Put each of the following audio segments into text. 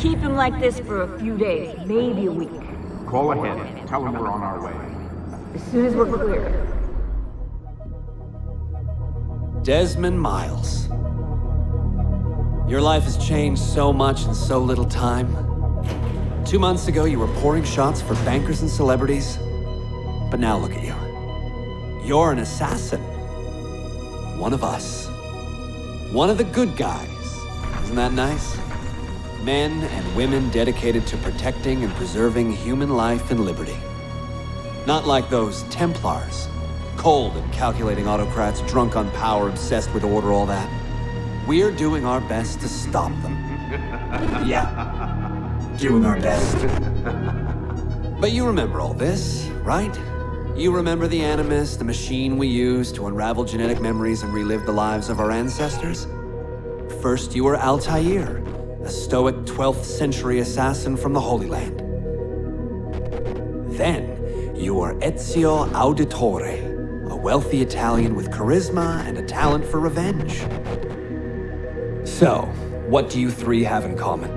keep him like this for a few days, maybe a week. Call ahead. Tell him we're on our way. As soon as we're clear. Desmond Miles. Your life has changed so much in so little time. 2 months ago, you were pouring shots for bankers and celebrities. But now look at you. You're an assassin. One of us. One of the good guys. Isn't that nice? Men and women dedicated to protecting and preserving human life and liberty. Not like those Templars. Cold and calculating autocrats, drunk on power, obsessed with order, all that. We're doing our best to stop them. Yeah. Doing our best. But you remember all this, right? You remember the Animus, the machine we used to unravel genetic memories and relive the lives of our ancestors? First, you were Altaïr, a stoic 12th century assassin from the Holy Land. Then, you were Ezio Auditore, a wealthy Italian with charisma and a talent for revenge. So, what do you three have in common?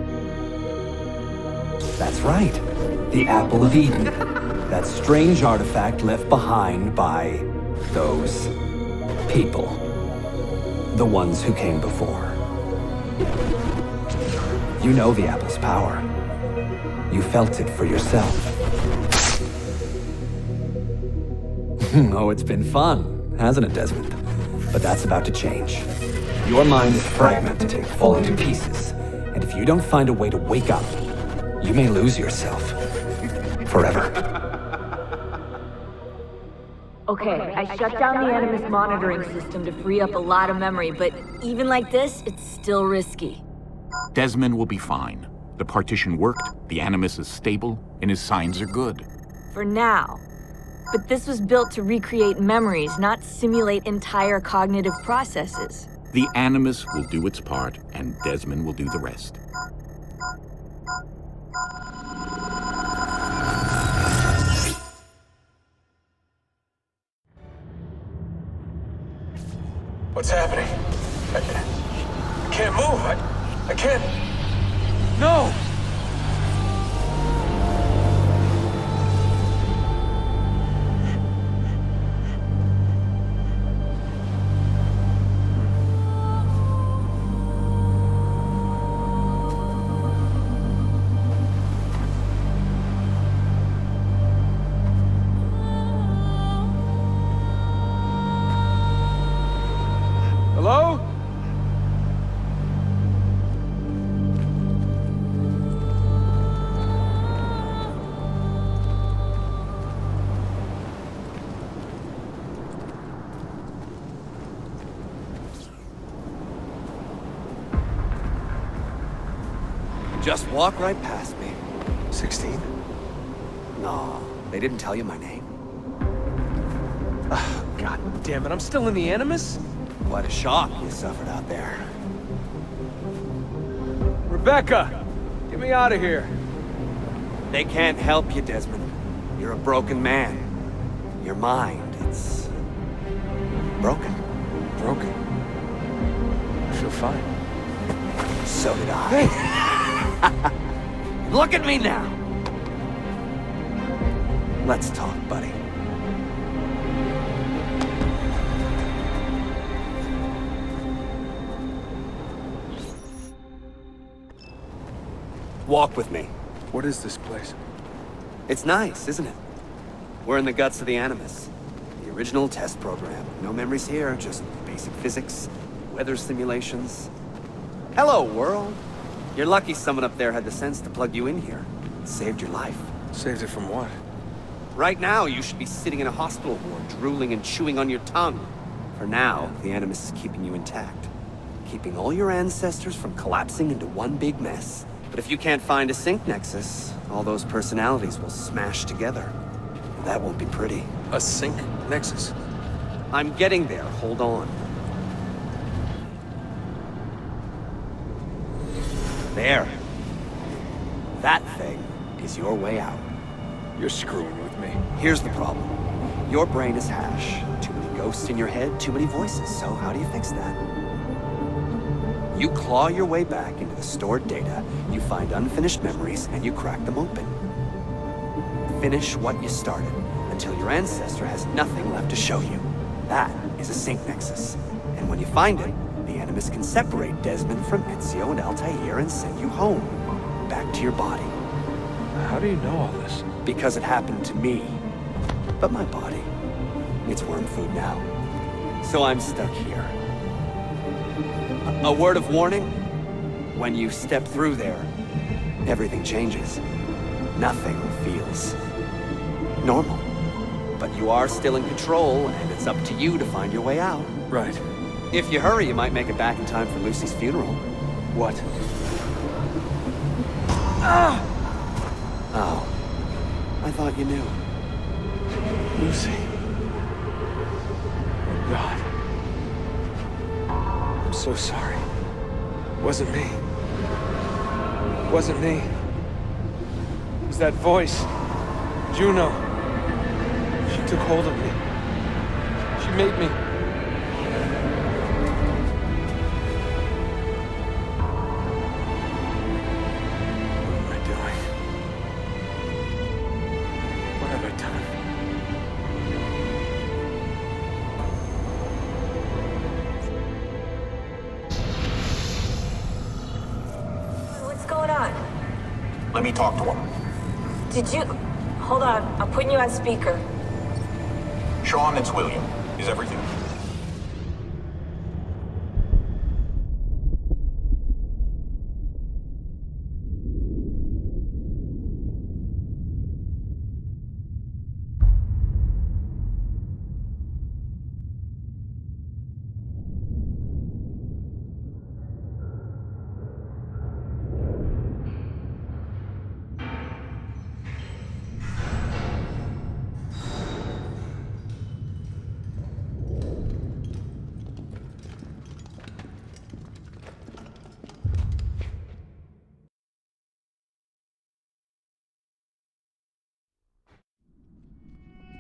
That's right, the Apple of Eden. That strange artifact left behind by those people. The ones who came before. You know the apple's power. You felt it for yourself. Oh, it's been fun, hasn't it, Desmond? But that's about to change. Your mind is fragmented, falling to pieces. And if you don't find a way to wake up, you may lose yourself. Forever. Okay, I shut down the Animus monitoring system to free up a lot of memory, but even like this, it's still risky. Desmond will be fine. The partition worked, the Animus is stable, and his signs are good. For now. But this was built to recreate memories, not simulate entire cognitive processes. The Animus will do its part, and Desmond will do the rest. What's happening? I can't move. I can't. No! Hello? Just walk right past me. 16? No, they didn't tell you my name. God damn it, I'm still in the Animus? What a shock you suffered out there. Rebecca! Get me out of here. They can't help you, Desmond. You're a broken man. Your mind, it's broken. Broken. I feel fine. So did I. Look at me now. Let's talk, buddy. Walk with me. What is this place? It's nice, isn't it? We're in the guts of the Animus. The original test program. No memories here, just basic physics, weather simulations. Hello, world. You're lucky someone up there had the sense to plug you in here. It saved your life. Saved it from what? Right now, you should be sitting in a hospital ward, drooling and chewing on your tongue. For now, the Animus is keeping you intact. Keeping all your ancestors from collapsing into one big mess. But if you can't find a sync nexus, all those personalities will smash together. And that won't be pretty. A sync nexus? I'm getting there, hold on. There. That thing is your way out. You're screwing with me. Here's the problem. Your brain is hash. Too many ghosts in your head, too many voices. So how do you fix that? You claw your way back into the stored data, you find unfinished memories, and you crack them open. Finish what you started, until your ancestor has nothing left to show you. That is a sync nexus. And when you find it, the Animus can separate Desmond from Ezio and Altaïr and send you home. Back to your body. How do you know all this? Because it happened to me. But my body, it's worm food now. So I'm stuck here. A word of warning? When you step through there, everything changes. Nothing feels normal. But you are still in control, and it's up to you to find your way out. Right. If you hurry, you might make it back in time for Lucy's funeral. What? Oh. I thought you knew. Lucy. Oh, God. I'm so sorry. It wasn't me. It wasn't me. It was that voice. Juno. She took hold of me. She made me. What am I doing? What have I done? What's going on? Let me talk to him. Did you... Hold on, I'm putting you on speaker. Shaun, it's William. Is everything...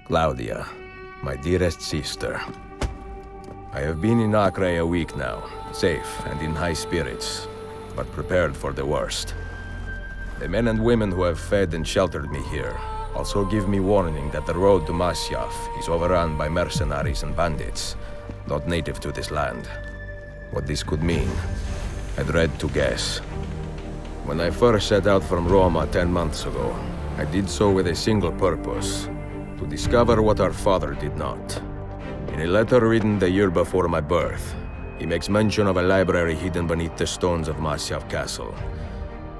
Claudia, my dearest sister. I have been in Acre a week now, safe and in high spirits, but prepared for the worst. The men and women who have fed and sheltered me here also give me warning that the road to Masyaf is overrun by mercenaries and bandits, not native to this land. What this could mean, I dread to guess. When I first set out from Roma 10 months ago, I did so with a single purpose: to discover what our father did not. In a letter written the year before my birth, he makes mention of a library hidden beneath the stones of Masyaf Castle.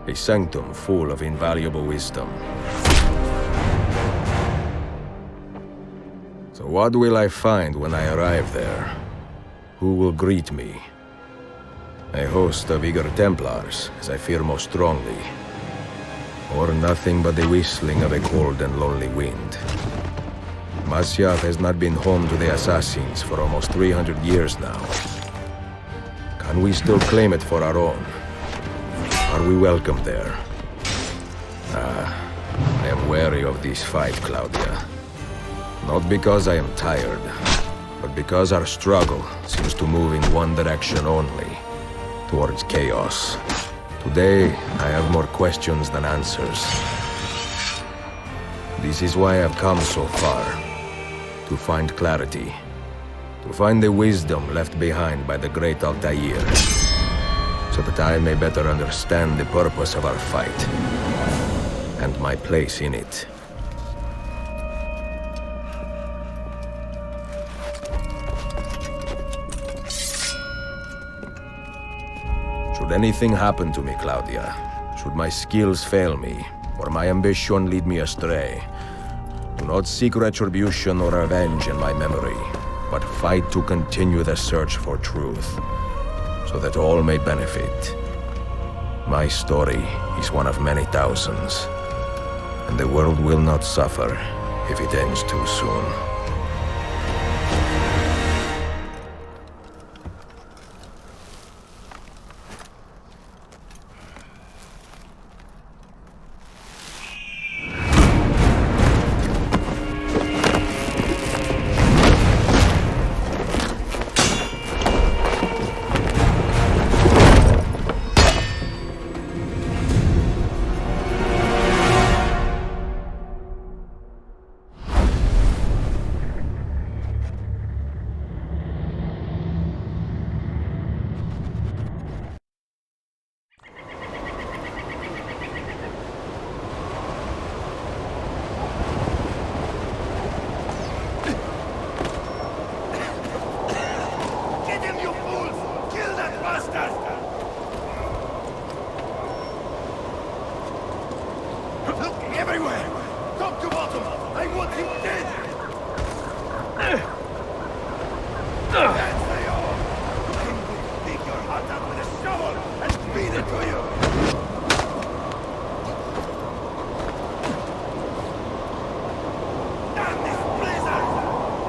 A sanctum full of invaluable wisdom. So what will I find when I arrive there? Who will greet me? A host of eager Templars, as I fear most strongly. Or nothing but the whistling of a cold and lonely wind. Masyaf has not been home to the Assassins for almost 300 years now. Can we still claim it for our own? Are we welcome there? I am wary of this fight, Claudia. Not because I am tired, but because our struggle seems to move in one direction only, towards chaos. Today, I have more questions than answers. This is why I've come so far. To find clarity. To find the wisdom left behind by the great Altaïr. So that I may better understand the purpose of our fight. And my place in it. Should anything happen to me, Claudia, should my skills fail me, or my ambition lead me astray, do not seek retribution or revenge in my memory, but fight to continue the search for truth, so that all may benefit. My story is one of many thousands, and the world will not suffer if it ends too soon. Dig your heart out with a shovel and feed it to you! Damn this blizzard!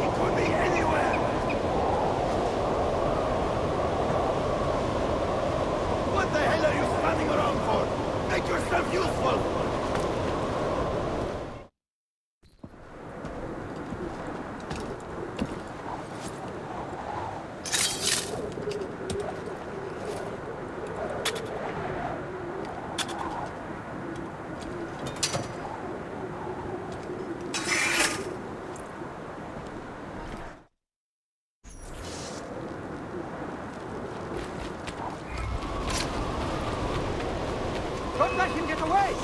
It could be anywhere! What the hell are you standing around for? Make yourself useful! Don't let him get away!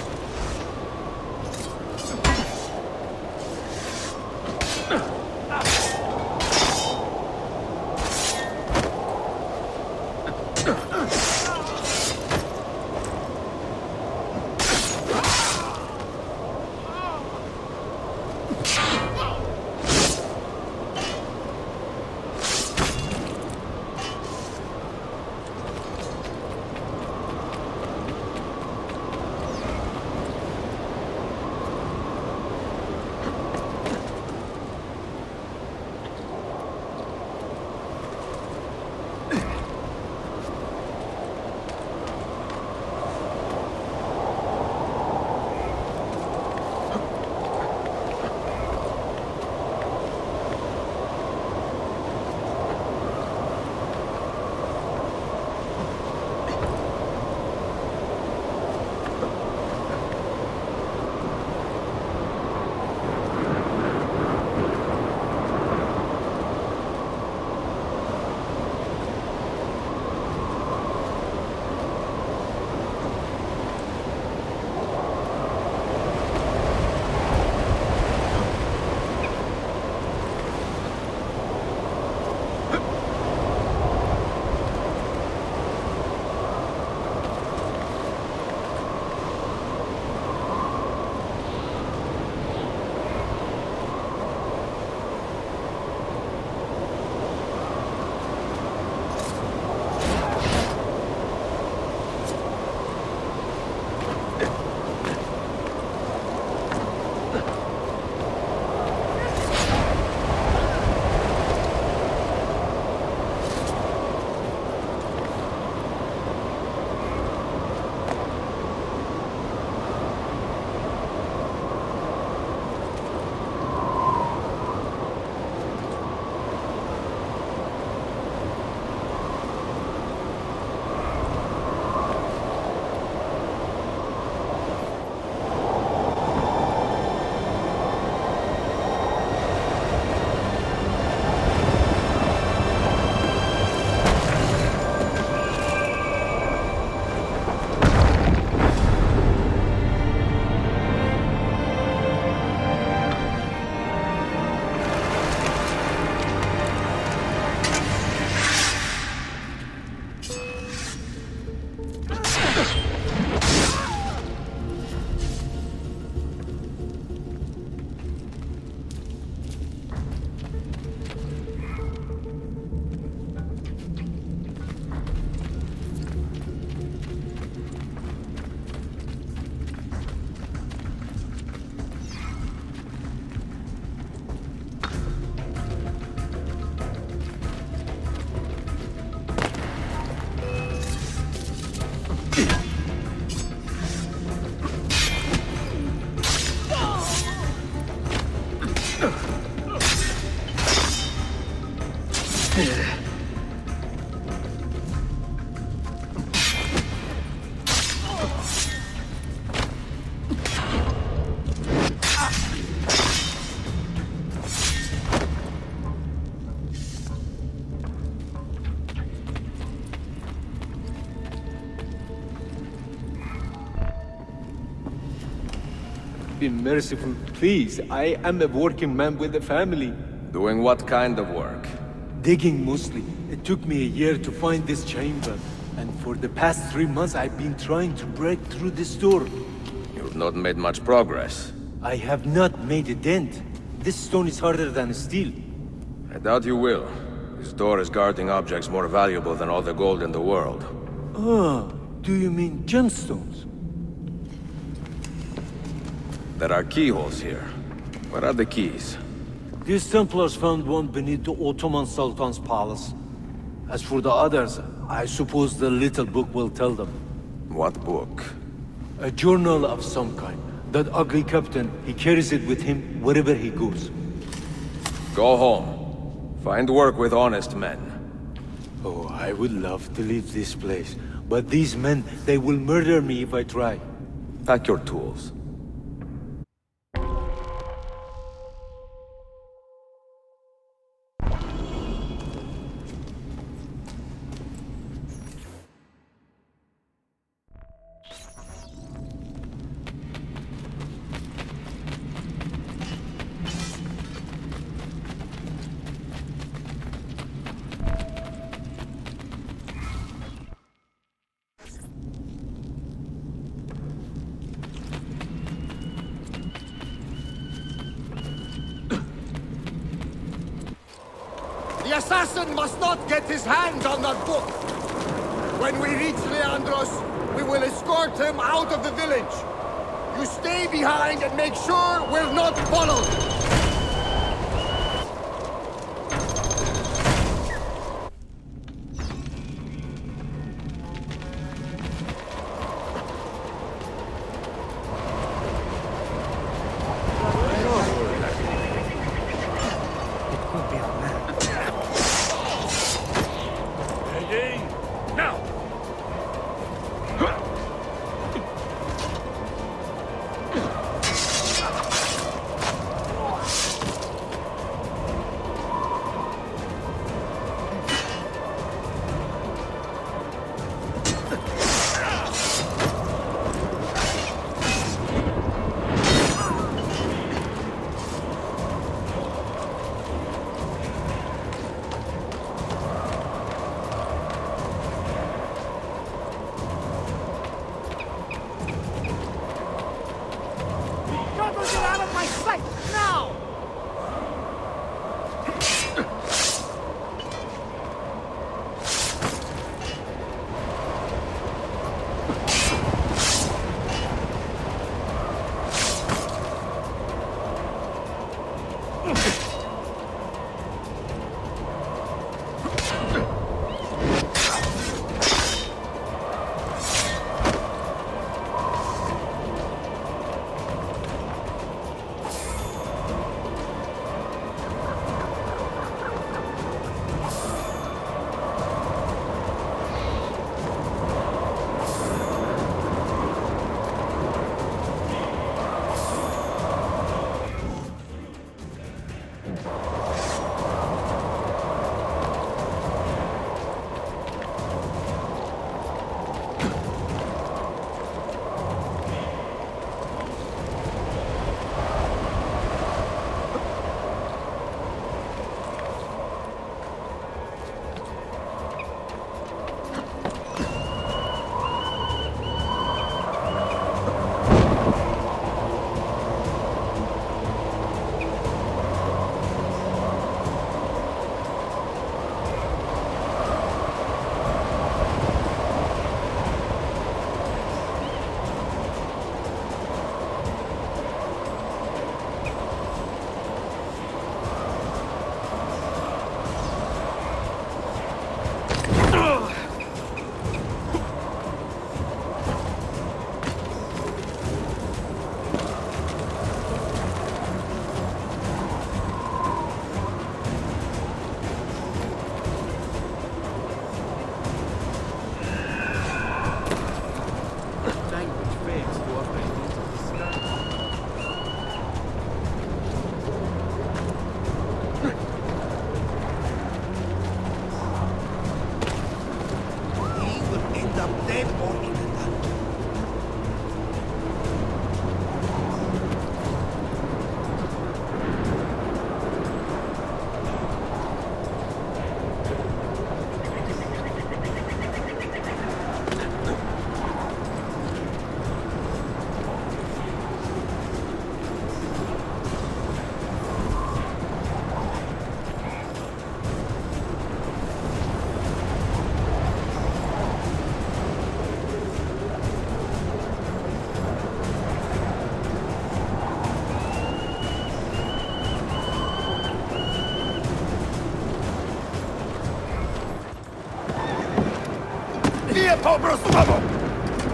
Be merciful, please. I am a working man with a family. Doing what kind of work? Digging mostly. It took me a year to find this chamber. And for the past 3 months I've been trying to break through this door. You've not made much progress. I have not made a dent. This stone is harder than steel. I doubt you will. His door is guarding objects more valuable than all the gold in the world. Ah, do you mean gemstones? There are keyholes here. Where are the keys? These Templars found one beneath the Ottoman Sultan's palace. As for the others, I suppose the little book will tell them. What book? A journal of some kind. That ugly captain, he carries it with him wherever he goes. Go home. Find work with honest men. Oh, I would love to leave this place. But these men, they will murder me if I try. Pack your tools. The assassin must not get his hands on that book. When we reach Leandros, we will escort him out of the village. You stay behind and make sure we're not followed.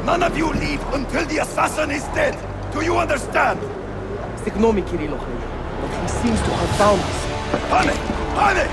None of you leave until the assassin is dead. Do you understand? Ignore me, Kirilo, but he seems to have found us. Panic! Panic!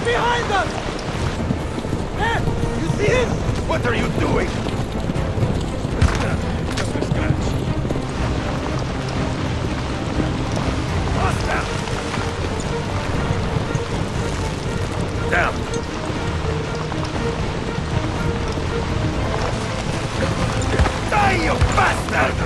Behind us! There! You see him? What are you doing? Just a scratch. Faster! Down! Die, you bastard!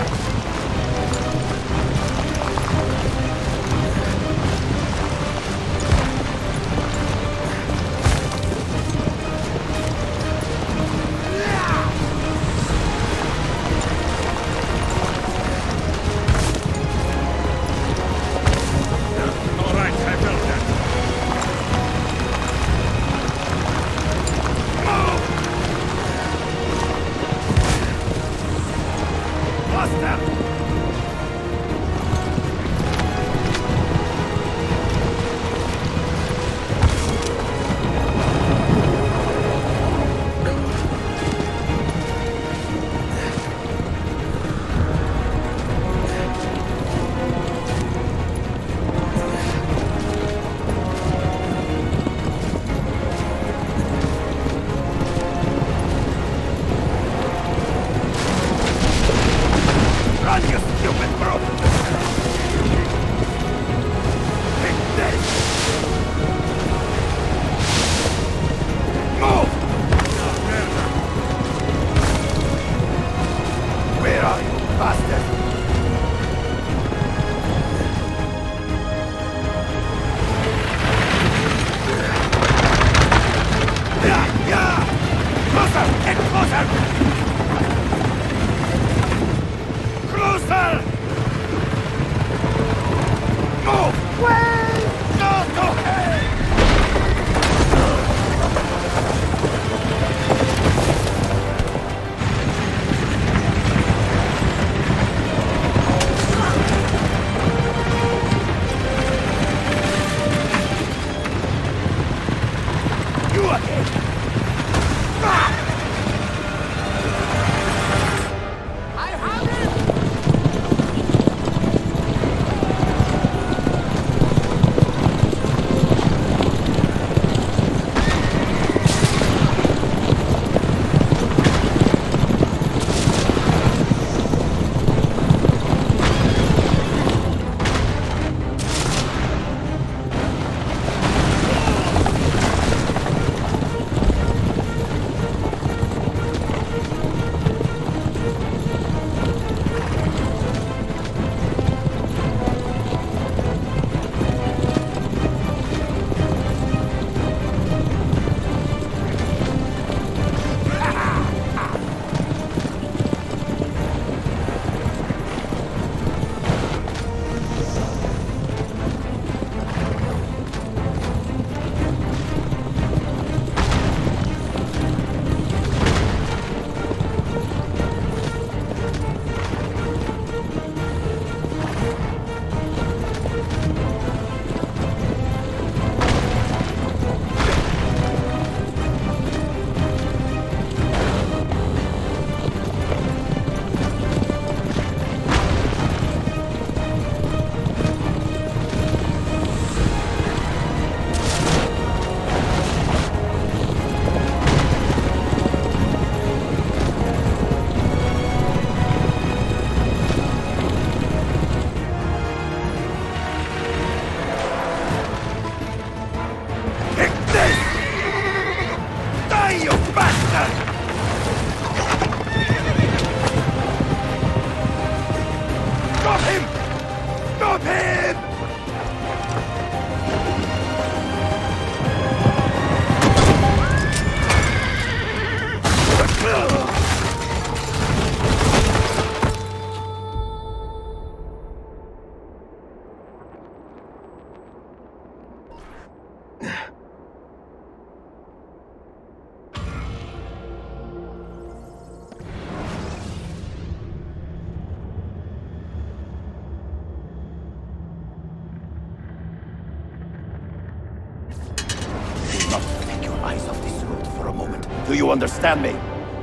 understand me?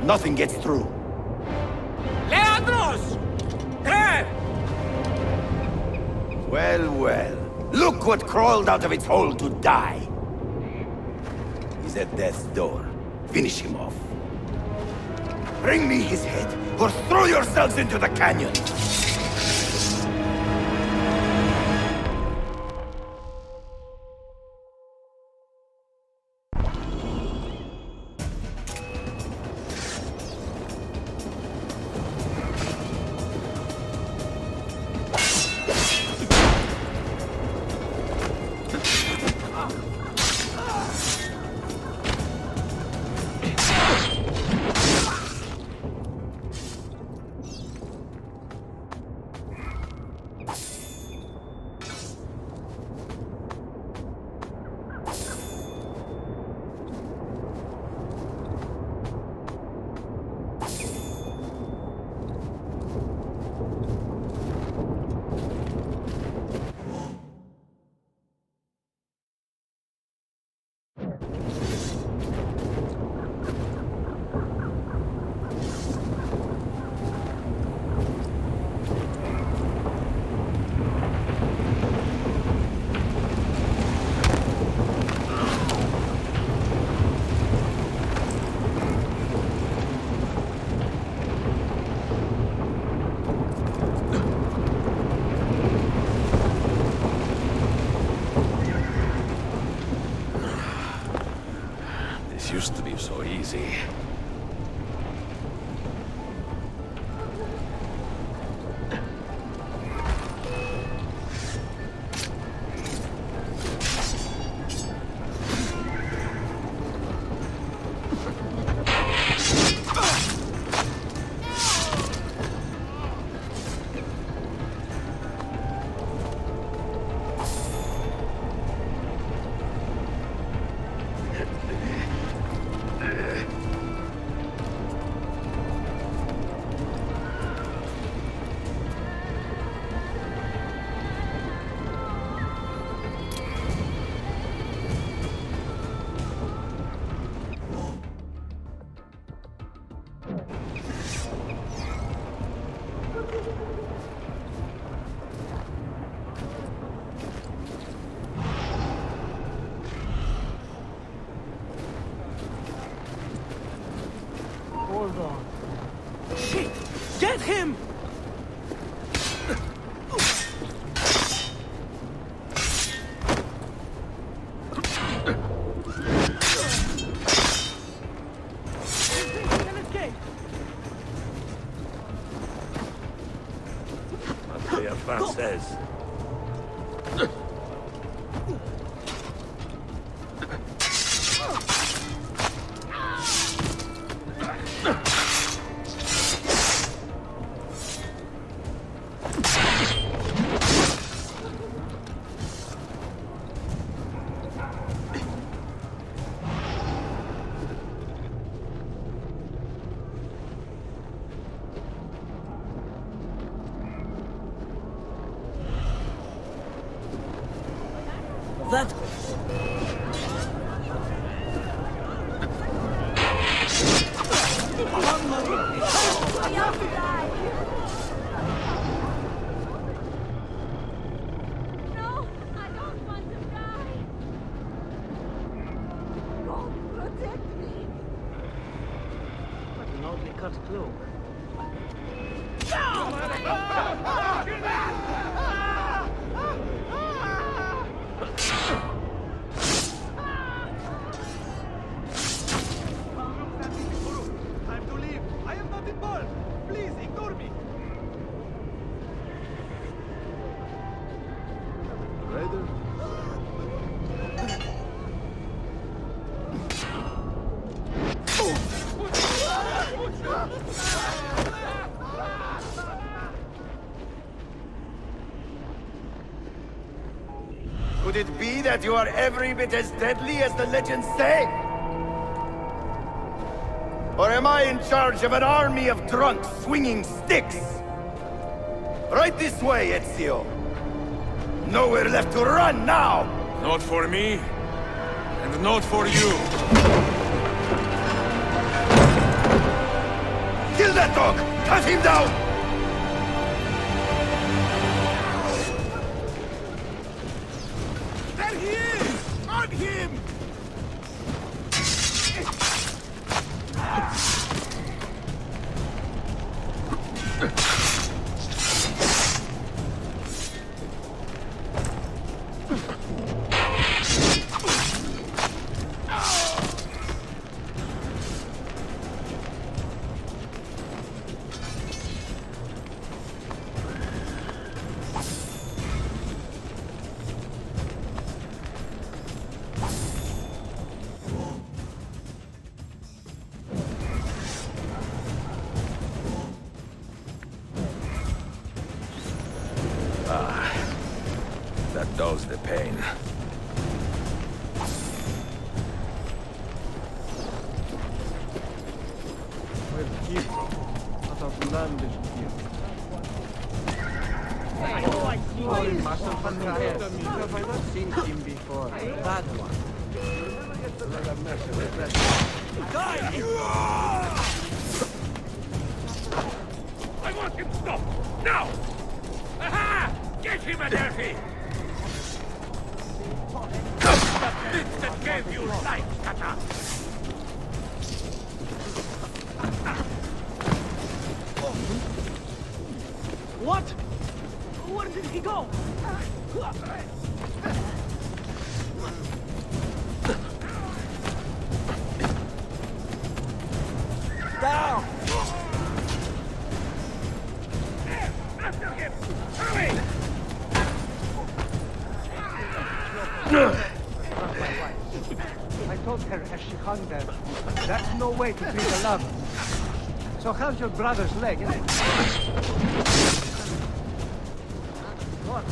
Nothing gets through. Leandros! Here! Well, well. Look what crawled out of its hole to die. He's at death's door. Finish him off. Bring me his head, or throw yourselves into the canyon! Used to be so easy. Hold on. Shit! Get him! Says. That... No, I don't want to die. God, protect me. What an oddly cut cloak. Time to leave. I am not involved. Please ignore me. Raider? Could it be that you are every bit as deadly as the legends say? Or am I in charge of an army of drunks swinging sticks? Right this way, Ezio. Nowhere left to run now! Not for me, and not for you. dog! Cut him down! There he is! On him! That dulls the pain. We're people. Not outlandish people. Have I not seen him before? That one. I want him stopped! Now! Aha! Get him, Adelphi! The bit that gave you life, Kata! What? Where did he go? Down! After him! Hurry! I told her as she hung there, that's no way to treat a lover. So how's your brother's leg, innit? What?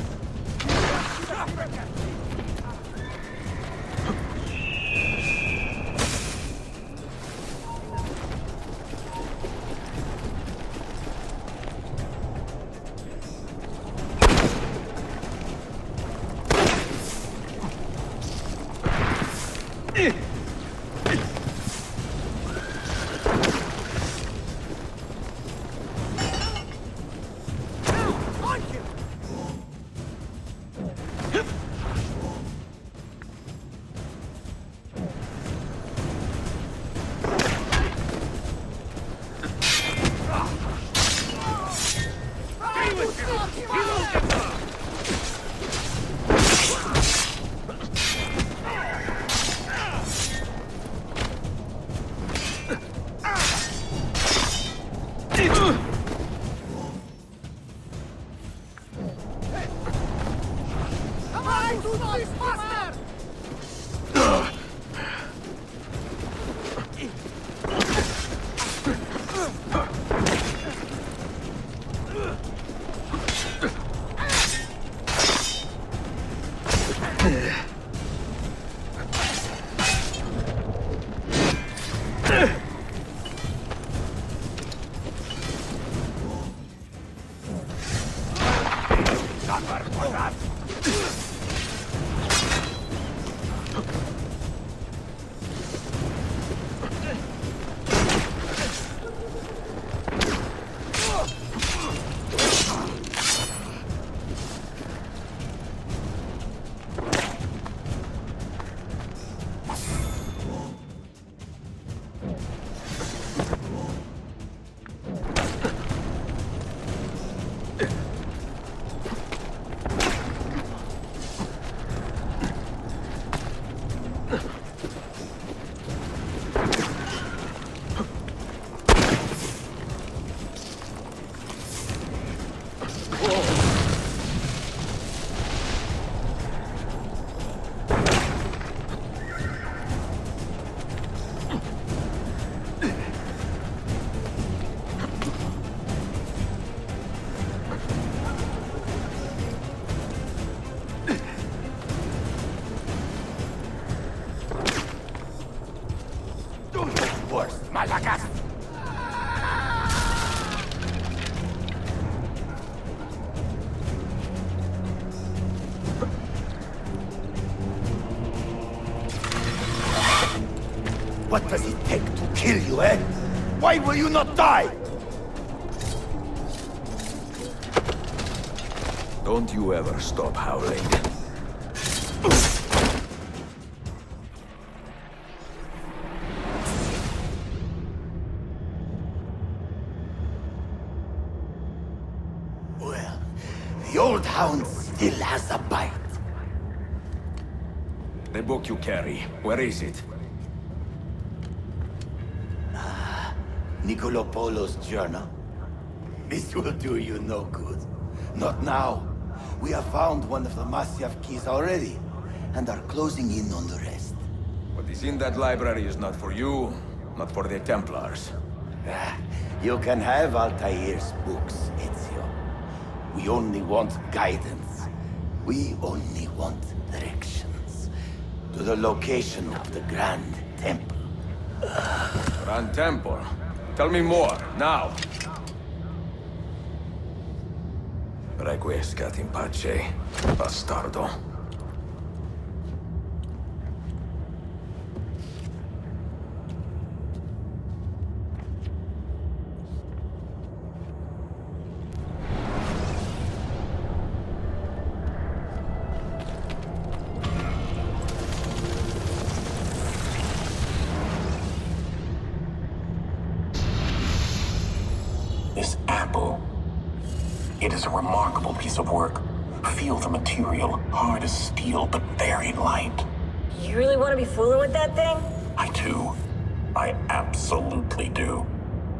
What does it take to kill you, eh? Why will you not die? Don't you ever stop howling. Well, the old hound still has a bite. The book you carry, where is it? Niccolò Polo's journal. This will do you no good. Not now. We have found one of the Masyaf keys already, and are closing in on the rest. What is in that library is not for you, not for the Templars. You can have Altaïr's books, Ezio. We only want guidance. We only want directions. To the location of the Grand Temple. Grand Temple? Tell me more, now! Requiescat in pace, bastardo. This apple. It is a remarkable piece of work. Feel the material, hard as steel, but very light. You really want to be fooling with that thing? I do. I absolutely do.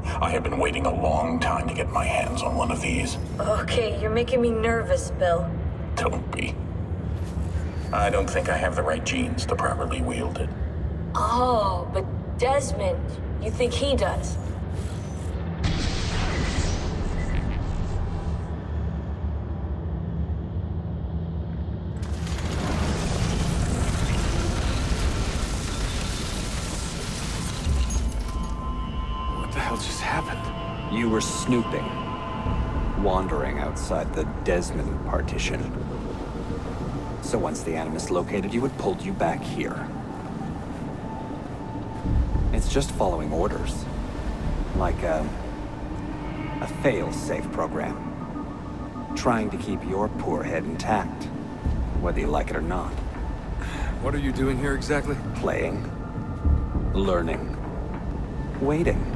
I have been waiting a long time to get my hands on one of these. Okay, you're making me nervous, Bill. Don't be. I don't think I have the right genes to properly wield it. Oh, but Desmond, you think he does? What the hell just happened? You were snooping. Wandering outside the Desmond partition. So once the Animus located you, it pulled you back here. It's just following orders. Like a fail-safe program. Trying to keep your poor head intact, whether you like it or not. What are you doing here exactly? Playing. Learning. Waiting.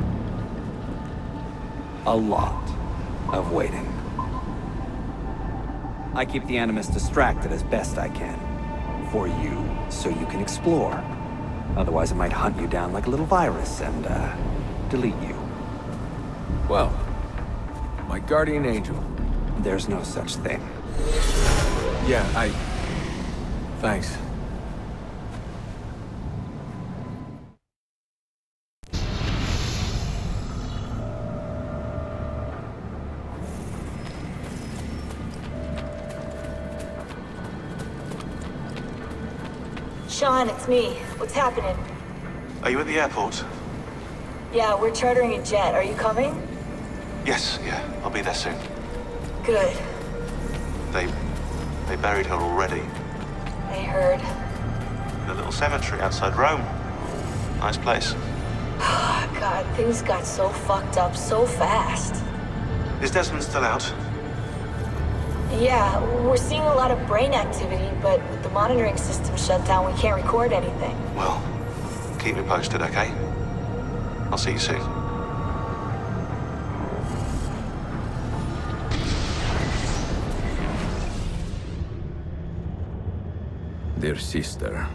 A lot of waiting. I keep the Animus distracted as best I can. For you, so you can explore. Otherwise it might hunt you down like a little virus and, delete you. Well, my guardian angel. There's no such thing. Yeah, Thanks. Shaun, it's me. What's happening? Are you at the airport? Yeah, we're chartering a jet. Are you coming? Yes, yeah, I'll be there soon. Good. They buried her already. I heard. In a little cemetery outside Rome. Nice place. God, things got so fucked up so fast. Is Desmond still out? Yeah, we're seeing a lot of brain activity, but with the monitoring system shut down, we can't record anything. Well, keep me posted, okay? I'll see you soon. Dear sister,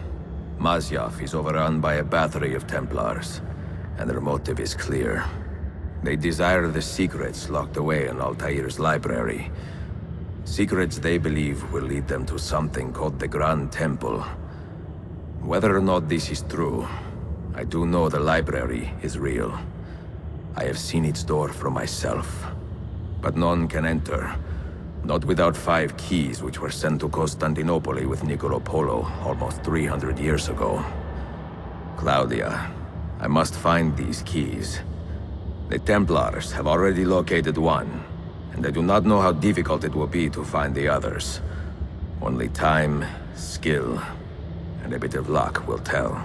Masyaf is overrun by a battery of Templars, and their motive is clear. They desire the secrets locked away in Altaïr's library. Secrets they believe will lead them to something called the Grand Temple. Whether or not this is true, I do know the library is real. I have seen its door for myself. But none can enter. Not without 5 keys which were sent to Constantinople with Niccolò Polo almost 300 years ago. Claudia, I must find these keys. The Templars have already located one, and I do not know how difficult it will be to find the others. Only time, skill, and a bit of luck will tell.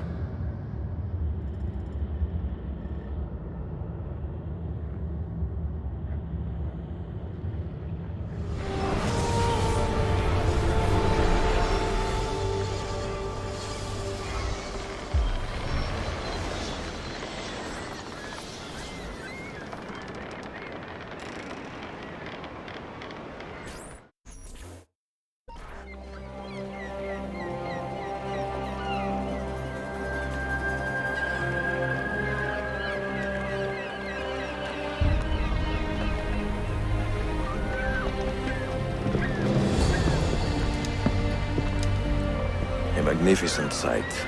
magnificent sight.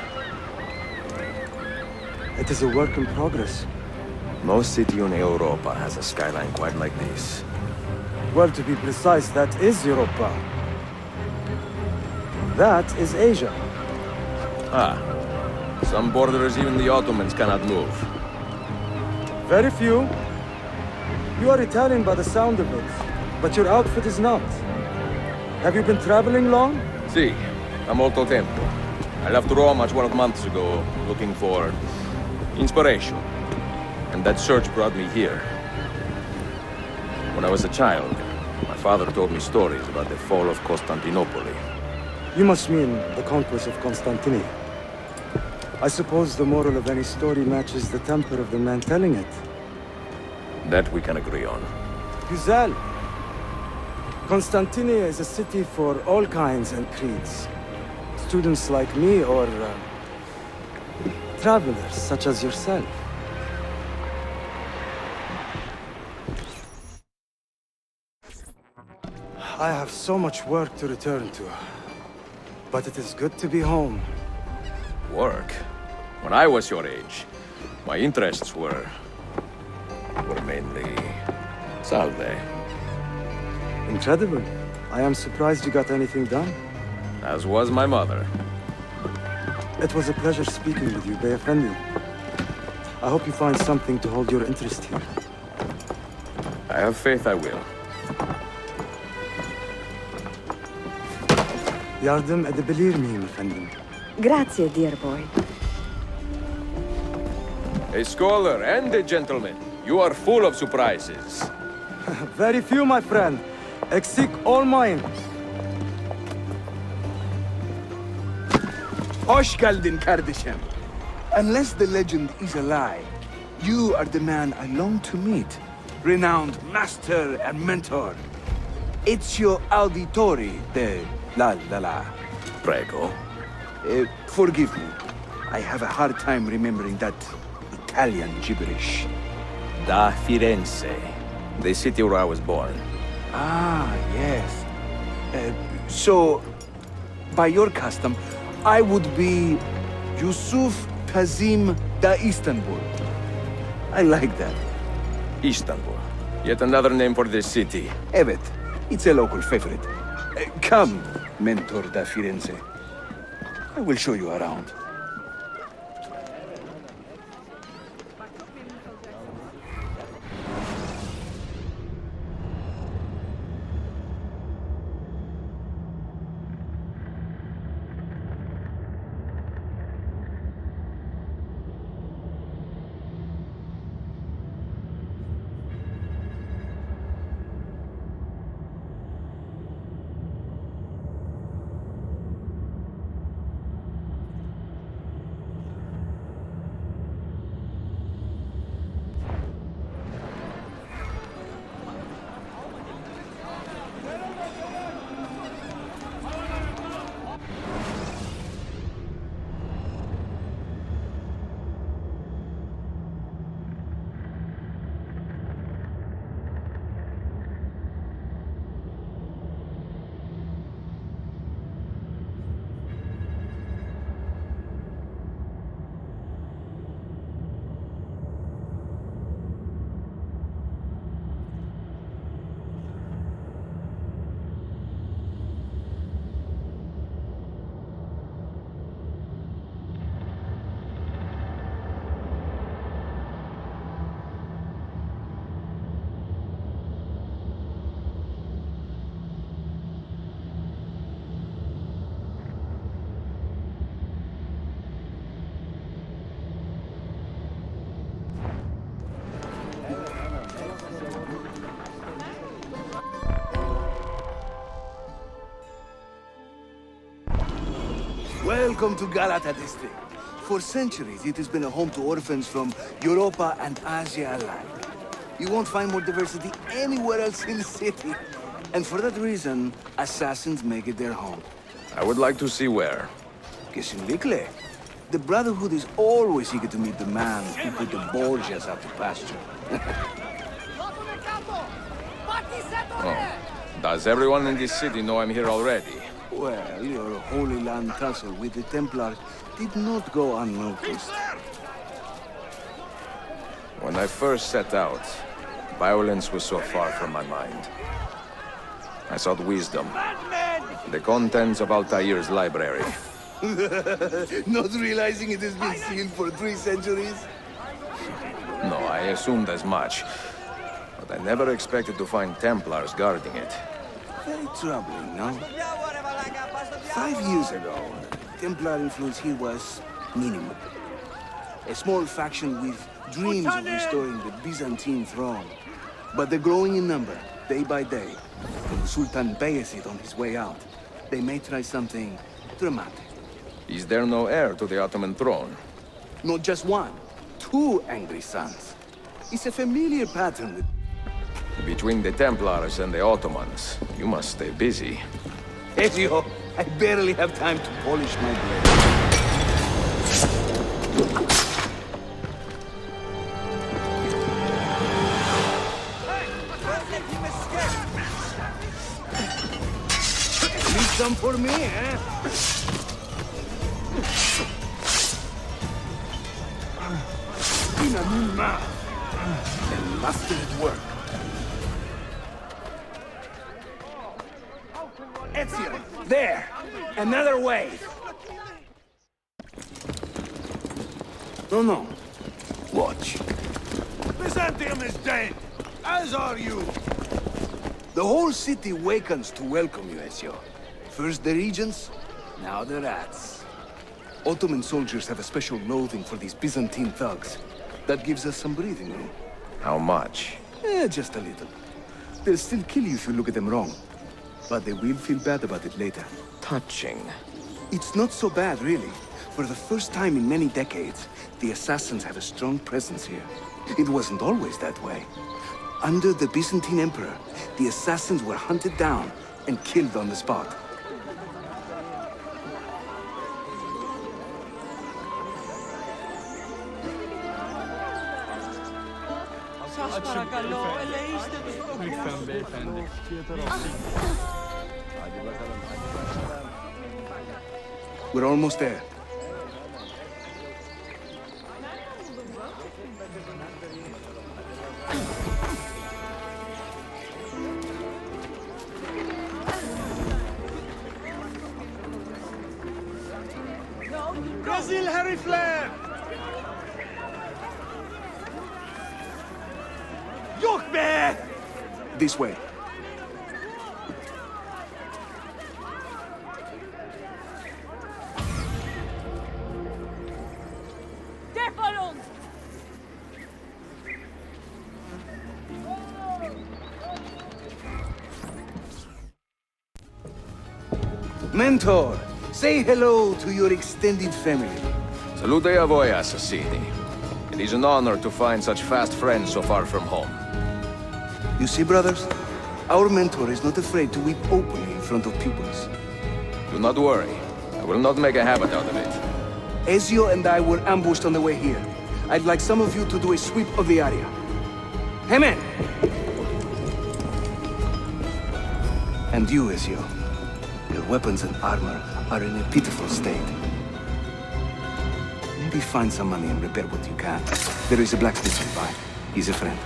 It is a work in progress. No city in Europa has a skyline quite like this. Well, to be precise, that is Europa. That is Asia. Ah. Some borders even the Ottomans cannot move. Very few. You are Italian by the sound of it, but your outfit is not. Have you been traveling long? Si, a molto tempo. I left Rome 12 months ago, looking for inspiration. And that search brought me here. When I was a child, my father told me stories about the fall of Constantinople. You must mean the conquest of Constantinople. I suppose the moral of any story matches the temper of the man telling it. That we can agree on. Güzel. Constantinople is a city for all kinds and creeds. Students like me or travelers such as yourself. I have so much work to return to. But it is good to be home. Work? When I was your age, my interests were mainly salve. Incredible. I am surprised you got anything done. As was my mother. It was a pleasure speaking with you, Bey Effendi. I hope you find something to hold your interest here. I have faith I will. Yardım edebilir miyim efendim? Grazie, dear boy. A scholar and a gentleman. You are full of surprises. Very few, my friend. Eksik olmayın. Hoş geldin kardeşim. Unless the legend is a lie, you are the man I long to meet. Renowned master and mentor. Ezio Auditore de la. Prego. Forgive me. I have a hard time remembering that Italian gibberish. Da Firenze, the city where I was born. Ah, yes. So, by your custom, I would be Yusuf Tazim da Istanbul. I like that. Istanbul. Yet another name for this city. Evet. It's a local favorite. Come, Mentor da Firenze. I will show you around. Welcome to Galata district. For centuries, it has been a home to orphans from Europa and Asia alike. You won't find more diversity anywhere else in the city. And for that reason, assassins make it their home. I would like to see where. Kesinlikle. The Brotherhood is always eager to meet the man who put the Borgias out to pasture. Oh. Does everyone in this city know I'm here already? Well, your Holy Land tussle with the Templars did not go unnoticed. When I first set out, violence was so far from my mind. I sought wisdom. The contents of Altaïr's library. Not realizing it has been sealed for 3 centuries? No, I assumed as much. But I never expected to find Templars guarding it. Very troubling, no? 5 years ago, Templar influence here was minimal. A small faction with dreams of restoring the Byzantine throne. But they're growing in number, day by day. When the Sultan Bayezid on his way out, they may try something dramatic. Is there no heir to the Ottoman throne? Not just one, 2 angry sons. It's a familiar pattern with... Between the Templars and the Ottomans, you must stay busy. Ezio, I barely have time to polish my blade. Need some for me, eh? Inanimma. A mastered work. Ezio, there! Another wave! No. Watch. Byzantium is dead, as are you. The whole city wakens to welcome you, Ezio. First the regents, now the rats. Ottoman soldiers have a special loathing for these Byzantine thugs. That gives us some breathing room. How much? Just a little. They'll still kill you if you look at them wrong. But they will feel bad about it later. Touching. It's not so bad, really. For the first time in many decades, the Assassins have a strong presence here. It wasn't always that way. Under the Byzantine Emperor, the Assassins were hunted down and killed on the spot. Lütfen beyefendi. We're almost there. Brazil Harry Flair! Yok be! This way. Defolun! Mentor, say hello to your extended family. Salute a voi, assassini. It is an honor to find such fast friends so far from home. You see, brothers? Our mentor is not afraid to weep openly in front of pupils. Do not worry. I will not make a habit out of it. Ezio and I were ambushed on the way here. I'd like some of you to do a sweep of the area. Hey, men! And you, Ezio. Your weapons and armor are in a pitiful state. Maybe find some money and repair what you can. There is a blacksmith nearby. He's a friend.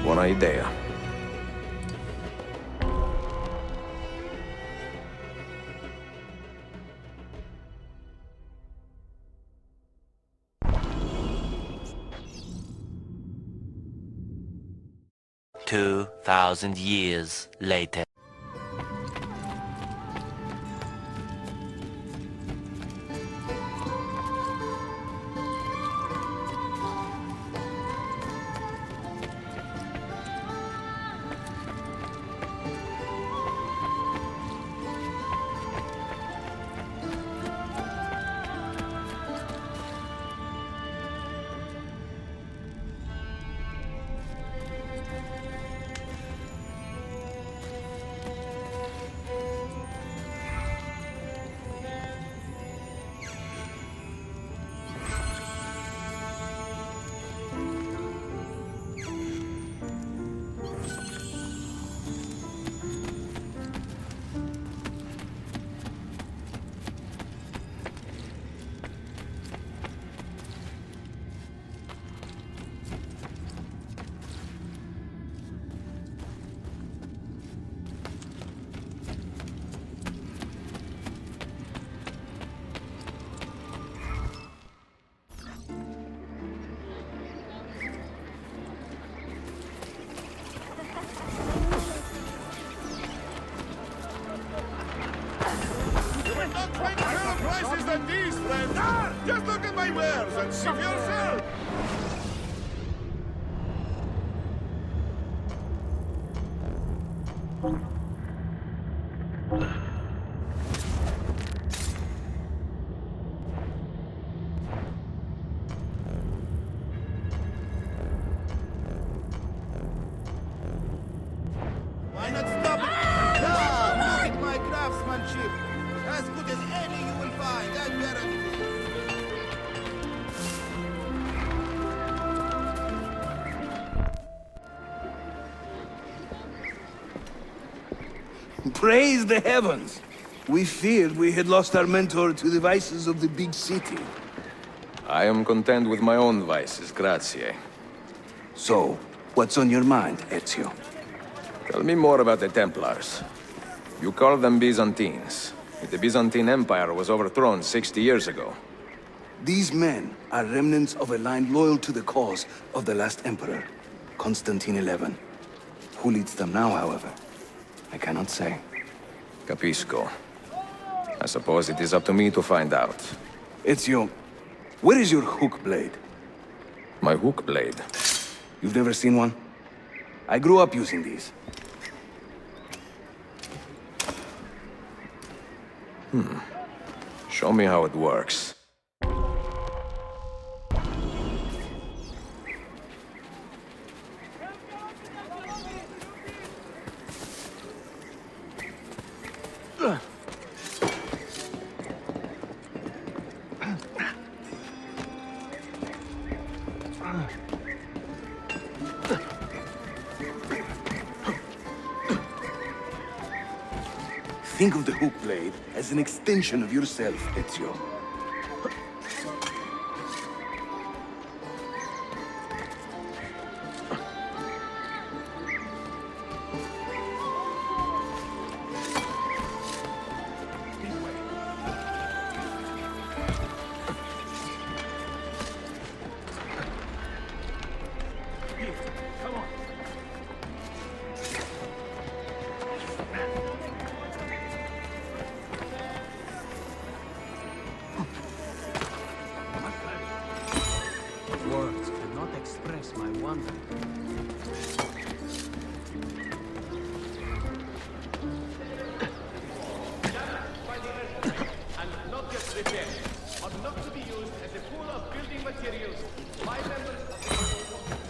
Buona idea. $2,000 years later. Just look at my wares and see for yourself! Why not stop it? Yeah, look at my craftsmanship. As good as any you will find, I guarantee. Praise the heavens! We feared we had lost our mentor to the vices of the big city. I am content with my own vices, grazie. So, what's on your mind, Ezio? Tell me more about the Templars. You call them Byzantines. The Byzantine Empire was overthrown 60 years ago. These men are remnants of a line loyal to the cause of the last emperor, Constantine XI. Who leads them now, however? I cannot say. Capisco. I suppose it is up to me to find out. Ezio, where is your hook blade? My hook blade? You've never seen one? I grew up using these. Show me how it works. Think of the hook blade as an extension of yourself, Ezio. Words cannot express my wonder. And not yet repaired, are not to be used as a pool of building materials by members of the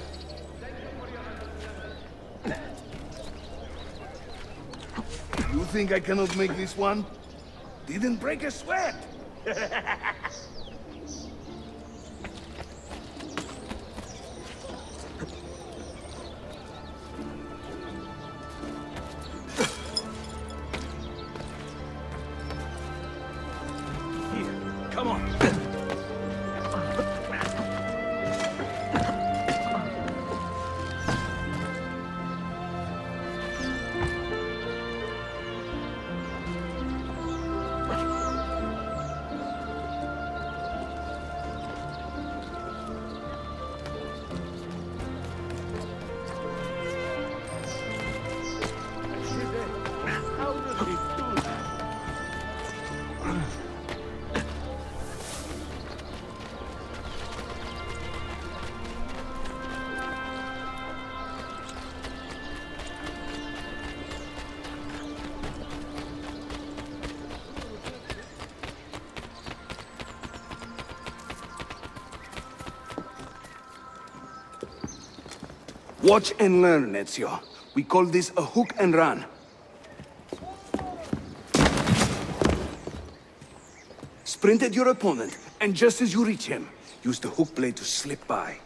Thank you for your understanding. You think I cannot make this one? Didn't break a sweat! Come on. How does he do that? Watch and learn, Ezio. We call this a hook and run. Sprint at your opponent, and just as you reach him, use the hook blade to slip by.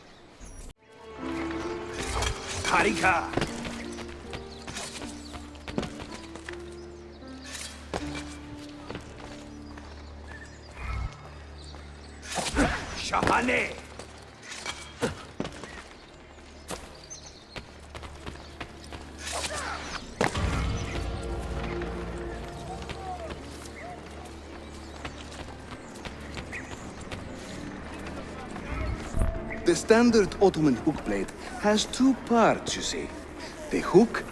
Harika! Shahane! The standard Ottoman hook blade has two parts, you see. The hook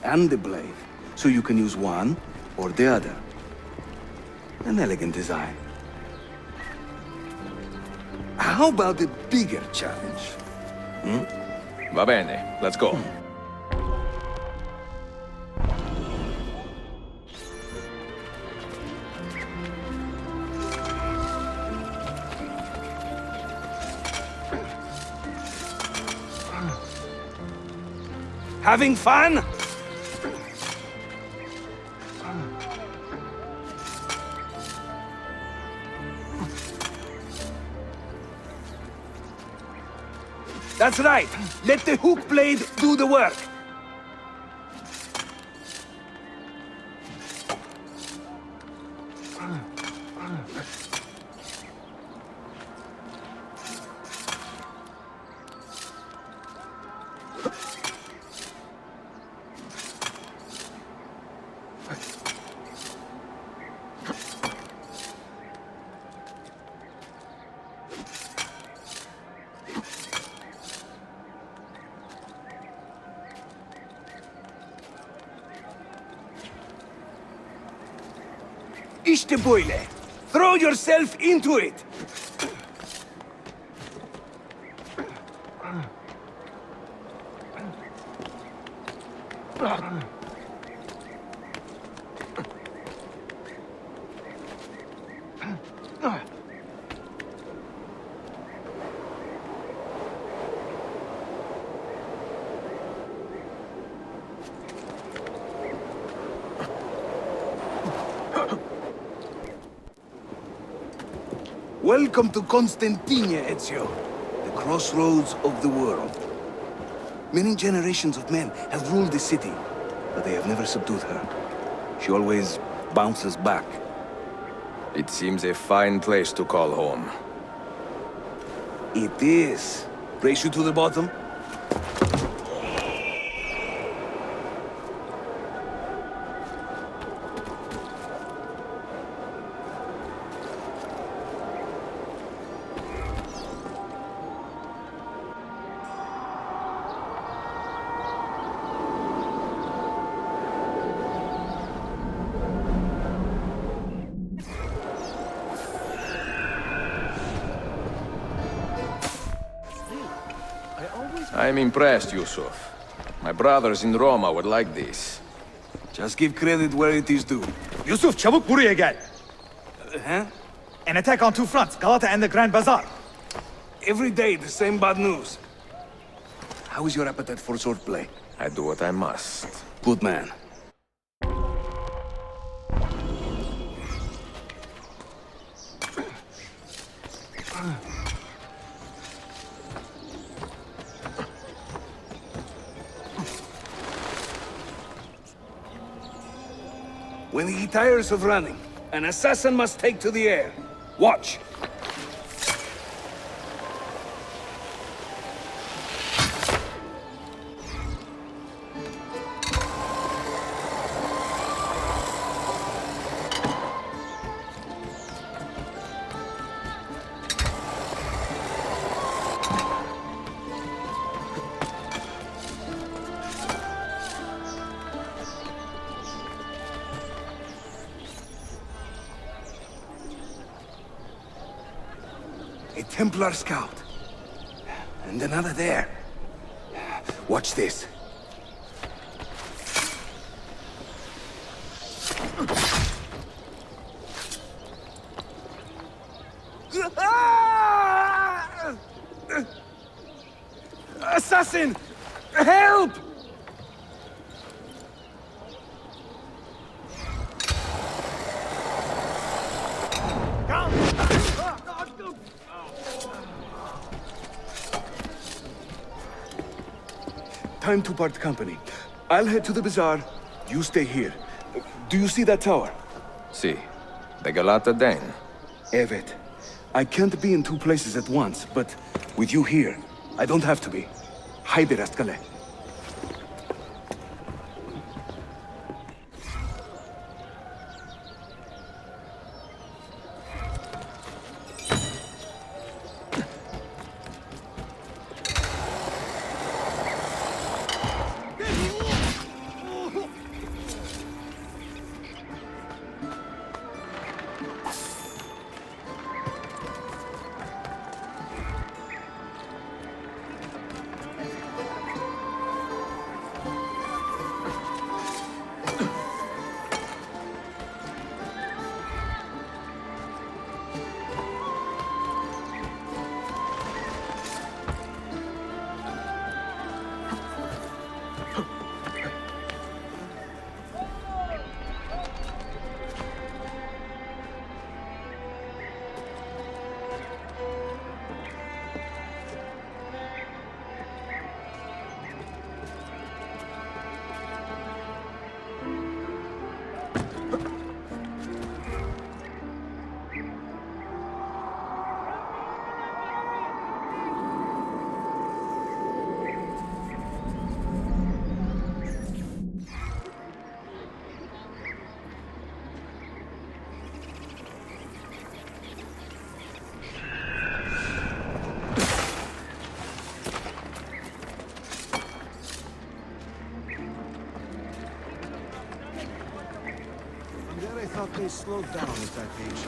and the blade. So you can use one or the other. An elegant design. How about a bigger challenge? Va bene, let's go. Having fun? That's right. Let the hook blade do the work. İşte böyle. Throw yourself into it. Welcome to Constantinople, Ezio, the crossroads of the world. Many generations of men have ruled the city, but they have never subdued her. She always bounces back. It seems a fine place to call home. It is. Race you to the bottom? I'm impressed, Yusuf. My brothers in Roma would like this. Just give credit where it is due. Yusuf, çabuk buraya gel. Huh? An attack on two fronts, Galata and the Grand Bazaar. Every day, the same bad news. How is your appetite for swordplay? I do what I must. Good man. When he tires of running, an assassin must take to the air. Watch. A Templar scout. And another there. Watch this. Assassin! Help! Time to part company. I'll head to the bazaar. You stay here. Do you see that tower? See. The Galata Dane. Evet. I can't be in two places at once, but with you here, I don't have to be. Haydi rastgele. thought they slowed down at that age.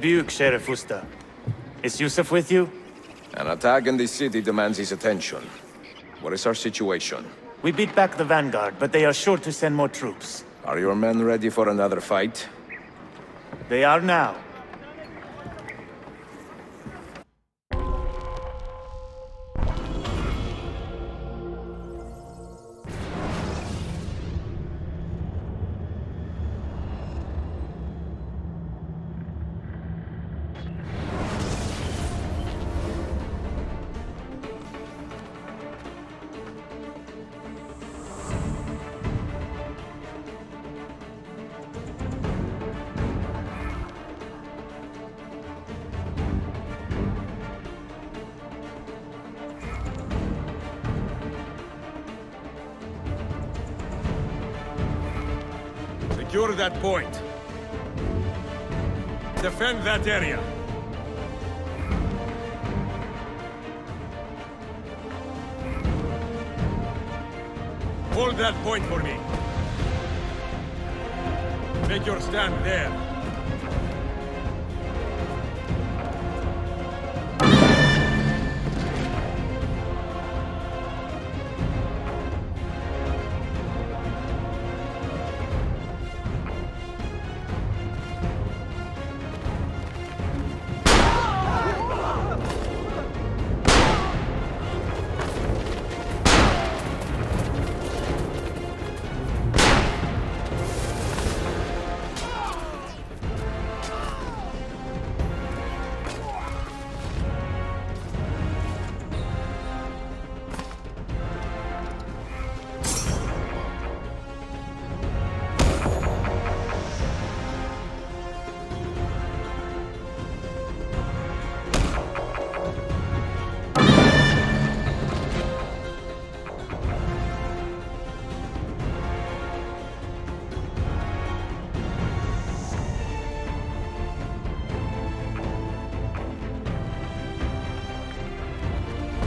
Büyük, Sheriff Usta. Is Yusuf with you? An attack in the city demands his attention. What is our situation? We beat back the vanguard, but they are sure to send more troops. Are your men ready for another fight? They are now. Secure that point. Defend that area. Hold that point for me. Make your stand there.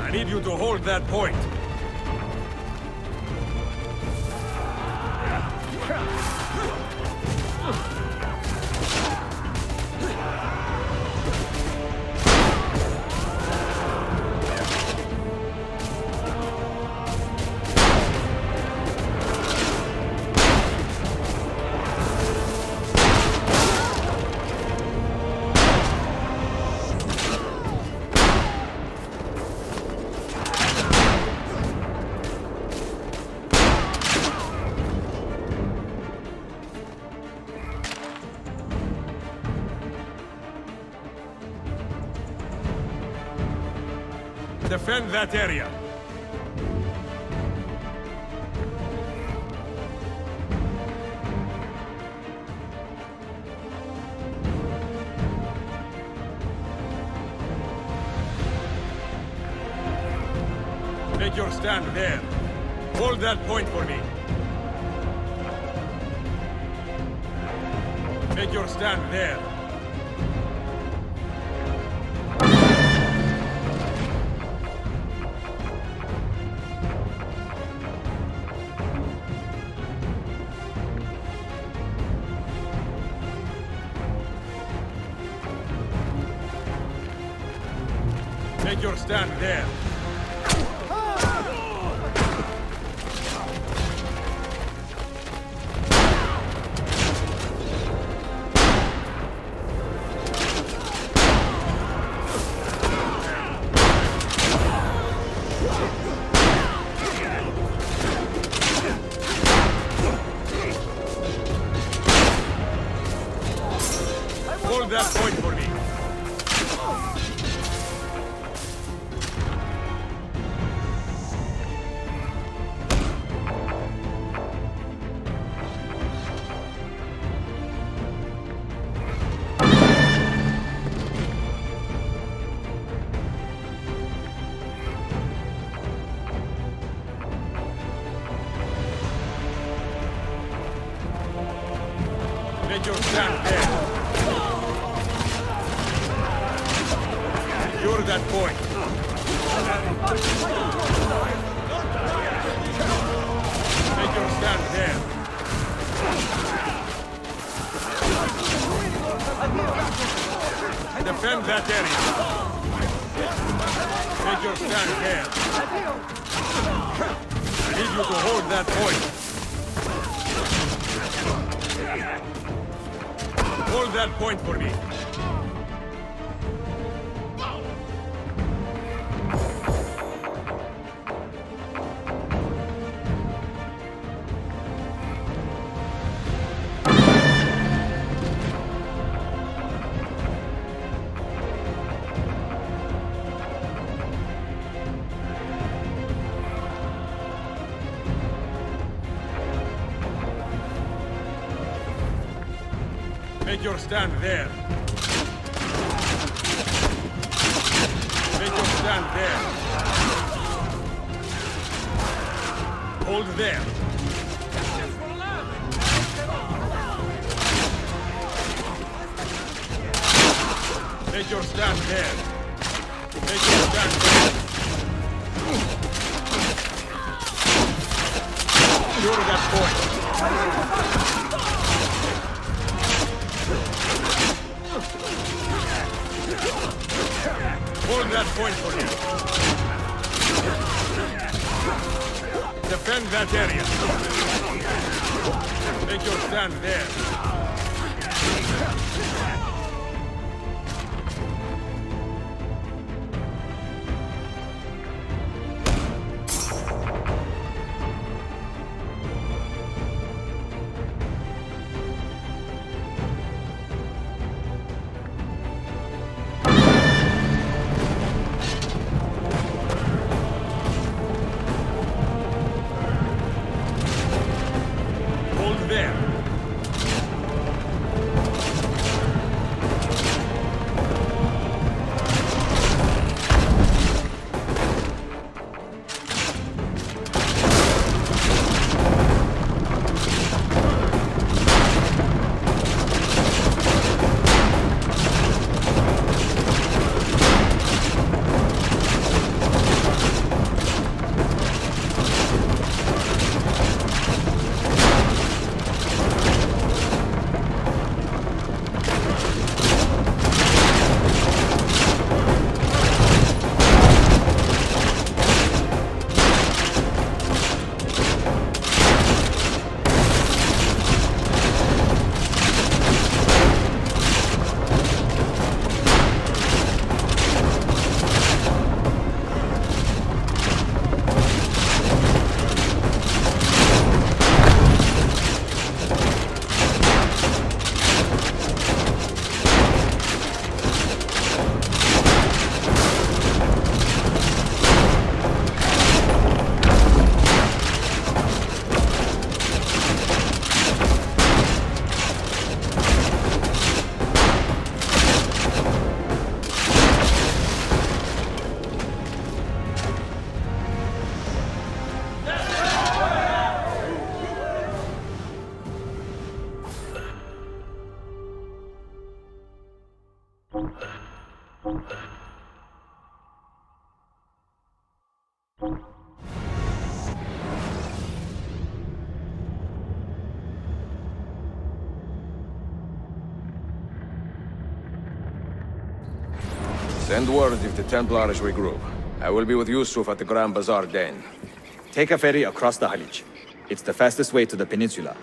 I need you to hold that point. Defend that area. Make your stand there. Hold that point for me. Make your stand there. Make your stand there. Hold that point for me. Make your stand there. that point. Make your stand there. Defend that area. Make your stand there. I need you to hold that point. Hold that point for me. Make your stand there. Make your stand there. Hold there. Make your stand there. Make your stand there. Secure that point. Hold that point for him. Defend that area. Make your stand there. Send word if the Templars regroup. I will be with Yusuf at the Grand Bazaar Den. Take a ferry across the Halij. It's the fastest way to the peninsula.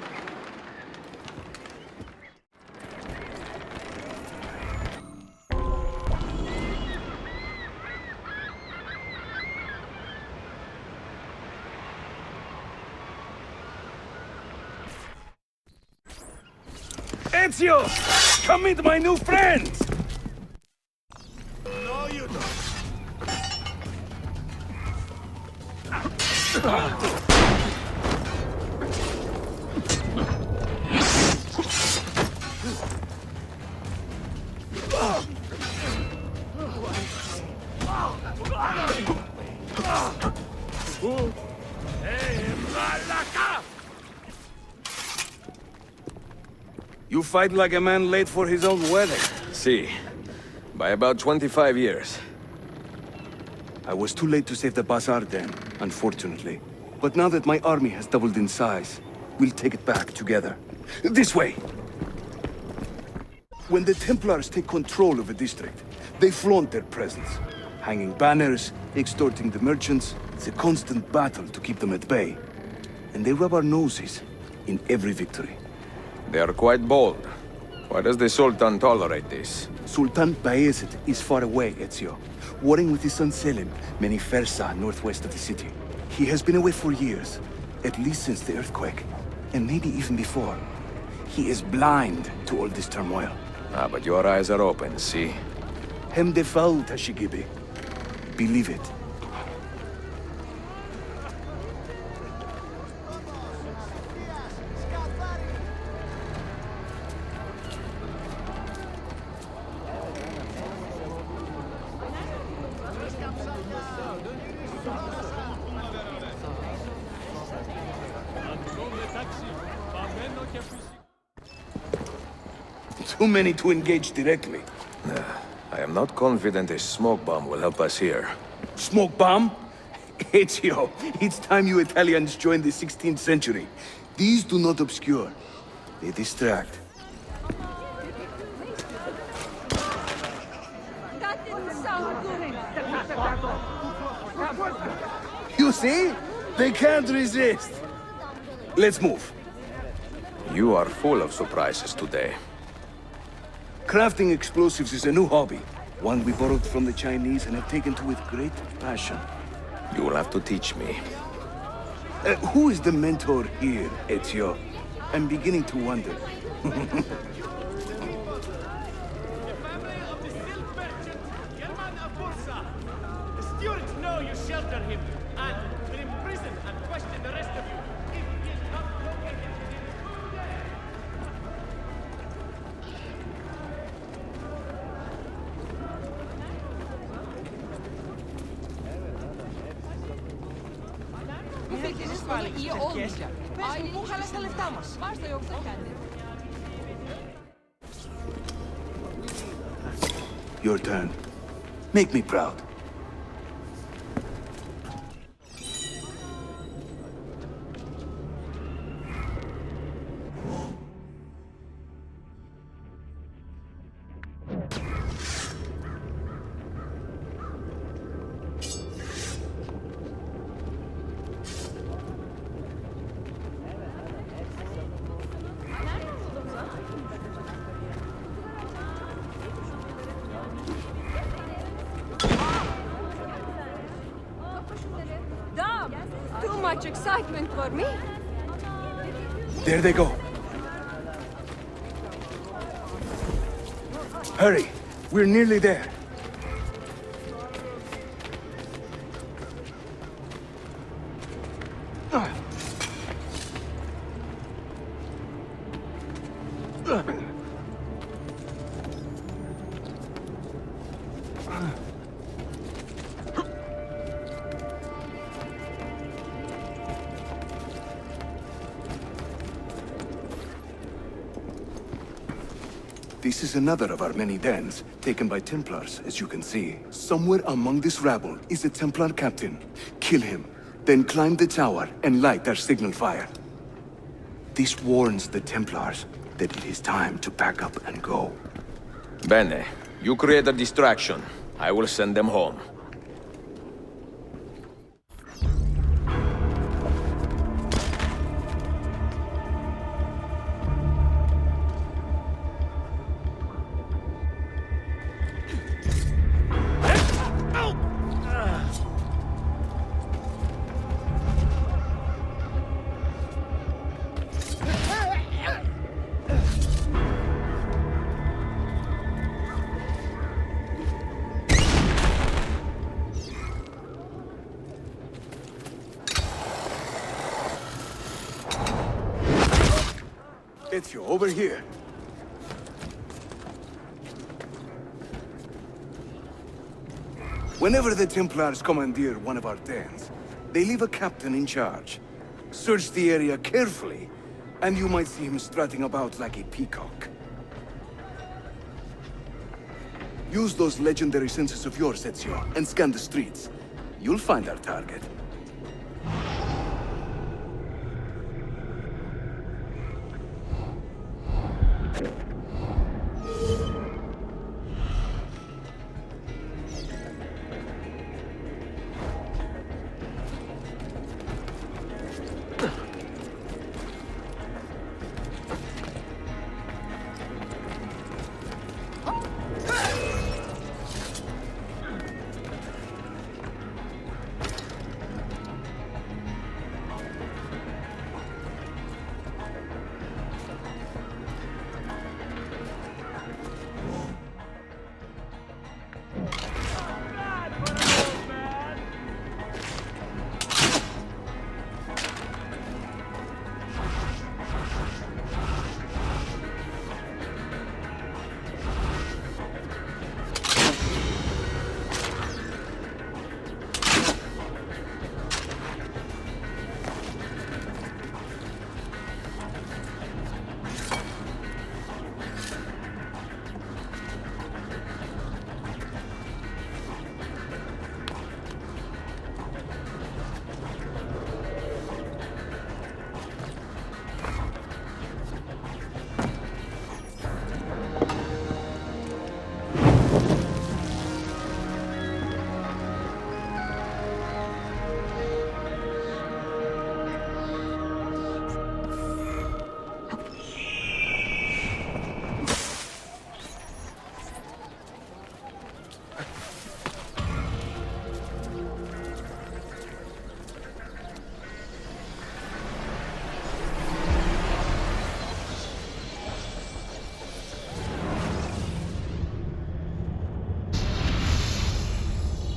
Ezio! Come meet my new friends! No, you don't. You fight like a man late for his own wedding. See, by about 25 years. I was too late to save the bazaar then, unfortunately. But now that my army has doubled in size, we'll take it back together. This way! When the Templars take control of a district, they flaunt their presence. Hanging banners, extorting the merchants, it's a constant battle to keep them at bay. And they rub our noses in every victory. They are quite bold. Why does the Sultan tolerate this? Sultan Bayezid is far away, Ezio. Warring with his son Selim, many Fersa northwest of the city. He has been away for years, at least since the earthquake, and maybe even before. He is blind to all this turmoil. Ah, but your eyes are open, see? Hem defal, Tashigibi. Believe it. Too many to engage directly. I am not confident a smoke bomb will help us here. Smoke bomb? Ezio, it's time you Italians joined the 16th century. These do not obscure. They distract. That didn't sound good. You see? They can't resist. Let's move. You are full of surprises today. Crafting explosives is a new hobby. One we borrowed from the Chinese and have taken to with great passion. You will have to teach me. Who is the mentor here, Ezio? I'm beginning to wonder. The family of the silk merchant, German of Bursa. The stewards know you shelter him, and will imprison and question the rest of you if he is not located within 2 days. Bu fikriniz bana iyi olmayacak. Ailenin bu halde lefta mas. Varsa yoksa kendi. Your turn. Make me proud. Too much excitement for me. There they go. Hurry. We're nearly there. This is another of our many dens, taken by Templars, as you can see. Somewhere among this rabble is a Templar captain. Kill him, then climb the tower and light our signal fire. This warns the Templars that it is time to pack up and go. Bene, you create a distraction. I will send them home. Ezio, over here. Whenever the Templars commandeer one of our dens, they leave a captain in charge. Search the area carefully, and you might see him strutting about like a peacock. Use those legendary senses of yours, Ezio, and scan the streets. You'll find our target.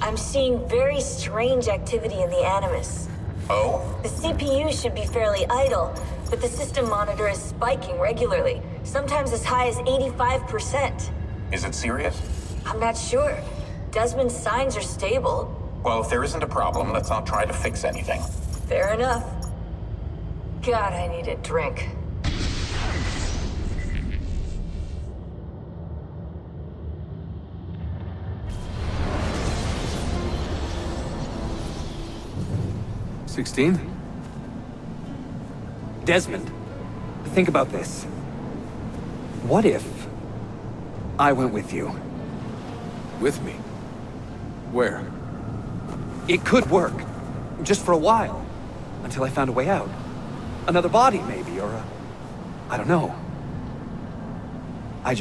I'm seeing very strange activity in the Animus. Oh? The CPU should be fairly idle, but the system monitor is spiking regularly, sometimes as high as 85%. Is it serious? I'm not sure. Desmond's signs are stable. Well, if there isn't a problem, let's not try to fix anything. Fair enough. God, I need a drink. Desmond, think about this. What if I went with you? With me? Where? It could work. Just for a while. Until I found a way out. Another body, maybe, or I don't know. I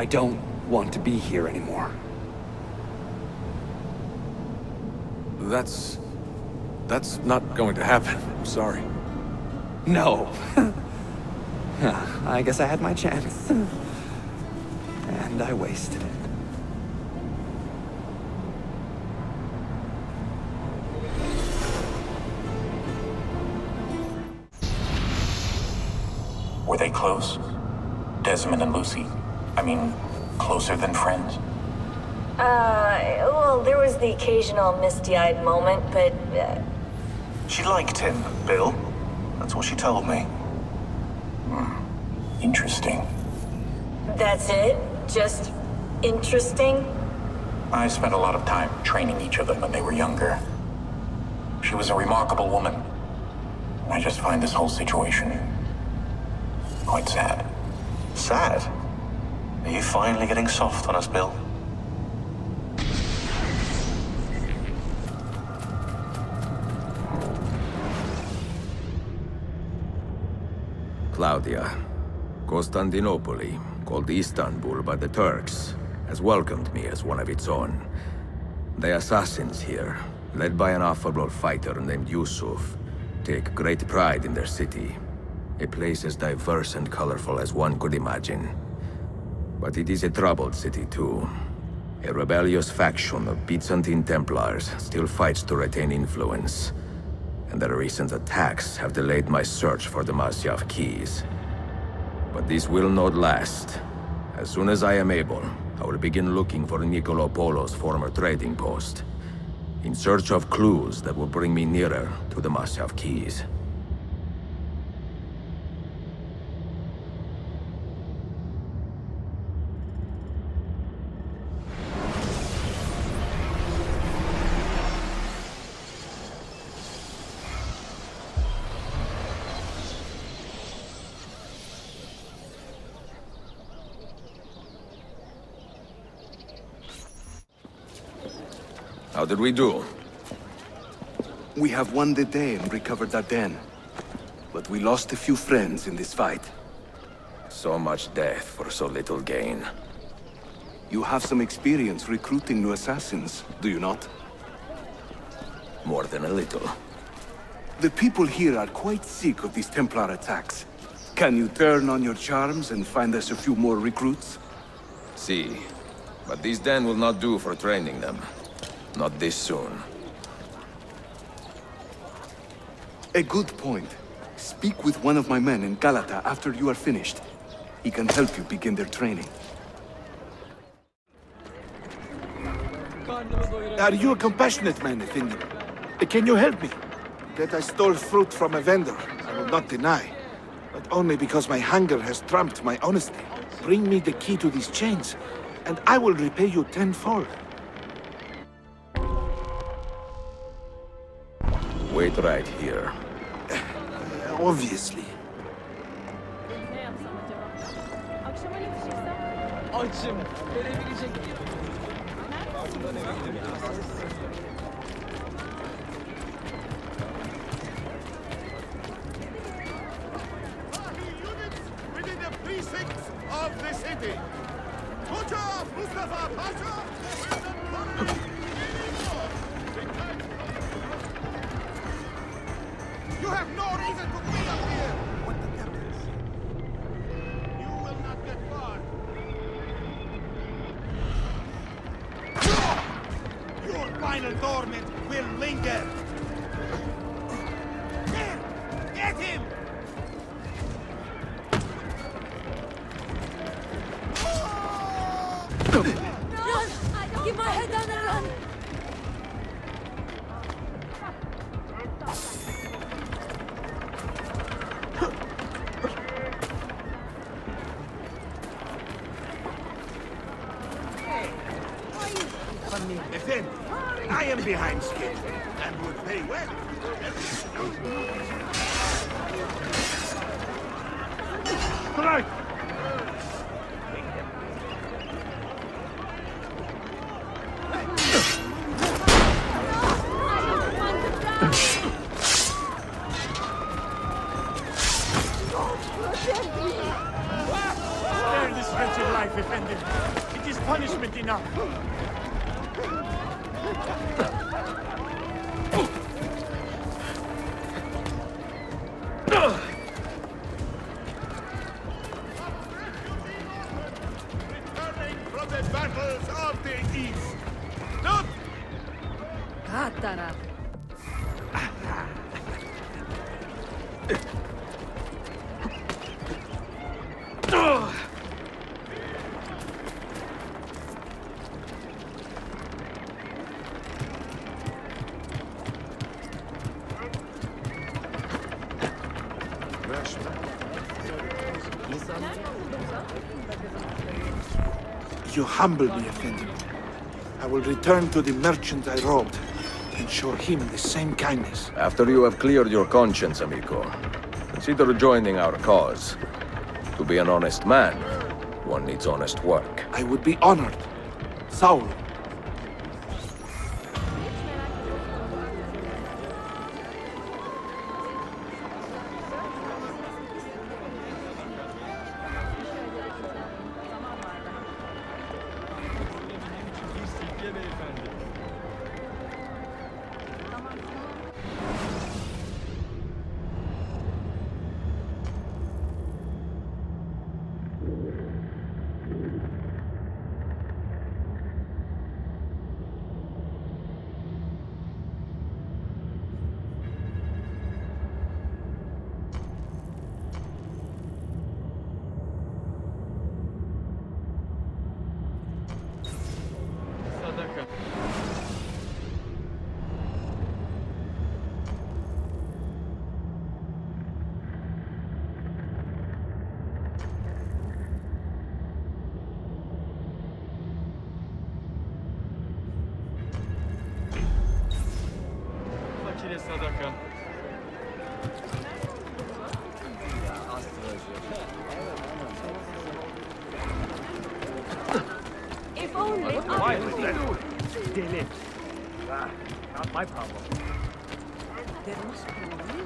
don't want to be here anymore. That's not going to happen. I'm sorry. No. I guess I had my chance. And I wasted it. Were they close? Desmond and Lucy? I mean, closer than friends? Well, there was the occasional misty-eyed moment, but, She liked him, Bill. That's what she told me. Interesting. that's it? Just interesting? I spent a lot of time training each of them when they were younger. She was a remarkable woman. I just find this whole situation quite sad. Sad? Are you finally getting soft on us, Bill? Claudia, Constantinople, called Istanbul by the Turks, has welcomed me as one of its own. The assassins here, led by an affable fighter named Yusuf, take great pride in their city. A place as diverse and colorful as one could imagine. But it is a troubled city too. A rebellious faction of Byzantine Templars still fights to retain influence. And their recent attacks have delayed my search for the Masyaf keys. But this will not last. As soon as I am able, I will begin looking for Niccolò Polo's former trading post, in search of clues that will bring me nearer to the Masyaf keys. How did we do? We have won the day and recovered Darden. But we lost a few friends in this fight. So much death for so little gain. You have some experience recruiting new assassins, do you not? More than a little. The people here are quite sick of these Templar attacks. Can you turn on your charms and find us a few more recruits? See, but these den will not do for training them. Not this soon. A good point. Speak with one of my men in Galata after you are finished. He can help you begin their training. Are you a compassionate man, Effendi? Can you help me? That I stole fruit from a vendor, I will not deny. But only because my hunger has trumped my honesty. Bring me the key to these chains, and I will repay you tenfold. Wait right here. Obviously. Açım. Verebilecek miyim? Within the precincts of the city. Mustafa Pasha! You have no reason to be up here! What the Templars? You will not get far. Your final torment will linger. There! Get him! Run! Keep my head down and run! Defend! I am behind schedule and would pay well. Strike! Spare this wretched life, Effendi. It is punishment enough. Returning from the battles of the East. Look! Katara. You humble me, Effendi. I will return to the merchant I robbed and show him the same kindness. After you have cleared your conscience, amico, consider joining our cause. To be an honest man, one needs honest work. I would be honored. Saul. Sadaka. If only Why was that? Deli. Not my problem. There must be a way.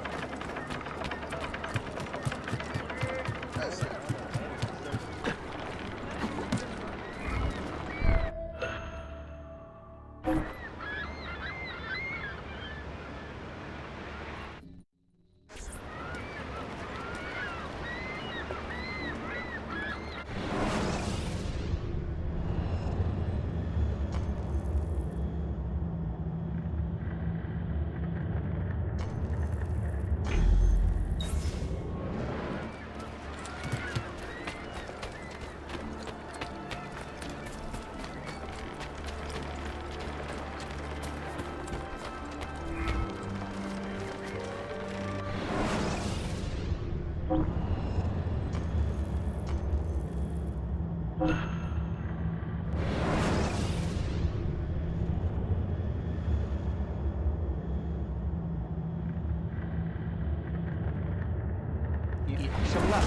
İyi akşamlar.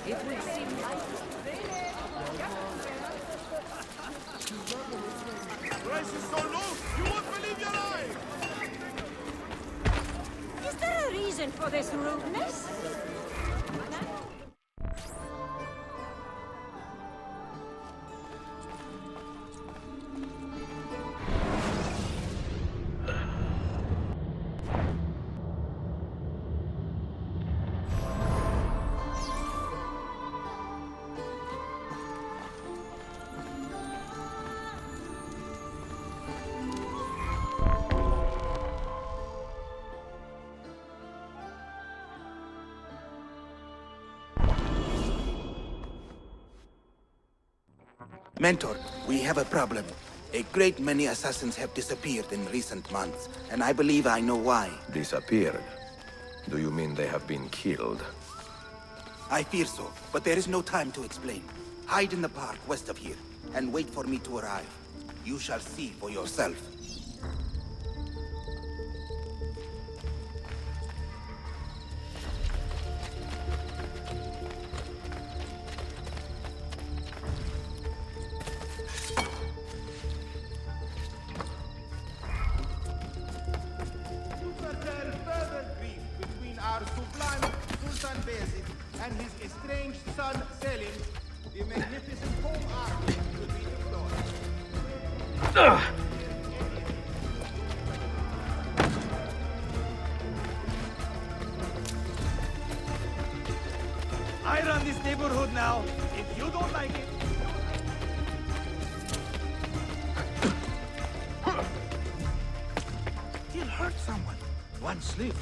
It would seem like Price is so low, you won't believe your eyes! Is there a reason for this rudeness? Mentor, we have a problem. A great many assassins have disappeared in recent months, and I believe I know why. Disappeared? Do you mean they have been killed? I fear so, but there is no time to explain. Hide in the park west of here, and wait for me to arrive. You shall see for yourself. Our sublime Sultan Bezid and his estranged son Selim, the magnificent home army will be deployed. I run this neighborhood now. If you don't like it... He'll hurt someone. One slip.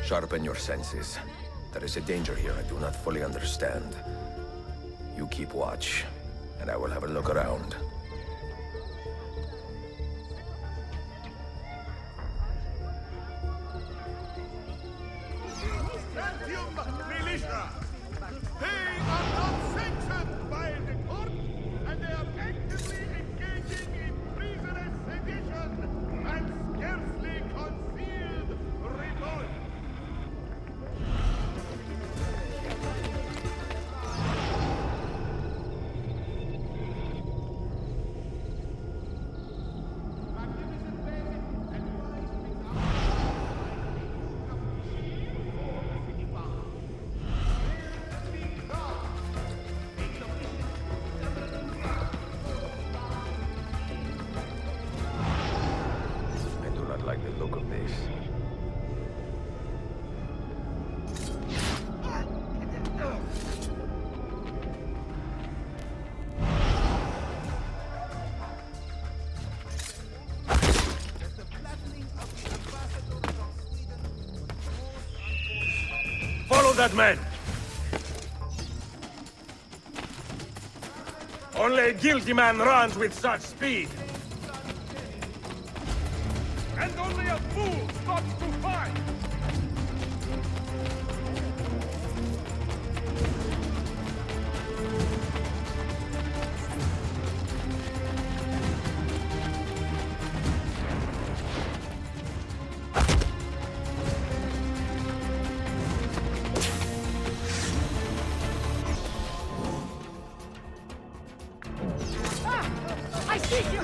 Sharpen your senses. There is a danger here I do not fully understand. You keep watch, and I will have a look around. Militia! They are not sanctioned by the court, and they are actively engaging in treasonous sedition and scarcely concealed revolt. took of this. Follow that man! Only a guilty man runs with such speed! And only a fool stops to fight! I see you!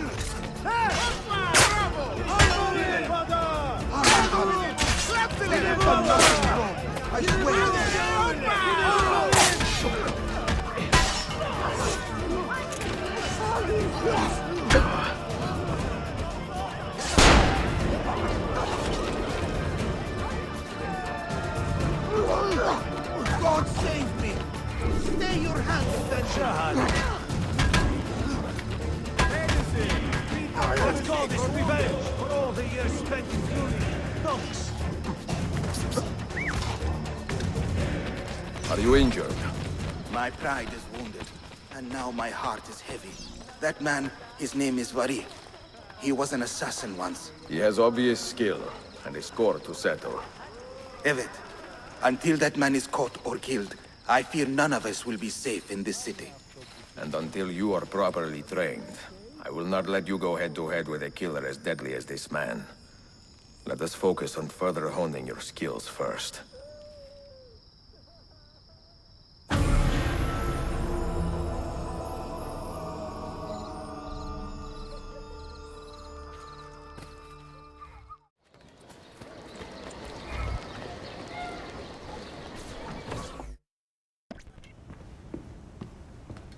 God save me! Stay your hands, then! Let's call this revenge for all the years spent in glory. Thanks. Are you injured? My pride is wounded, and now my heart is heavy. That man, his name is Vari. He was an assassin once. He has obvious skill, and a score to settle. Evet, until that man is caught or killed, I fear none of us will be safe in this city. And until you are properly trained, I will not let you go head-to-head with a killer as deadly as this man. Let us focus on further honing your skills first.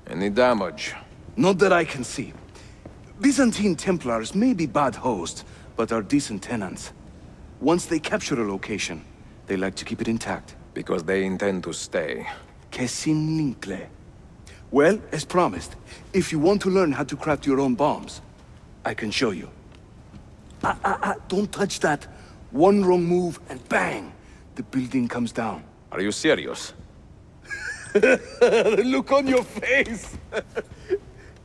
Any damage? Not that I can see. Byzantine Templars may be bad hosts, but are decent tenants. Once they capture a location, they like to keep it intact. Because they intend to stay. Kesin linkle. Well, as promised, if you want to learn how to craft your own bombs, I can show you. Don't touch that. One wrong move and bang! The building comes down. Are you serious? The look on your face!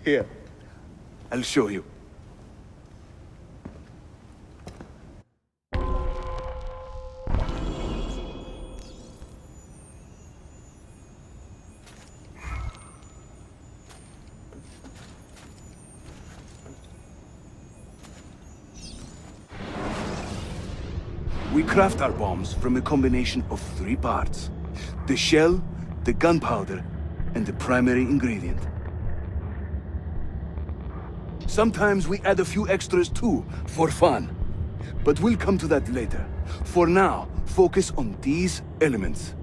Here, I'll show you. We craft our bombs from a combination of 3 parts. The shell, the gunpowder, and the primary ingredient. Sometimes we add a few extras too, for fun. But we'll come to that later. For now, focus on these elements.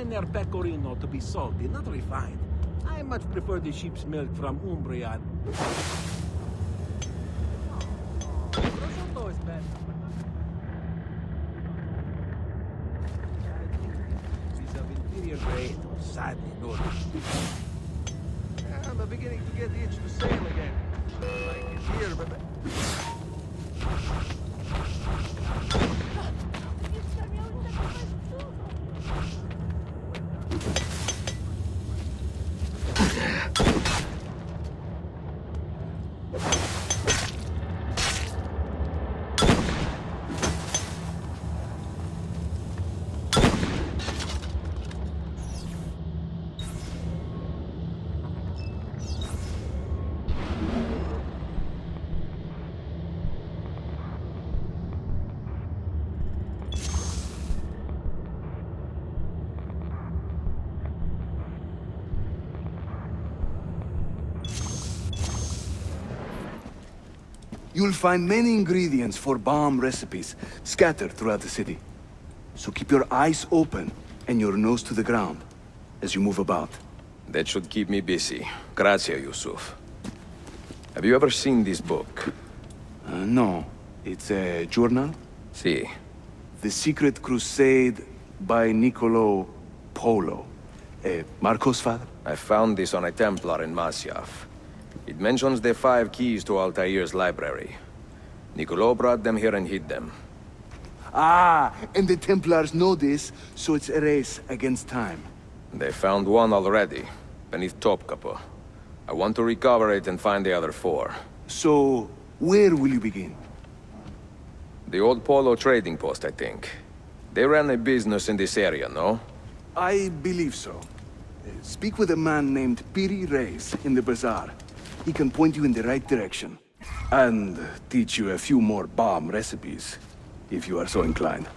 find their pecorino to be salty, not refined. I much prefer the sheep's milk from Umbria. Prosciutto is better. Piece of inferior grade, sadly nourished. I'm beginning to get the itch to sail again. Like it's here, but... You'll find many ingredients for bomb recipes scattered throughout the city. So keep your eyes open and your nose to the ground as you move about. That should keep me busy. Grazie, Yusuf. Have you ever seen this book? No. It's a journal? Si. The Secret Crusade by Niccolò Polo. Marco's father? I found this on a Templar in Masyaf. It mentions the 5 keys to Altaïr's library. Niccolò brought them here and hid them. Ah, and the Templars know this, so it's a race against time. They found one already, beneath Topkapo. I want to recover it and find the other 4. So, where will you begin? The old Polo trading post, I think. They ran a business in this area, no? I believe so. Speak with a man named Piri Reis in the bazaar. He can point you in the right direction. And teach you a few more bomb recipes, if you are so inclined.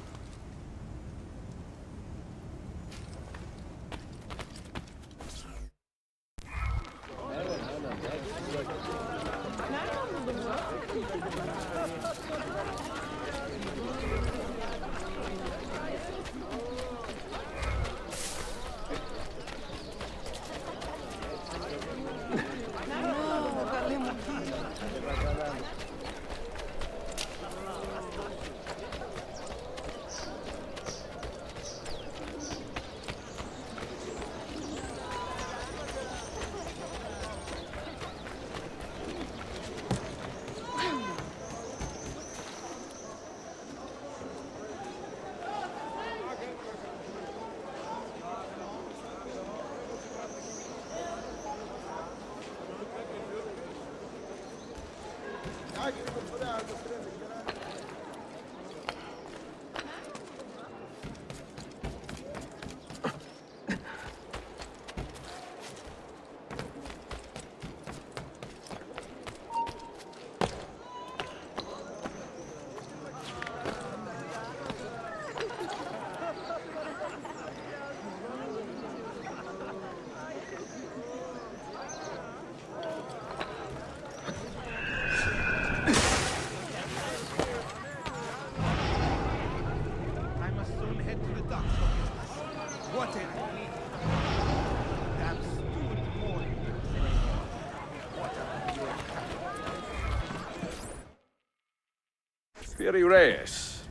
Piri Reis.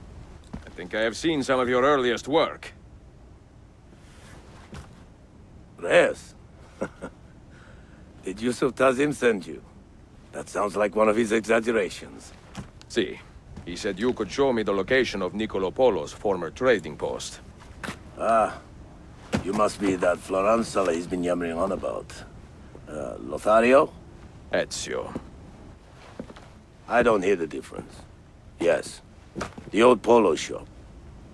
I think I have seen some of your earliest work. Reis? Did Yusuf Tazim send you? That sounds like one of his exaggerations. See, he said you could show me the location of Niccolò Polo's former trading post. Ah, you must be that Floranzala he's been yammering on about. Lothario? Ezio. I don't hear the difference. Yes, the old Polo shop.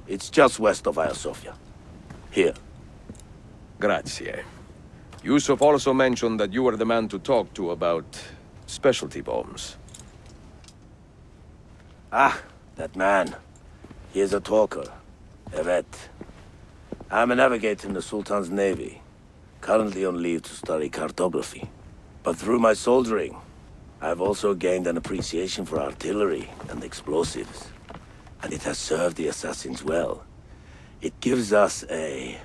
It's just west of Hagia Sophia. Here. Grazie. Yusuf also mentioned that you were the man to talk to about specialty bombs. Ah, that man. He is a talker. A vet. I'm a navigator in the Sultan's navy. Currently on leave to study cartography. But through my soldiering, I've also gained an appreciation for artillery and explosives. And it has served the assassins well. It gives us a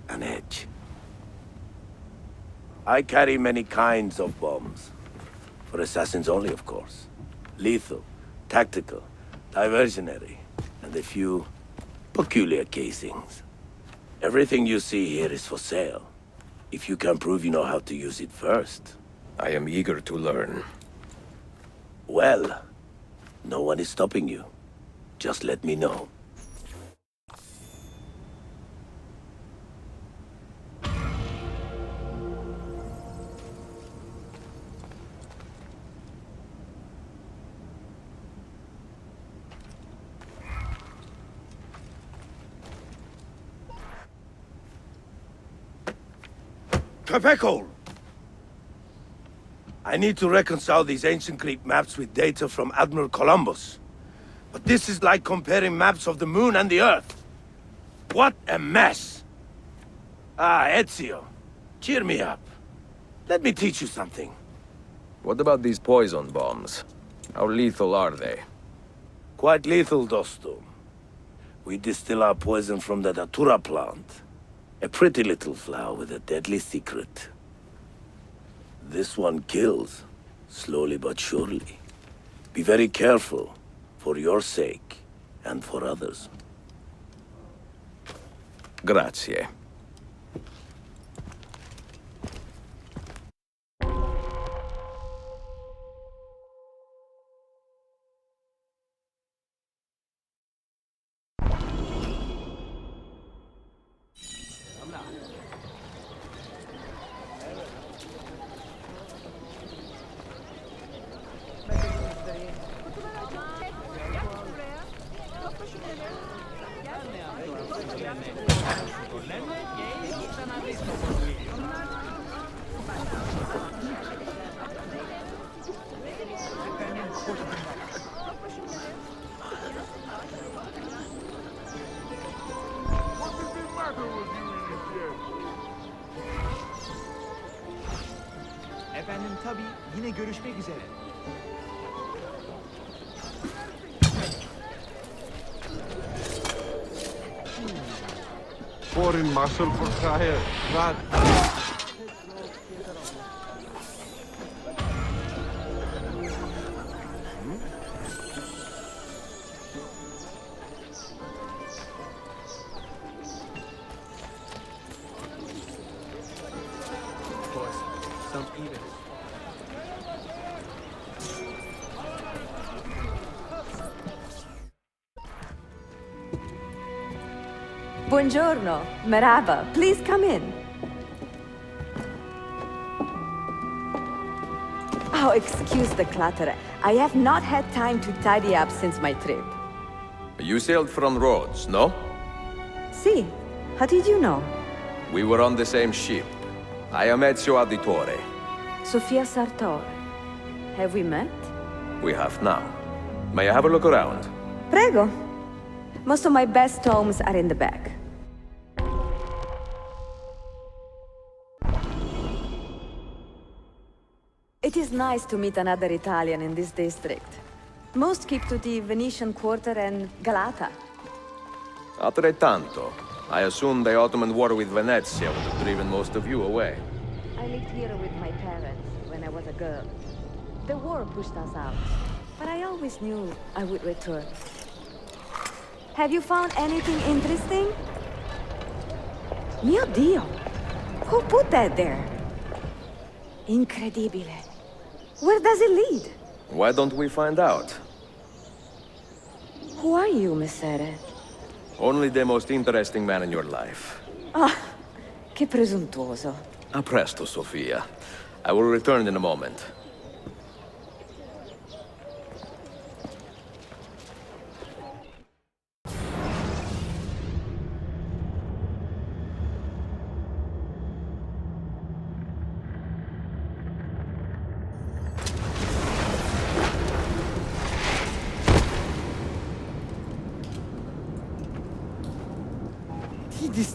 an edge. I carry many kinds of bombs. For assassins only, of course. Lethal, tactical, diversionary, and a few peculiar casings. Everything you see here is for sale. If you can prove you know how to use it first. I am eager to learn. Well, no one is stopping you. Just let me know. Capecol! I need to reconcile these ancient Greek maps with data from Admiral Columbus. But this is like comparing maps of the moon and the Earth. What a mess! Ah, Ezio, cheer me up. Let me teach you something. What about these poison bombs? How lethal are they? Quite lethal, Dosto. We distill our poison from the datura plant. A pretty little flower with a deadly secret. This one kills, slowly but surely. Be very careful, for your sake, and for others. Grazie. Efendim tabii yine görüşmek üzere. Foreign muscle for fire. That. Some eaters. Buongiorno, merhaba. Please come in. Oh, excuse the clutter. I have not had time to tidy up since my trip. You sailed from Rhodes, no? See, how did you know? We were on the same ship. I am Ezio Auditore. Sofia Sartor. Have we met? We have now. May I have a look around? Prego. Most of my best tomes are in the back. It is nice to meet another Italian in this district. Most keep to the Venetian Quarter and Galata. Altrettanto. I assume the Ottoman war with Venezia would have driven most of you away. I lived here with my parents when I was a girl. The war pushed us out, but I always knew I would return. Have you found anything interesting? Mio Dio! Who put that there? Incredibile. Where does it lead? Why don't we find out? Who are you, Messere? Only the most interesting man in your life. Ah, che presuntuoso. A presto, Sofia. I will return in a moment.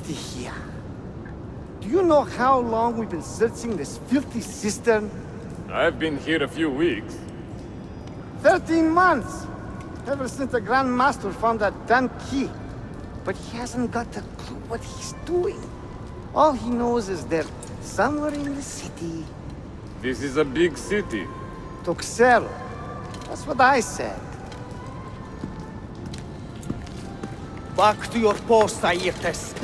Here. Do you know how long we've been searching this filthy cistern? I've been here a few weeks. 13 months! Ever since the Grand Master found that damn key. But he hasn't got a clue what he's doing. All he knows is they're somewhere in the city. This is a big city. Tuxero. That's what I said. Back to your post, Ayrtes.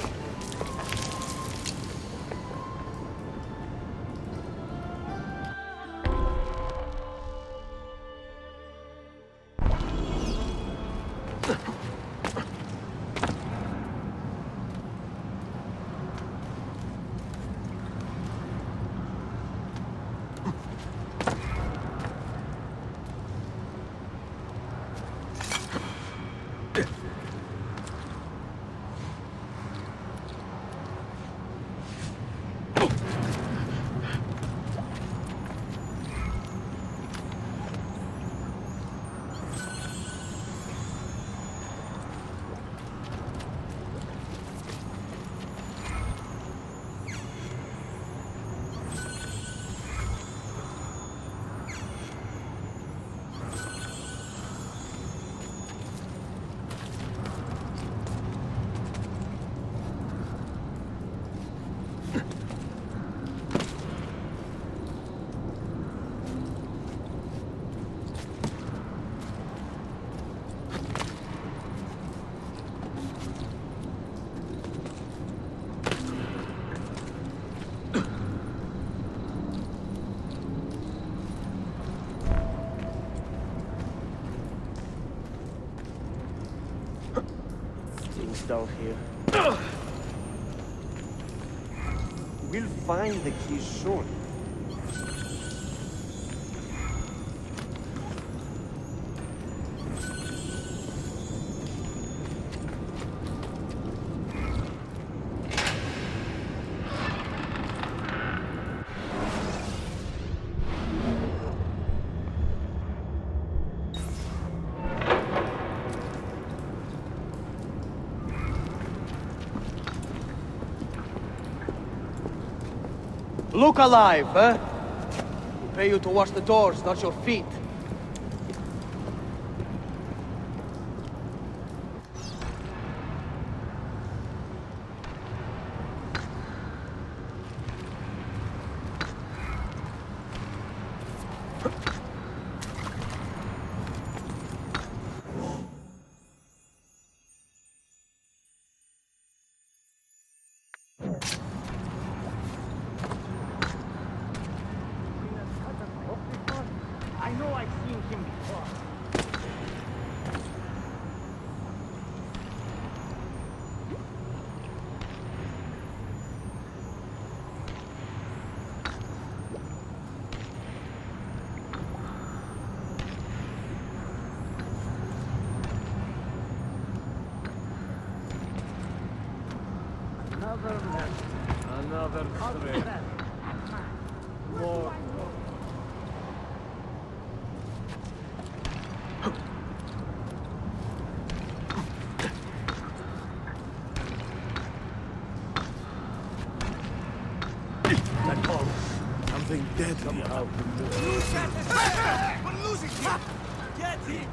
Down here. We'll find the keys soon. Look alive, eh? We pay you to watch the doors, not your feet. I know I've seen him before. Another left. Another straight. More. Something deadly about the move. We're losing him! Get him!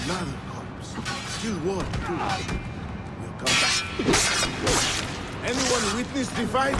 Another corpse. Still warm, too. We'll come back. Anyone witness the fight?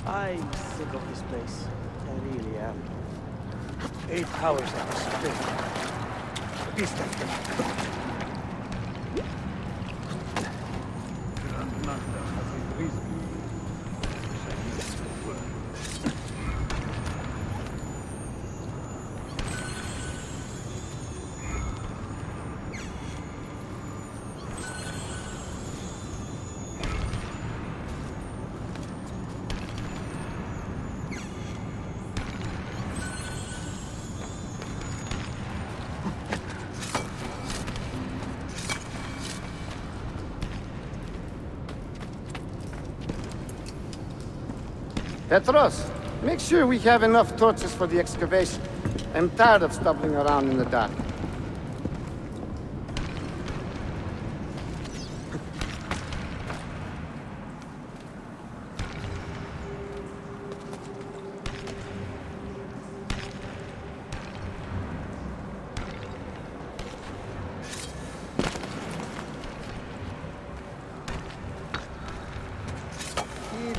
I'm sick of this place. I really am. 8 hours of this thing. This time. Petros, make sure we have enough torches for the excavation. I'm tired of stumbling around in the dark.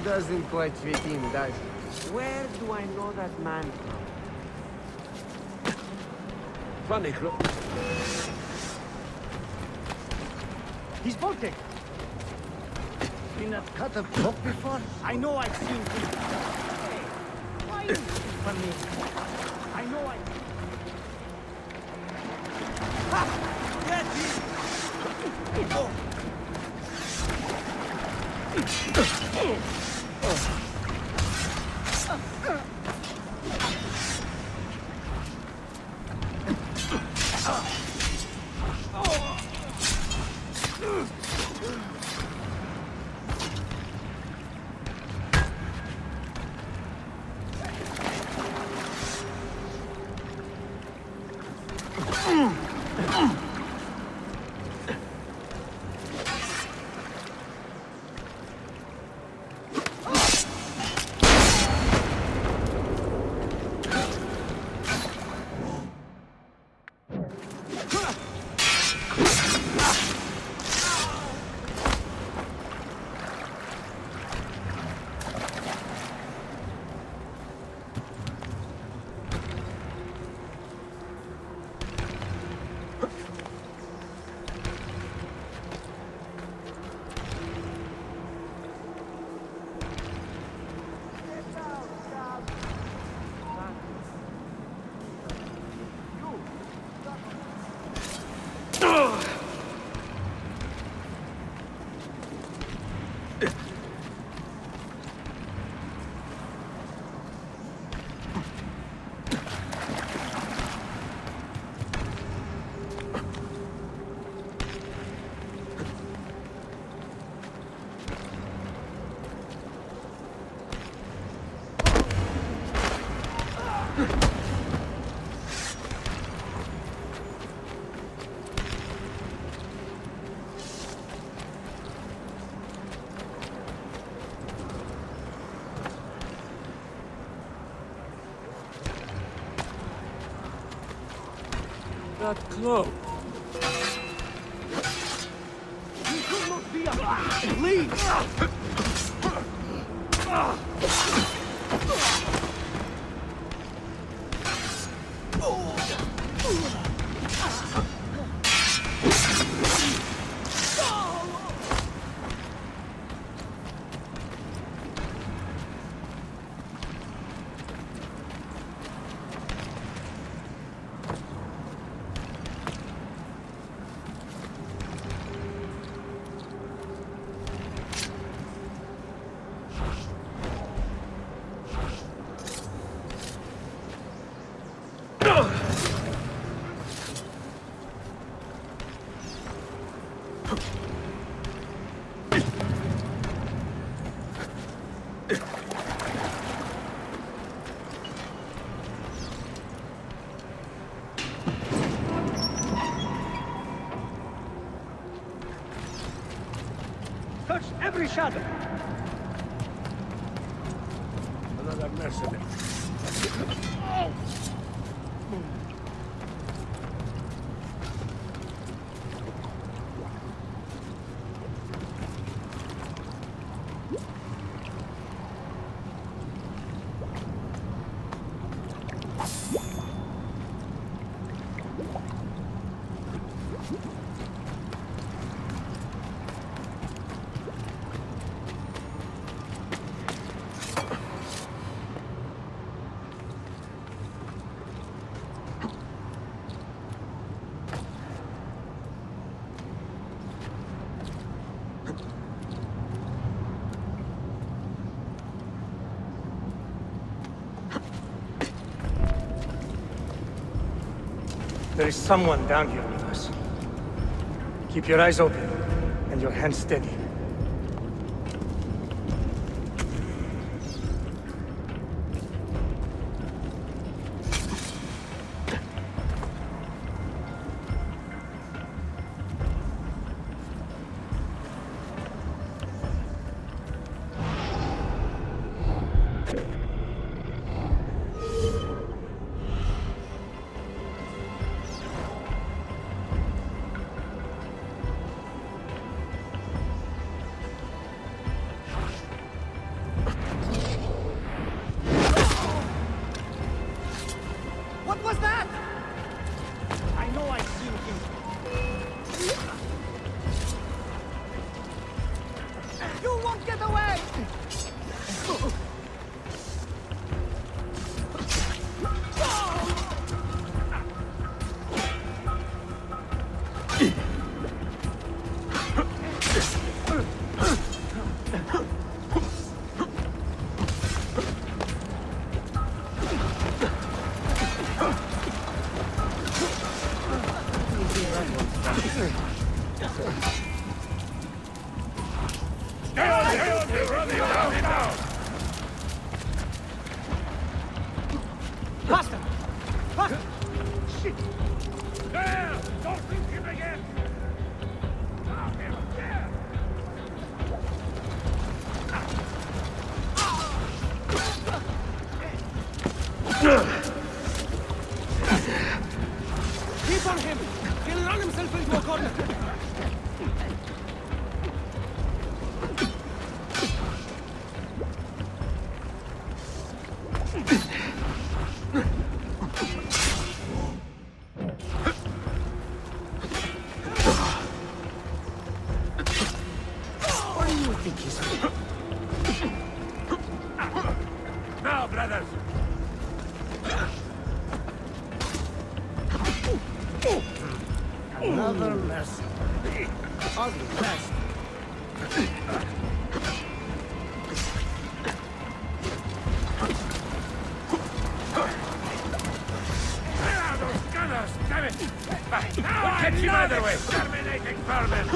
Doesn't quite fit in, does it? Where do I know that man from? Niccolò. He's bolting. Been a cut of pork before? I know I've seen him. Hey, why are you looking for me? I know I... Ha! Get him! Oh. That close. You could not be a... Leave! Touch every shadow. Another mercenary. There is someone down here with us. Keep your eyes open and your hands steady. Faster! Faster! Shit! There! Don't shoot him again! Now, here, there! Keep on him! He'll run himself into a corner! What do you think he's doing? Now, brothers! Another mess. Ugly mess. Where are those gunners? Damn it! Now we'll catch him either way! Exterminating vermin!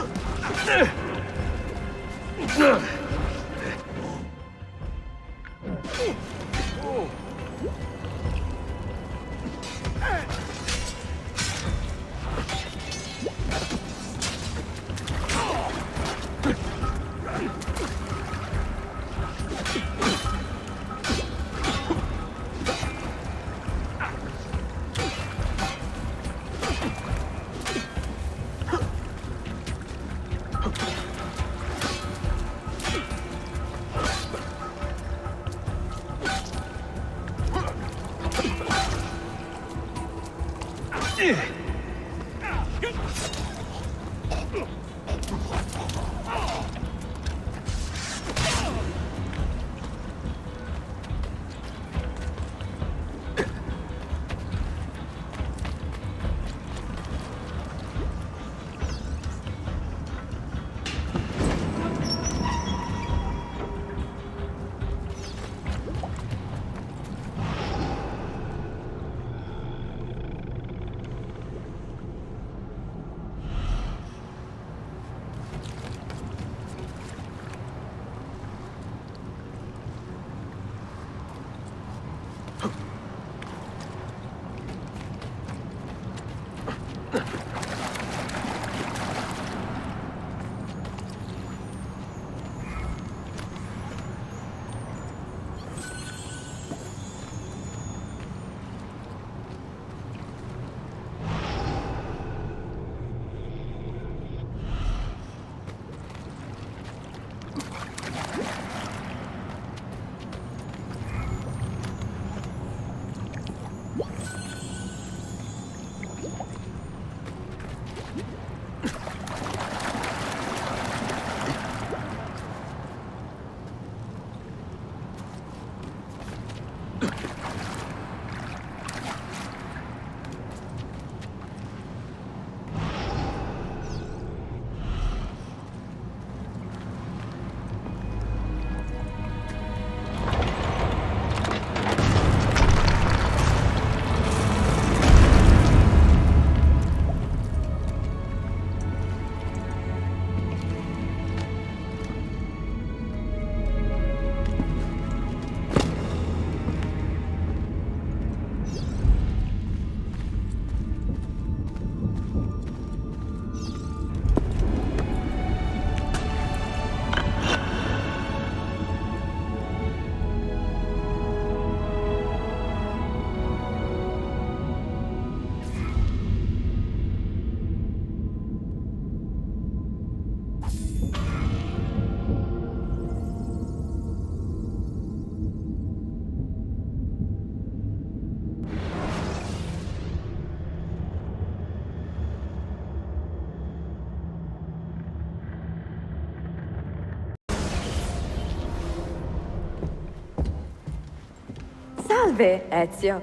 Salve, Ezio.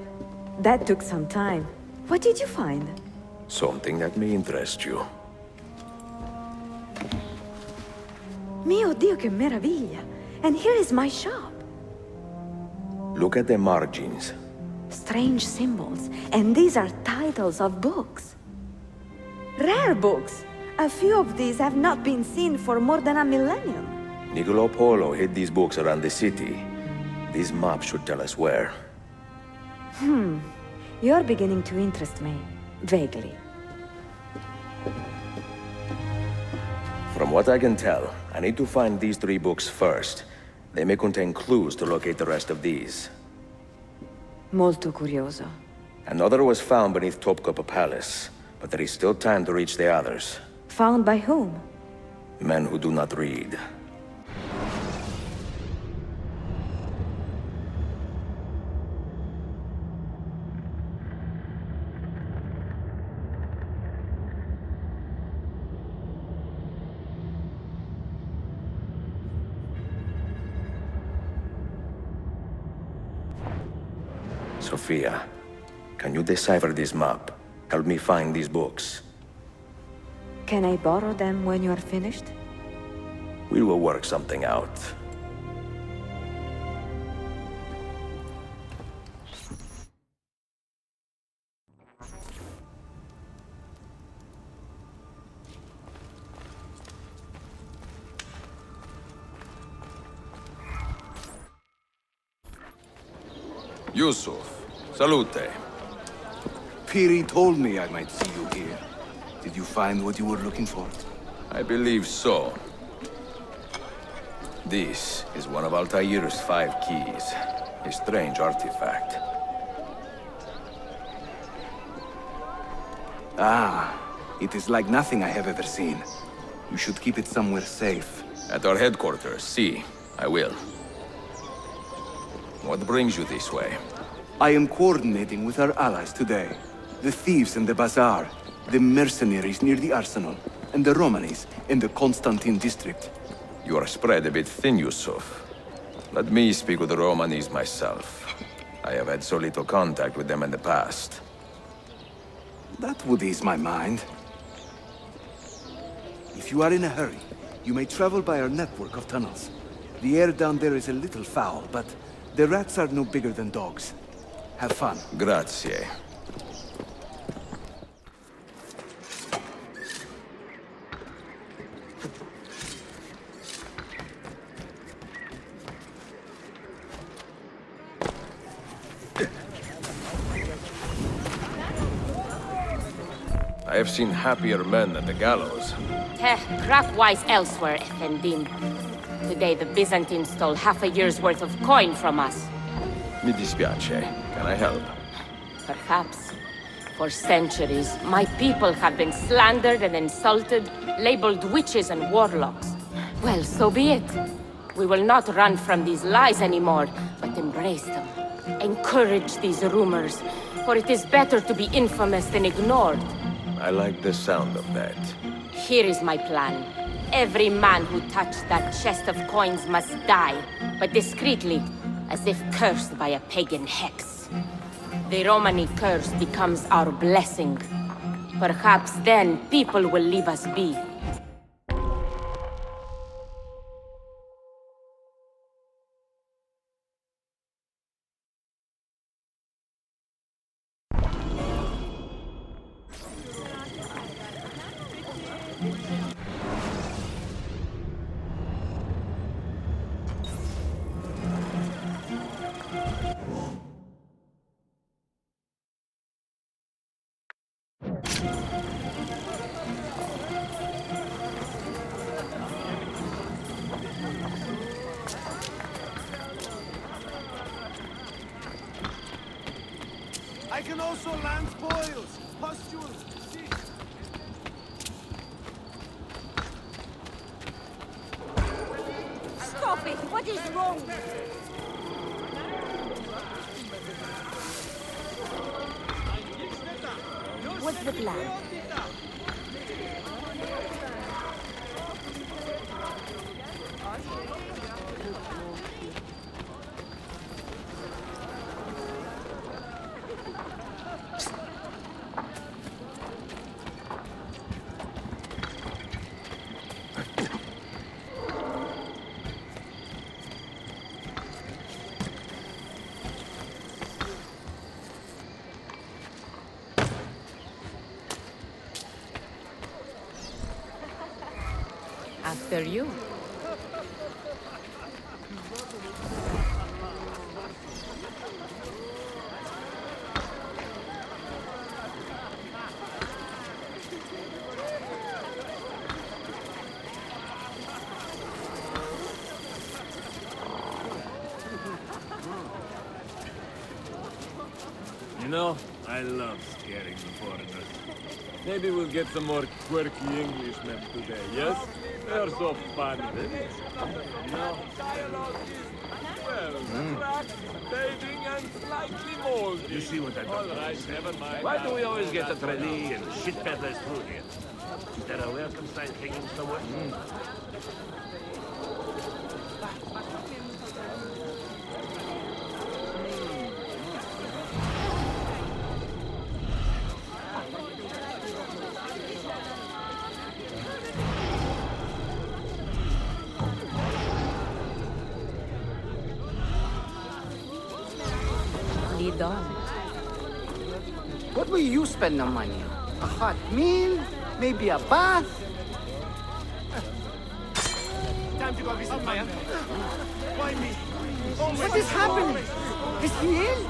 That took some time. What did you find? Something that may interest you. Mio Dio, che meraviglia! And here is my shop. Look at the margins. Strange symbols, and these are titles of books. Rare books. A few of these have not been seen for more than a millennium. Niccolò Polo hid these books around the city. These maps should tell us where. You're beginning to interest me. Vaguely. From what I can tell, I need to find these 3 books first. They may contain clues to locate the rest of these. Molto curioso. Another was found beneath Topkapi Palace, but there is still time to reach the others. Found by whom? Men who do not read. Sofia, can you decipher this map? Help me find these books. Can I borrow them when you are finished? We will work something out. Yusuf, salute. Piri told me I might see you here. Did you find what you were looking for? I believe so. This is one of Altaïr's 5 keys. A strange artifact. Ah, it is like nothing I have ever seen. You should keep it somewhere safe. At our headquarters, see. I will. What brings you this way? I am coordinating with our allies today. The thieves in the bazaar, the mercenaries near the arsenal, and the Romanis in the Constantine district. You are spread a bit thin, Yusuf. Let me speak with the Romanis myself. I have had so little contact with them in the past. That would ease my mind. If you are in a hurry, you may travel by our network of tunnels. The air down there is a little foul, but the rats are no bigger than dogs. Have fun. Grazie. I have seen happier men at the gallows. Crack-wise elsewhere, Effendim. Today the Byzantines stole half a year's worth of coin from us. Mi dispiace. Can I help? Perhaps. For centuries, my people have been slandered and insulted, labeled witches and warlocks. Well, so be it. We will not run from these lies anymore, but embrace them. Encourage these rumors, for it is better to be infamous than ignored. I like the sound of that. Here is my plan. Every man who touched that chest of coins must die, but discreetly, as if cursed by a pagan hex. The Romani curse becomes our blessing. Perhaps then people will leave us be. I can also land boils, pustules, disease. Stop it! What is wrong? What's the plan? After you. You know, I love scaring the foreigners. Maybe we'll get some more quirky Englishmen today, yes? They're so funny. You know, dialogue is, well, cracked, fading, and slightly moldy. You see what I've done? All right, never mind. Why do we always get a trainee and shit peddlers through here? Is there a welcome sign hanging somewhere? Lead on. What will you spend the money on? A hot meal? Maybe a bath? Time to go visit Masyaf. Why me? What is happening? Is he ill?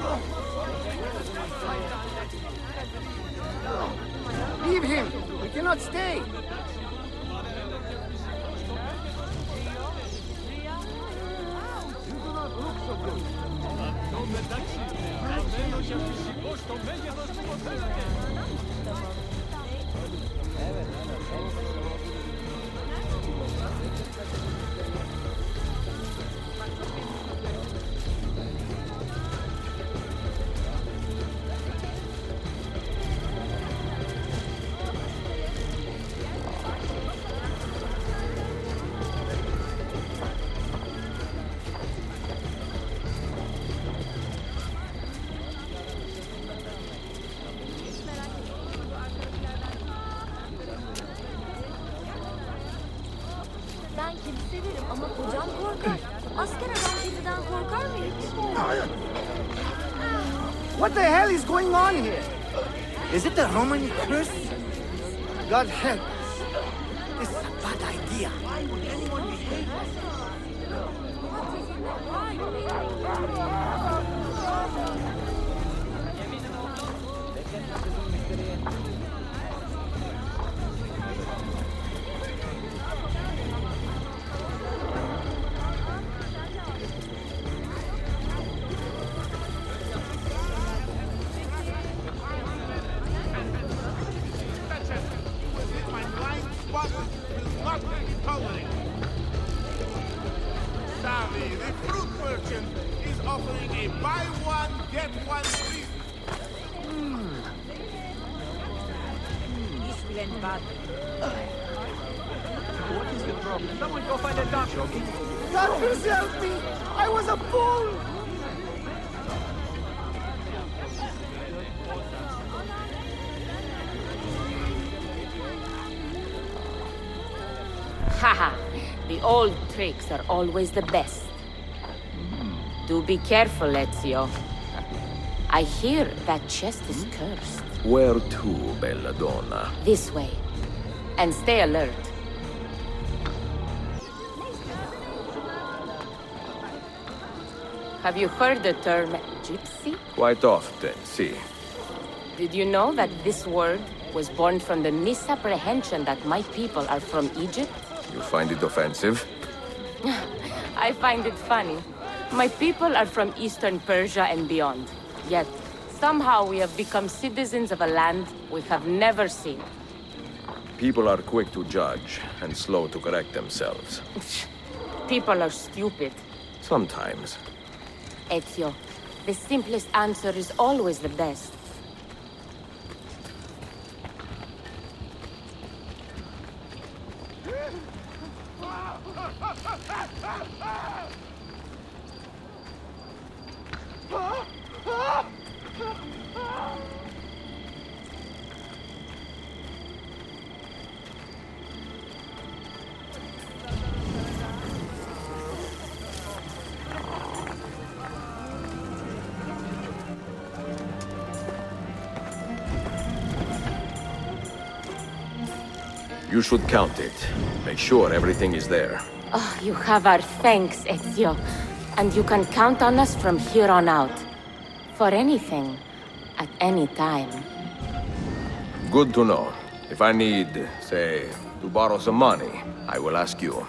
Leave him. We cannot stay. Ben kimse derim ama kocam korkar. Asker adam kediden korkar mı hiç? What the hell is going on here? Is it the Roman curse? God help us. This is a bad idea. Why would anyone behave like My blind spot will not be tolerated. Savvy, the fruit merchant is offering a buy one, get one free. This will end bad. What is the problem? Someone go find a doctor. Doctors help me! I was a fool! Haha, the old tricks are always the best. Do be careful, Ezio. I hear that chest is cursed. Where to, Belladonna? This way. And stay alert. Have you heard the term gypsy? Quite often, see. Did you know that this word was born from the misapprehension that my people are from Egypt? You find it offensive? I find it funny. My people are from Eastern Persia and beyond. Yet, somehow we have become citizens of a land we have never seen. People are quick to judge and slow to correct themselves. People are stupid. Sometimes. Ezio, the simplest answer is always the best. You should count it. Make sure everything is there. Oh, you have our thanks, Ezio. And you can count on us from here on out. For anything. At any time. Good to know. If I need, say, to borrow some money, I will ask you.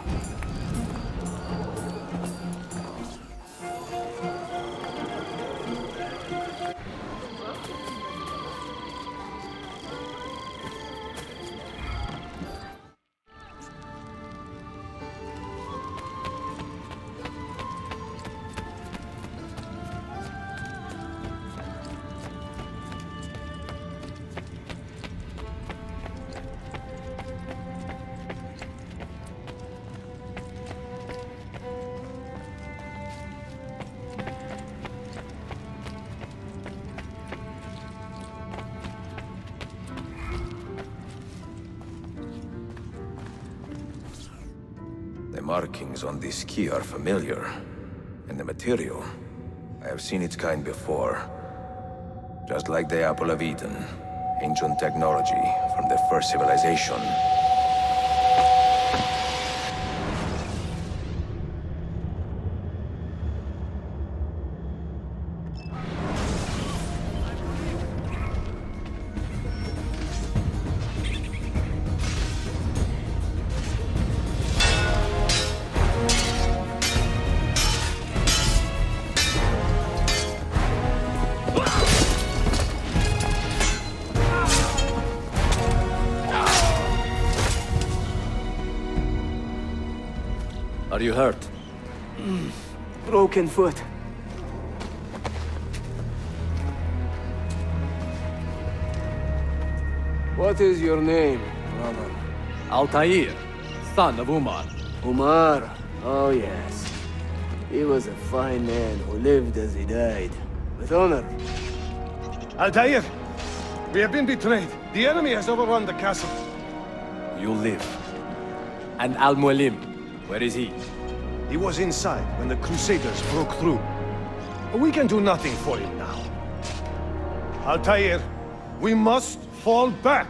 The markings on this key are familiar. And the material, I have seen its kind before. Just like the Apple of Eden. Ancient technology from the first civilization. Are you hurt? Broken foot. What is your name, brother? Altaïr, son of Umar. Umar? Oh yes. He was a fine man who lived as he died. With honor. Altaïr! We have been betrayed. The enemy has overrun the castle. You live. And Al-Mualim, where is he? He was inside when the Crusaders broke through. We can do nothing for him now. Altaïr, we must fall back.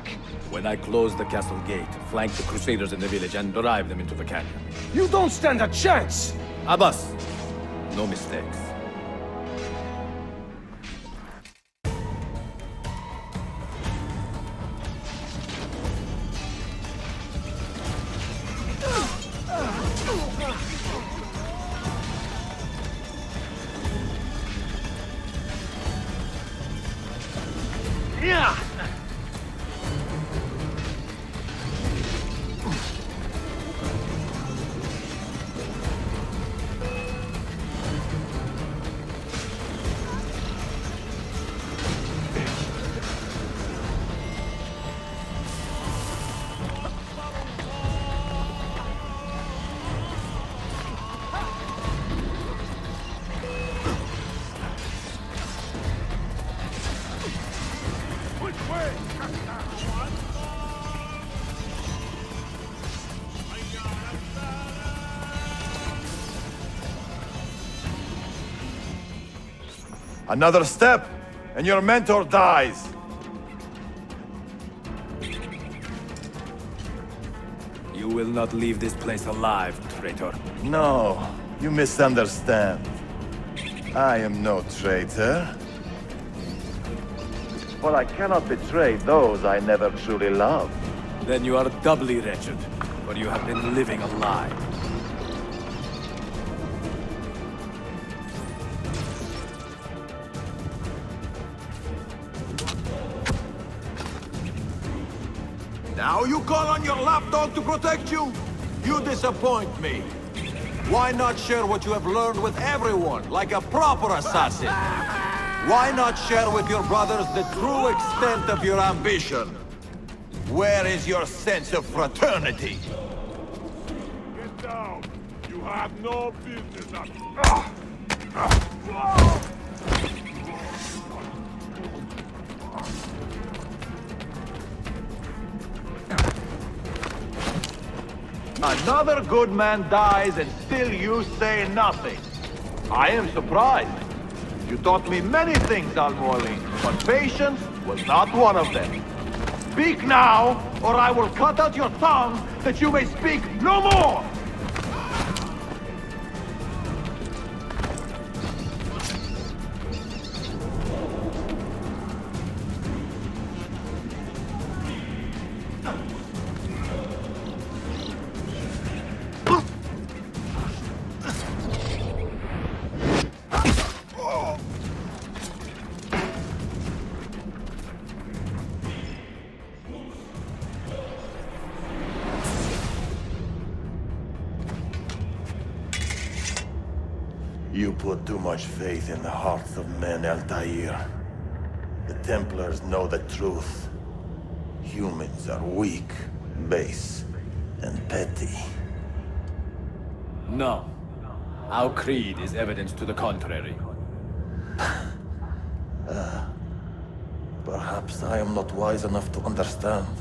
When I close the castle gate, flank the Crusaders in the village and drive them into the canyon. You don't stand a chance! Abbas, no mistakes. Another step, and your mentor dies. You will not leave this place alive, traitor. No, you misunderstand. I am no traitor. But I cannot betray those I never truly loved. Then you are doubly wretched, for you have been living a lie. Now you call on your lapdog to protect you? You disappoint me. Why not share what you have learned with everyone, like a proper assassin? Why not share with your brothers the true extent of your ambition? Where is your sense of fraternity? Get down! You have no business up. Another good man dies and still you say nothing. I am surprised. You taught me many things, Al-Mualim, but patience was not one of them. Speak now, or I will cut out your tongue that you may speak no more! You put too much faith in the hearts of men, Altaïr. The Templars know the truth. Humans are weak, base, and petty. No. Our creed is evidence to the contrary. Perhaps I am not wise enough to understand,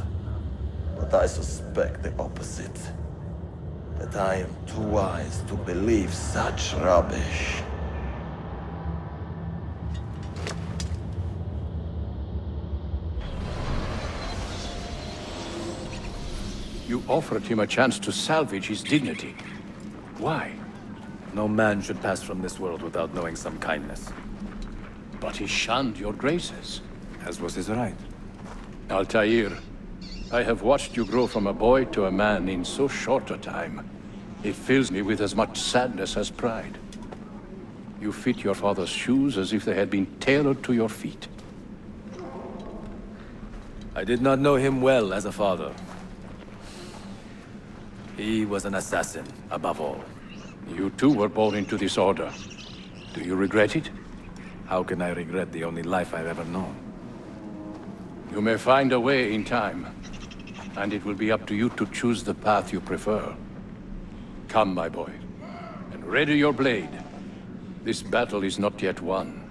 but I suspect the opposite. That I am too wise to believe such rubbish. You offered him a chance to salvage his dignity. Why? No man should pass from this world without knowing some kindness. But he shunned your graces. As was his right. Altaïr, I have watched you grow from a boy to a man in so short a time. It fills me with as much sadness as pride. You fit your father's shoes as if they had been tailored to your feet. I did not know him well as a father. He was an assassin, above all. You too were born into this order. Do you regret it? How can I regret the only life I've ever known? You may find a way in time, and it will be up to you to choose the path you prefer. Come, my boy, and ready your blade. This battle is not yet won.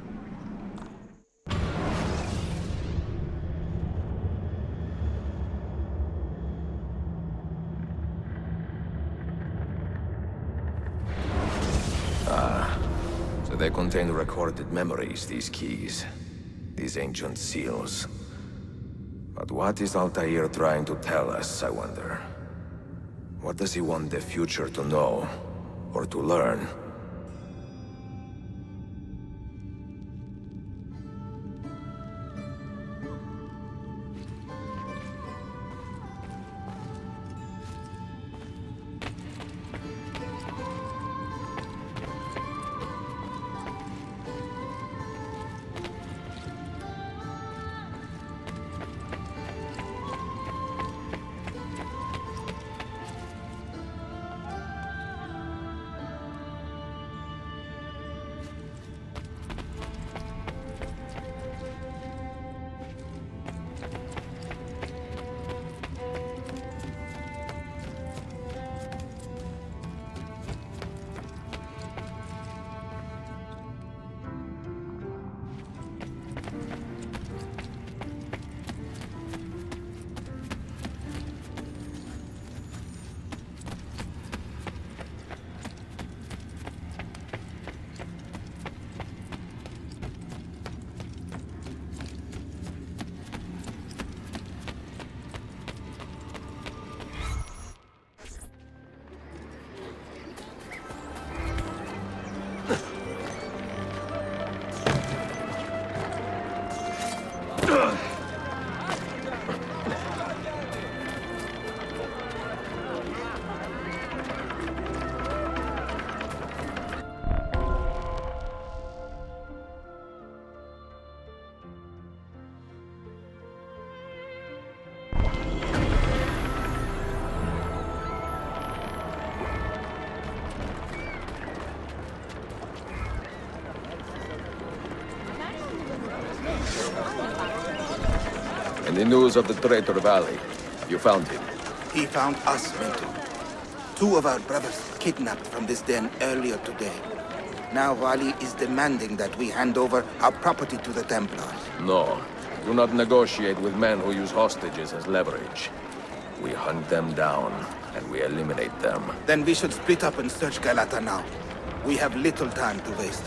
So they contain recorded memories, these keys. These ancient seals. But what is Altaïr trying to tell us, I wonder? What does he want the future to know? Or to learn? And the news of the Traitor Valley. You found him. He found us, Mentor. 2 of our brothers kidnapped from this den earlier today. Now Vali is demanding that we hand over our property to the Templars. No. Do not negotiate with men who use hostages as leverage. We hunt them down, and we eliminate them. Then we should split up and search Galata now. We have little time to waste.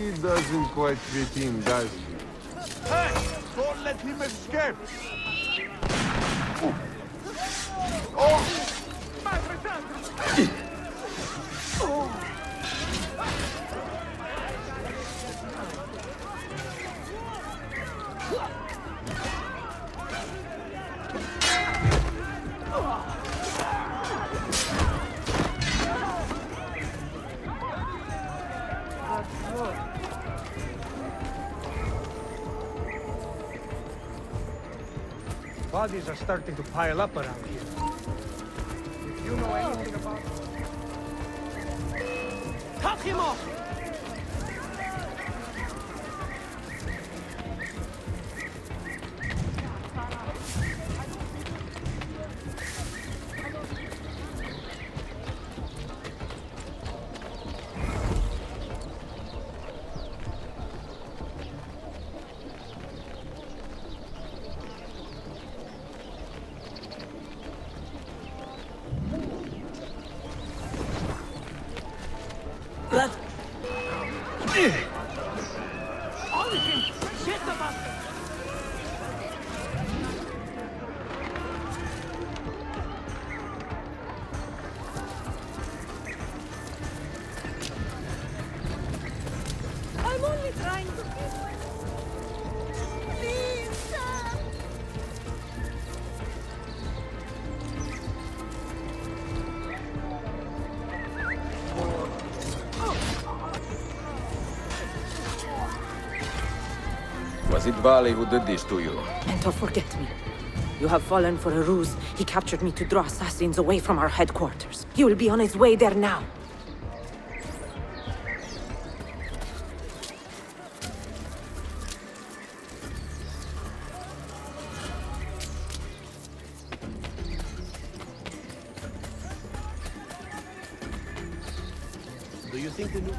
He doesn't quite fit in, does he? Hey! Don't let him escape! Bodies are starting to pile up around here. If you know anything about... Cut him off! I'm only trying to keep my... Please, sir! Was it Vali who did this to you? Mentor, forget me. You have fallen for a ruse. He captured me to draw assassins away from our headquarters. He will be on his way there now. Do you think the new...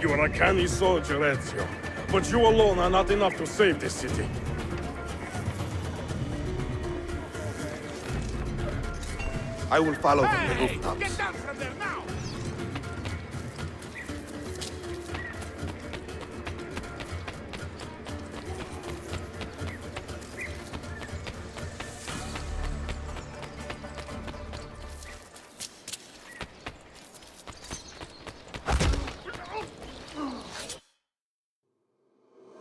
You are a canny soldier, Ezio. But you alone are not enough to save this city. I will follow them to the rooftops. Get down from there now!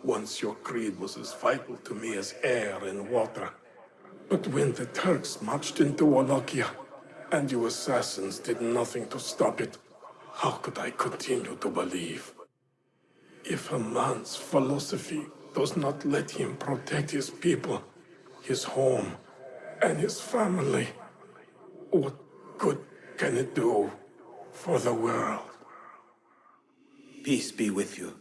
Once your creed was as vital to me as air and water. But when the Turks marched into Wallachia, and you assassins did nothing to stop it, how could I continue to believe? If a man's philosophy does not let him protect his people, his home, and his family, what good can it do for the world? Peace be with you.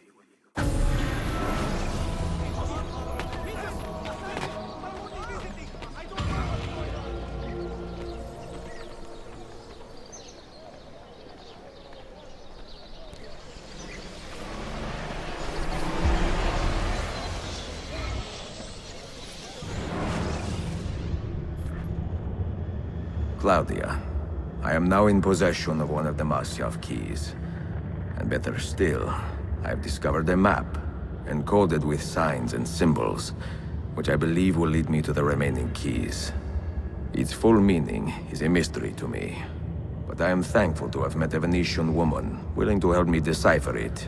Claudia, I am now in possession of one of the Masyaf keys. And better still, I have discovered a map, encoded with signs and symbols, which I believe will lead me to the remaining keys. Its full meaning is a mystery to me, but I am thankful to have met a Venetian woman willing to help me decipher it.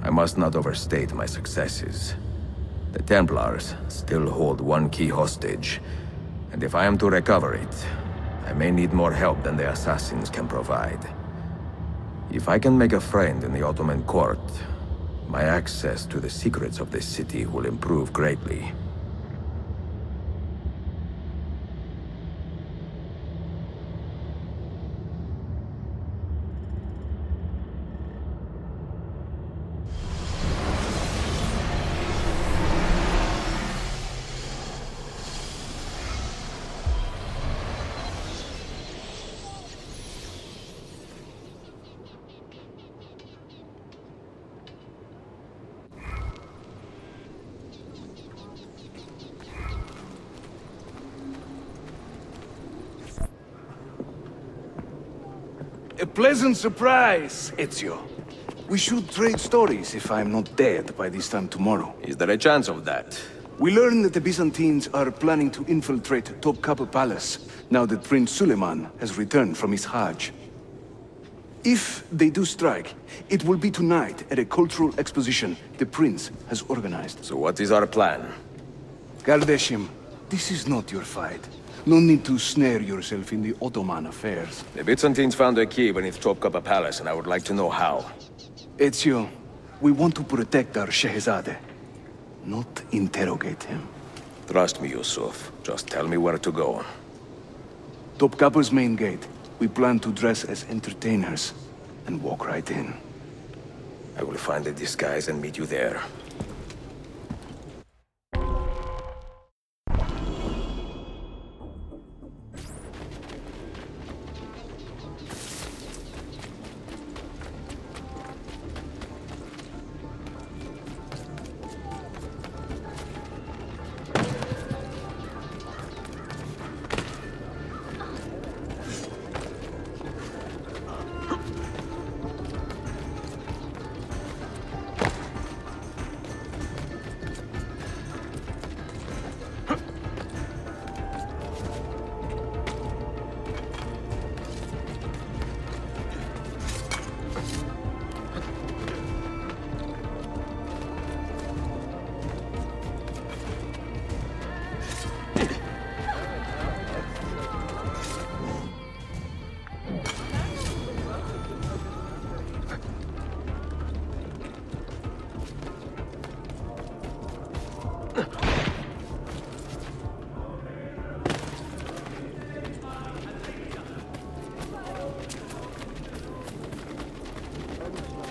I must not overstate my successes. The Templars still hold one key hostage, and if I am to recover it, I may need more help than the assassins can provide. If I can make a friend in the Ottoman court, My access to the secrets of this city will improve greatly. A pleasant surprise, Ezio. We should trade stories if I'm not dead by this time tomorrow. Is there a chance of that? We learn that the Byzantines are planning to infiltrate Topkapi Palace, now that Prince Suleiman has returned from his Hajj. If they do strike, it will be tonight at a cultural exposition the prince has organized. So what is our plan? Kardashim, this is not your fight. No need to snare yourself in the Ottoman affairs. The Byzantines found a key beneath Topkapi Palace, and I would like to know how. Ezio, we want to protect our Shehzade, not interrogate him. Trust me, Yusuf. Just tell me where to go. Topkapi's main gate. We plan to dress as entertainers and walk right in. I will find a disguise and meet you there.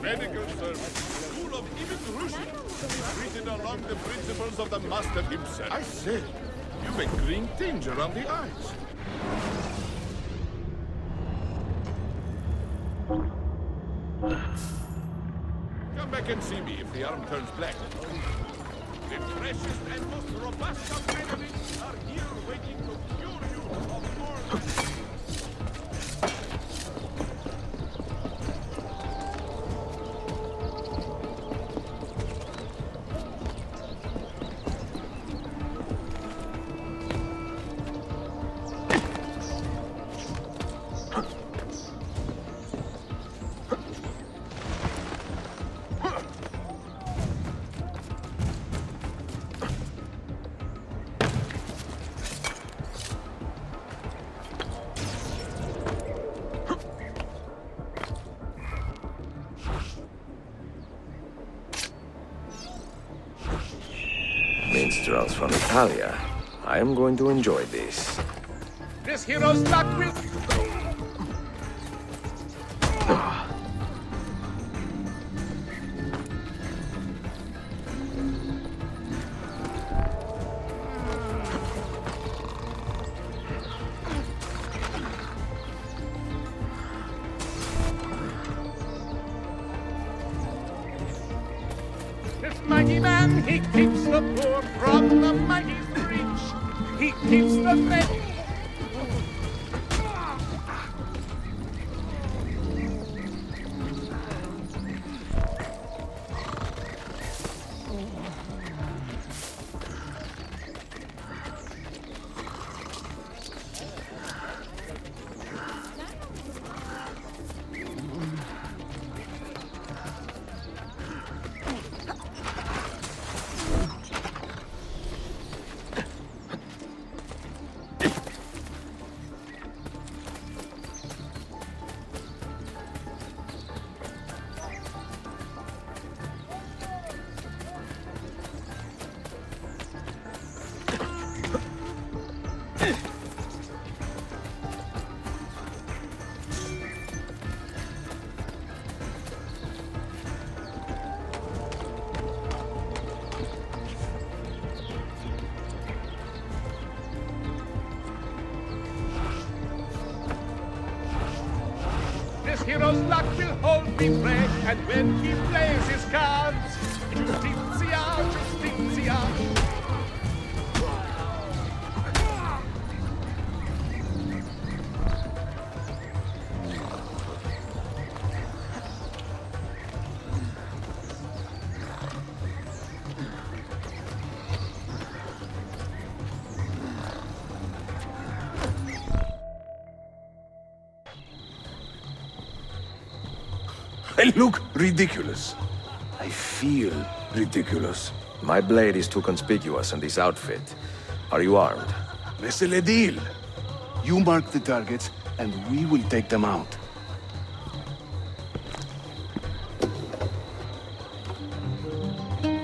Medical service, School of Ibn written along the principles of the Master himself. I say, you make green tinge around the eyes. Come back and see me if the arm turns black. The freshest and most robust of enemies are here waiting to cure you of more. Minstrels from Italia. I am going to enjoy this. This hero's luck will... This mighty man, he keeps the poor from the mighty's reach. He keeps the men... hero's luck will hold me fresh, and when he plays his cards, Justizia, Justizia. I look ridiculous. I feel ridiculous. My blade is too conspicuous in this outfit. Are you armed? C'est le deal. You mark the targets, and we will take them out.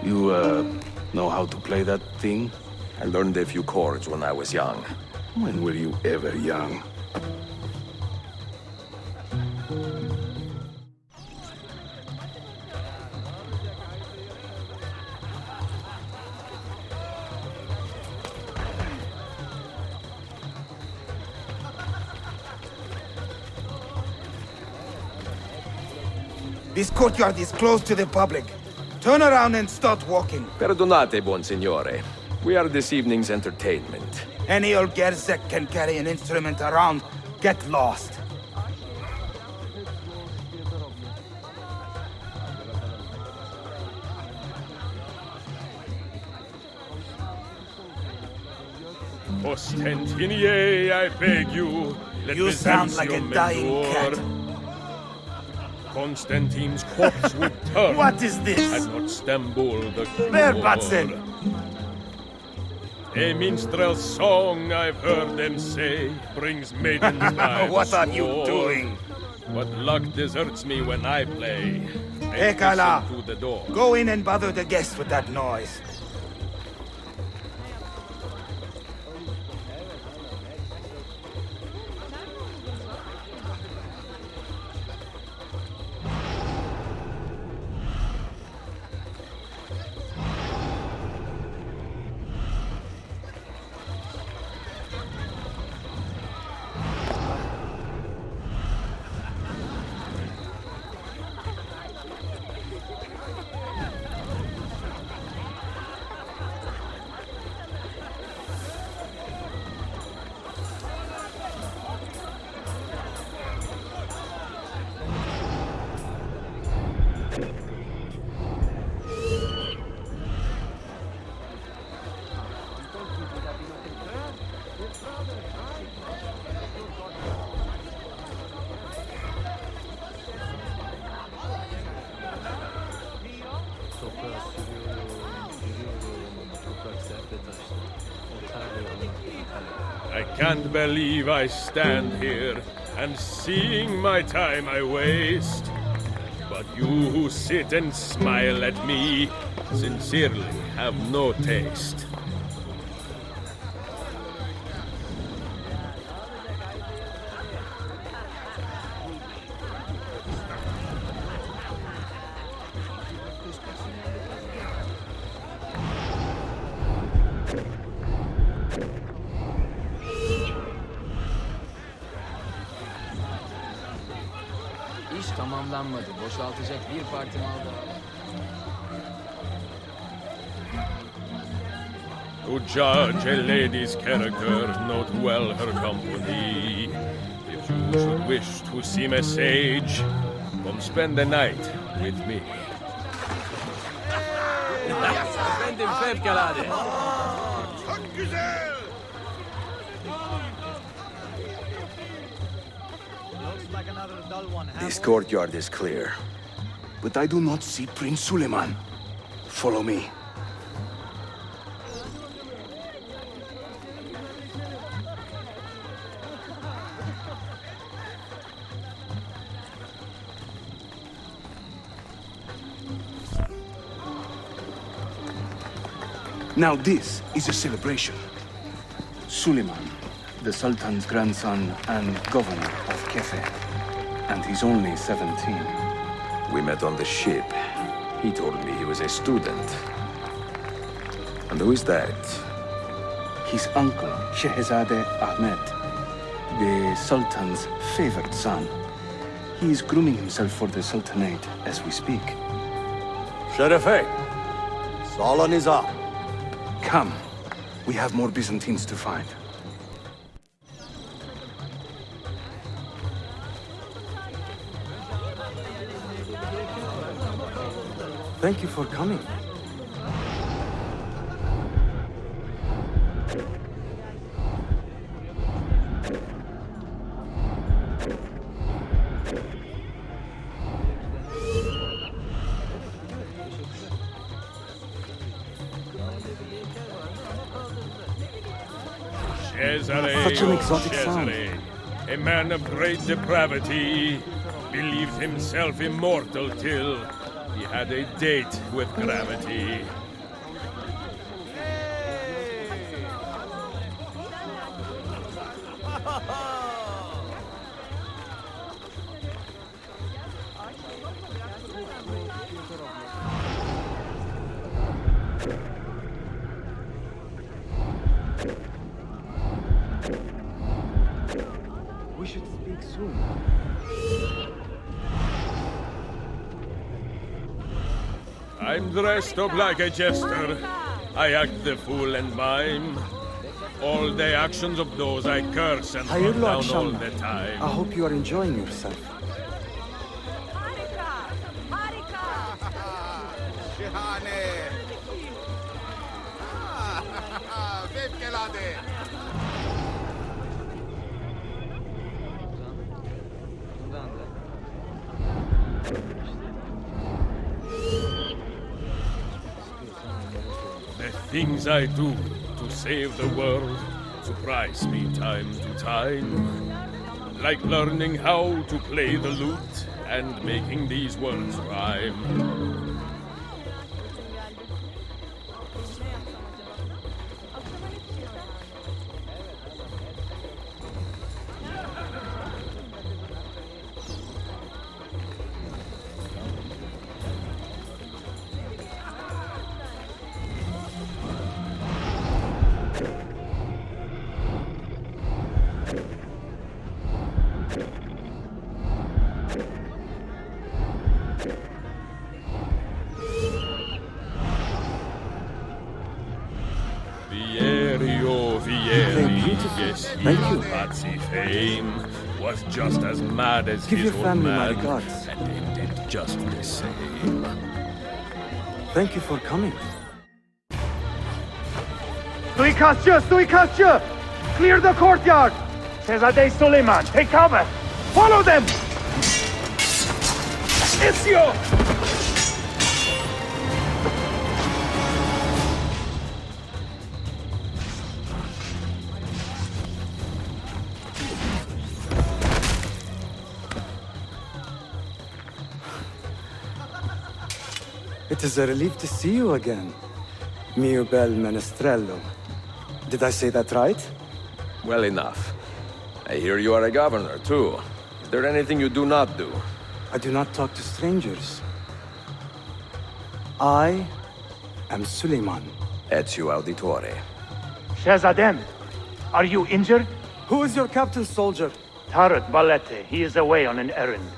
You, know how to play that thing? I learned a few chords when I was young. When were you ever young? This courtyard is closed to the public. Turn around and start walking. Perdonate, buon signore. We are this evening's entertainment. Any old gerzek can carry an instrument around. Get lost. Ostentinier, I beg you. Let You sound like a Ezio dying endure. cat. Constantine's corpse would turn. What is this? Had not Stambul the cure. Verbatzen! A minstrel's song, I've heard them say, brings maidens by What the are you sword. doing? But luck deserts me when I play. Ekala, To the door. go in and bother the guests with that noise. I can't believe I stand here and seeing my time I waste. But you who sit and smile at me sincerely have no taste. İş tamamlanmadı. Boşaltacak bir parti mal daha. To judge a lady's character, note well her company. If you should wish to seem a sage, come spend the night with me. Efendim fevkalade. Çok güzel. This courtyard is clear. But I do not see Prince Suleiman. Follow me. Now this is a celebration. Suleiman, the Sultan's grandson and governor of Kefe. And he's only 17. We met on the ship. He told me he was a student. And who is that? His uncle, Shehzade Ahmed, the Sultan's favored son. He is grooming himself for the Sultanate as we speak. Sherife, Solon is up. Come. We have more Byzantines to find. Thank you for coming. Such an exotic sound. A man of great depravity, believed himself immortal till he had a date with gravity. We should speak soon. I'm dressed up like a jester. I act the fool and mime. All the actions of those I curse and put down all the time. I hope you are enjoying yourself. The things I do to save the world surprise me time to time. Like learning how to play the lute and making these words rhyme. Yes, Nazi fame was just as mad as Give his your old family my man, regards. and ended just the same. Thank you for coming. Suikastçı! Clear the courtyard! Şehzade Suleiman, take cover! Follow them! Ezio! It is a relief to see you again, mio bel menestrello. Did I say that right? Well enough. I hear you are a governor, too. Is there anything you do not do? I do not talk to strangers. I am Suleiman. Ezio Auditore. Shehzadem, are you injured? Who is your captain, soldier? Tarek Balete. He is away on an errand.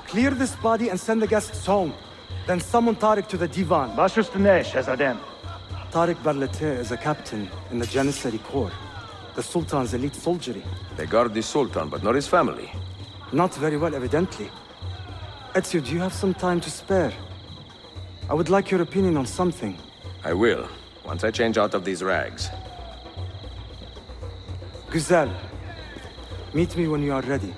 Clear this body and send the guests home. Then summon Tarek to the divan. Baş üstüne, Shehzadem. Tarek Barlete is a captain in the Janissary Corps, the Sultan's elite soldiery. They guard the Sultan, but not his family. Not very well, evidently. Ezio, do you have some time to spare? I would like your opinion on something. I will, once I change out of these rags. Güzel. Meet me when you are ready.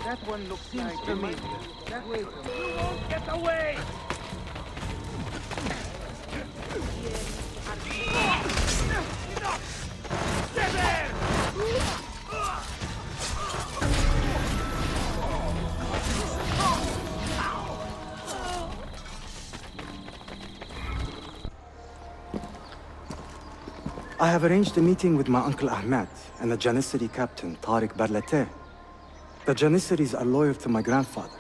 That one looks like familiar. That way. You won't get away! Stay there! I have arranged a meeting with my uncle Ahmed and the Janissary captain, Tariq Barlate. The Janissaries are loyal to my grandfather,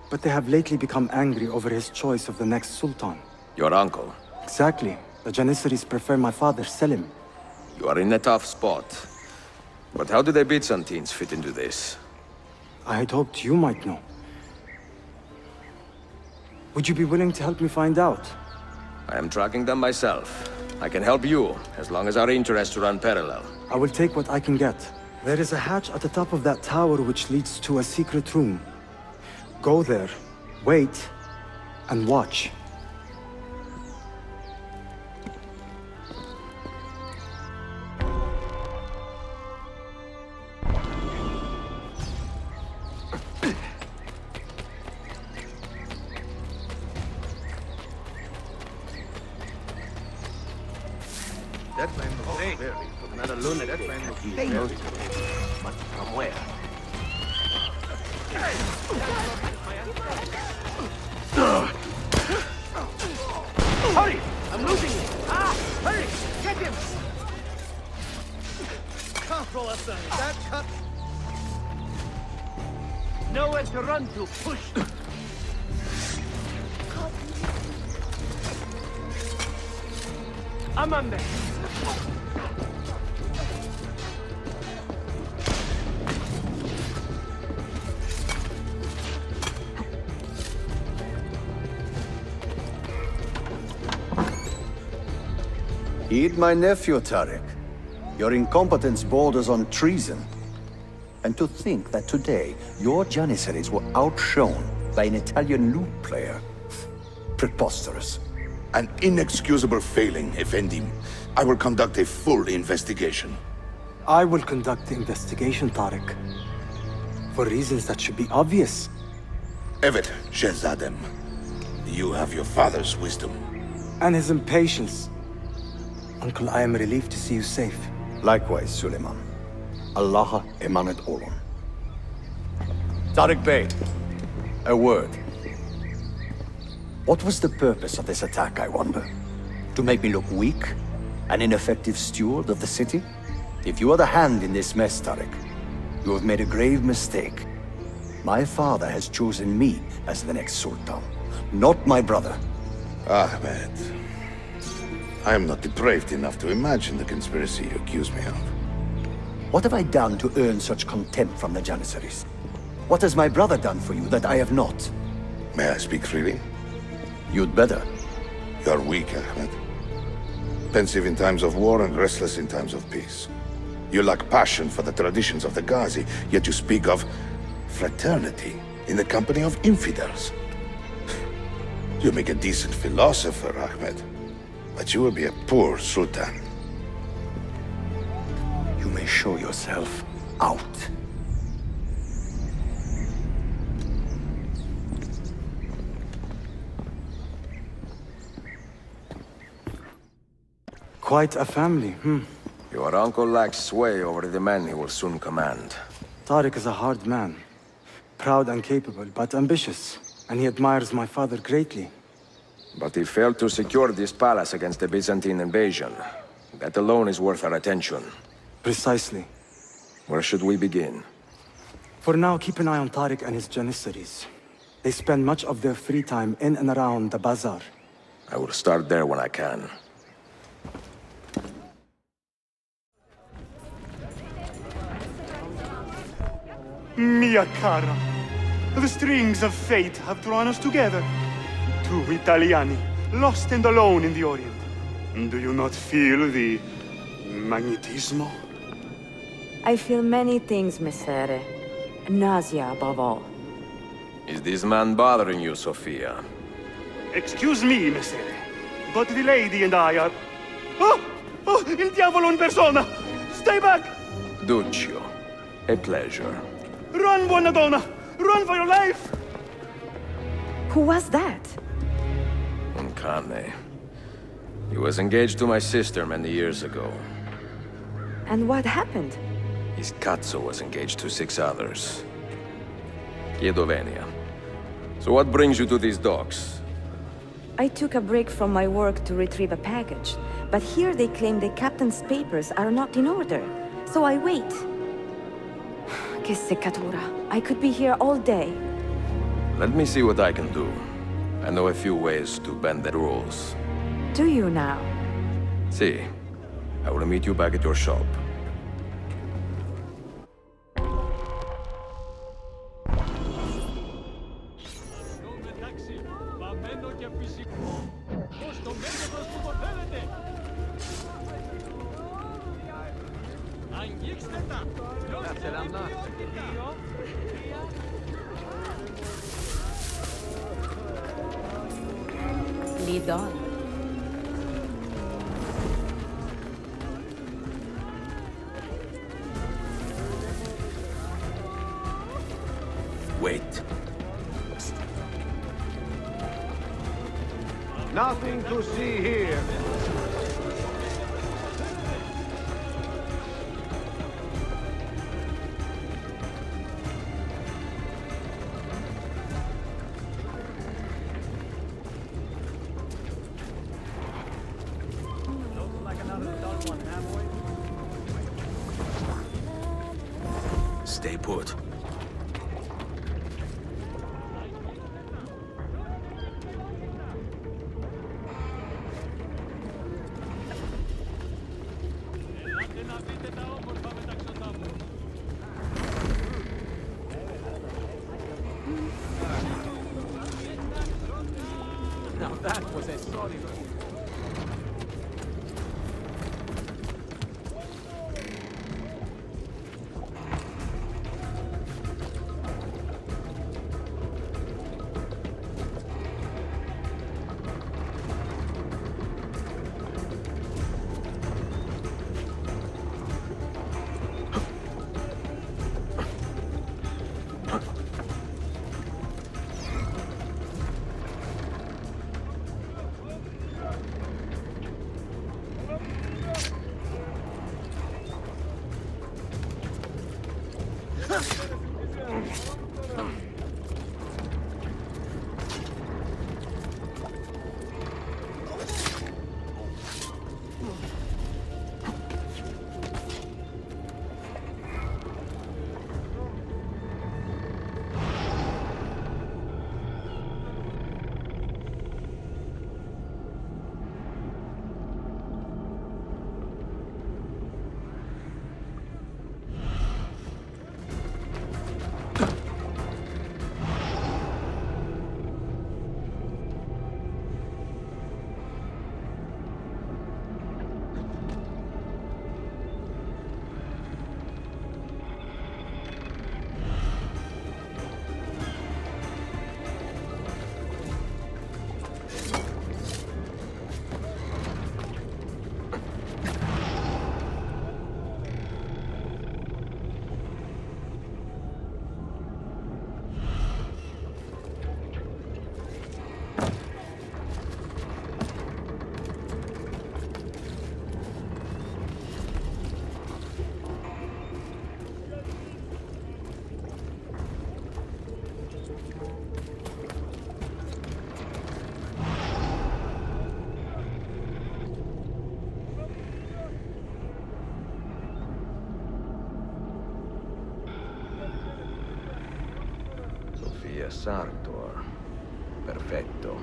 but they have lately become angry over his choice of the next sultan. Your uncle? Exactly. The Janissaries prefer my father, Selim. You are in a tough spot. But how do the Byzantines fit into this? I had hoped you might know. Would you be willing to help me find out? I am tracking them myself. I can help you, as long as our interests run parallel. I will take what I can get. There is a hatch at the top of that tower which leads to a secret room. Go there, wait, and watch. That man looks very good. Not a lunatic. That man looks dangerous. But from where? Hurry! I'm losing him! Hurry! Get him! Can't roll aside. That cut. Nowhere to run to. Push! I'm on there. Heed my nephew, Tariq. Your incompetence borders on treason. And to think that today, your Janissaries were outshone by an Italian lute player. Preposterous. An inexcusable failing, Effendi. I will conduct a full investigation. I will conduct the investigation, Tariq. For reasons that should be obvious. Evet, Shehzadem. You have your father's wisdom. And his impatience. Uncle, I am relieved to see you safe. Likewise, Suleiman. Allah emanet olun. Tariq Bey, a word. What was the purpose of this attack, I wonder? To make me look weak? An ineffective steward of the city? If you are the hand in this mess, Tariq, you have made a grave mistake. My father has chosen me as the next sultan, not my brother. Ahmed, I am not depraved enough to imagine the conspiracy you accuse me of. What have I done to earn such contempt from the Janissaries? What has my brother done for you that I have not? May I speak freely? You'd better. You are weak, Ahmed. Pensive in times of war and restless in times of peace. You lack passion for the traditions of the Ghazi, yet you speak of fraternity in the company of infidels. You make a decent philosopher, Ahmed, but you will be a poor sultan. You may show yourself out. Quite a family, Your uncle lacks sway over the men he will soon command. Tariq is a hard man. Proud and capable, but ambitious. And he admires my father greatly. But he failed to secure this palace against the Byzantine invasion. That alone is worth our attention. Precisely. Where should we begin? For now, keep an eye on Tariq and his Janissaries. They spend much of their free time in and around the bazaar. I will start there when I can. Mia cara, the strings of fate have drawn us together. Two Italiani, lost and alone in the Orient. Do you not feel the magnetismo? I feel many things, Messere. Nausea above all. Is this man bothering you, Sofia? Excuse me, Messere, but the lady and I are... Oh! Oh, il diavolo in persona! Stay back! Duccio, a pleasure. Run, Buonadonna! Run for your life! Who was that? Uncane. He was engaged to my sister many years ago. And what happened? His Katso was engaged to 6 others. Chiedovenia. So what brings you to these docks? I took a break from my work to retrieve a package, but here they claim the captain's papers are not in order, so I wait. Che seccatura. I could be here all day. Let me see what I can do. I know a few ways to bend the rules. Do you now? See, I will meet you back at your shop. Lead on. Wait. Nothing to see here. Stay put. Now that was a solid. Sofia Sartor. Perfetto.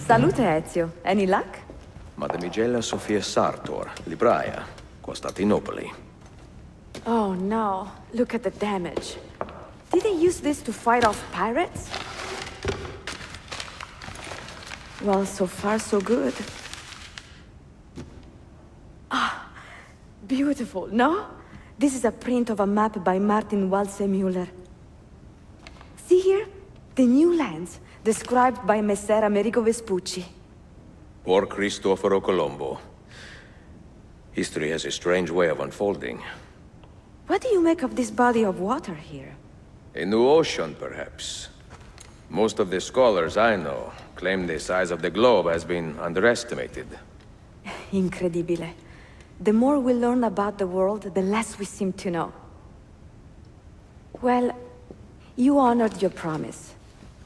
Salute, Ezio. Any luck? Mademoiselle Sofia Sartor, Libraia, Constantinople. Oh no, look at the damage. Did they use this to fight off pirates? Well, so far so good. Ah, beautiful, no? This is a print of a map by Martin Waldseemüller. See here? The new lands, described by Messer Amerigo Vespucci. Or Cristoforo Colombo. History has a strange way of unfolding. What do you make of this body of water here? A new ocean, perhaps. Most of the scholars I know claim the size of the globe has been underestimated. Incredibile. The more we learn about the world, the less we seem to know. Well, you honored your promise.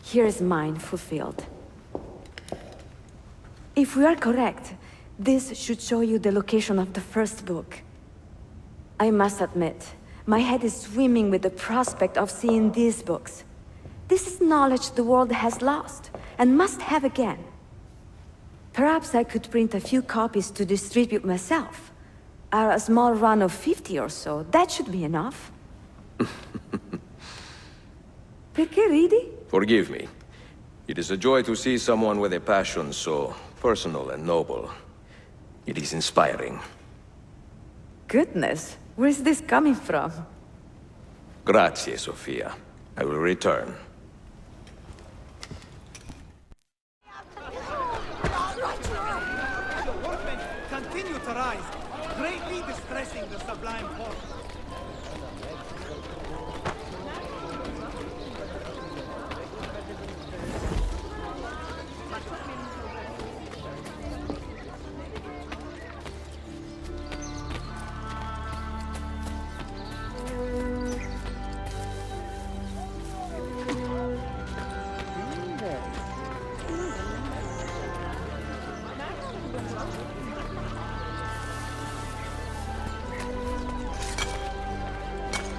Here is mine fulfilled. If we are correct, this should show you the location of the first book. I must admit, my head is swimming with the prospect of seeing these books. This is knowledge the world has lost, and must have again. Perhaps I could print a few copies to distribute myself. A small run of 50 or so, that should be enough. Perché ridi? Forgive me. It is a joy to see someone with a passion so personal and noble. It is inspiring. Goodness, where is this coming from? Grazie, Sofia. I will return. The workmen continue to rise, greatly distressing the sublime port.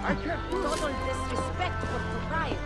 I can't total disrespect for propriety.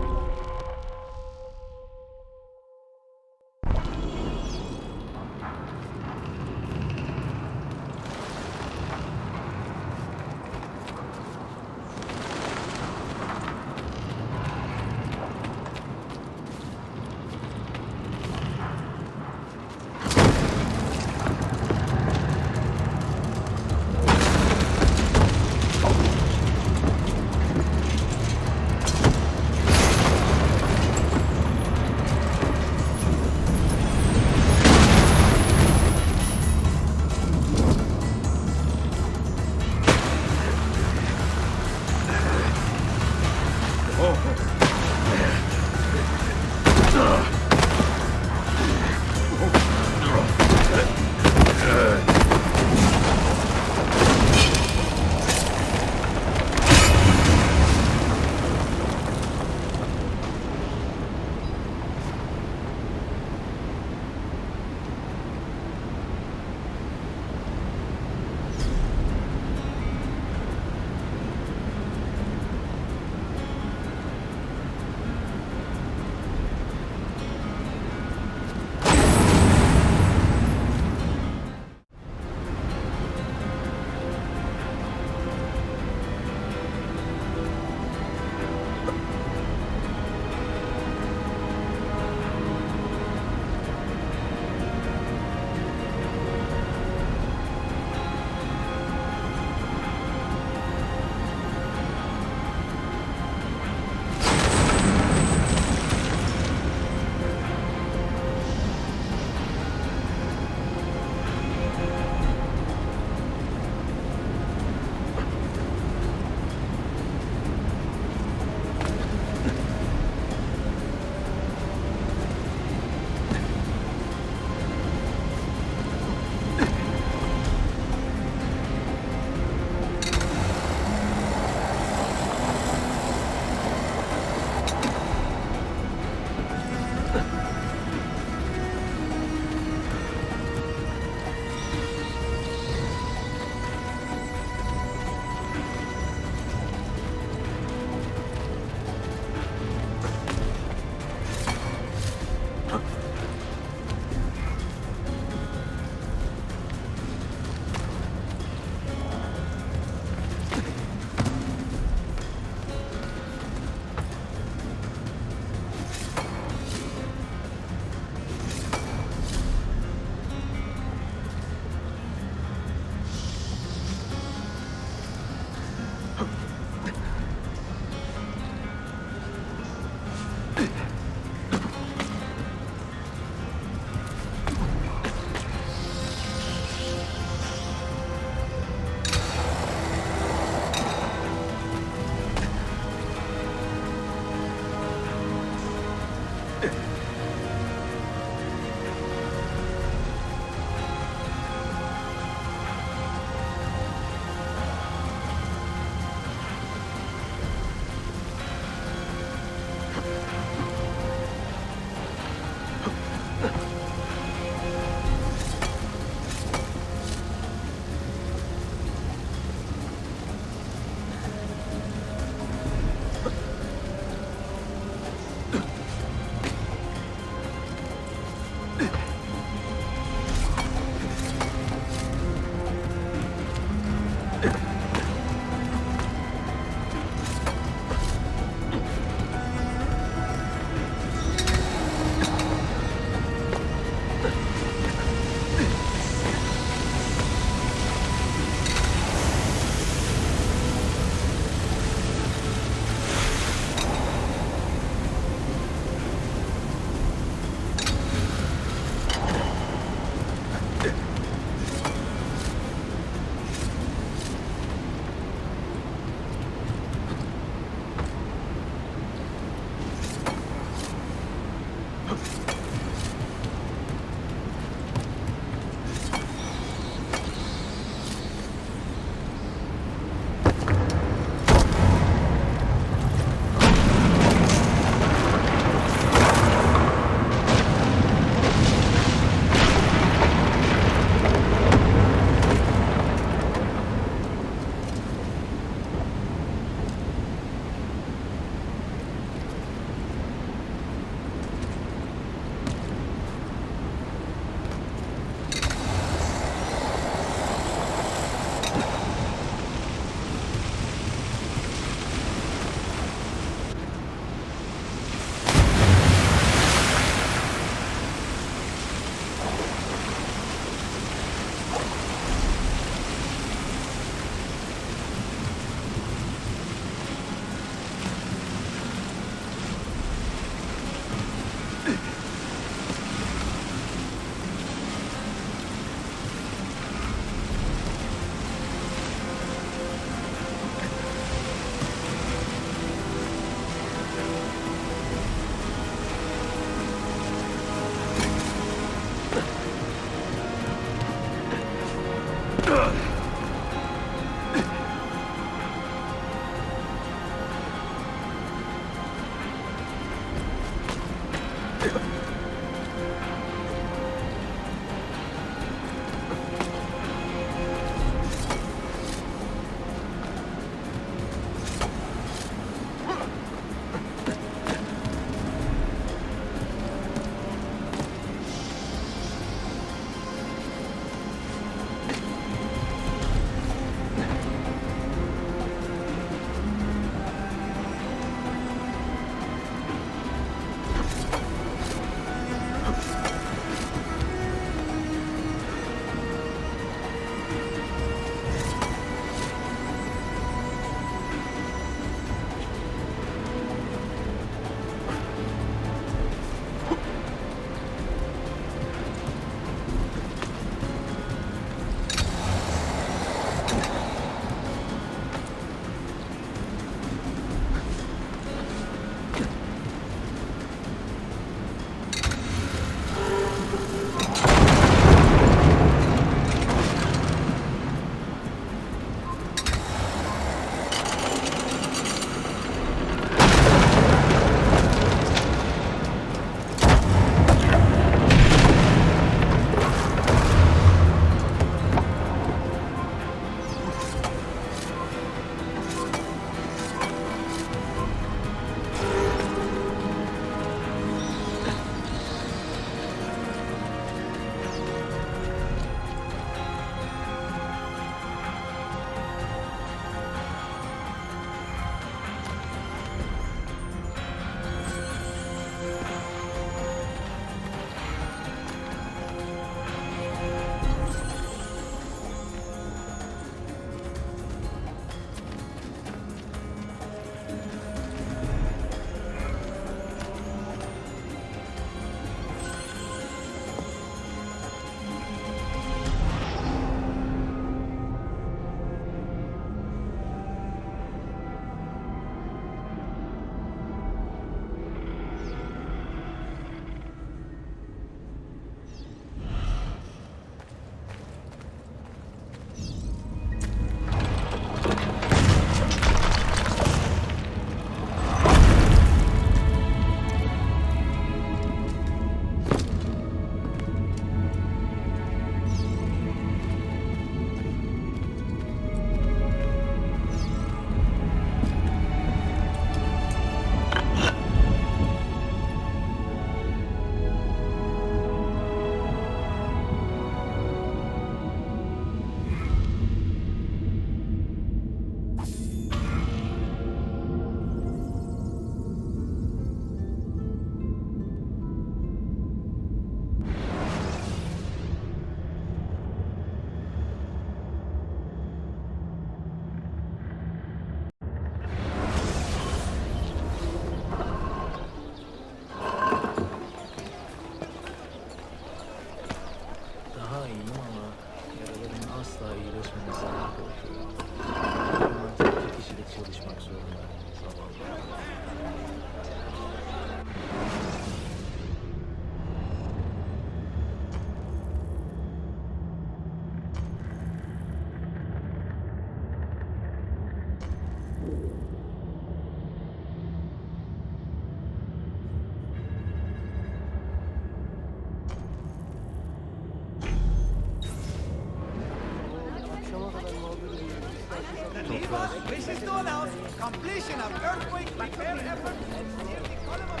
Wishes to announce completion of earthquake repair effort near the column of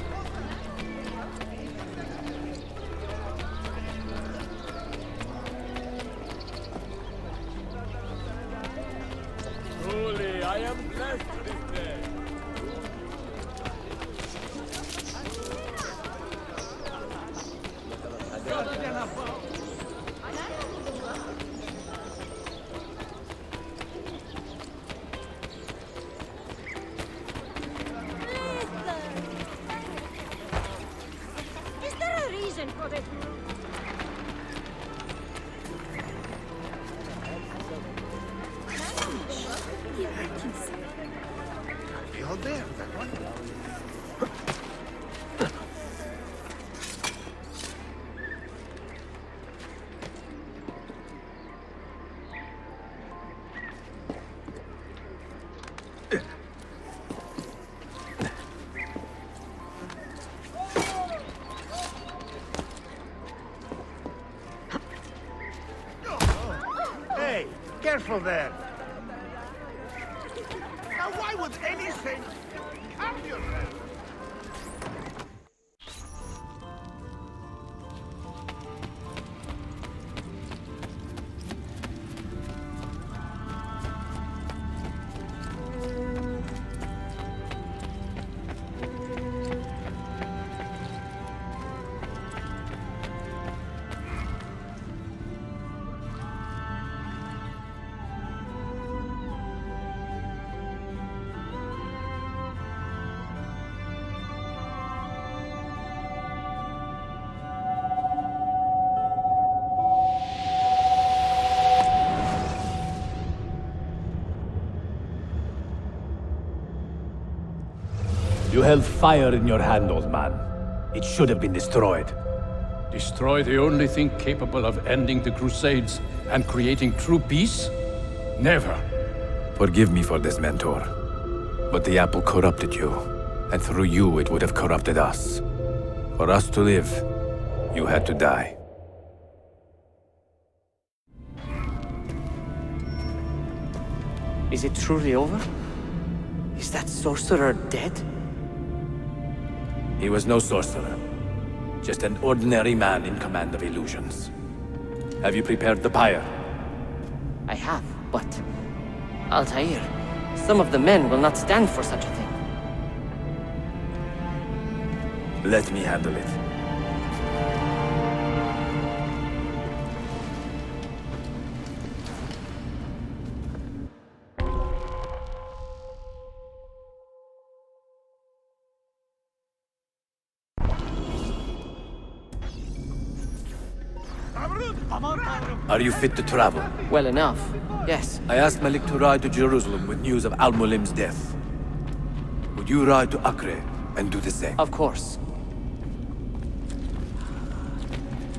Truly, I am blessed this day. Is there a reason for this? You're there, that one. Hey, careful there. Now, why would anything harm yourself? You held fire in your hand, old man. It should have been destroyed. Destroy the only thing capable of ending the Crusades and creating true peace? Never. Forgive me for this, Mentor. But the apple corrupted you, and through you it would have corrupted us. For us to live, you had to die. Is it truly over? Is that sorcerer dead? He was no sorcerer. Just an ordinary man in command of illusions. Have you prepared the pyre? I have, but... Altaïr, some of the men will not stand for such a thing. Let me handle it. Are you fit to travel? Well enough, yes. I asked Malik to ride to Jerusalem with news of Al-Mulim's death. Would you ride to Acre and do the same? Of course.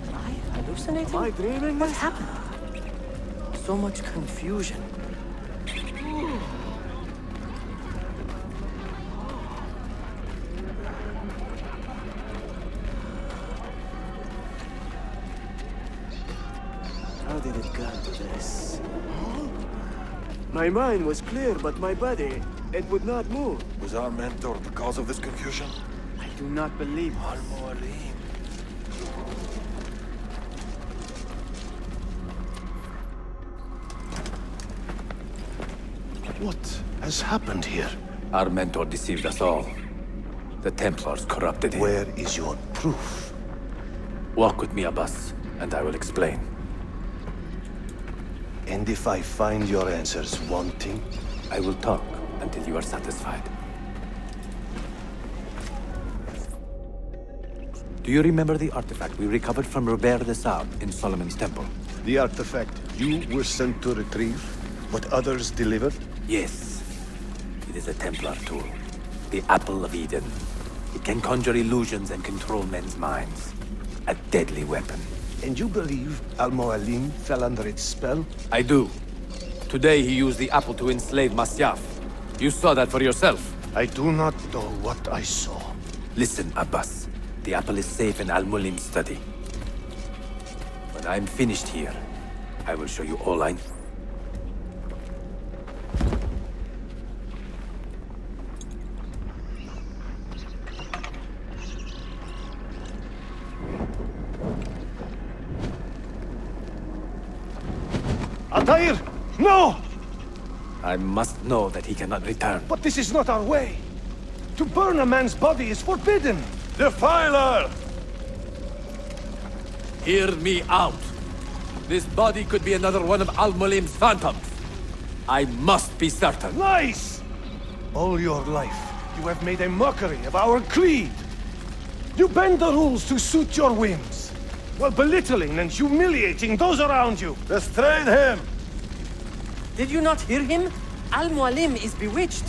Am I hallucinating? Am I dreaming? What happened? So much confusion. How did it come to this? My mind was clear, but my body, it would not move. Was our mentor the cause of this confusion? I do not believe Al-Mualim. What has happened here? Our mentor deceived us all. The Templars corrupted him. Where is your proof? Walk with me, Abbas, and I will explain. And if I find your answers wanting? I will talk until you are satisfied. Do you remember the artifact we recovered from Robert de Saab in Solomon's temple? The artifact you were sent to retrieve, but others delivered? Yes. It is a Templar tool. The Apple of Eden. It can conjure illusions and control men's minds. A deadly weapon. And you believe Al-Mualim fell under its spell? I do. Today he used the apple to enslave Masyaf. You saw that for yourself. I do not know what I saw. Listen, Abbas. The apple is safe in Al-Mulim's study. When I'm finished here, I will show you all I know. Altaïr! No! I must know that he cannot return. But this is not our way. To burn a man's body is forbidden. Defiler! Hear me out. This body could be another one of Al-Mulim's phantoms. I must be certain. Lies! All your life, you have made a mockery of our creed. You bend the rules to suit your whims, while belittling and humiliating those around you. Restrain him! Did you not hear him? Al-Mualim is bewitched.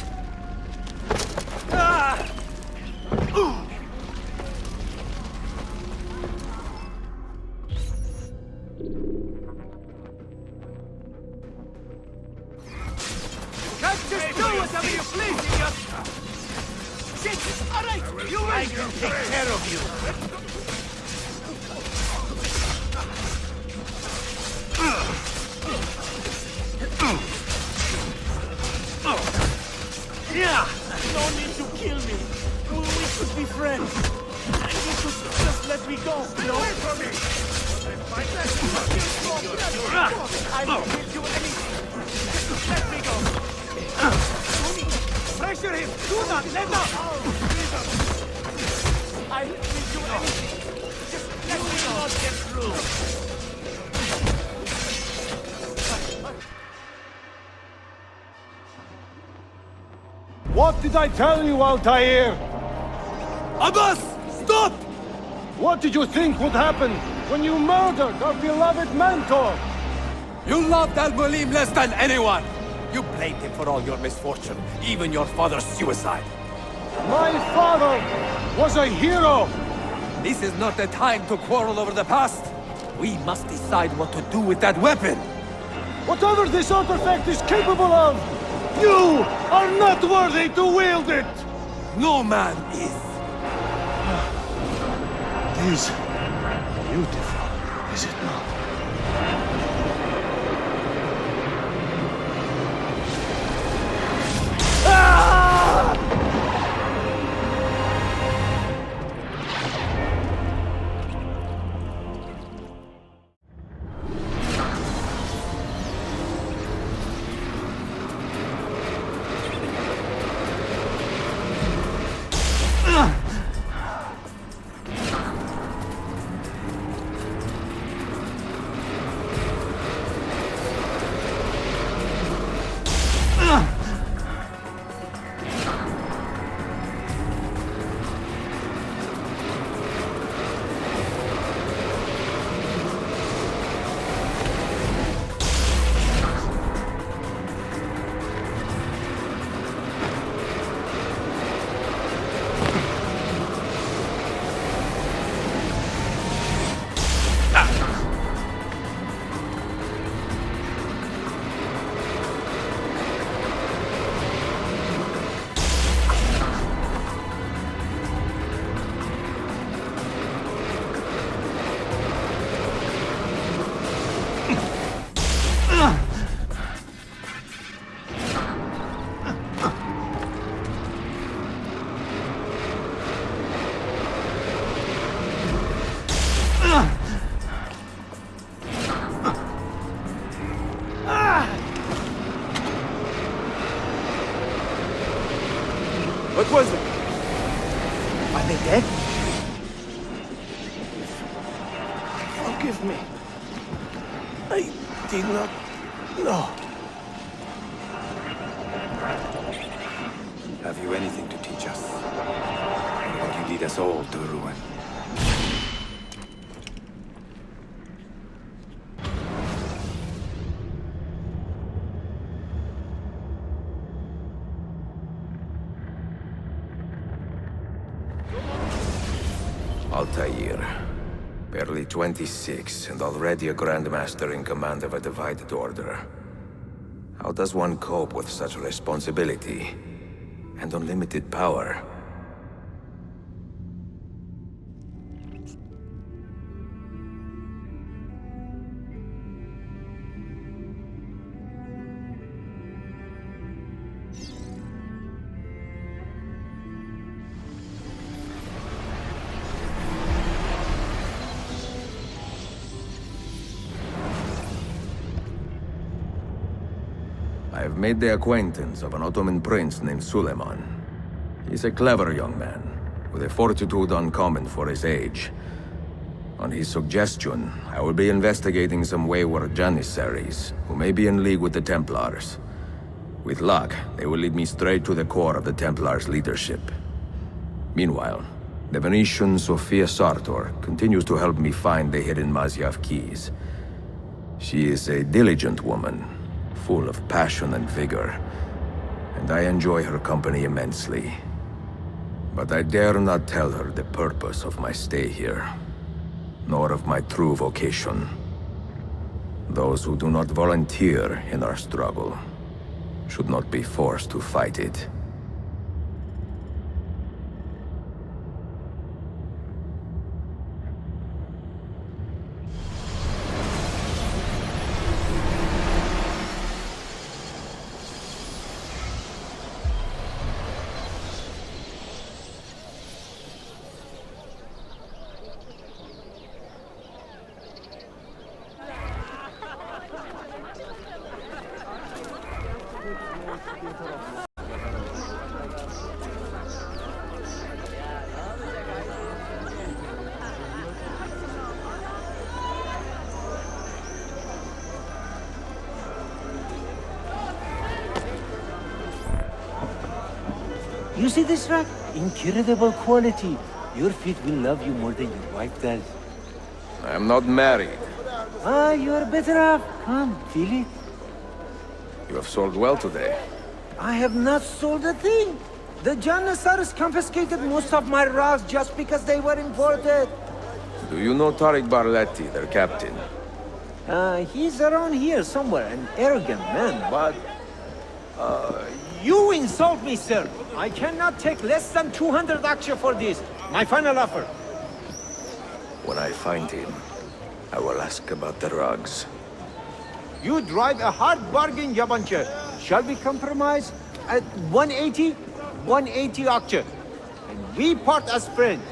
Can't just do whatever you please, idiot! Shit! Alright, you wait! I can take care of you! Yeah! No need to kill me! We could be friends! And you could just let me go! Stay away from me! I won't give you anything! Just let me go! Pressure him! Do not let up! I won't give you anything! Just let me not get through! What did I tell you, Altaïr? Abbas! Stop! What did you think would happen when you murdered our beloved mentor? You loved Al-Mulim less than anyone! You blamed him for all your misfortune, even your father's suicide. My father was a hero! This is not the time to quarrel over the past. We must decide what to do with that weapon. Whatever this artifact is capable of, you are not worthy to wield it! No man is. It is beautiful, is it not? What was it? Are they dead? Forgive me. I did not know. Have you anything to teach us? Or will you lead us all to ruin? Altaïr. Barely 26, and already a Grand Master in command of a divided order. How does one cope with such responsibility and unlimited power? made the acquaintance of an Ottoman prince named Suleiman. He's a clever young man, with a fortitude uncommon for his age. On his suggestion, I will be investigating some wayward Janissaries, who may be in league with the Templars. With luck, they will lead me straight to the core of the Templars' leadership. Meanwhile, the Venetian Sofia Sartor continues to help me find the hidden Masyaf keys. She is a diligent woman, full of passion and vigor, and I enjoy her company immensely. But I dare not tell her the purpose of my stay here, nor of my true vocation. Those who do not volunteer in our struggle should not be forced to fight it. You see this rack? Incredible quality. Your feet will love you more than your wife does. I am not married. Ah, you're better off. Come, feel it. You have sold well today. I have not sold a thing. The Janissaries confiscated most of my rugs just because they were imported. Do you know Tariq Barletti, their captain? He's around here somewhere, an arrogant man, but... you insult me, sir. I cannot take less than 200 aksha for this. My final offer. When I find him, I will ask about the rugs. You drive a hard bargain, Yabanche. Shall we compromise at 180? 180 aksha. And we part as friends.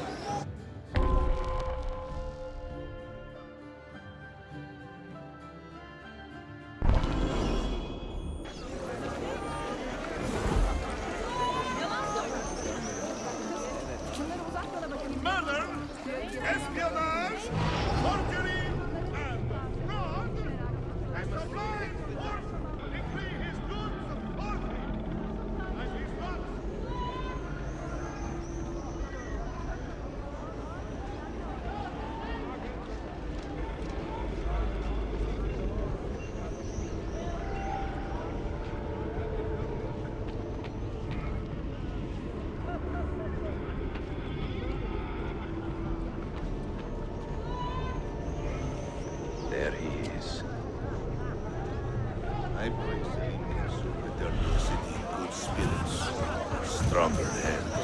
Murder, espionage, forgery, and fraud, and the blind horse decree his goods forfeit, and his lots. There he is. I pray Saint soon return to the city in good spirits, stronger hands.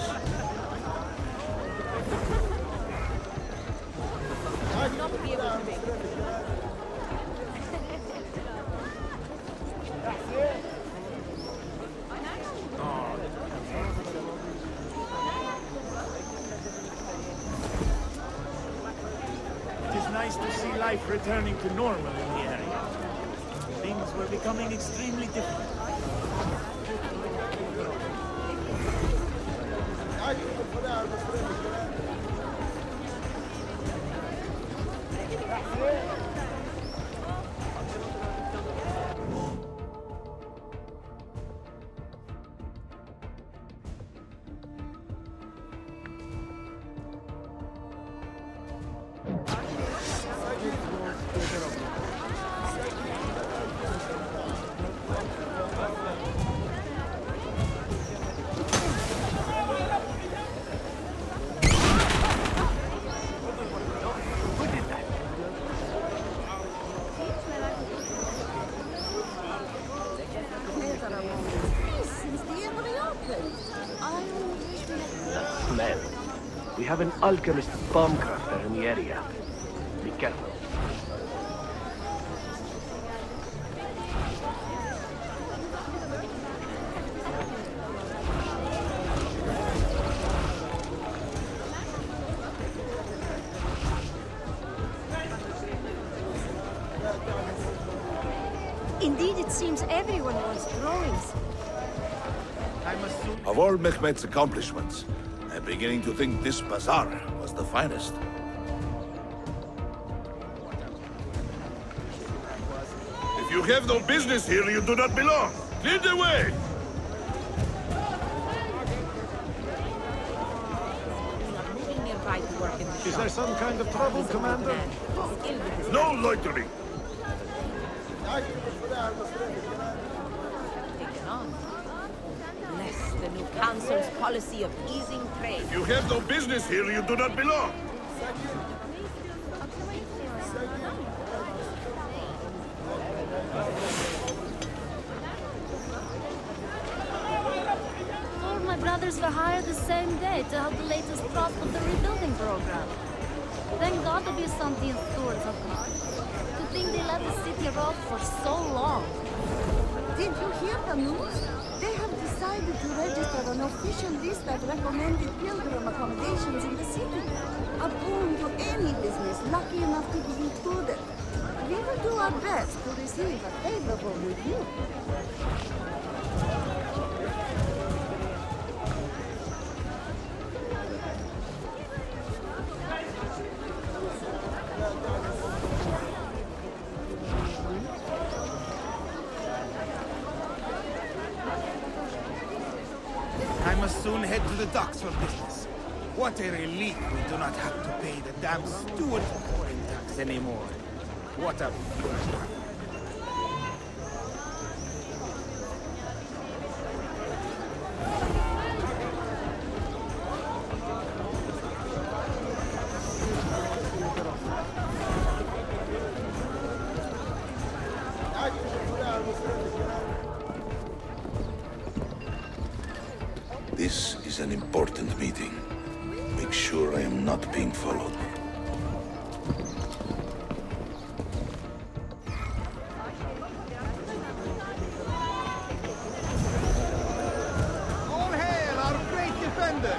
It is nice to see life returning to normal in the area. Things were becoming extremely difficult. Smell. We have an alchemist bomb crafter in the area. Be careful. Indeed, It seems everyone wants drawings. Of all Mehmet's accomplishments, I'm beginning to think this bazaar was the finest. If you have no business here, you do not belong. Clear the way! Is there some kind of trouble, Commander? No loitering! Bless the new council's policy of easing trade. If you have no business here, you do not belong. All my brothers were hired the same day to help the latest prop of the rebuilding program. Thank God to be something stewards of mine. To think they let the city rot for so long. Did you hear the news? They have decided to register an official list of recommended pilgrim accommodations in the city. A boon to any business lucky enough to be included. We will do our best to receive a favorable review. I must soon head to the docks for business. What a relief we do not have to pay the damn steward foreign tax anymore. What a... This is an important meeting. Make sure I am not being followed. All hail our great defender!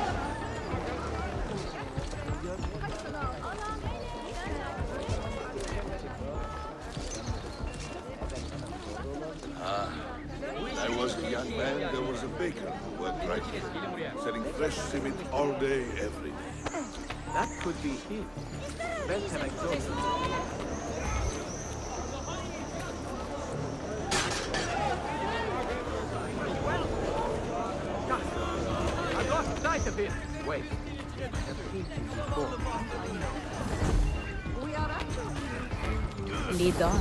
When I was a young man, there was a baker who worked right here, selling fresh civet all day, every day. That could be him. Better exhaust. I lost sight of him. Wait. We are actually... Lead on.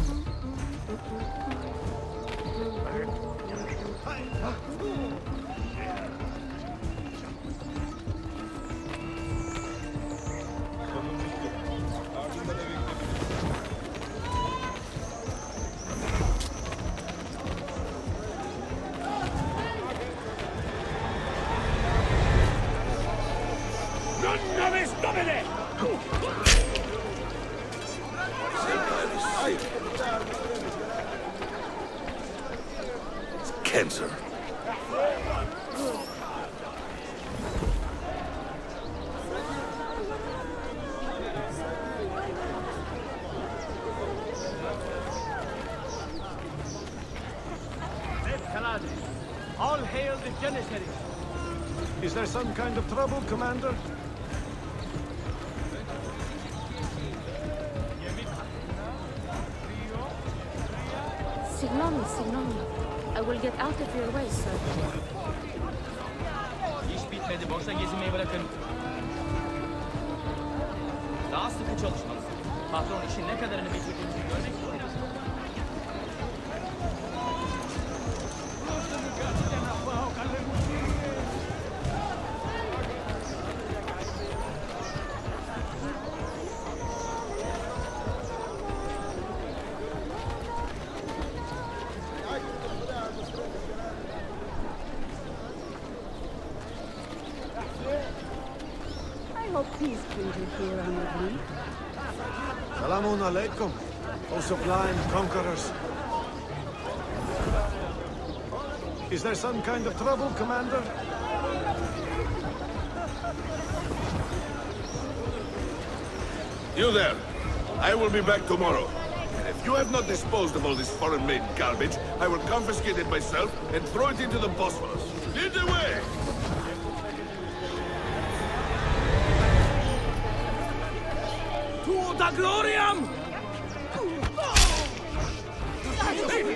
Cancer. All hail the Janissary. Is there some kind of trouble, Commander? Signori, signori. I will get out of your way, sir. İş bitmedi. Boşa gezmeyi bırakın. Daha sıkı çalışmalısın. Patron işin ne kadarını bitirdiğimizi görmek istiyoruz. I hope peace brings you here on the blue. Salamun alaikum, O sublime conquerors. Is there some kind of trouble, Commander? You there. I will be back tomorrow. In a If you have not disposed of all this foreign-made garbage, I will confiscate it myself and throw it into the Bosphorus. Lead the way! Tuota gloriam! Bring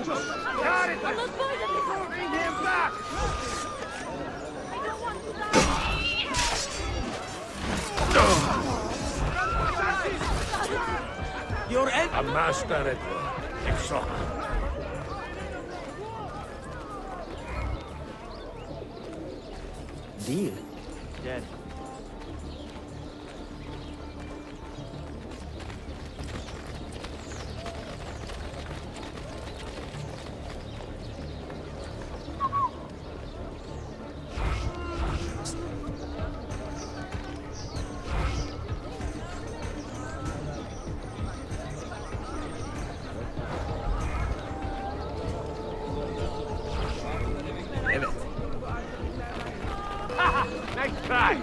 him back! Your end. A master at Exo. Deal. Dead. Nice try!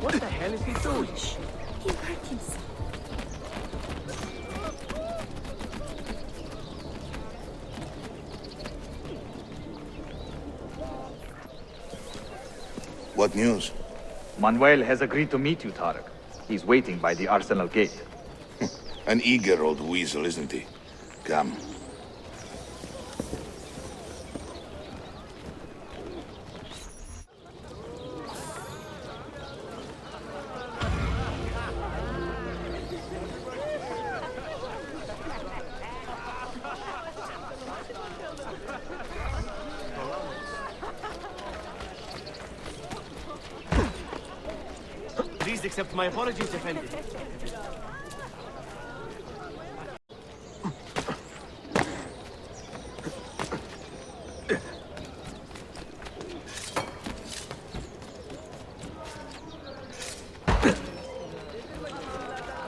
What the hell is he doing? He hurt himself. What news? Manuel has agreed to meet you, Tarek. He's waiting by the arsenal gate. An eager old weasel, isn't he? Come. Please accept my apologies, Effendi.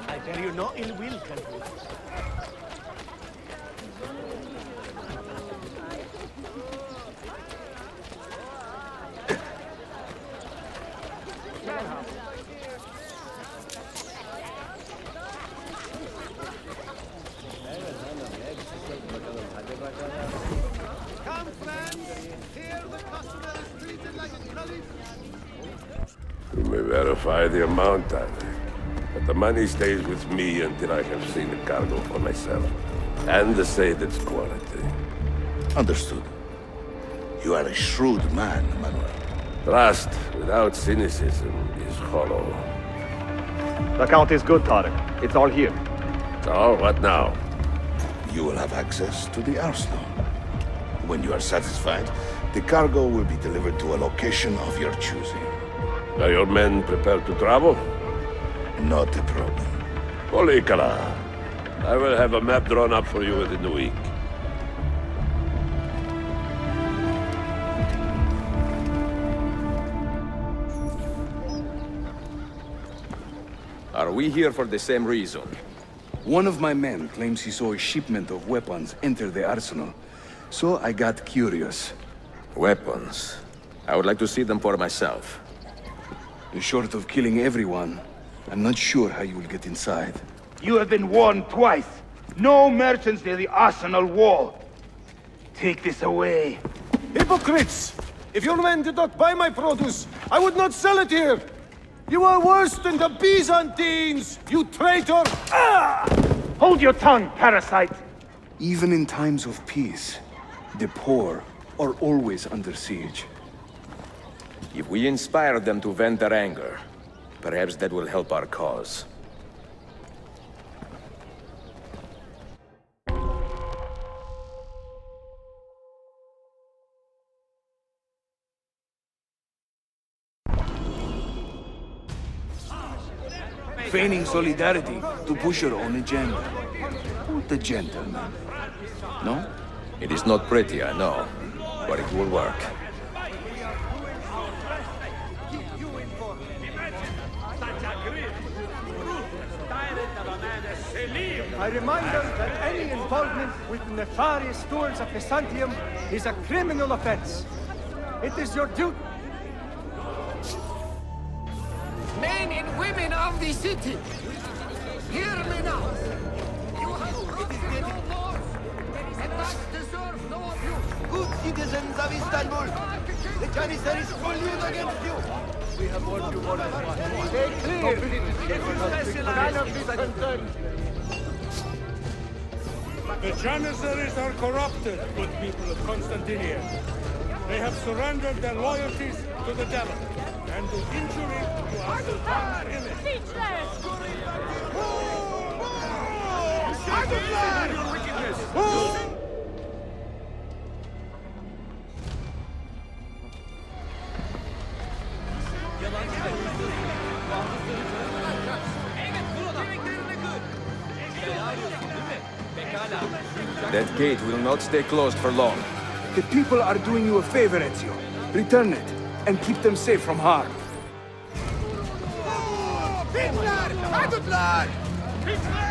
I bear you no ill will, country. Come, friends! Here the customer is treated like a colleague. You may verify the amount, I think. But the money stays with me until I have seen the cargo for myself. And to say its quality. Understood. You are a shrewd man, Manuel. Trust without cynicism is hollow. The count is good, Tarek. It's all here. So, what now? You will have access to the arsenal. When you are satisfied, the cargo will be delivered to a location of your choosing. Are your men prepared to travel? Not a problem. Polikala, I will have a map drawn up for you within the week. Are we here for the same reason? One of my men claims he saw a shipment of weapons enter the arsenal. So I got curious. Weapons? I would like to see them for myself. Short of killing everyone, I'm not sure how you will get inside. You have been warned twice. No merchants near the arsenal wall. Take this away. Hypocrites! If your men did not buy my produce, I would not sell it here! You are worse than the Byzantines, you traitor! Ah! Hold your tongue, parasite! Even in times of peace, the poor are always under siege. If we inspire them to vent their anger, perhaps that will help our cause. Feigning solidarity to push your own agenda. The gentleman. No? It is not pretty, I know, but it will work. I remind them that any involvement with the nefarious stewards of Byzantium is a criminal offense. It is your duty. Men and women of the city, hear me now. You have broken no laws, and that deserves no abuse. Good citizens of Istanbul, the Janissaries collude against you. We have warned you more than once. Stay clear. The Janissaries are corrupted, good people of Constantinople. They have surrendered their loyalties to the devil, and do injury to our Sultan's image. That gate will not stay closed for long. The people are doing you a favor, Ezio. Return it, and keep them safe from harm. Hitler! Adutlar! Hitler!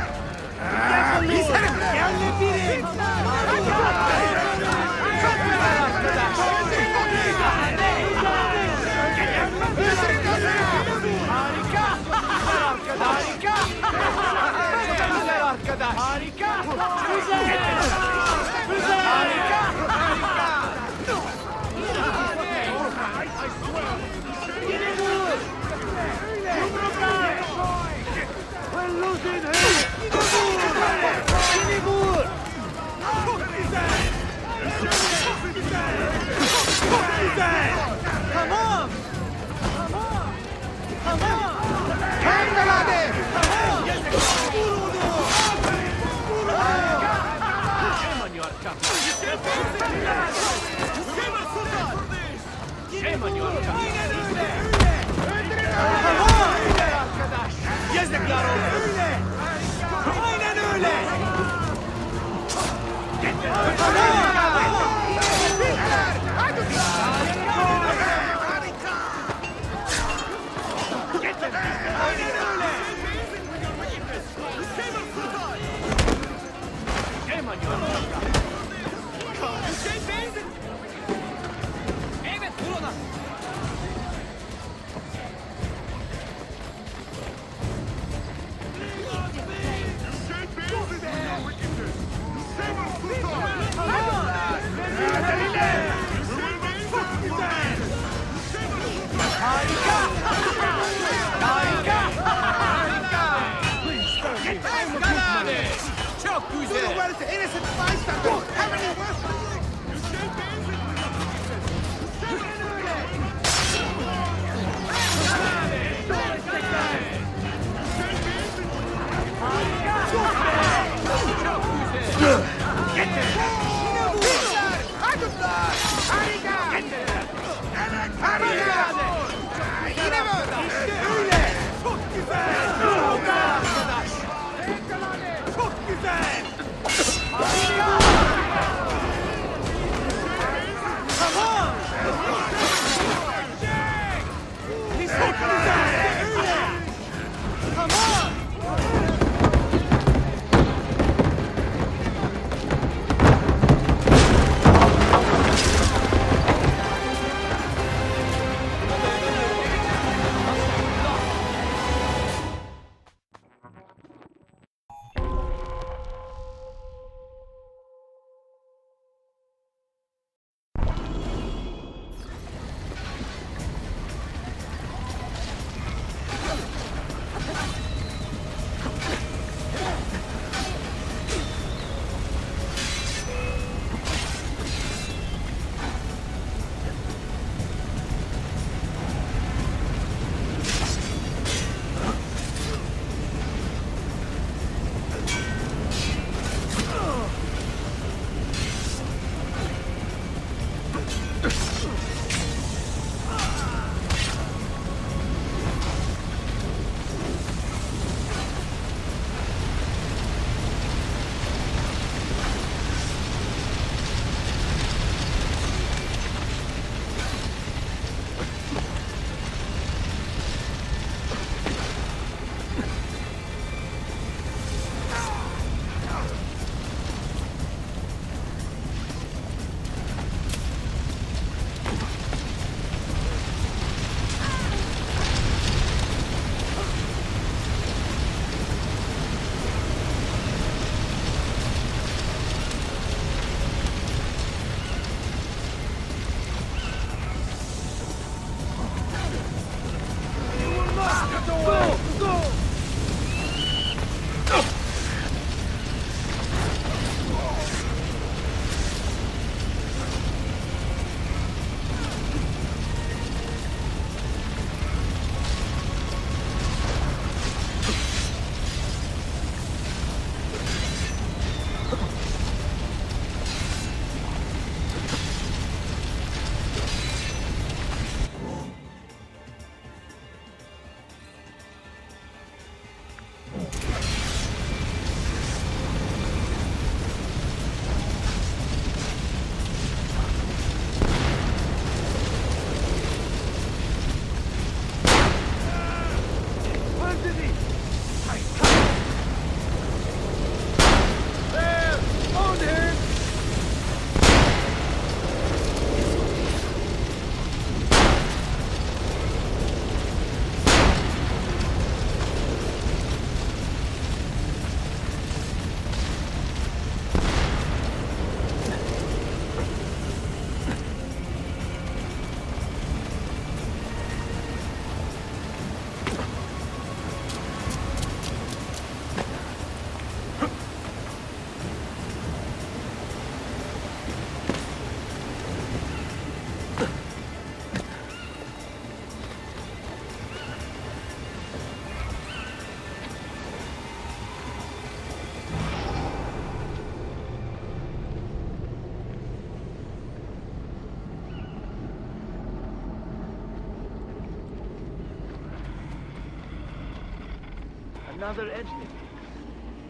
Another Edgeley.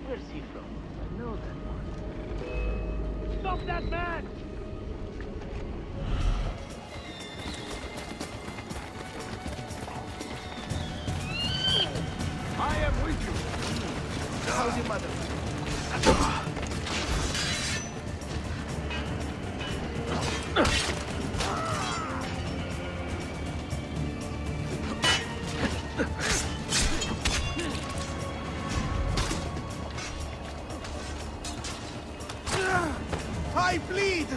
Where's he from? I know that one. Stop that man! I am with you. How's your mother? I bleed!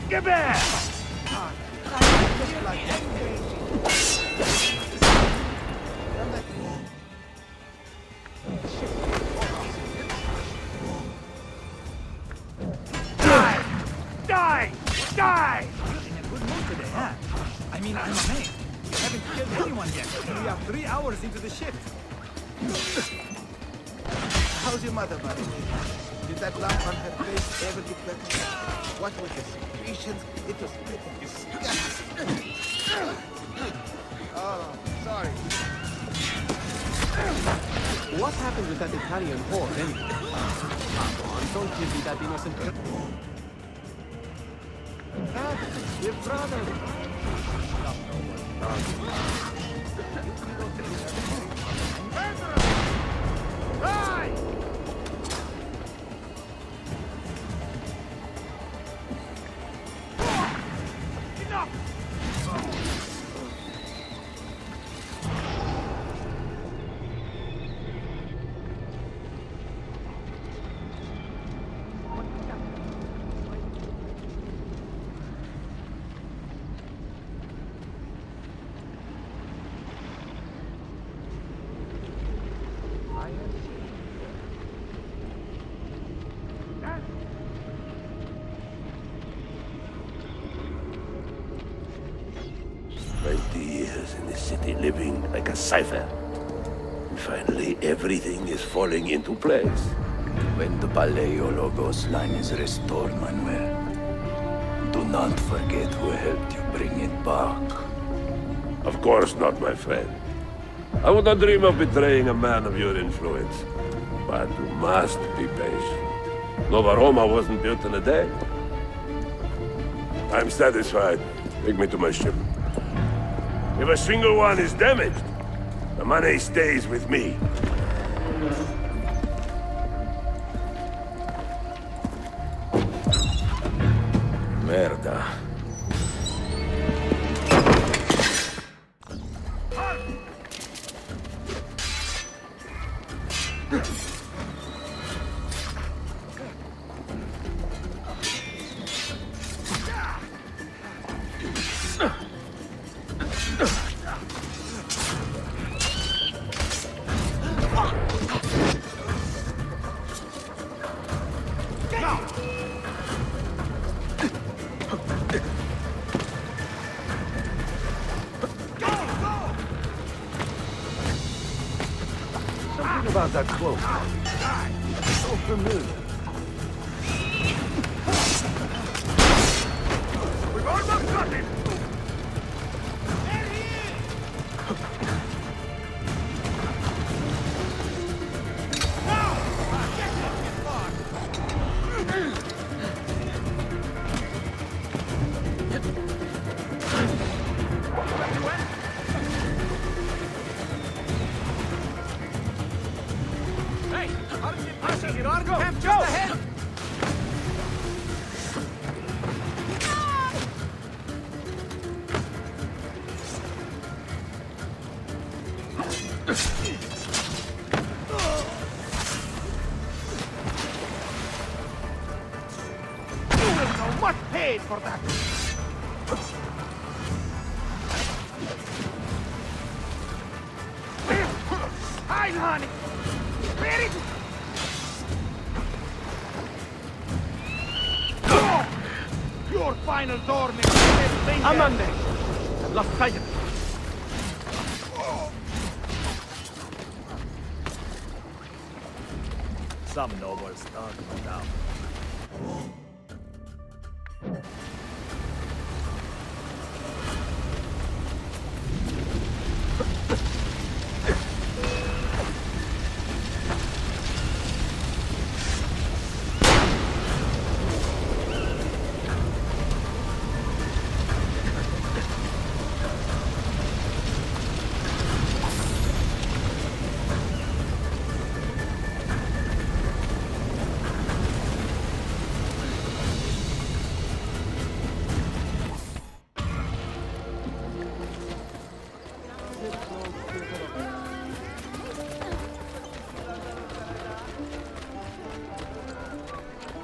Get back! Die! Die! You're in a good mood today, huh? I mean, I'm amazed. You haven't killed anyone yet, and we are 3 hours into the shift. How's your mother, buddy? Did that lump on her face ever get better? What were the secretions? It was disgusting. Oh, sorry. What happened with that Italian whore, anyway? Come on, don't give me that innocent girl. Your brother. Die! Enough! In the city living like a cipher. And finally, everything is falling into place. When the Paleologos line is restored, Manuel, do not forget who helped you bring it back. Of course not, my friend. I would not dream of betraying a man of your influence. But you must be patient. Nova Roma wasn't built in a day. I'm satisfied. Take me to my ship. If a single one is damaged, the money stays with me. Merda. about that cloak? So familiar. We've almost got him! Camp just ahead! You will know much paid for that! Hide, honey! Ready? Your final door makes everything. Amande! I've lost sight of it. Some noble start, no doubt.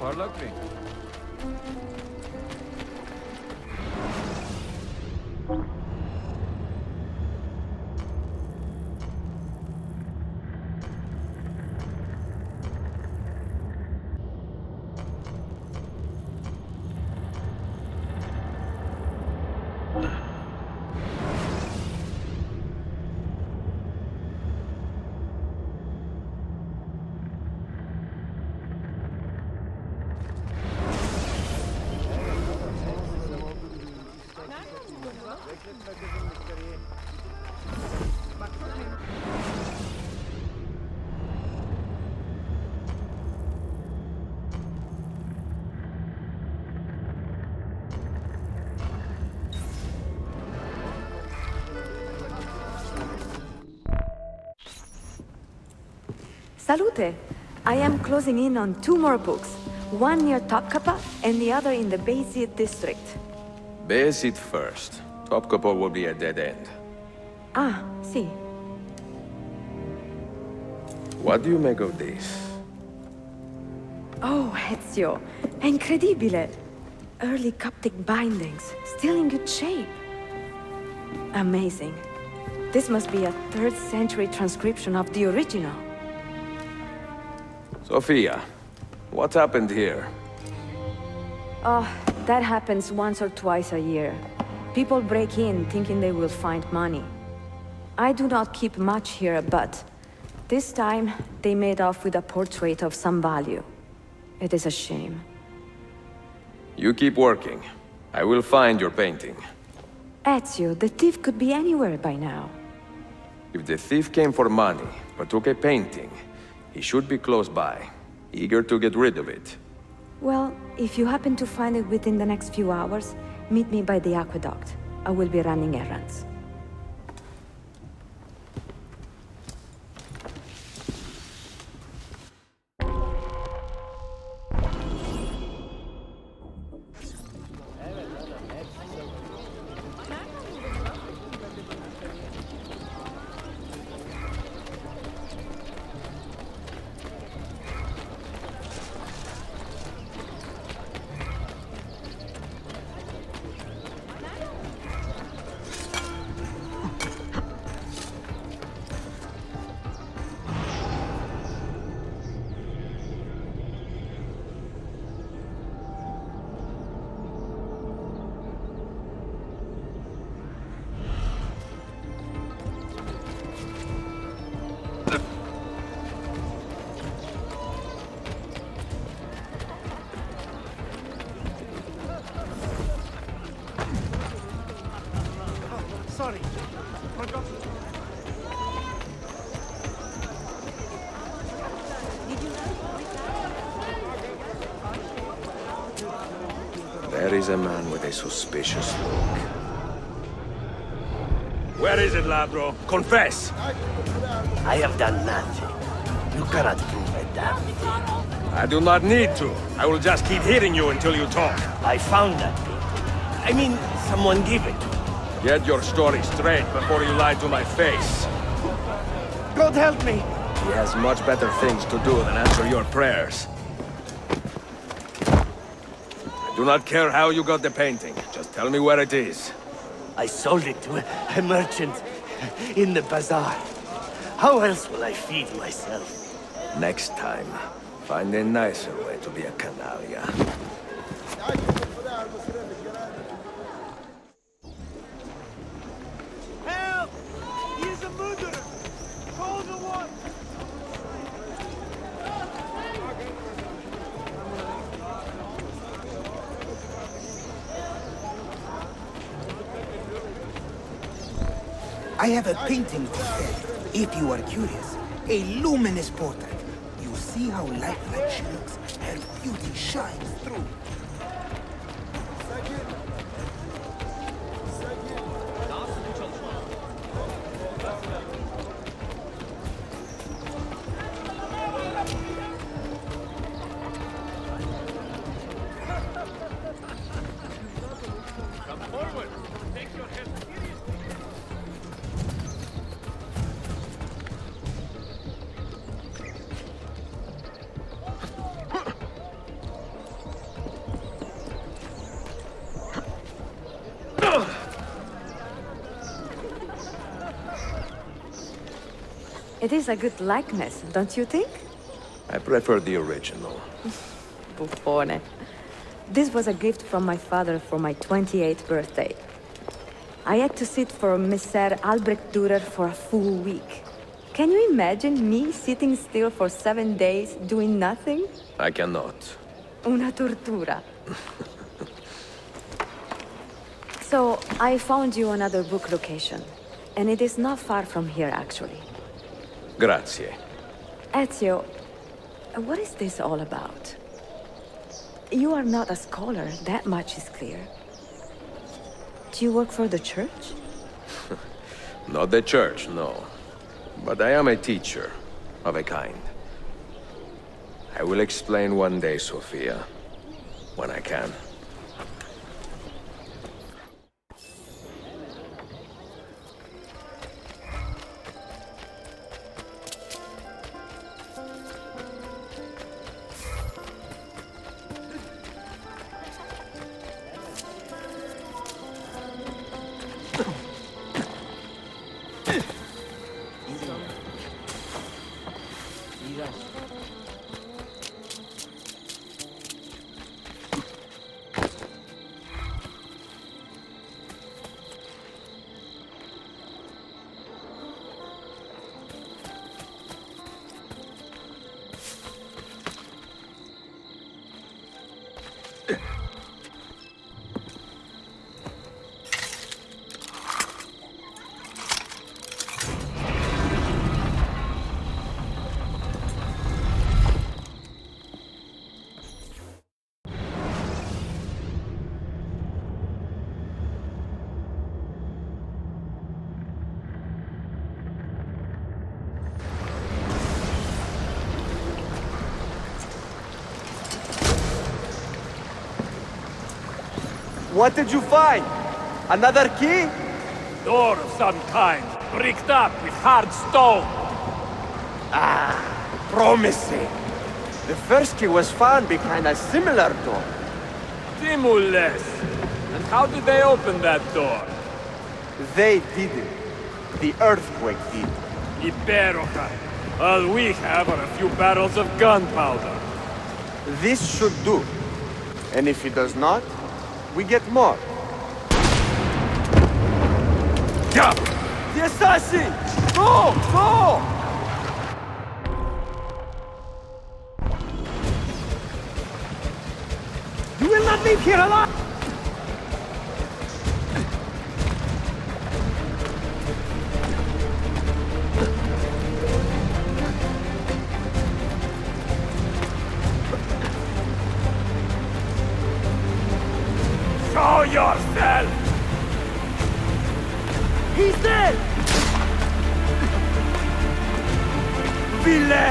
Parlak me. Salute! I am closing in on 2 more books. One near Topkapi and the other in the Bayezid district. Bayezid first. Topkapi will be a dead end. Ah, see. What do you make of this? Oh, Ezio. Incredibile! Early Coptic bindings, still in good shape. Amazing. This must be a 3rd century transcription of the original. Sofia, what happened here? Oh, that happens once or twice a year. People break in thinking they will find money. I do not keep much here, but this time they made off with a portrait of some value. It is a shame. You keep working. I will find your painting. Ezio, the thief could be anywhere by now. If the thief came for money, but took a painting, he should be close by, eager to get rid of it. Well, if you happen to find it within the next few hours, meet me by the aqueduct. I will be running errands. Sorry. Forgot. There is a man with a suspicious look. Where is it, Ladro? Confess! I have done nothing. You cannot prove a damn thing. I do not need to. I will just keep hitting you until you talk. I found that thing. I mean, someone gave it to me. Get your story straight before you lie to my face. God help me! He has much better things to do than answer your prayers. I do not care how you got the painting. Just tell me where it is. I sold it to a merchant in the bazaar. How else will I feed myself? Next time, find a nicer way to be a canaglia. Help! He is a murderer! Call the one! I have a painting for sale, if you are curious. A luminous portrait. You see how lifelike she looks. Her beauty shines through. Come forward. Take your head seriously. It is a good likeness, don't you think? I prefer the original. Buffone. This was a gift from my father for my 28th birthday. I had to sit for Messer Albrecht Dürer for a full week. Can you imagine me sitting still for 7 days doing nothing? I cannot. Una tortura. So, I found you another book location. And it is not far from here, actually. Grazie. Ezio, what is this all about? You are not a scholar, that much is clear. Do you work for the church? Not the church, no. But I am a teacher, of a kind. I will explain one day, Sofia. When I can. What did you find? Another key? Door of some kind, bricked up with hard stone. Ah, promising. The first key was found behind a similar door. Timules. And how did they open that door? They didn't. The earthquake did. Iberoja. All we have are a few barrels of gunpowder. This should do. And if it does not, we get more. Yeah! The assassin! Go! Go! You will not leave here alive! He's dead! Ville!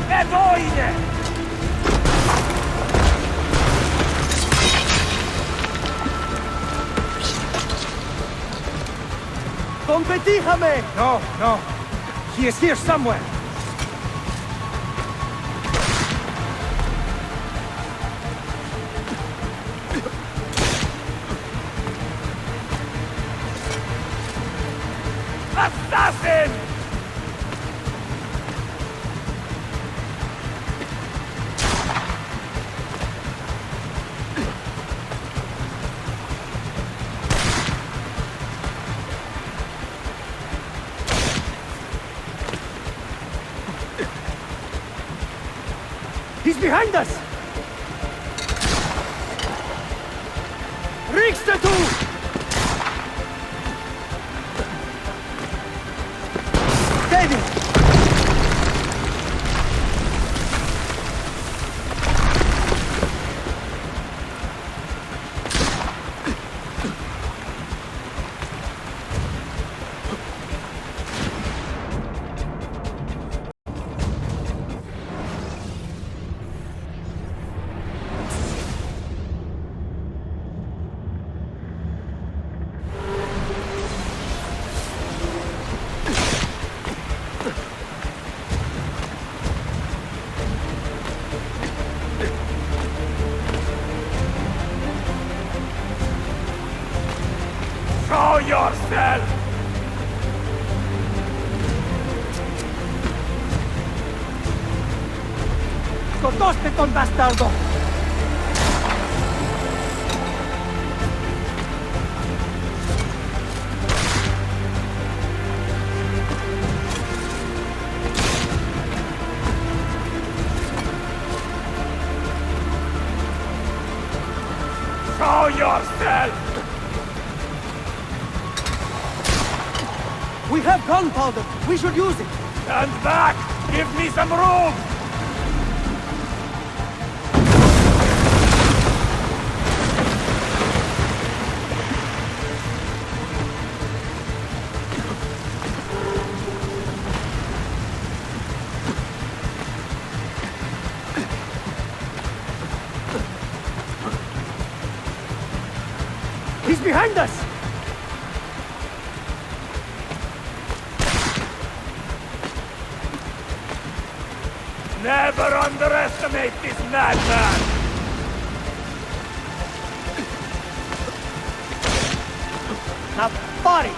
Evoide! Competijame! No, no. He is here somewhere. Assassin! He's behind us! Riksdatu! David! Show yourself! ¡Scotoste con bastardo! Show yourself! We have gunpowder. We should use it. Stand back! Give me some room! He's behind us! Never underestimate this madman! Now, body!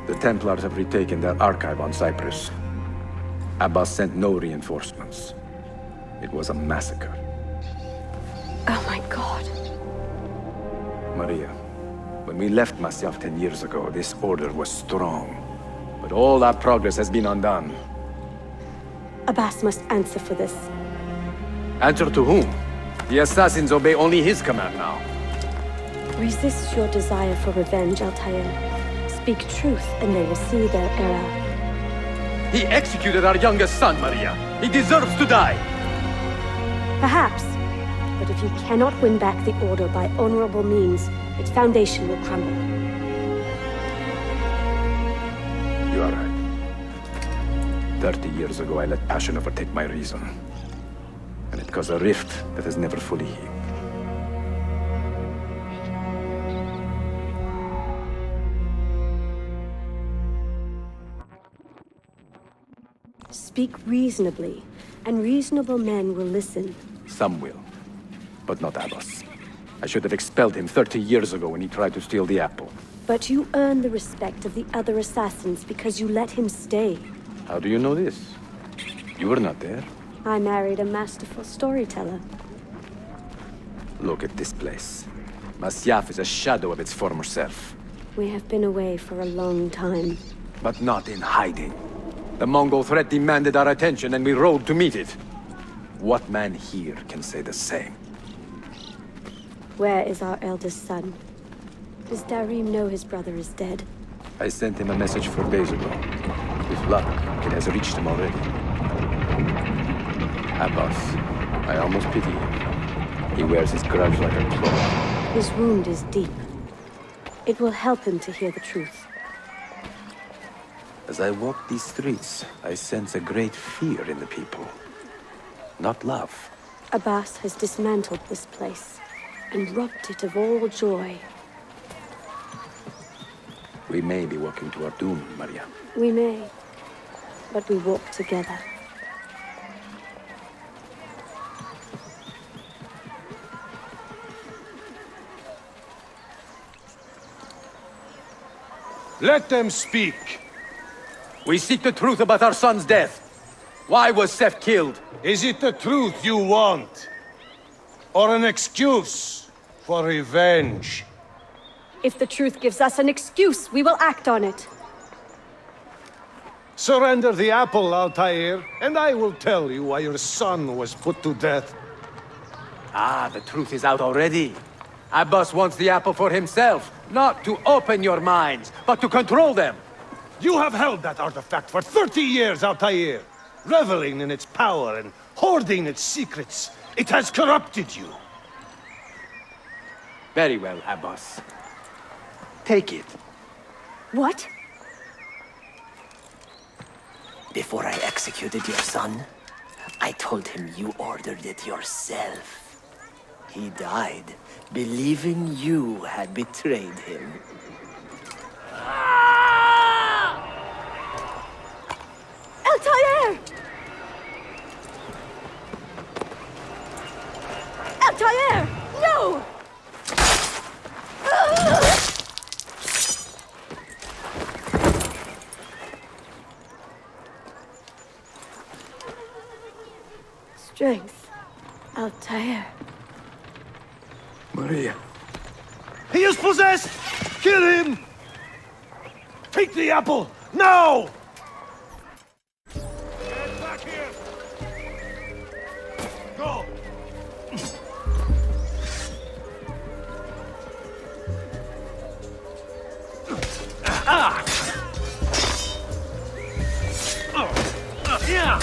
The Templars have retaken their archive on Cyprus. Abbas sent no reinforcements. It was a massacre. Oh my god. Maria, when we left Masyaf 10 years ago, this order was strong. But all our progress has been undone. Abbas must answer for this. Answer to whom? The assassins obey only his command now. Resist your desire for revenge, Altaïr. Speak truth, and they will see their error. He executed our youngest son, Maria. He deserves to die. Perhaps. But if you cannot win back the Order by honorable means, its foundation will crumble. You are right. 30 years ago, I let passion overtake my reason. And it caused a rift that has never fully healed. Speak reasonably, and reasonable men will listen. Some will, but not Abbas. I should have expelled him 30 years ago when he tried to steal the apple. But you earn the respect of the other assassins because you let him stay. How do you know this? You were not there. I married a masterful storyteller. Look at this place. Masyaf is a shadow of its former self. We have been away for a long time. But not in hiding. The Mongol threat demanded our attention and we rode to meet it. What man here can say the same? Where is our eldest son? Does Darim know his brother is dead? I sent him a message 4 days ago. With luck, it has reached him already. Abbas, I almost pity him. He wears his grudge like a claw. His wound is deep. It will help him to hear the truth. As I walk these streets, I sense a great fear in the people. Not love. Abbas has dismantled this place and robbed it of all joy. We may be walking to our doom, Maria. We may, but we walk together. Let them speak. We seek the truth about our son's death. Why was Seth killed? Is it the truth you want? Or an excuse for revenge? If the truth gives us an excuse, we will act on it. Surrender the apple, Altaïr, and I will tell you why your son was put to death. Ah, the truth is out already. Abbas wants the apple for himself, not to open your minds, but to control them. You have held that artifact for 30 years, Altaïr, reveling in its power and hoarding its secrets. It has corrupted you. Very well, Abbas. Take it. What? Before I executed your son, I told him you ordered it yourself. He died, believing you had betrayed him. Altaïr! Altaïr! No! Strength. Altaïr. Maria. He is possessed! Kill him! Take the apple, now! Get back here! Go! Ah! Yeah!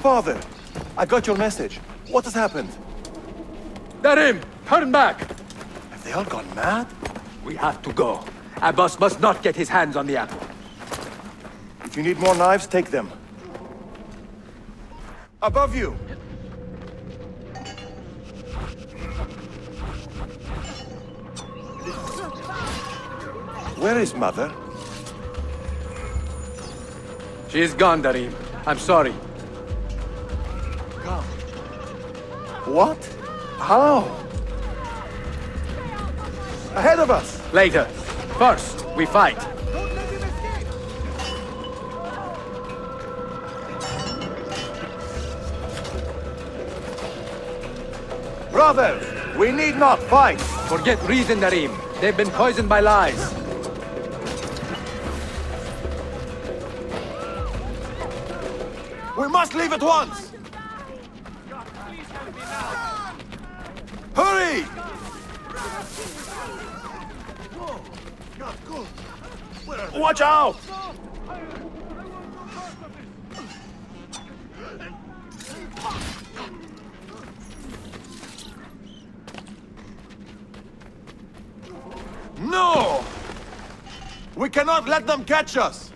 Father! I got your message. What has happened? Darim! Turn back! Have they all gone mad? We have to go. Abbas must not get his hands on the apple. If you need more knives, take them. Above you! Where is Mother? She's gone, Darim. I'm sorry. Come. What? How? Ahead of us! Later. First, we fight. Brothers, we need not fight! Forget reason, Darim. They've been poisoned by lies. We must leave at once! Hurry! Watch out! No! We cannot let them catch us!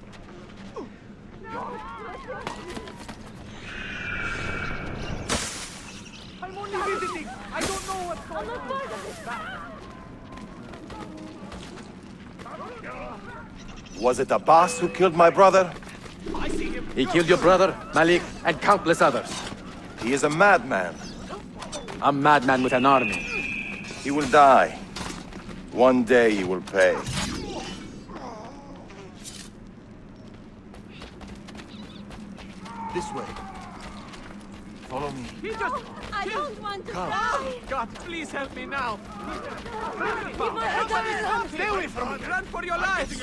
I'm only visiting. I don't know what's going on. Was it Abbas who killed my brother? I see him. He killed your brother, Malik, and countless others. He is a madman. A madman with an army. He will die. One day he will pay. This way. Follow me. He just... I don't want to Come. die! God, please help me now. Stay Stay away from me. Run for your lives.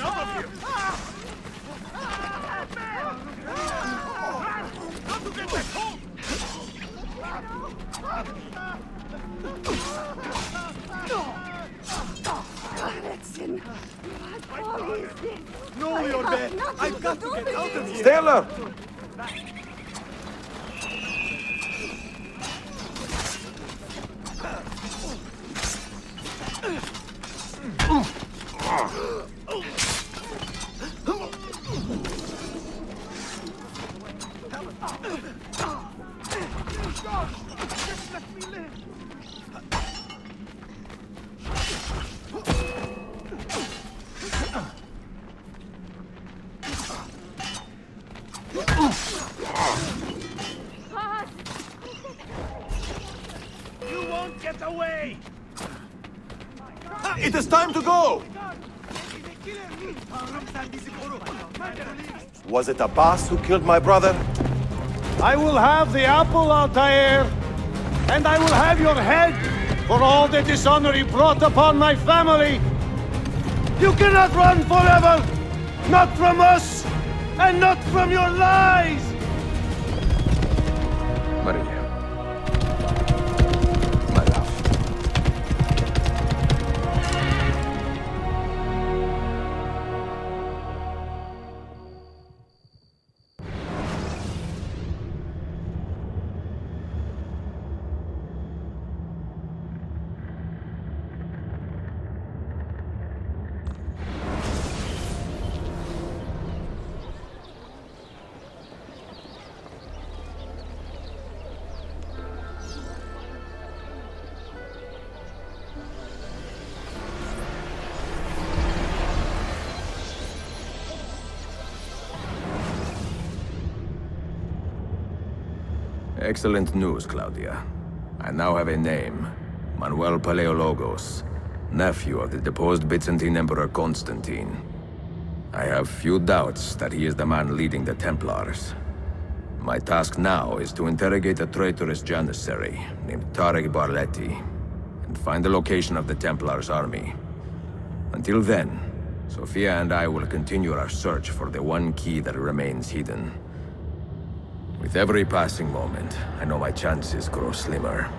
No, you're dead. I've got to get out of here. Stay alert! You won't get away. It is time to go! Was it Abbas who killed my brother? I will have the apple, Altaïr, and I will have your head for all the dishonor you brought upon my family. You cannot run forever! Not from us, and not from your lies! Maria. My love. Excellent news, Claudia. I now have a name. Manuel Paleologos, nephew of the deposed Byzantine Emperor Constantine. I have few doubts that he is the man leading the Templars. My task now is to interrogate a traitorous janissary named Tarek Barletti and find the location of the Templars' army. Until then, Sofia and I will continue our search for the one key that remains hidden. With every passing moment, I know my chances grow slimmer.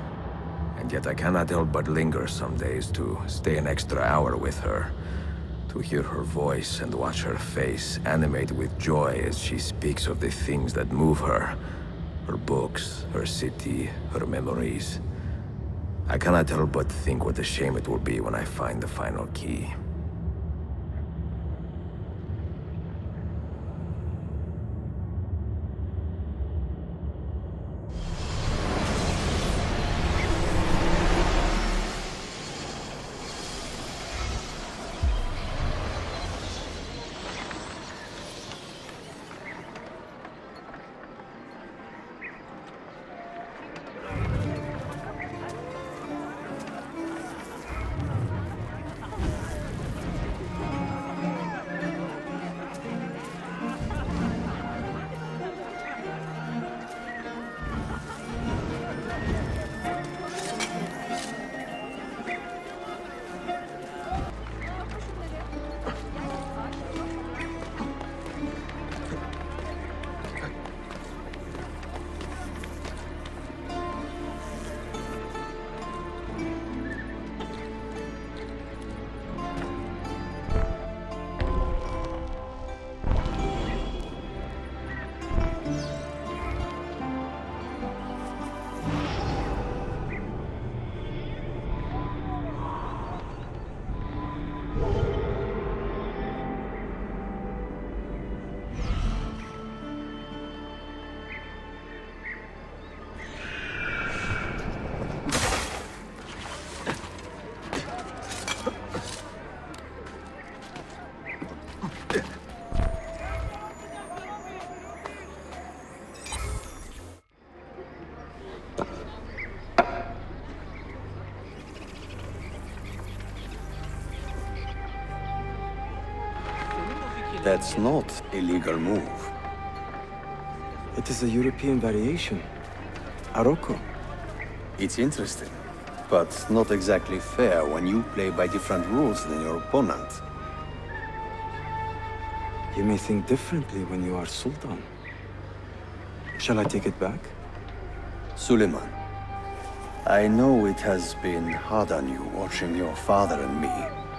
And yet I cannot help but linger some days to stay an extra hour with her. To hear her voice and watch her face animate with joy as she speaks of the things that move her. Her books, her city, her memories. I cannot help but think what a shame it will be when I find the final key. That's not a legal move. It is a European variation. Aroko. It's interesting, but not exactly fair when you play by different rules than your opponent. You may think differently when you are Sultan. Shall I take it back? Suleiman, I know it has been hard on you watching your father and me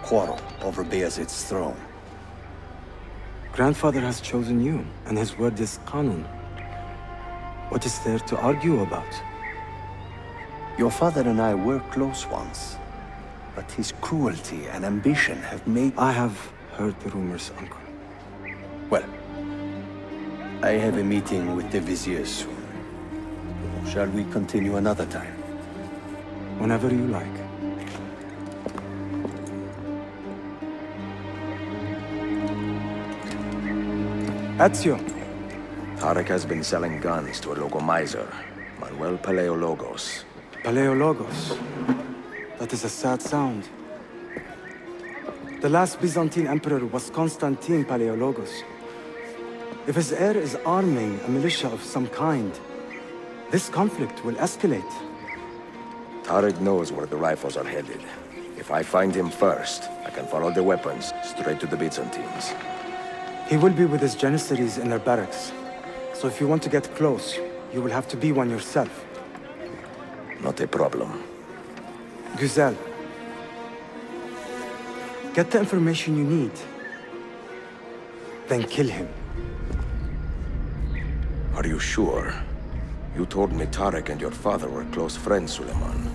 quarrel over Bayezid's throne. Grandfather has chosen you, and his word is Qanun. What is there to argue about? Your father and I were close once, but his cruelty and ambition have made... I have heard the rumors, Uncle. Well, I have a meeting with the Vizier soon. Shall we continue another time? Whenever you like. Ezio. Tarek has been selling guns to a local miser, Manuel Paleologos. Paleologos. That is a sad sound. The last Byzantine emperor was Constantine Paleologos. If his heir is arming a militia of some kind, this conflict will escalate. Tarek knows where the rifles are headed. If I find him first, I can follow the weapons straight to the Byzantines. He will be with his Janissaries in their barracks. So if you want to get close, you will have to be one yourself. Not a problem. Güzel. Get the information you need. Then kill him. Are you sure? You told me Tarek and your father were close friends, Suleiman.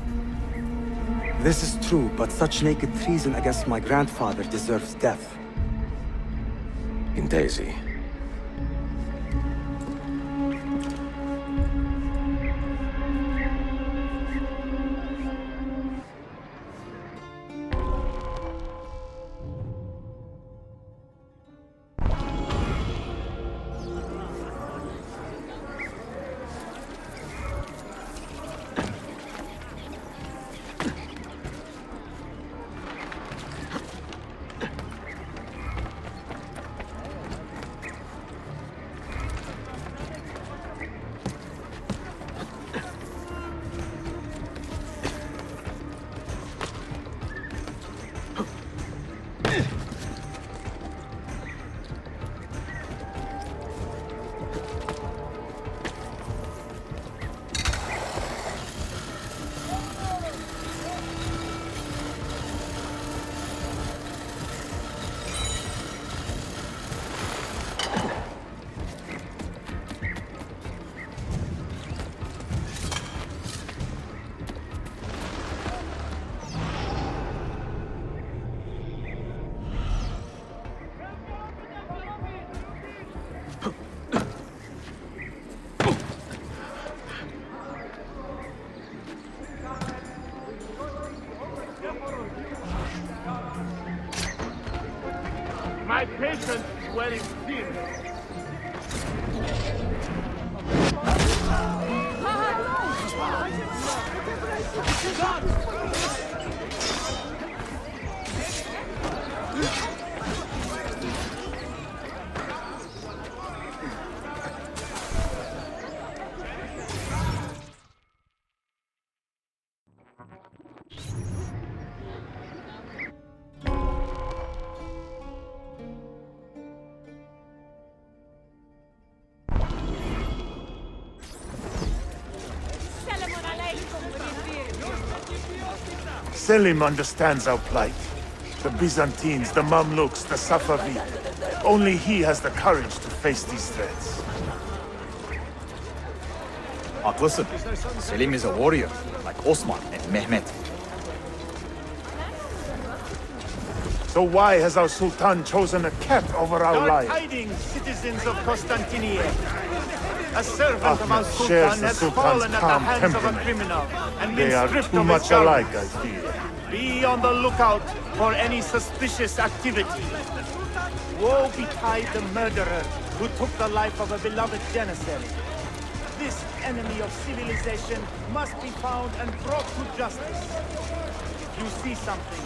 This is true, but such naked treason against my grandfather deserves death. In Daisy. well filled. Selim understands our plight. The Byzantines, the Mamluks, the Safavid. Only he has the courage to face these threats. Haklısın. Selim is a warrior, like Osman and Mehmet. So why has our Sultan chosen a cat over our Dark lives? tidings, citizens of Constantinople. A servant of our Ahmed shares Sultan the has Sultan's fallen at the calm hands of a temperament. criminal and They been are stripped too of much his garments. alike, I fear. Be on the lookout for any suspicious activity. Woe betide the murderer who took the life of a beloved janissary. This enemy of civilization must be found and brought to justice. If you see something,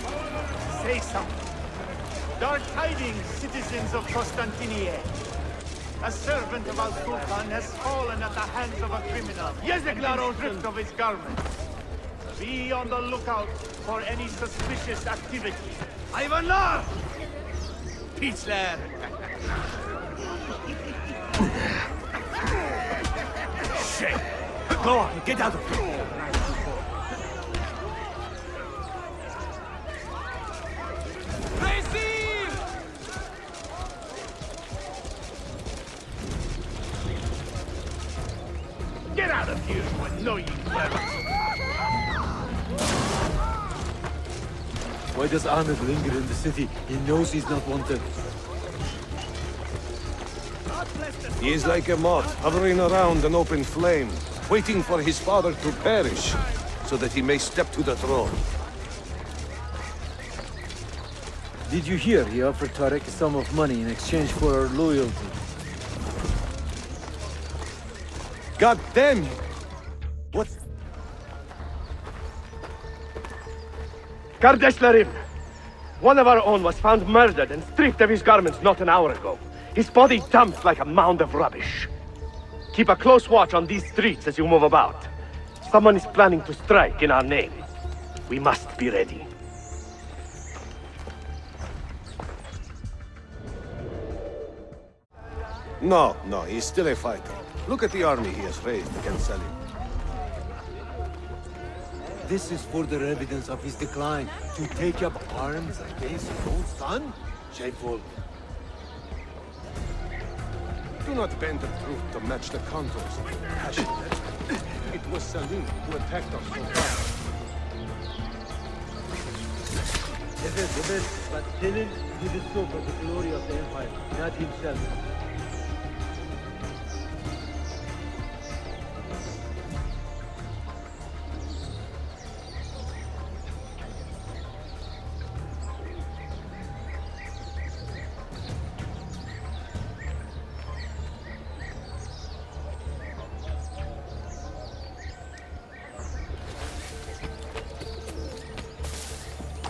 say something. Dark tidings, citizens of Constantinople. A servant of our Sultan has fallen at the hands of a criminal. Yes, and been stripped of his garments. Be on the lookout for any suspicious activity. Hayvanlar! Piçler! Shit! Go on, get out of here! Get out of here, you annoying clever! Why does Ahmed linger in the city? He knows he's not wanted. He is like a moth, hovering around an open flame, waiting for his father to perish, so that he may step to the throne. Did you hear he offered Tarek a sum of money in exchange for our loyalty? God damn you! What? Kardeşlerim! One of our own was found murdered and stripped of his garments not an hour ago. His body dumped like a mound of rubbish. Keep a close watch on these streets as you move about. Someone is planning to strike in our name. We must be ready. No, he's still a fighter. Look at the army he has raised against Selim. This is further evidence of his decline. To take up arms against his own son? Shameful. Do not bend the truth to match the contours of your passion. It was Selim who attacked us so far. Evet, but Selim did it so for the glory of the Empire, not himself.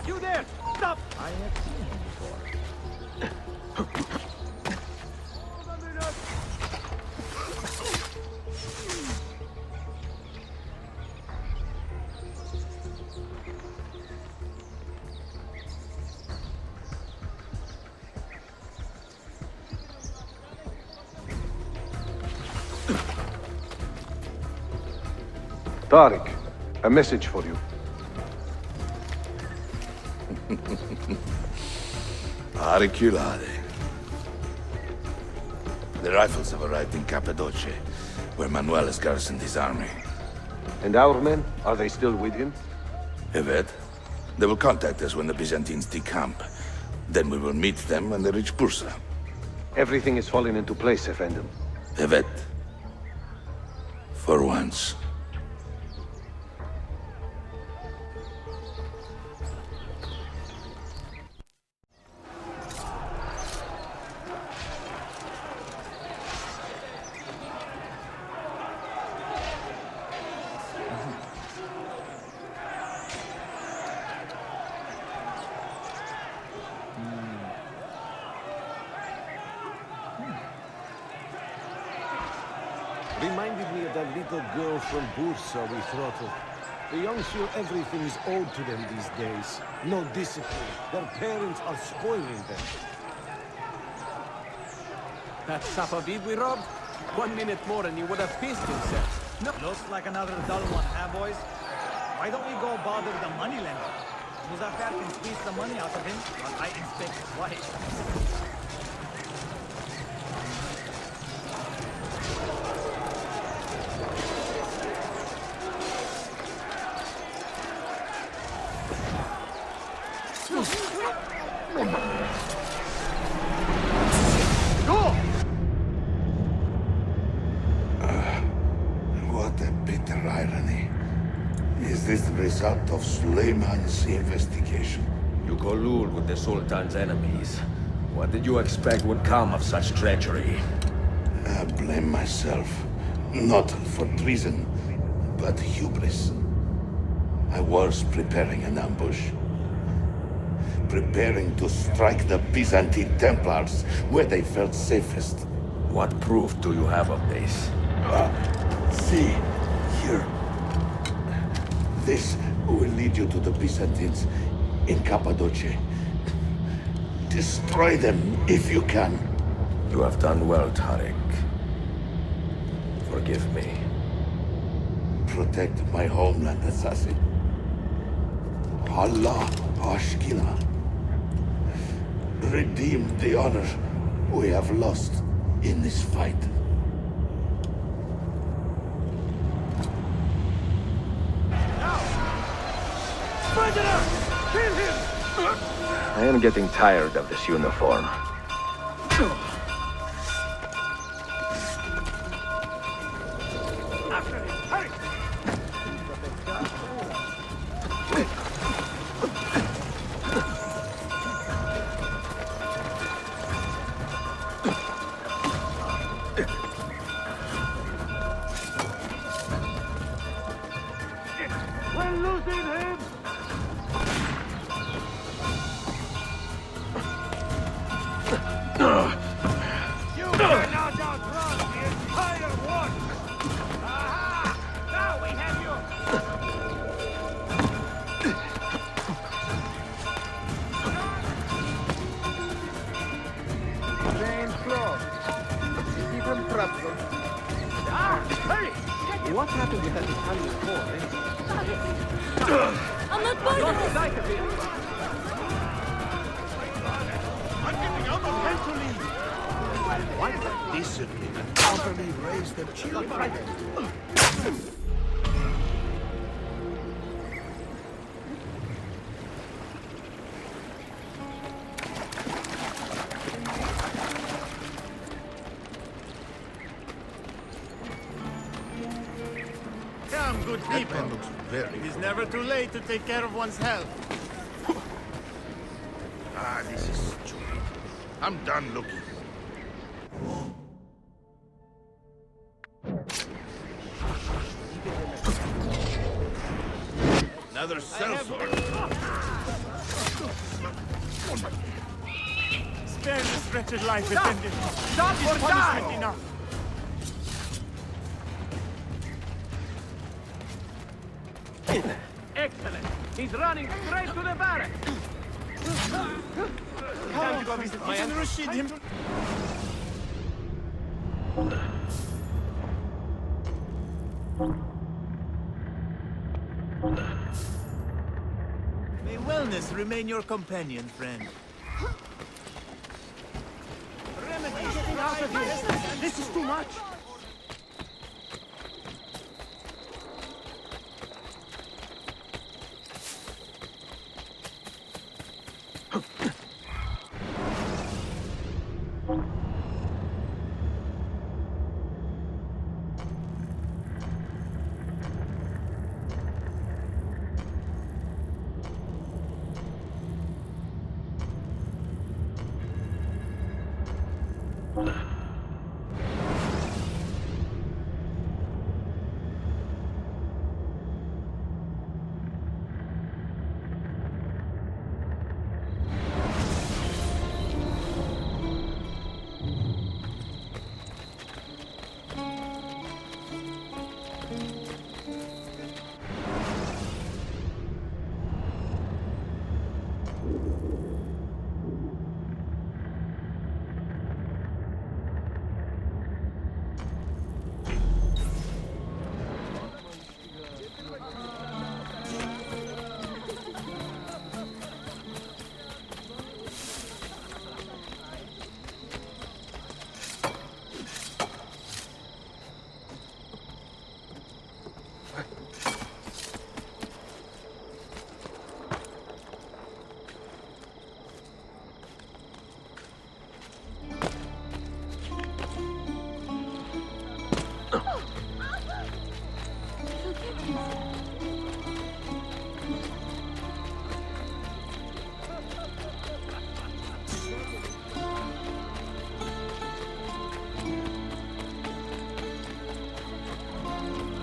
You there! Stop! I have seen him before. Tariq, a message for you. Auriculare. The rifles have arrived in Cappadocia, where Manuel has garrisoned his army. And our men? Are they still with him? Evet. They will contact us when the Byzantines decamp. Then we will meet them when they reach Bursa. Everything is falling into place, Effendim. Evet. For once. reminded me of that little girl from Bursa we throttled. The young feel everything is owed to them these days. No discipline. Their parents are spoiling them. That Safavid we robbed? 1 minute more and he would have pissed himself. No. Looks like another dull one, huh, boys? Why don't we go bother the moneylender? Muzaffar can squeeze some money out of him while I inspect his wife. What a bitter irony. Is this the result of Suleiman's investigation? You collude with the Sultan's enemies. What did you expect would come of such treachery? I blame myself. Not for treason, but hubris. I was preparing an ambush. Preparing to strike the Byzantine Templars where they felt safest. What proof do you have of this? See, here. This will lead you to the Byzantines in Cappadocia. Destroy them if you can. You have done well, Tariq. Forgive me. Protect my homeland, assassin. Allah Ashkina. Redeem the honor we have lost in this fight. Kill him! I am getting tired of this uniform. After him! Hurry! We're losing him! You cannot outrun the entire war! Aha! Now we have you! Train closed. Even problem. Ah! Hurry! What happened with that Italian war, I'm not part of this! I'm getting out of hand to leave! Why not discipline and properly raise their children? Come, good people. It is never too late to take care of one's health. Ah, this is stupid. I'm done looking. Another sellsword. Spare this wretched life, attendant. Stop It is or punishment die! enough. Excellent. He's running straight to the barracks. Time to go visit my uncle. Rashid him. May wellness remain your companion, friend. Getting out of here! This is too much!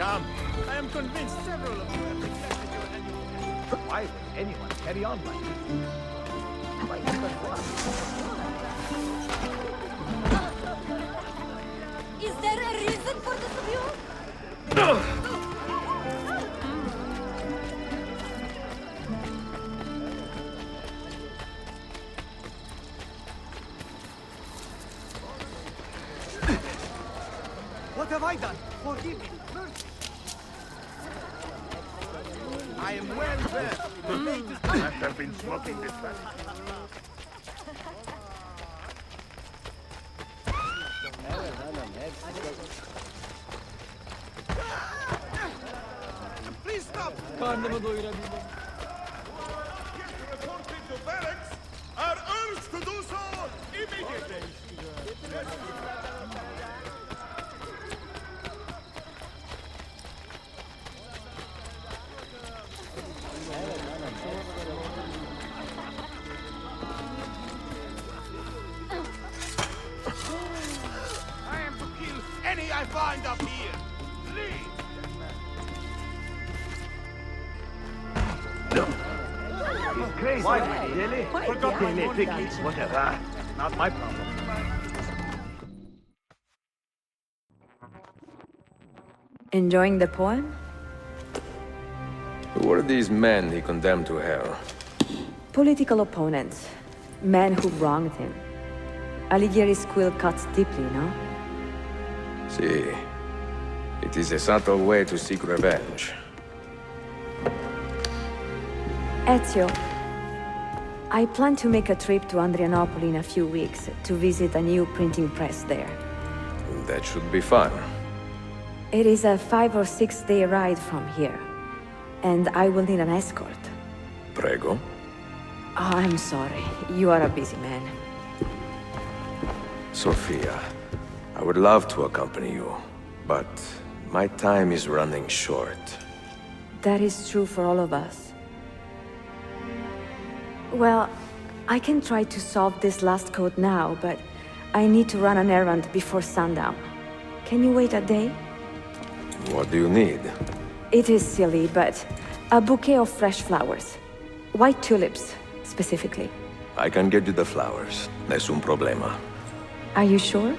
Come. I am convinced several of you have rejected your annual. Why would anyone carry on like this? Why even one? Is there a reason for this abuse? What have I done? Forgive me. Mercy. I am well versed in the latest. Must have been smoking this one. Please stop. Karnımı doyurabildim. Reported to barracks are urged to do so immediately. I am to kill any I find up here. Please. He's crazy. Why, really? Forgot my Really, phone picky. bags. Whatever. Not my problem. Enjoying the poem? Who were these men he condemned to hell? Political opponents. Men who wronged him. Alighieri's quill cuts deeply, no? See, it is a subtle way to seek revenge. Ezio, I plan to make a trip to Adrianople in a few weeks to visit a new printing press there. That should be fun. It is a 5 or 6 day ride from here, and I will need an escort. Prego. Oh, I'm sorry. You are a busy man. Sofia, I would love to accompany you, but my time is running short. That is true for all of us. Well, I can try to solve this last code now, but I need to run an errand before sundown. Can you wait a day? What do you need? It is silly, but a bouquet of fresh flowers. White tulips, specifically. I can get you the flowers. Nessun problema. Are you sure?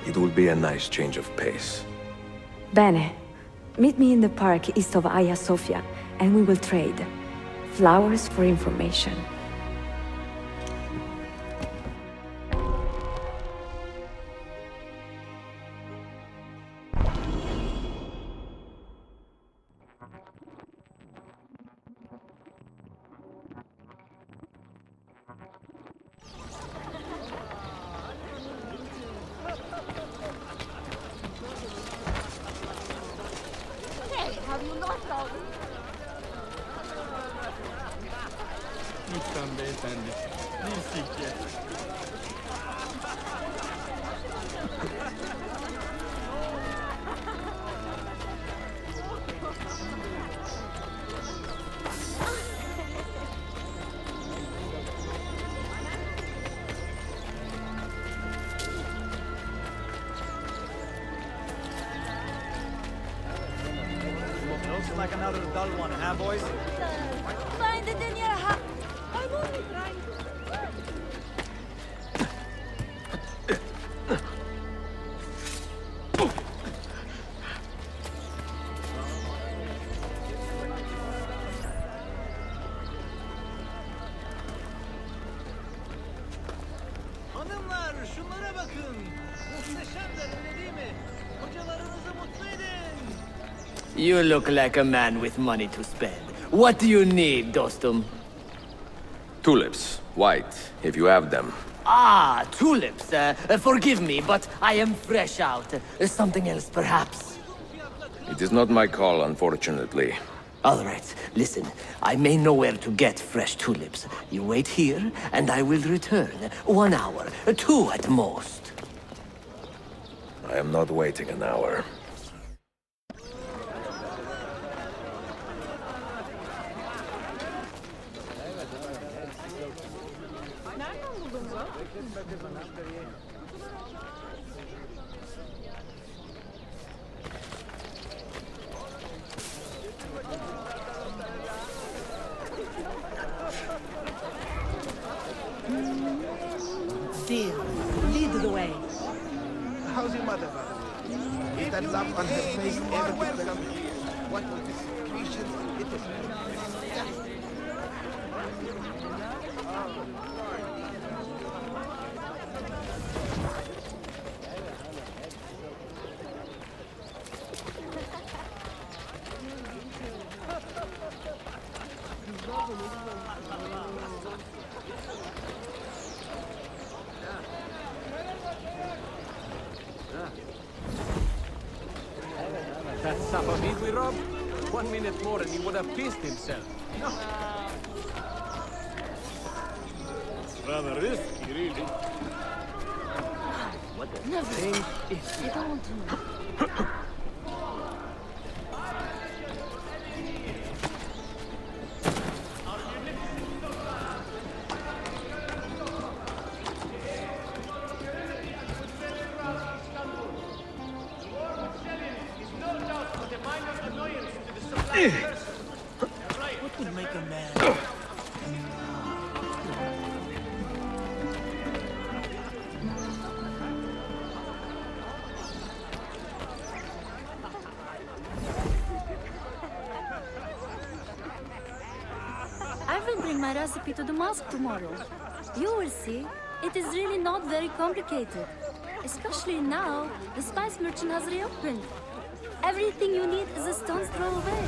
It will be a nice change of pace. Bene. Meet me in the park east of Hagia Sophia, and we will trade. Flowers for information. Hey, have you lost all Lütfen beyefendi. Bir sikke. Looks like another dull one, huh, boys? Find it in your house. I'm only trying to... Hanımlar, şunlara bakın. Muhteşemler, öyle değil mi? Kocalarınızı mutlu edin. You look like a man with money to spend. What do you need, dostum? Tulips. White, if you have them. Ah, tulips. Forgive me, but I am fresh out. Something else, perhaps? It is not my call, unfortunately. All right, listen. I may know where to get fresh tulips. You wait here, and I will return. 1 hour, 2 at most. I am not waiting an hour. even have faced everything to come here. What with this patience, it is That Safavid we robbed? 1 minute more and he would have pissed himself. No. rather risky, really. What the thing is... I don't want to know. What would make a man? I will bring my recipe to the mosque tomorrow. You will see. It is really not very complicated. Especially now, the spice merchant has reopened. Everything you need is a stone's throw away.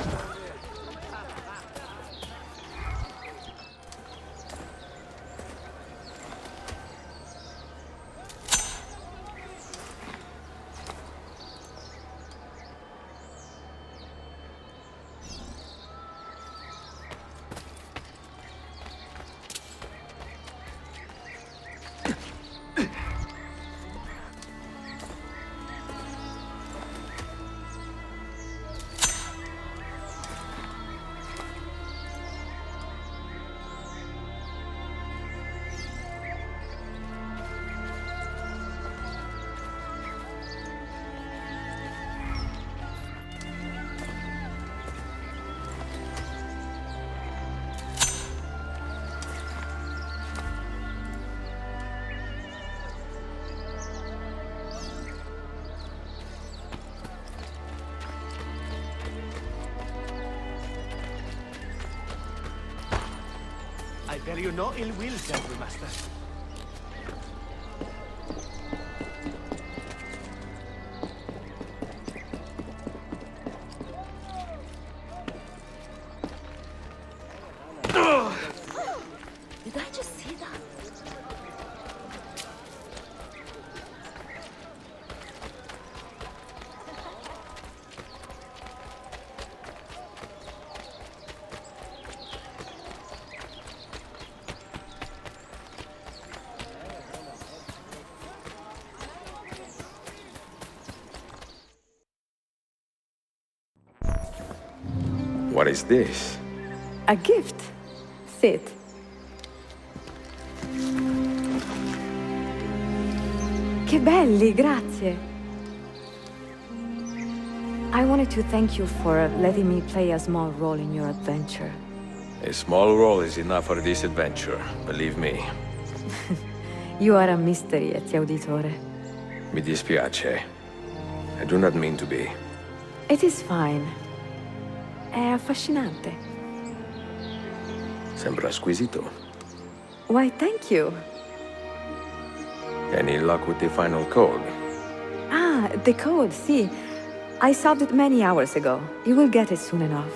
I bear you no ill will, gentle master. Did I just see that? What is this? A gift. Sit. Che belli, grazie. I wanted to thank you for letting me play a small role in your adventure. A small role is enough for this adventure, believe me. You are a mystery, Ezio Auditore. Mi dispiace. I do not mean to be. It is fine. È affascinante. Sembra squisito. Why, thank you. Any luck with the final code? Ah, the code, see. I solved it many hours ago. You will get it soon enough.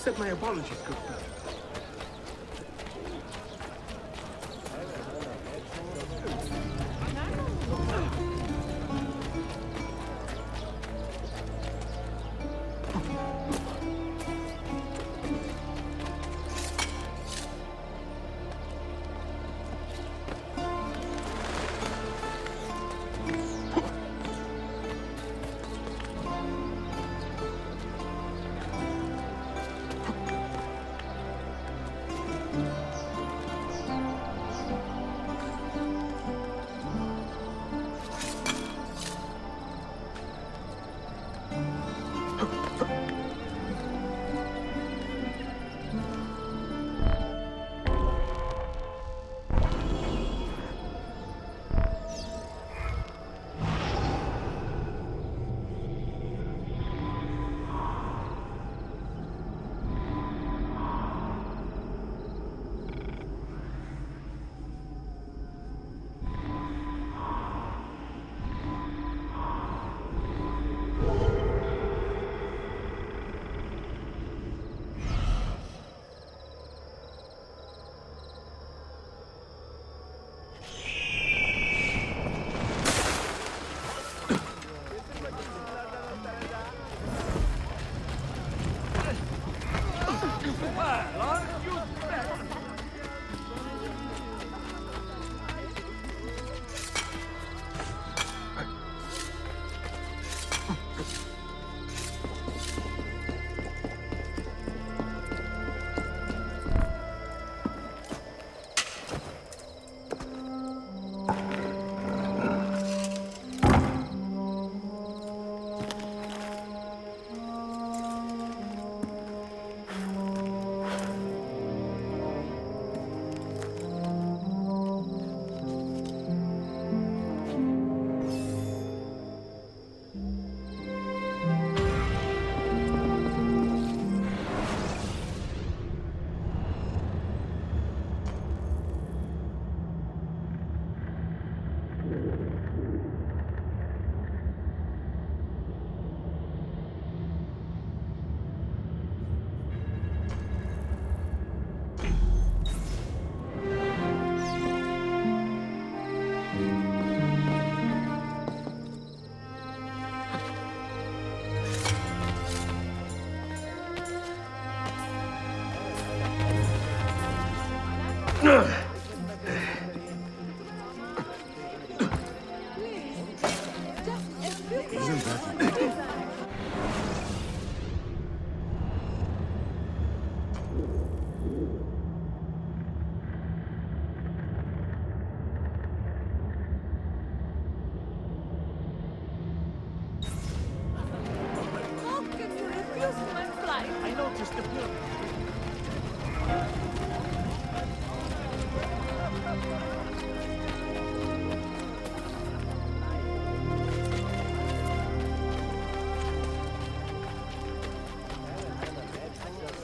Accept my apologies, good friend.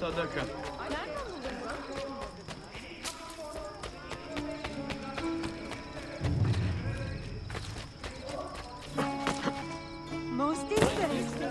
Sadaka. Most interesting.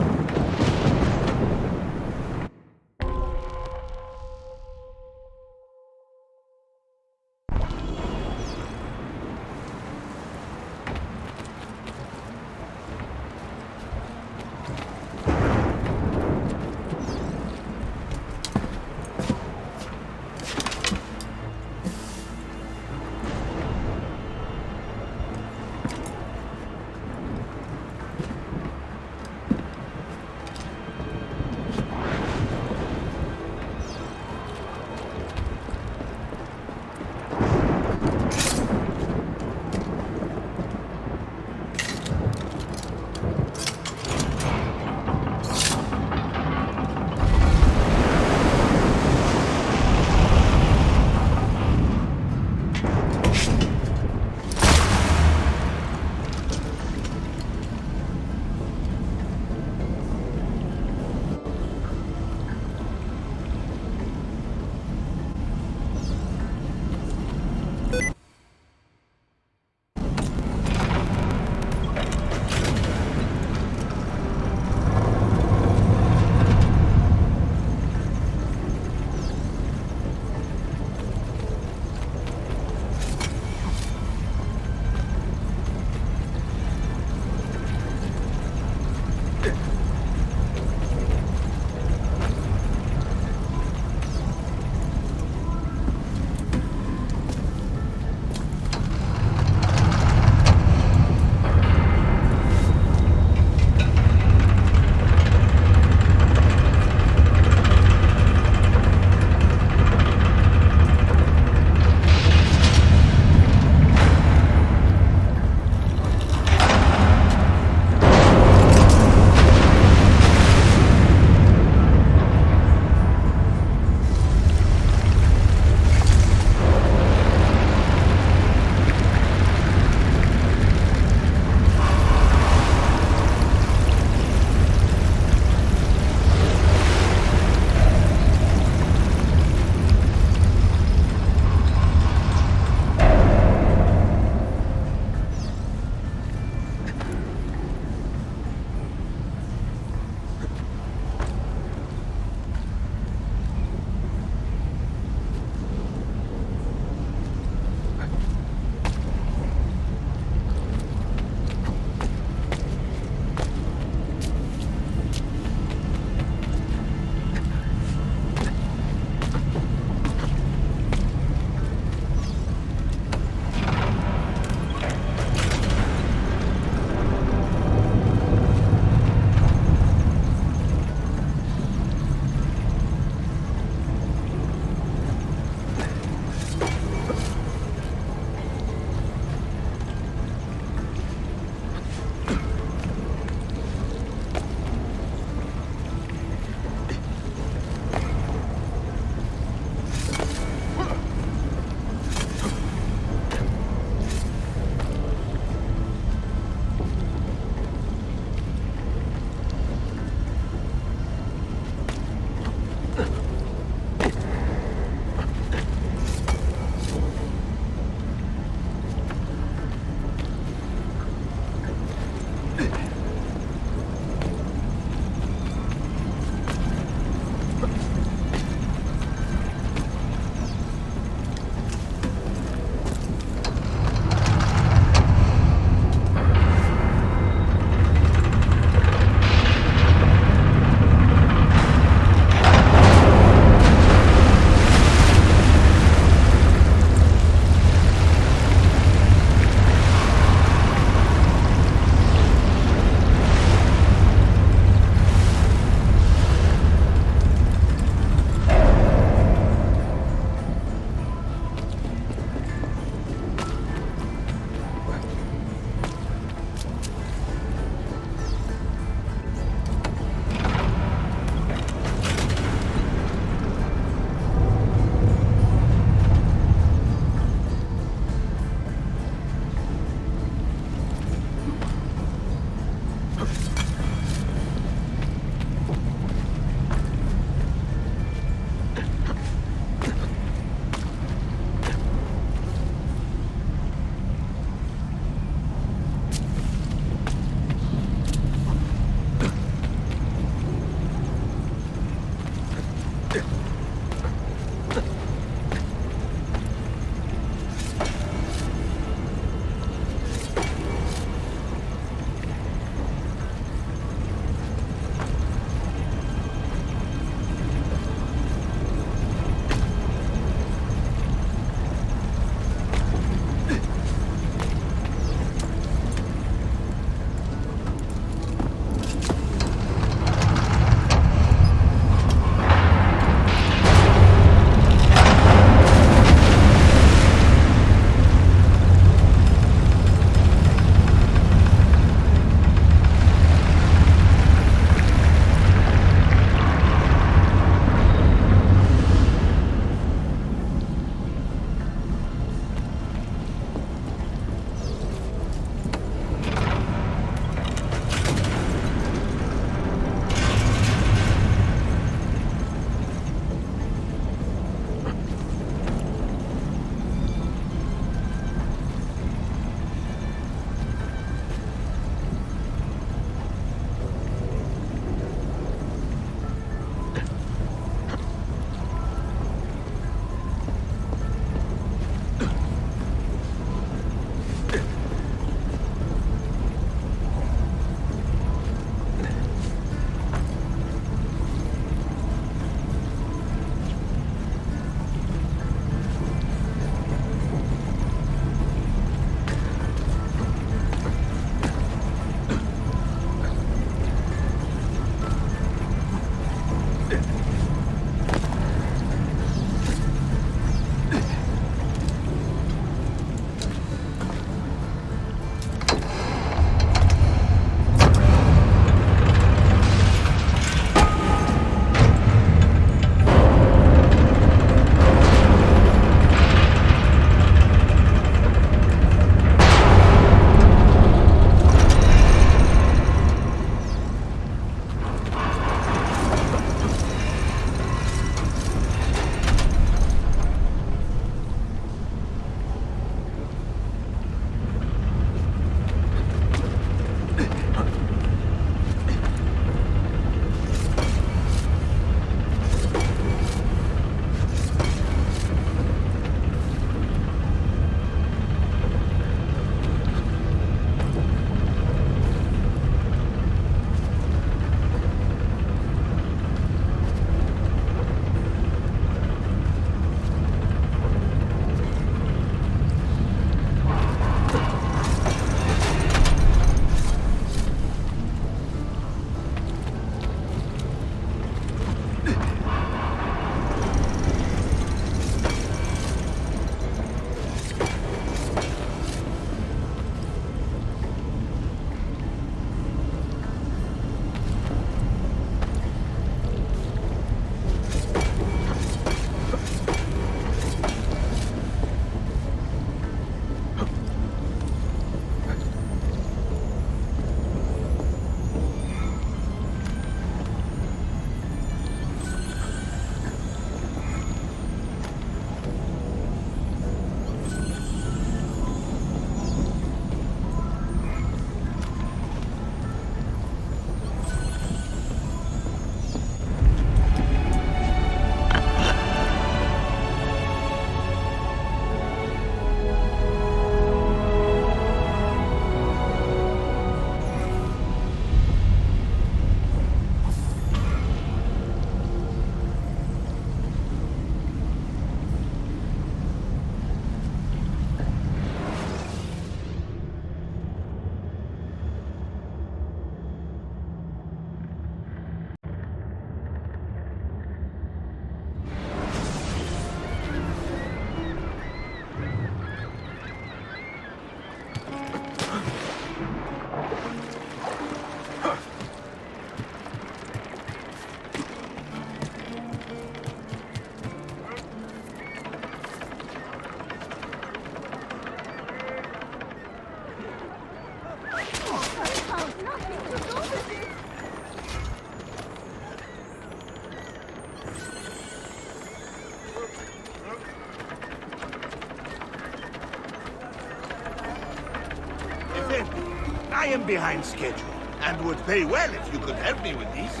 I am behind schedule, and would pay well if you could help me with these.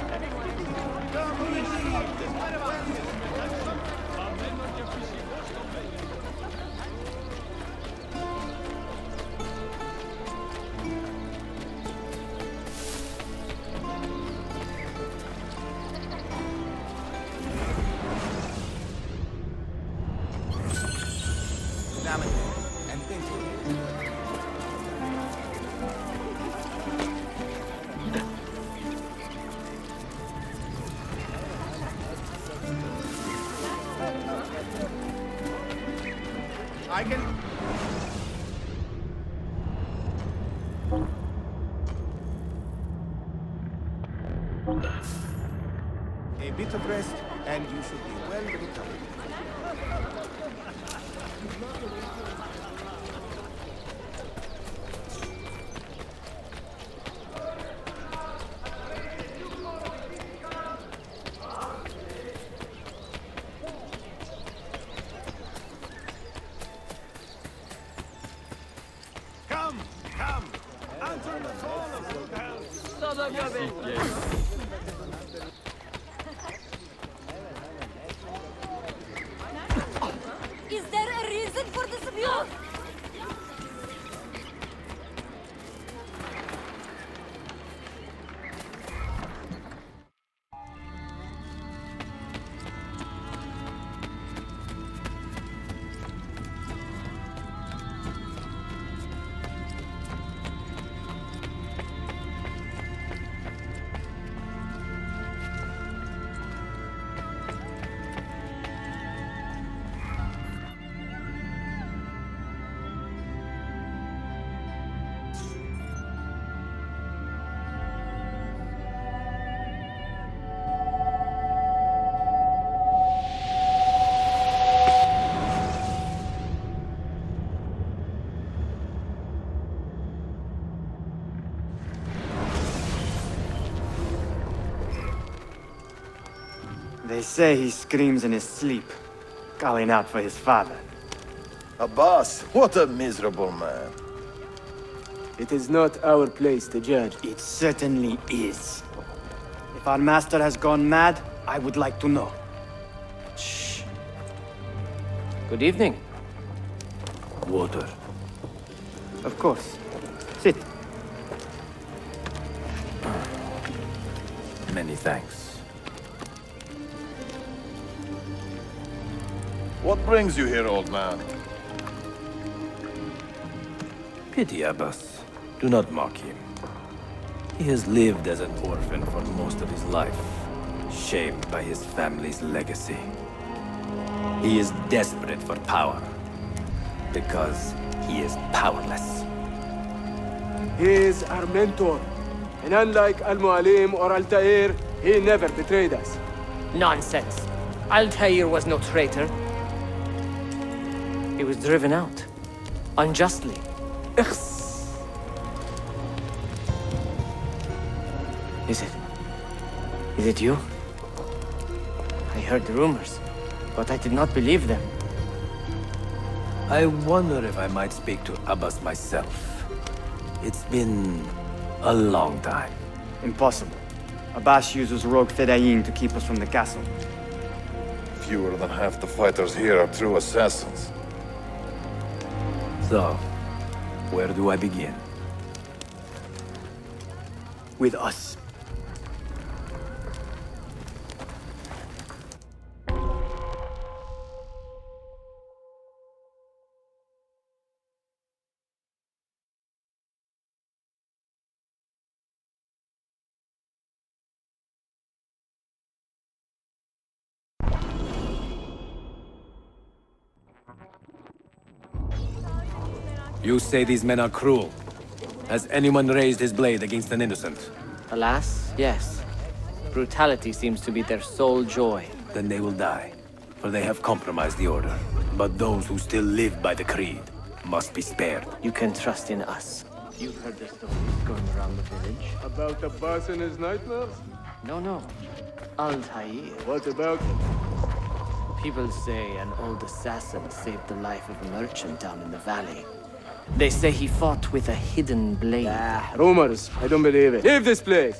I can... A bit of rest, and you should be well recovered. Come, come! Answer the call of good health! Is there a reason for this abuse? They say he screams in his sleep, calling out for his father. Abbas, what a miserable man. It is not our place to judge. It certainly is. If our master has gone mad, I would like to know. Shh. Good evening. Water. Of course. Sit. Many thanks. What brings you here, old man? Pity Abbas. Do not mock him. He has lived as an orphan for most of his life, shamed by his family's legacy. He is desperate for power, because he is powerless. He is our mentor. And unlike Al-Mualim or Altaïr, he never betrayed us. Nonsense. Altaïr was no traitor. He was driven out. Unjustly. Is it you? I heard the rumors, but I did not believe them. I wonder if I might speak to Abbas myself. It's been a long time. Impossible. Abbas uses rogue Fedayeen to keep us from the castle. Fewer than half the fighters here are true assassins. So, where do I begin? With us. You say these men are cruel. Has anyone raised his blade against an innocent? Alas, yes. Brutality seems to be their sole joy. Then they will die, for they have compromised the order. But those who still live by the creed must be spared. You can trust in us. You've heard the stories going around the village. About Abbas and his nightmares? No. Altaïr. What about him? People say an old assassin saved the life of a merchant down in the valley. They say he fought with a hidden blade. Ah, rumors. I don't believe it. Leave this place!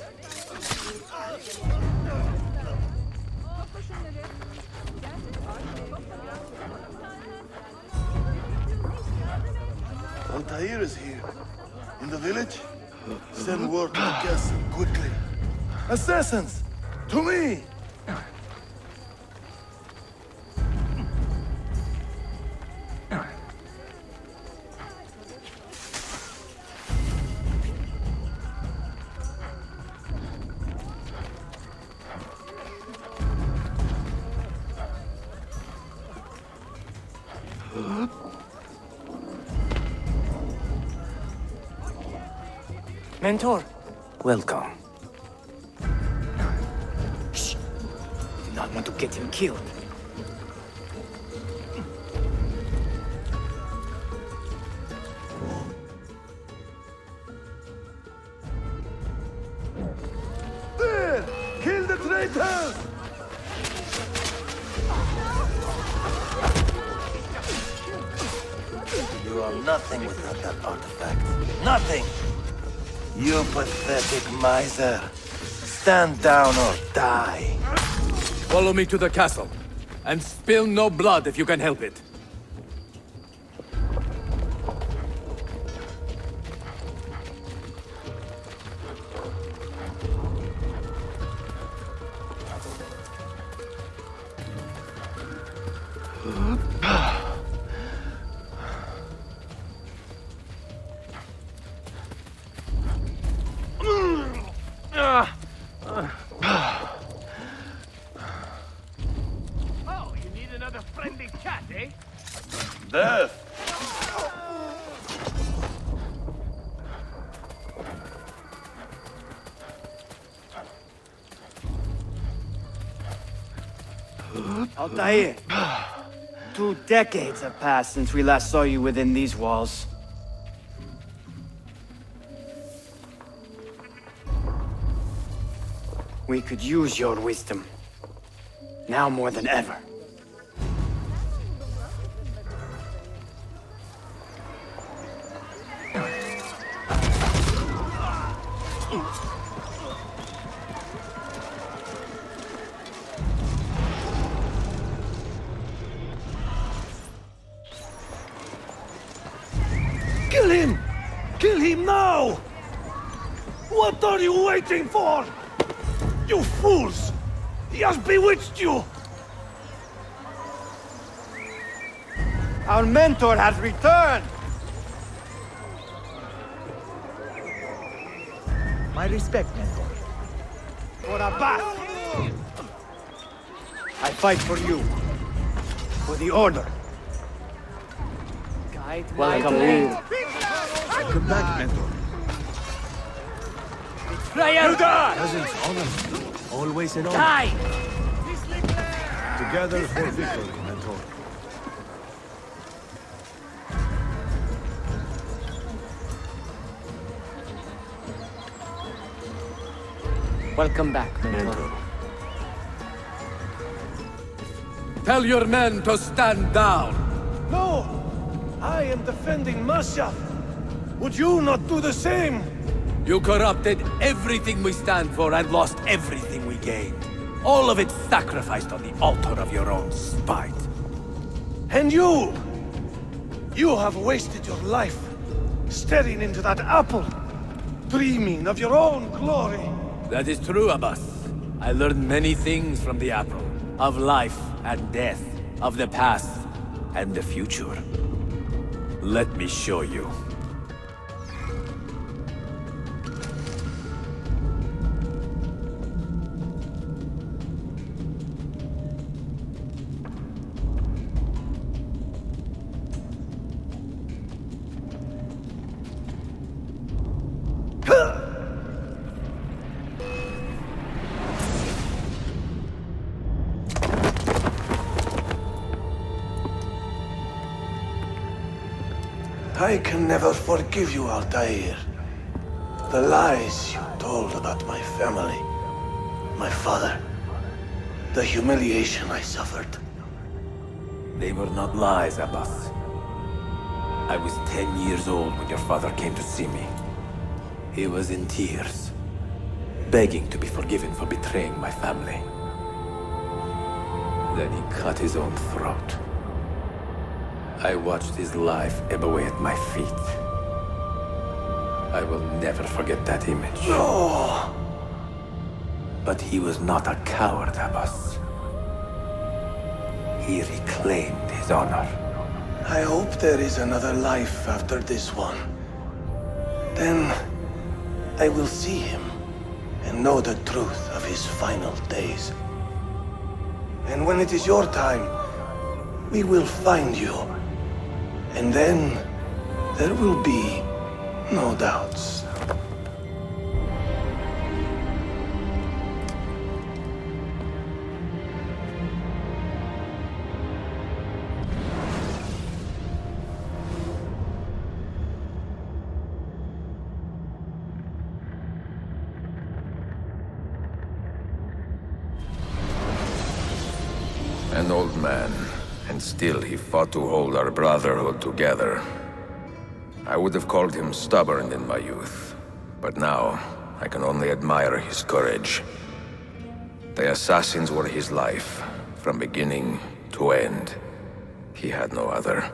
Altaïr is here. In the village? Send word to the castle, quickly. Assassins! To me! Mentor. Welcome. Shh. I do not want to get him killed. There! Kill the traitors! You are nothing without that artifact. Nothing! You pathetic miser. Stand down or die. Follow me to the castle. And spill no blood if you can help it. Oh, you need another friendly cat, eh? Death! Altaïr, 2 decades have passed since we last saw you within these walls. We could use your wisdom. Now more than ever. Kill him! Kill him now! What are you waiting for? You fools! He has bewitched you! Our mentor has returned! My respect, mentor. For Abbas! I fight for you. For the Order. Welcome home. Welcome back, mentor. You die! Presence honor. Always an honor. Die! Together for victory, mentor. Welcome back, mentor. Tell your men to stand down. No! I am defending Masyaf. Would you not do the same? You corrupted everything we stand for and lost everything we gained. All of it sacrificed on the altar of your own spite. And you! You have wasted your life, staring into that apple, dreaming of your own glory. That is true, Abbas. I learned many things from the apple. Of life and death, of the past and the future. Let me show you. I can never forgive you, Altaïr. The lies you told about my family, my father, the humiliation I suffered. They were not lies, Abbas. I was 10 years old when your father came to see me. He was in tears, begging to be forgiven for betraying my family. Then he cut his own throat. I watched his life ebb away at my feet. I will never forget that image. No! But he was not a coward, Abbas. He reclaimed his honor. I hope there is another life after this one. Then I will see him and know the truth of his final days. And when it is your time, we will find you. And then there will be no doubts. An old man, and still he fought to hold our brotherhood together. I would have called him stubborn in my youth, but now I can only admire his courage. The assassins were his life, from beginning to end. He had no other.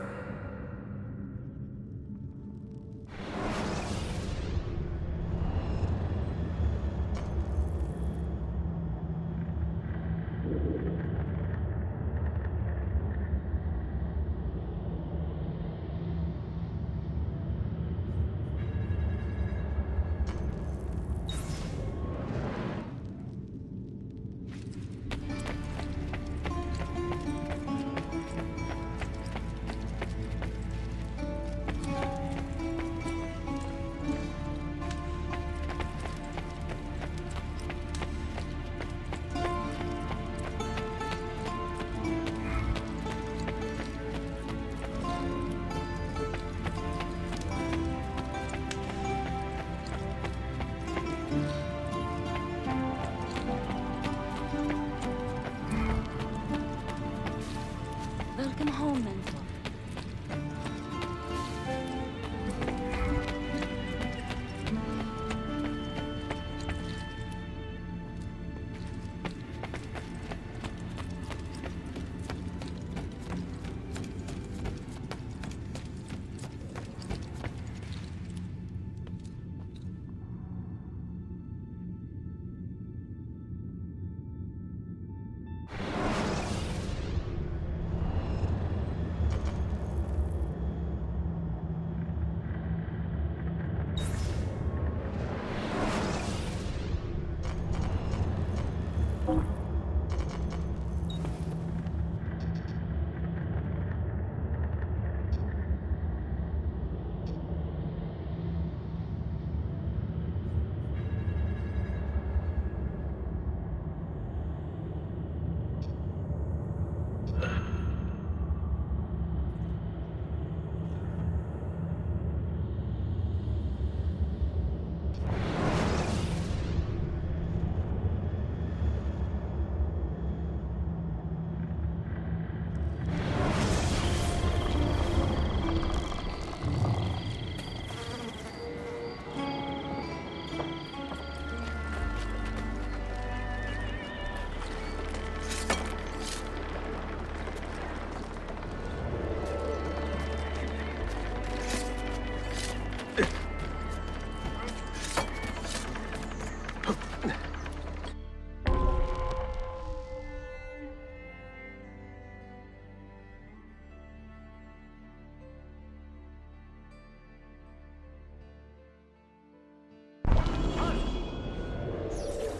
Welcome home, mentor.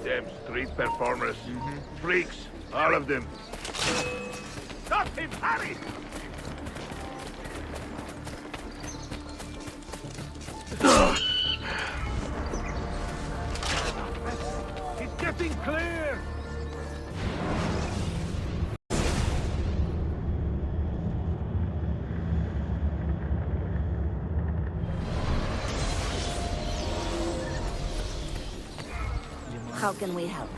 Them street performers. Freaks. All of them. Stop him, hurry! It's getting clear! How can we help?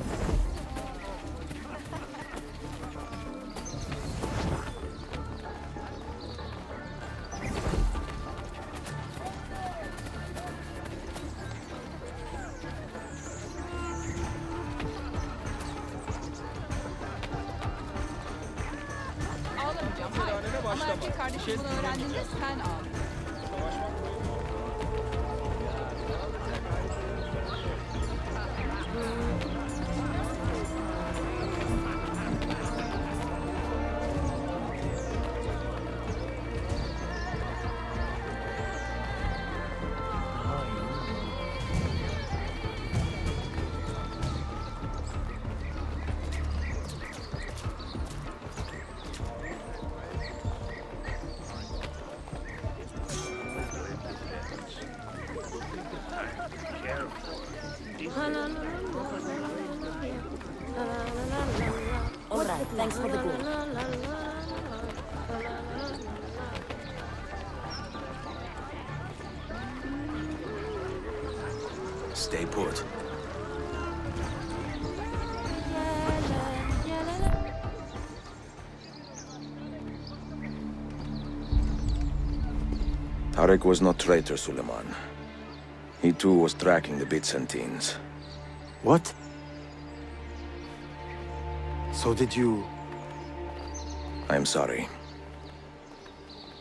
Ama erkek kardeşim bunu öğrendiğinde sen al. All right, thanks for the gold. Stay put. Tarek was no traitor, Suleiman. He too was tracking the Byzantines. What? So did you... I'm sorry.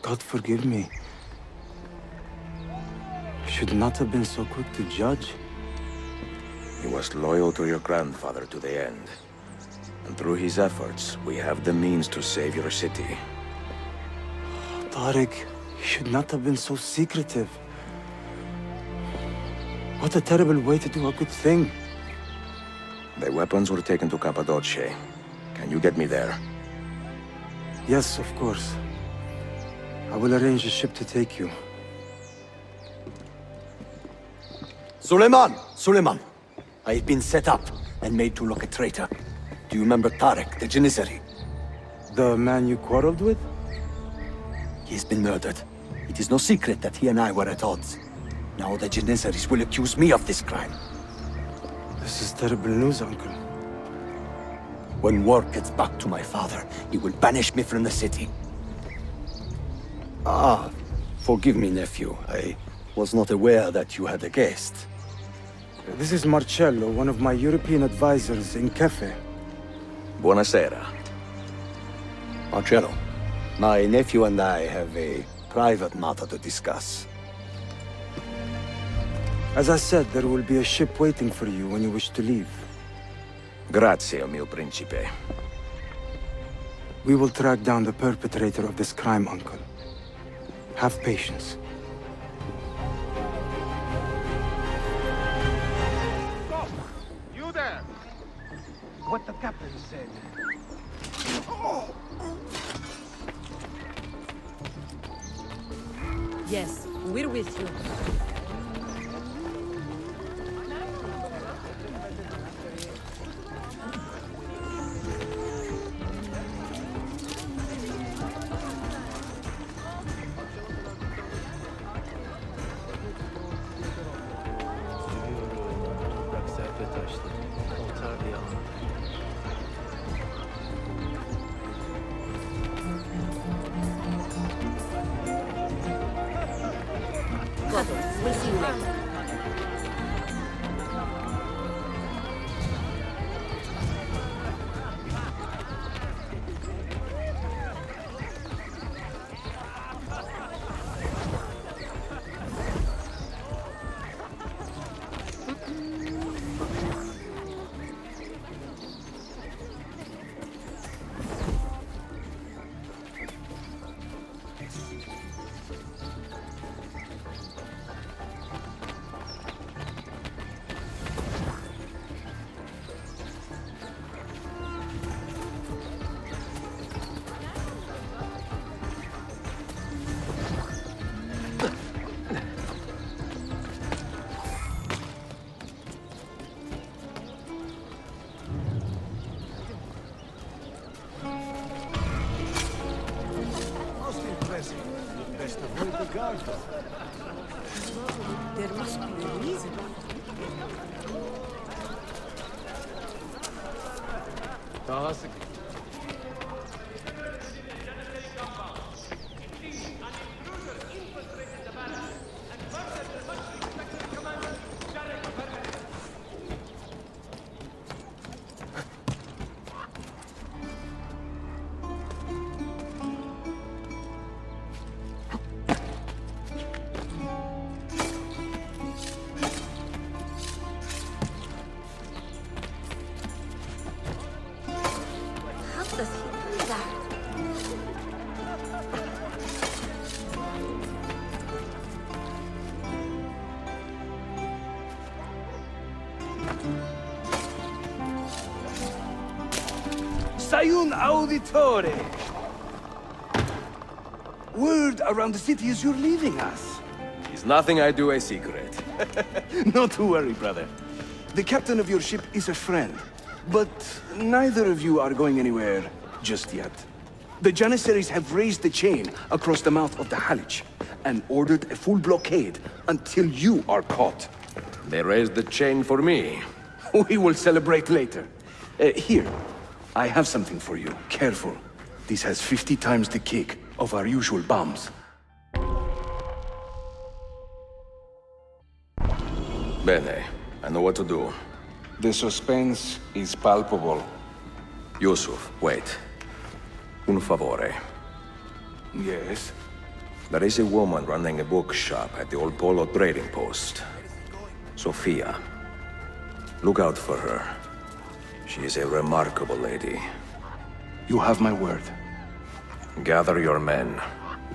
God forgive me. Should not have been so quick to judge. He was loyal to your grandfather to the end. And through his efforts, we have the means to save your city. Tariq, you should not have been so secretive. What a terrible way to do a good thing. The weapons were taken to Cappadocia. Can you get me there? Yes, of course. I will arrange a ship to take you. Suleiman! Suleiman! I have been set up and made to look a traitor. Do you remember Tarek, the Janissary? The man you quarreled with? He has been murdered. It is no secret that he and I were at odds. Now the Janissaries will accuse me of this crime. This is terrible news, Uncle. When word gets back to my father, he will banish me from the city. Ah, forgive me, nephew. I was not aware that you had a guest. This is Marcello, one of my European advisors in Cafe. Buonasera. Marcello, my nephew and I have a private matter to discuss. As I said, there will be a ship waiting for you when you wish to leave. Grazie, mio principe. We will track down the perpetrator of this crime, Uncle. Have patience. Stop! You there! What the captain said. Yes, we're with you. We'll see you later. Best avoid the guards. There must be a reason. Daha sık. Sayun Auditore! Word around the city is you're leaving us. Is nothing I do a secret. Not to worry, brother. The captain of your ship is a friend, but neither of you are going anywhere just yet. The Janissaries have raised the chain across the mouth of the Halic and ordered a full blockade until you are caught. They raised the chain for me. We will celebrate later. Here, I have something for you. Careful. This has 50 times the kick of our usual bombs. Bene, I know what to do. The suspense is palpable. Yusuf, wait. Un favore. Yes? There is a woman running a bookshop at the old Polo trading post. Sofia. Look out for her. She is a remarkable lady. You have my word. Gather your men.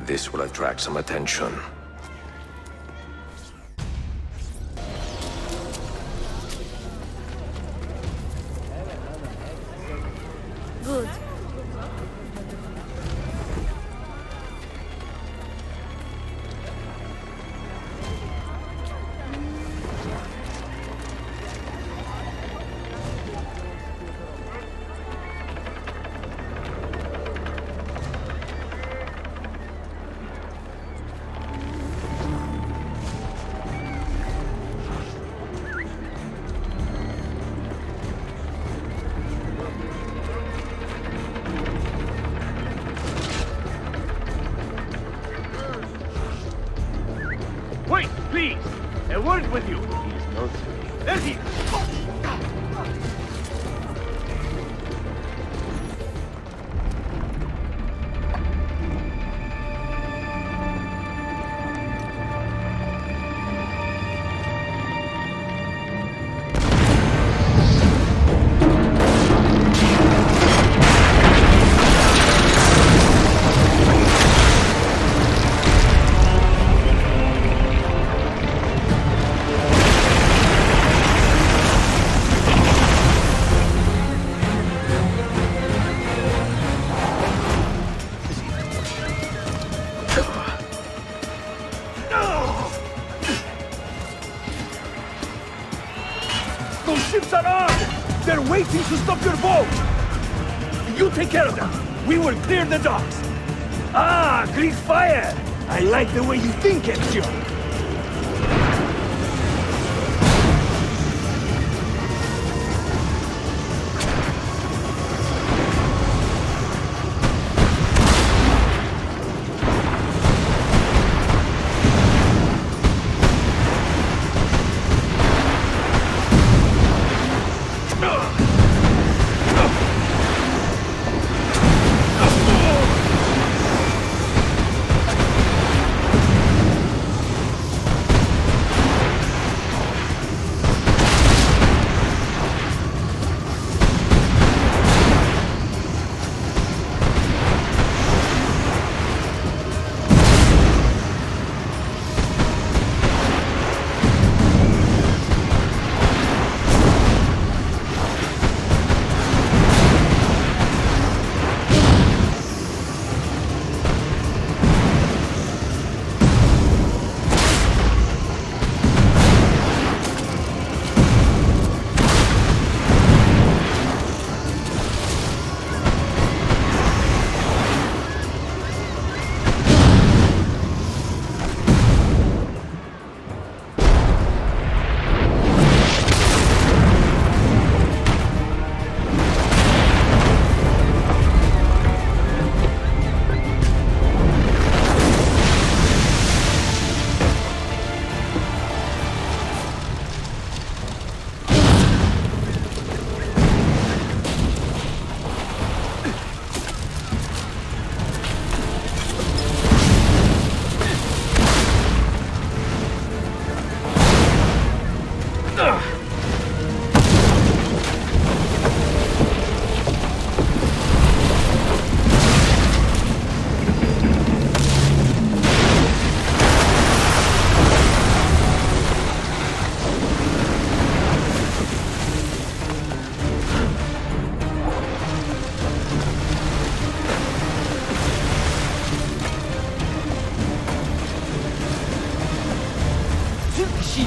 This will attract some attention. Good. Wait, please! A word with you! He's not free. There he is! Those ships are armed! They're waiting to stop your boat! You take care of them! We will clear the docks! Ah, Greek fire! I like the way you think, Ezio!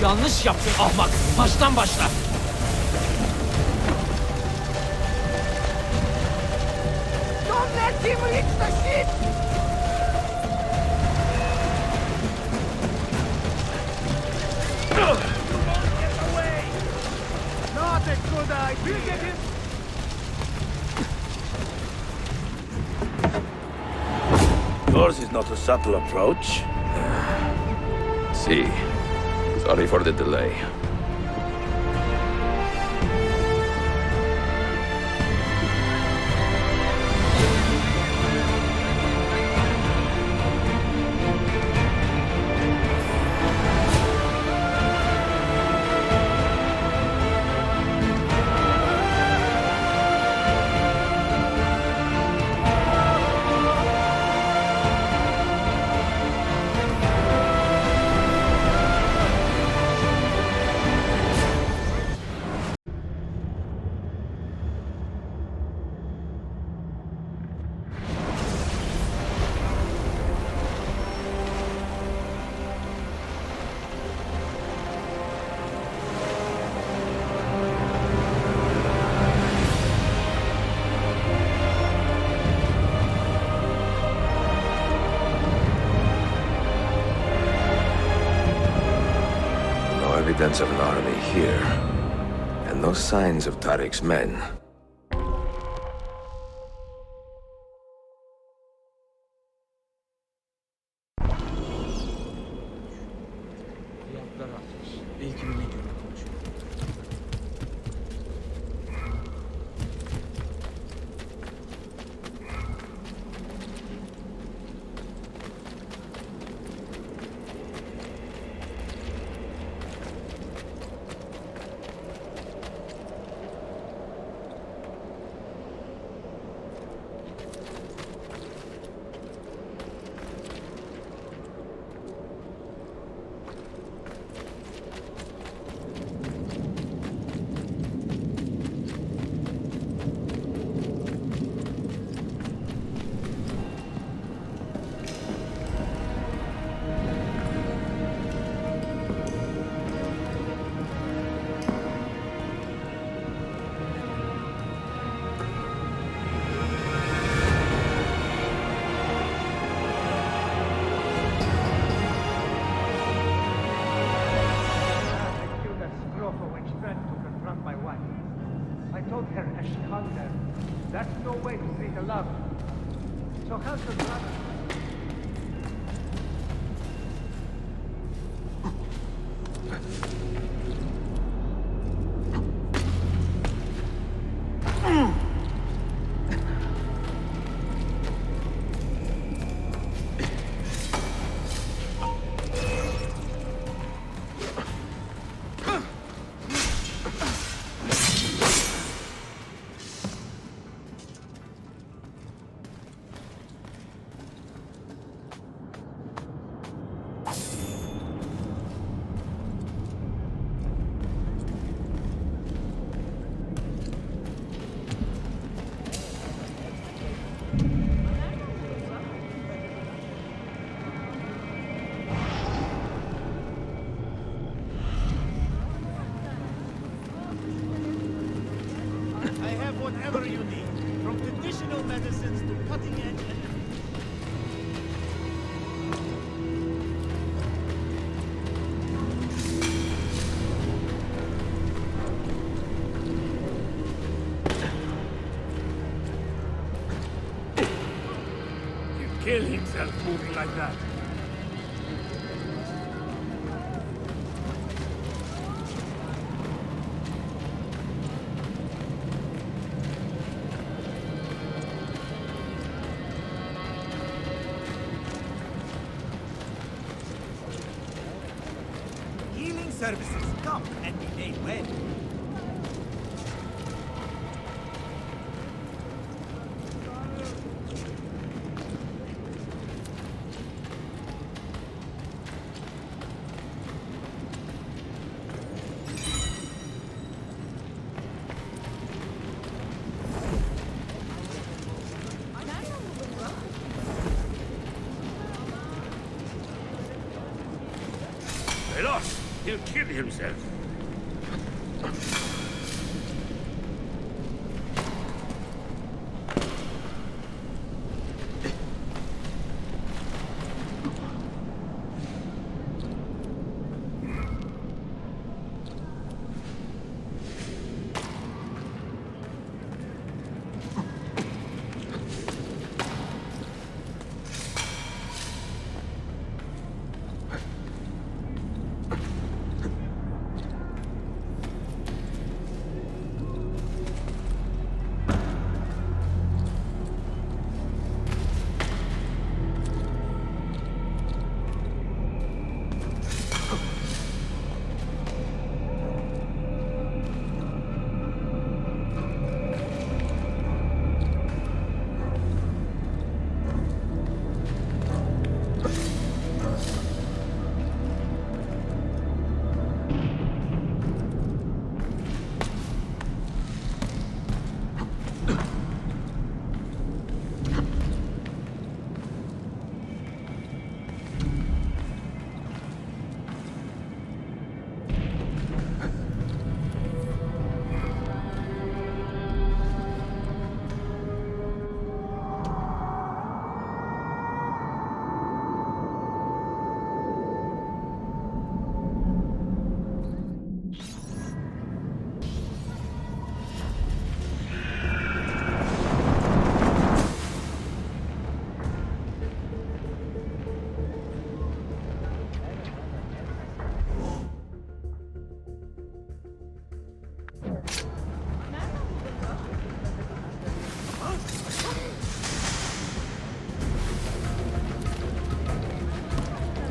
Yanlış yaptın ahmak. Baştan başla. Don't let him reach the ship! Get away! Not a good idea! We'll get him! Yours is not a subtle approach. See. Sorry for the delay. Evidence of an army here, and no signs of Tariq's men. Fiyatlar artmış. Belki bir videoda konuşuyor. That's no way to treat a lover. So how's the brother? Whatever you need, from traditional medicines to cutting-edge He'd kill himself moving like that. services come and be made well. kill himself.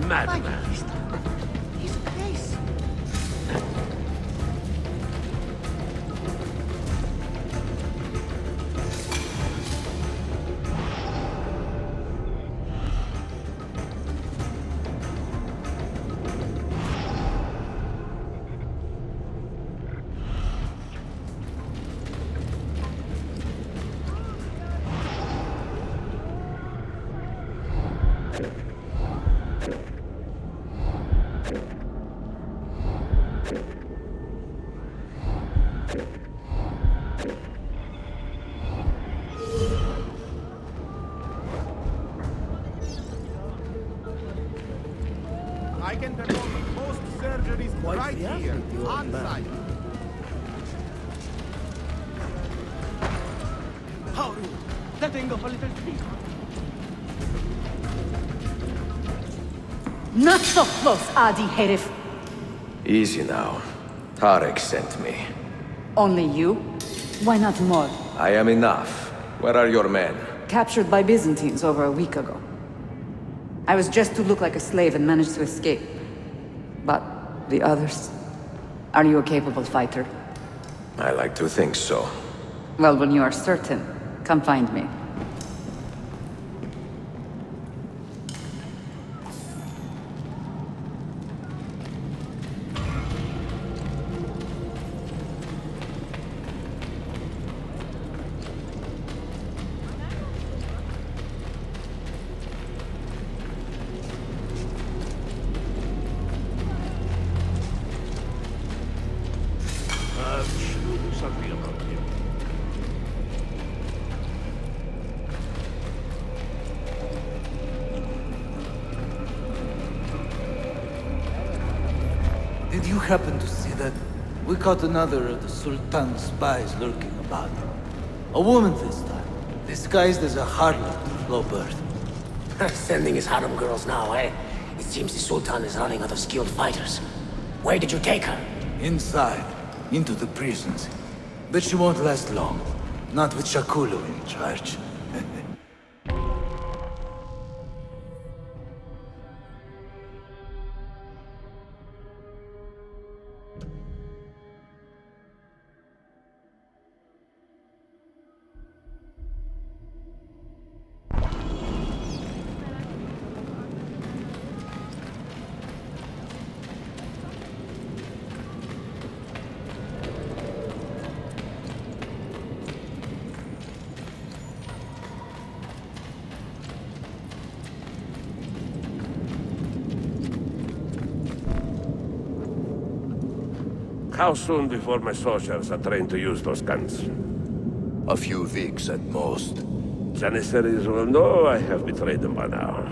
Madman. His face. I can perform most surgeries right here, on site. How rude. Letting off a little thief. Not so close, Adi Herif. Easy now. Tarek sent me. Only you? Why not more? I am enough. Where are your men? Captured by Byzantines over a week ago. I was just to look like a slave and managed to escape. But the others? Are you a capable fighter? I like to think so. Well, when you are certain, come find me. Should do something about him. Did you happen to see that? We caught another of the Sultan's spies lurking about. A woman this time, disguised as a harlot of low birth. Sending his harem girls now, eh? It seems the Sultan is running out of skilled fighters. Where did you take her? Inside, into the prisons. But she won't last long. Not with Shakulu in charge. How soon before my soldiers are trained to use those guns? A few weeks at most. Janissaries will know I have betrayed them by now.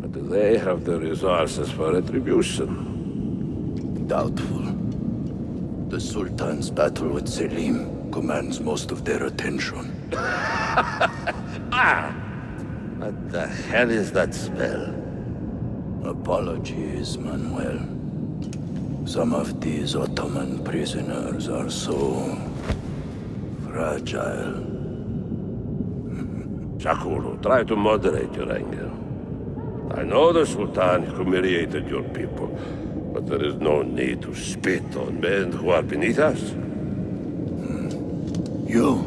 But do they have the resources for retribution? Doubtful. The Sultan's battle with Selim commands most of their attention. What the hell is that spell? Apologies, Manuel. Some of these Ottoman prisoners are so fragile. Shakulu, try to moderate your anger. I know the Sultan humiliated your people, but there is no need to spit on men who are beneath us. You,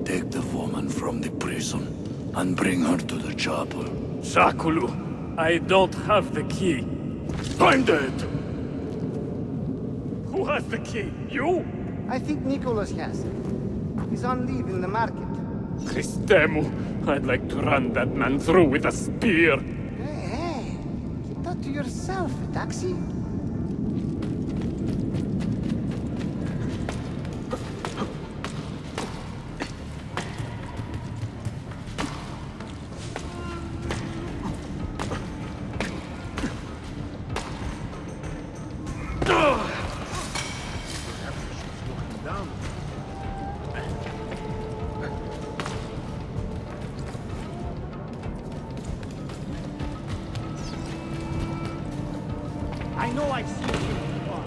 take the woman from the prison and bring her to the chapel. Shakulu, I don't have the key. Find it! Who has the key? You? I think Niccolò has it. He's on leave in the market. Christemu, I'd like to run that man through with a spear. Hey, keep that to yourself, Taxi. I know I've seen you before.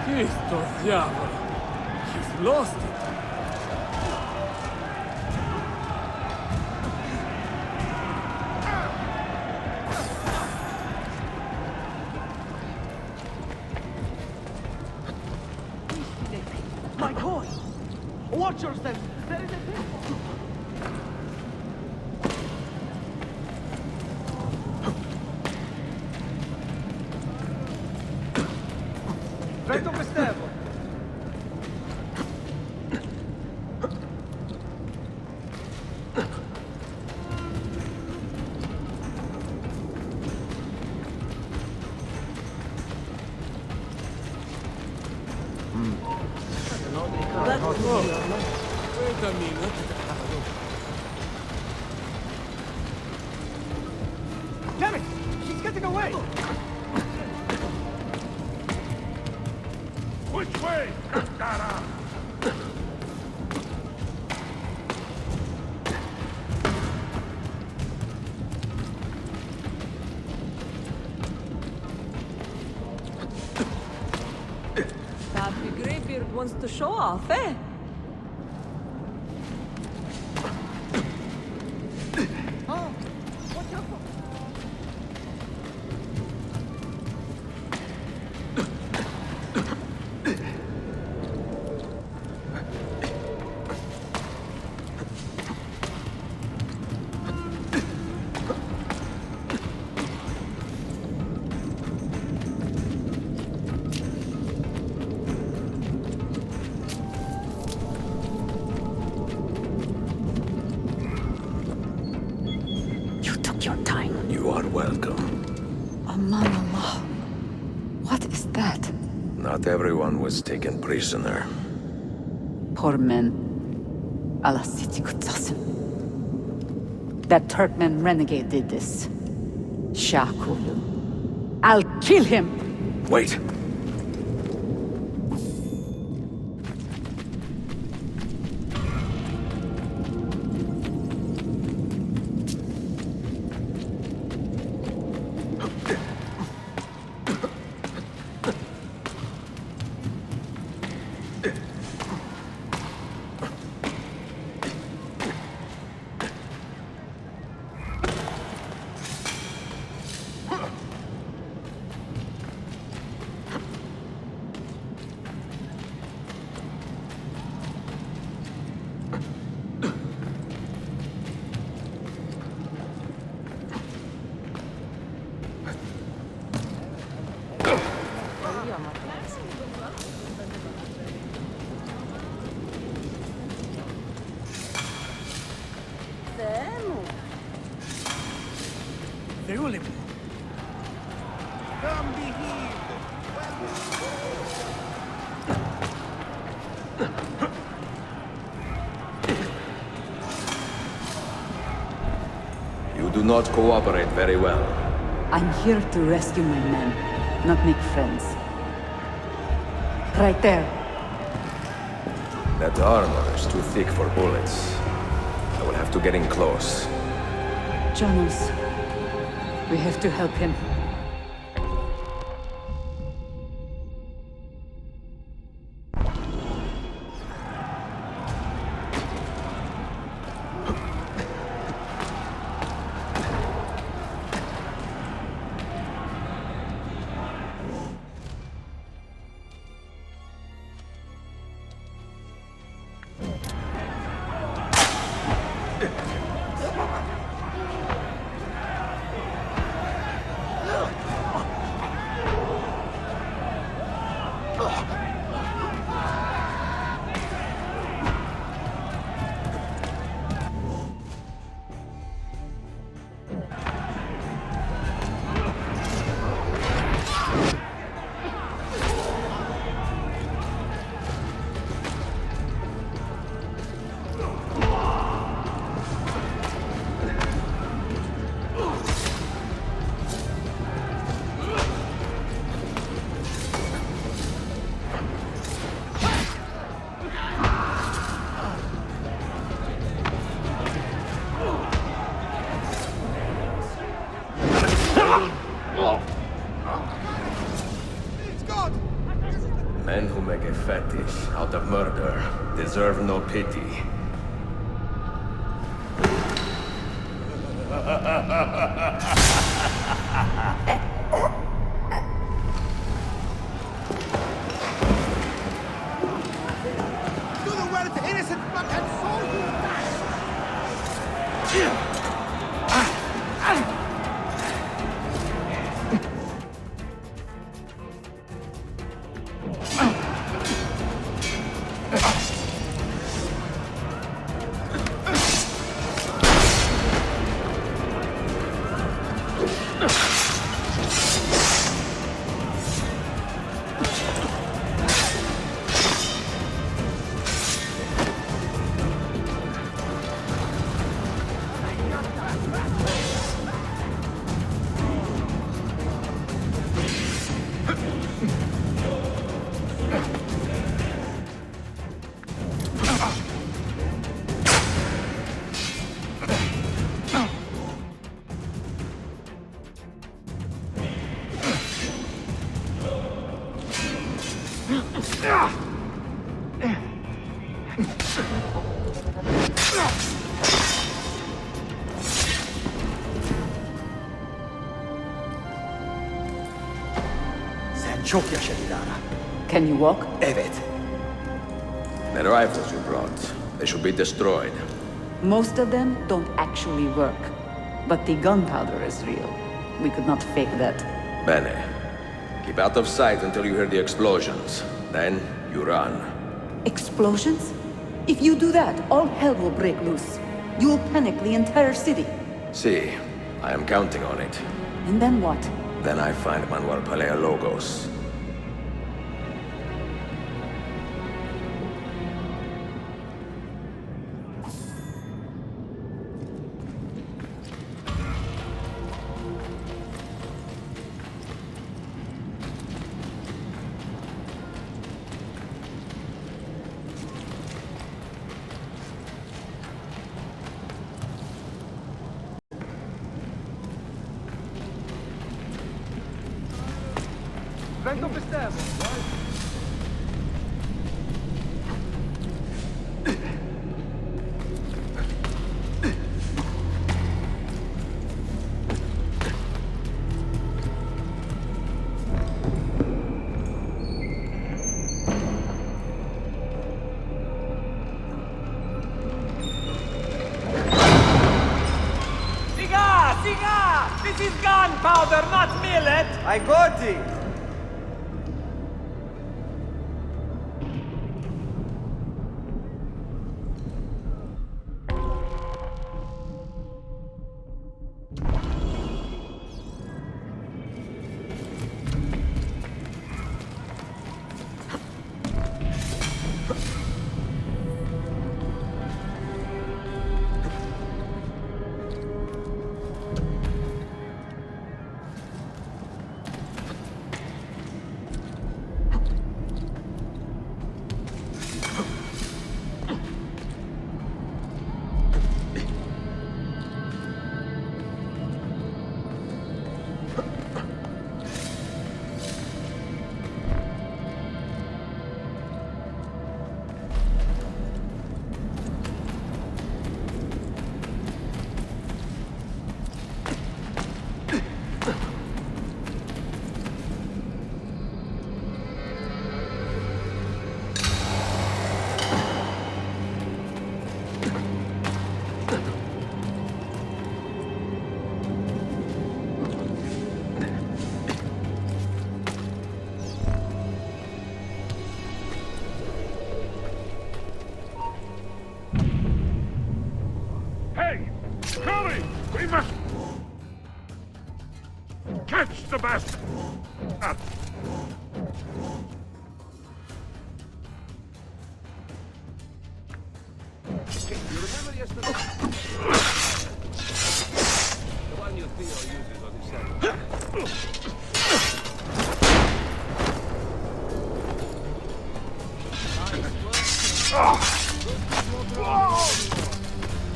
Cristo diavolo! He's lost it! My God! Watch yourself! There is a temple! Vedo quest'evo! Wait a minute. Damn it! She's getting away! Which way? Dara! That big graybeard wants to show off, eh? Oh, watch out! Your time. You are welcome. Aman Allah. What is that? Not everyone was taken prisoner. Poor men. Allah City Tazim. That Turkmen renegade did this. Shakulu. I'll kill him! Wait! not cooperate very well. I'm here to rescue my men, not make friends. Right there. That armor is too thick for bullets. I will have to get in close. Janos, we have to help him. Men who make a fetish out of murder deserve no pity. Do the world to innocent fucking soul, you Çok yaşa Dilara. Can you walk? Evet. The rifles you brought, they should be destroyed. Most of them don't actually work. But the gunpowder is real. We could not fake that. Bene. Keep out of sight until you hear the explosions. Then, you run. Explosions? If you do that, all hell will break loose. You will panic the entire city. See, I am counting on it. And then what? Then I find Manuel Paleologos. Vengo Abstergo, right? Siga! This is gunpowder, not millet! I got it! master! You remember yesterday? The one your Theo uses on his saddle.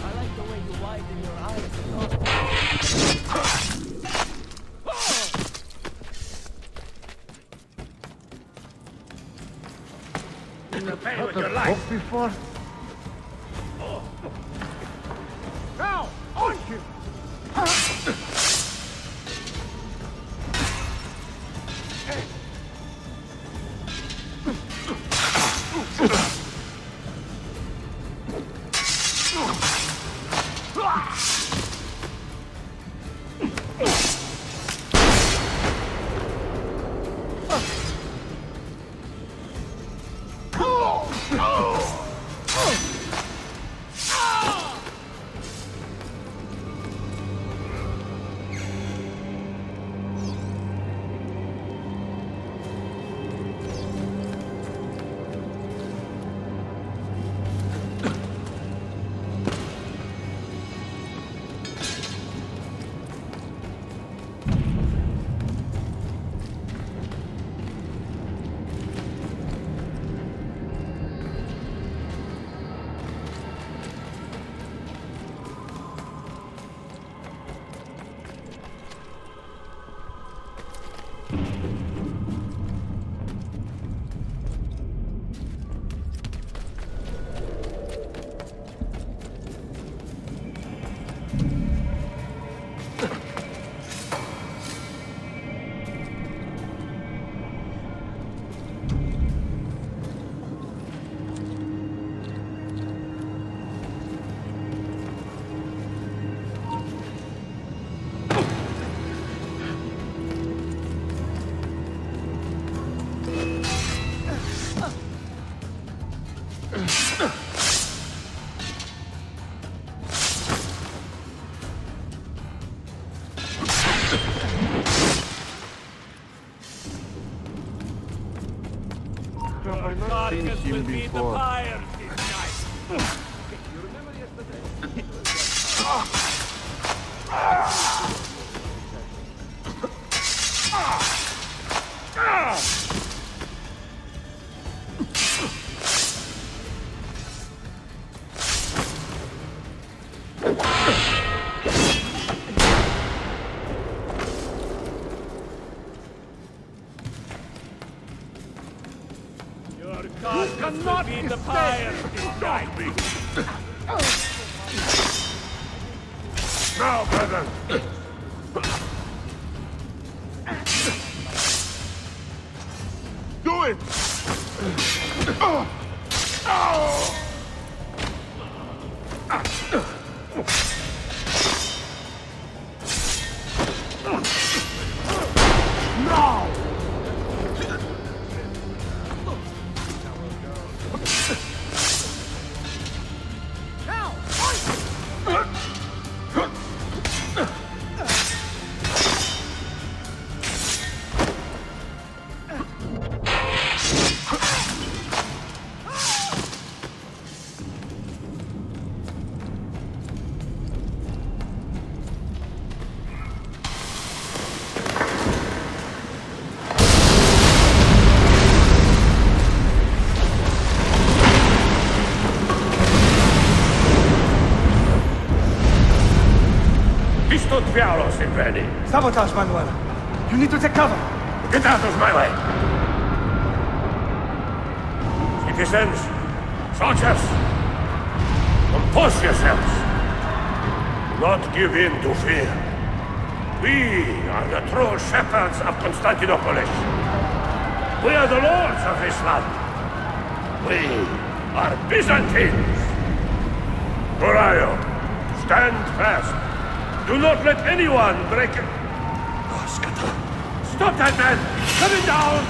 I like the way you widen your eyes. You pay with your life. Before? Now, on you! Seen him before. Cannot be the fire ignite me. Now, brother! Do it! Now! Sabotage, Manuel. You need to take cover. Get out of my way! Citizens, soldiers, compose yourselves. Not give in to fear. We are the true shepherds of Constantinople. We are the lords of this land. We are Byzantines. Gorion, stand fast. Do not let anyone break it. Stop that man! Coming down!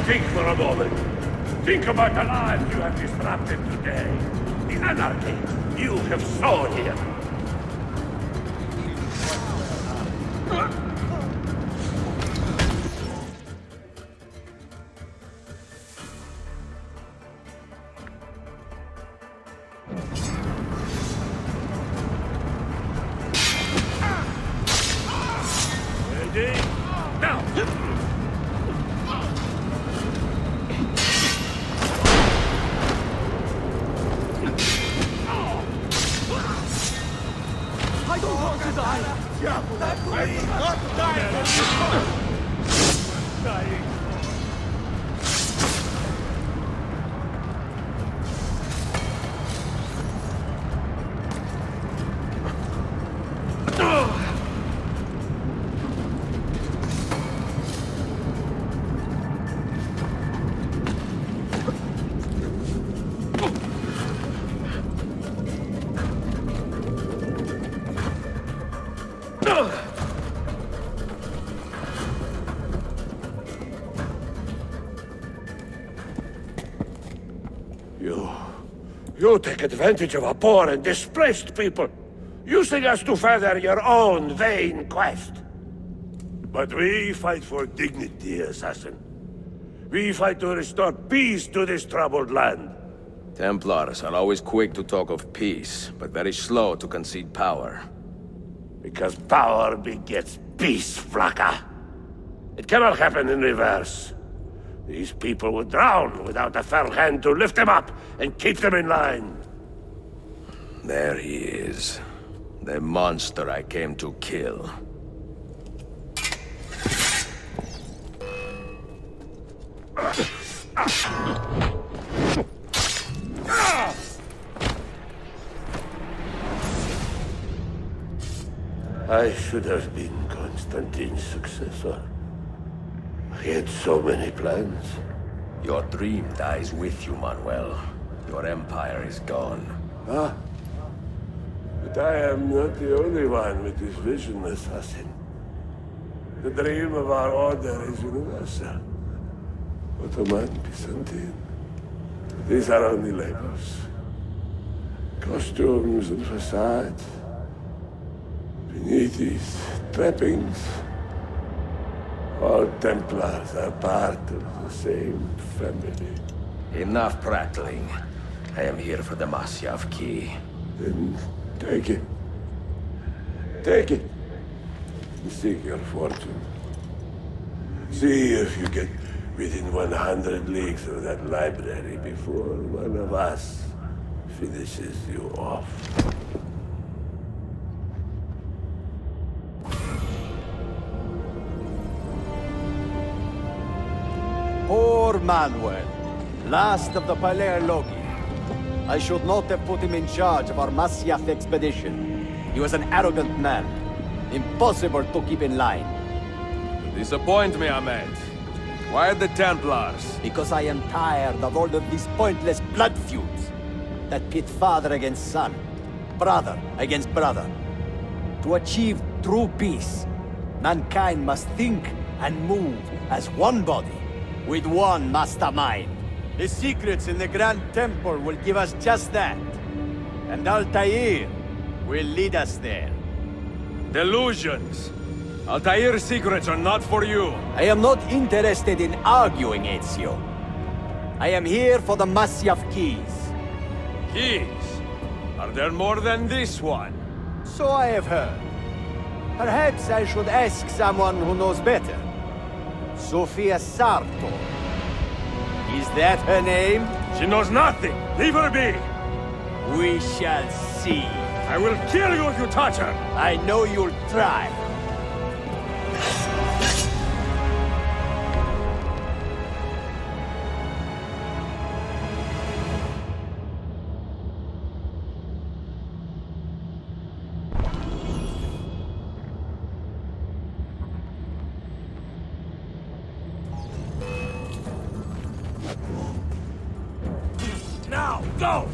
think for a moment. Think about the lives you have disrupted today. The anarchy you have sown here. Ready? Now! I don't want to die! I'm not dying! Dying. You take advantage of a poor and displaced people, using us to further your own vain quest. But we fight for dignity, assassin. We fight to restore peace to this troubled land. Templars are always quick to talk of peace, but very slow to concede power. Because power begets peace, Flaka. It cannot happen in reverse. These people would drown without a fair hand to lift them up and keep them in line. There he is. The monster I came to kill. I should have been Constantine's successor. He had so many plans. Your dream dies with you, Manuel. Your empire is gone. Ah. But I am not the only one with this vision, assassin. The dream of our order is universal. Ottoman, Byzantine. These are only labels. Costumes and facades. Beneath these trappings, all Templars are part of the same family. Enough prattling. I am here for the Masyaf key. Then take it. Take it. And seek your fortune. See if you get within 100 leagues of that library before one of us finishes you off. Poor Manuel, last of the Paleologi. I should not have put him in charge of our Masyaf expedition. He was an arrogant man. Impossible to keep in line. You disappoint me, Ahmed. Why the Templars? Because I am tired of all of these pointless blood feuds that pit father against son, brother against brother. To achieve true peace, mankind must think and move as one body, with one mastermind. The secrets in the Grand Temple will give us just that. And Altaïr will lead us there. Delusions! Altaïr's secrets are not for you. I am not interested in arguing, Ezio. I am here for the Masyaf keys. Keys? Are there more than this one? So I have heard. Perhaps I should ask someone who knows better. Sofia Sartor. Is that her name? She knows nothing! Leave her be! We shall see. I will kill you if you touch her! I know you'll try. Now, go!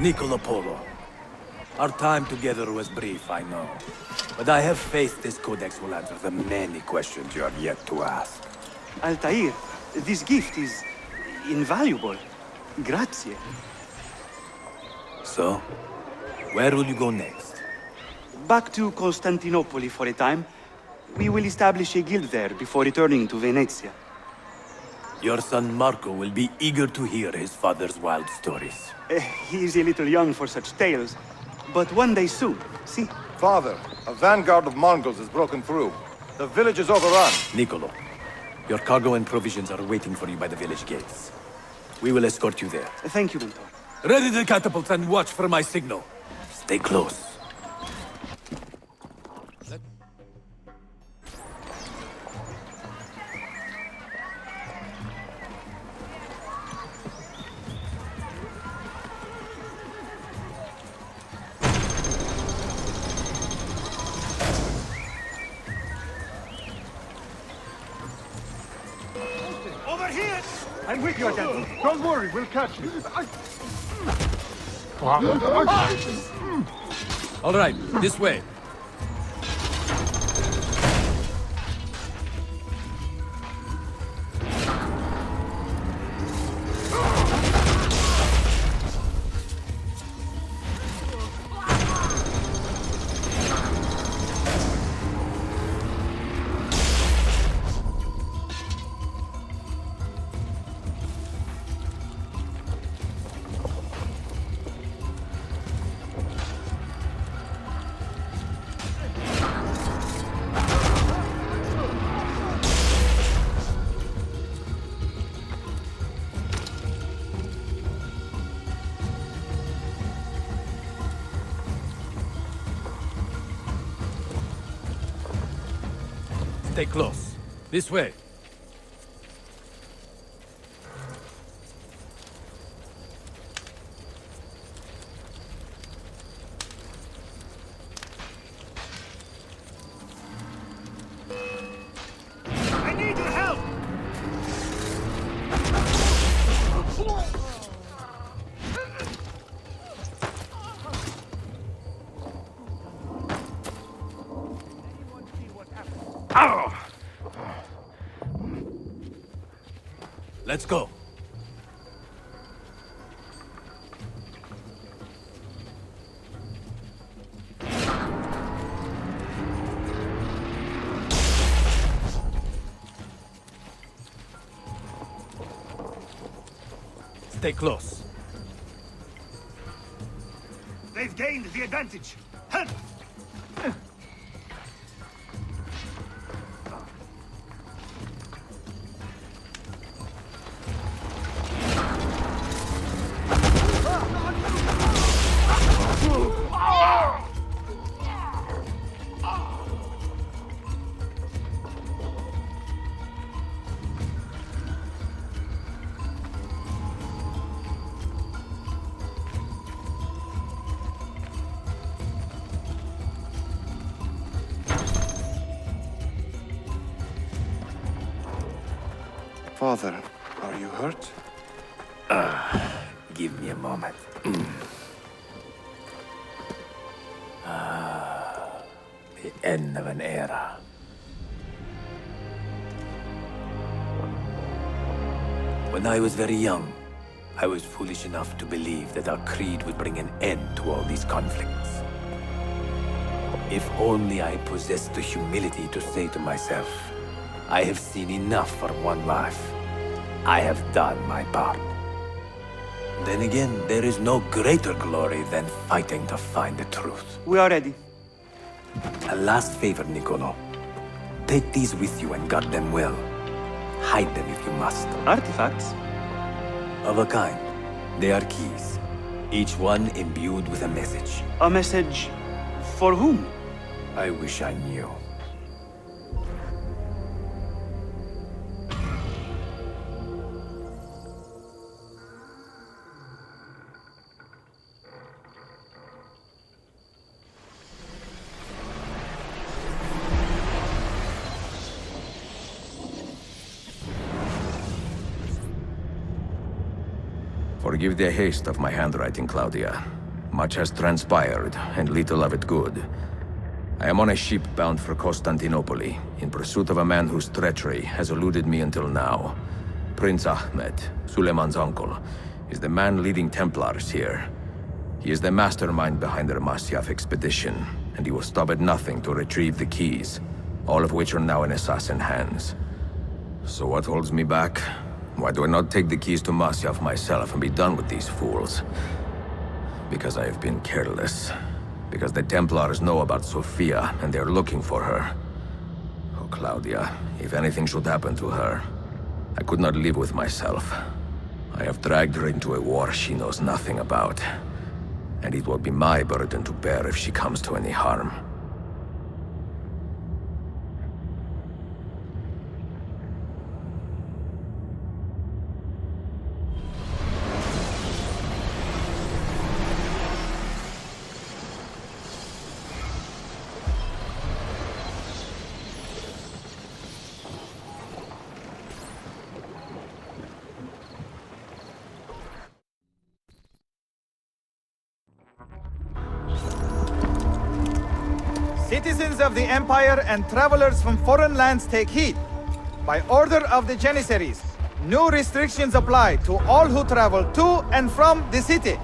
Niccolò Polo. Our time together was brief, I know. But I have faith this codex will answer the many questions you have yet to ask. Altaïr, this gift is invaluable. Grazie. So, where will you go next? Back to Constantinople for a time. We will establish a guild there before returning to Venezia. Your son Marco will be eager to hear his father's wild stories. He is a little young for such tales, but one day soon, see? Father, a vanguard of Mongols has broken through. The village is overrun. Niccolò, your cargo and provisions are waiting for you by the village gates. We will escort you there. Thank you, Mentor. Ready the catapults and watch for my signal. Stay close. Over here! I'm with you, Daddy. Don't worry, we'll catch you. All right, this way. Stay close. This way. I need your help! Let's go. Stay close. They've gained the advantage. Help! Father, are you hurt? Give me a moment. The end of an era. When I was very young, I was foolish enough to believe that our creed would bring an end to all these conflicts. If only I possessed the humility to say to myself, I have seen enough for one life. I have done my part. Then again, there is no greater glory than fighting to find the truth. We are ready. A last favor, Niccolò. Take these with you and guard them well. Hide them if you must. Artifacts? Of a kind. They are keys. Each one imbued with a message. A message for whom? I wish I knew. For Forgive the haste of my handwriting, Claudia. Much has transpired, and little of it good. I am on a ship bound for Constantinople, in pursuit of a man whose treachery has eluded me until now. Prince Ahmed, Suleiman's uncle, is the man leading Templars here. He is the mastermind behind their Masyaf expedition, and he will stop at nothing to retrieve the keys, all of which are now in assassin hands. So what holds me back? Why do I not take the keys to Masyaf myself and be done with these fools? Because I have been careless. Because the Templars know about Sofia, and they're looking for her. Oh, Claudia, if anything should happen to her, I could not live with myself. I have dragged her into a war she knows nothing about. And it will be my burden to bear if she comes to any harm. Citizens of the Empire and travelers from foreign lands take heed. By order of the Janissaries, new restrictions apply to all who travel to and from the city.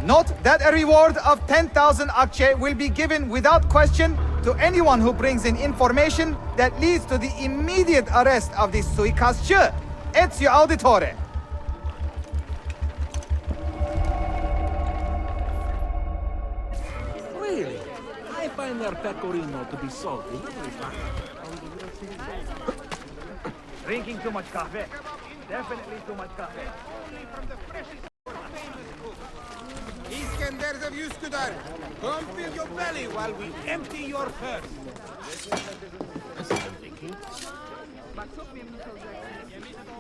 Note that a reward of 10,000 akçe will be given without question to anyone who brings in information that leads to the immediate arrest of the suikastçı, Ezio Auditore. Really? I find their pecorino to be salty. Drinking too much coffee. Definitely too much coffee. Iskenders of Üsküdar, come fill your belly while we empty your purse.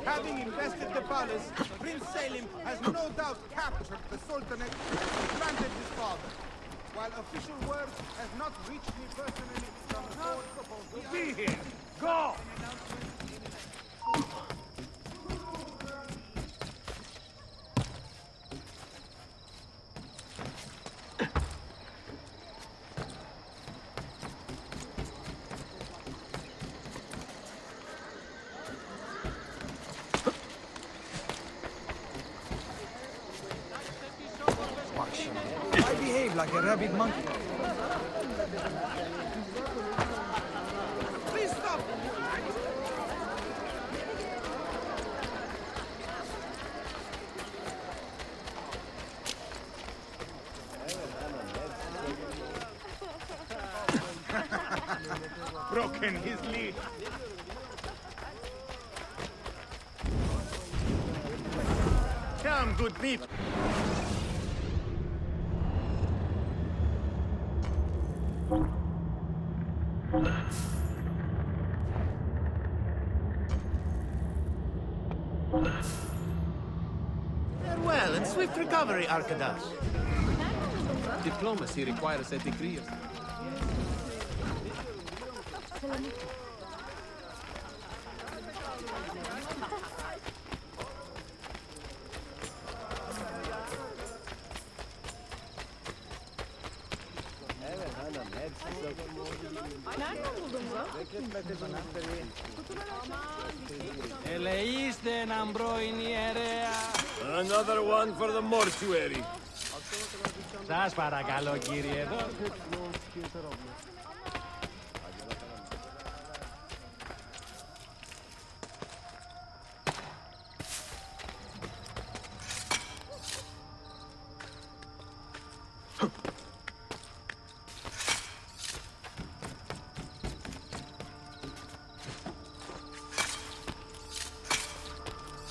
Having invested the palace, Prince Selim has no doubt captured the Sultanate and granted his father. While official word has not reached me personally from the court supposed to be here. Go! I behave like a rabid monkey. Please stop! Broken his lead. Come, good people. Farewell and swift recovery, Arkadas. Diplomacy requires a degree of... Another one for the mortuary. Σας παρακαλώ, κύριε, εδώ.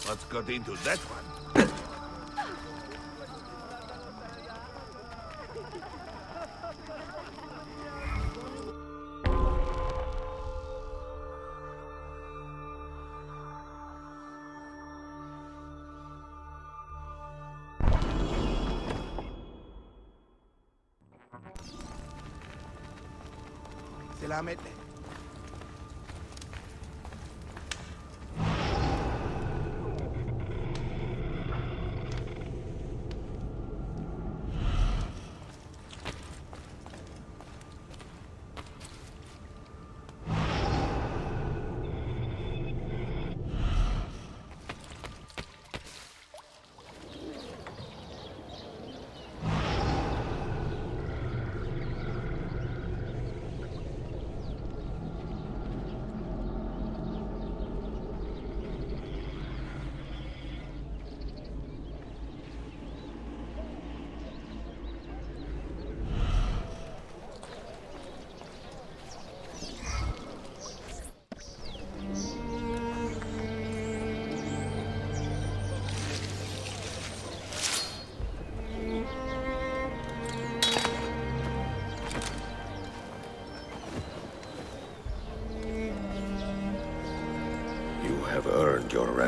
What's got into that one? Selametle.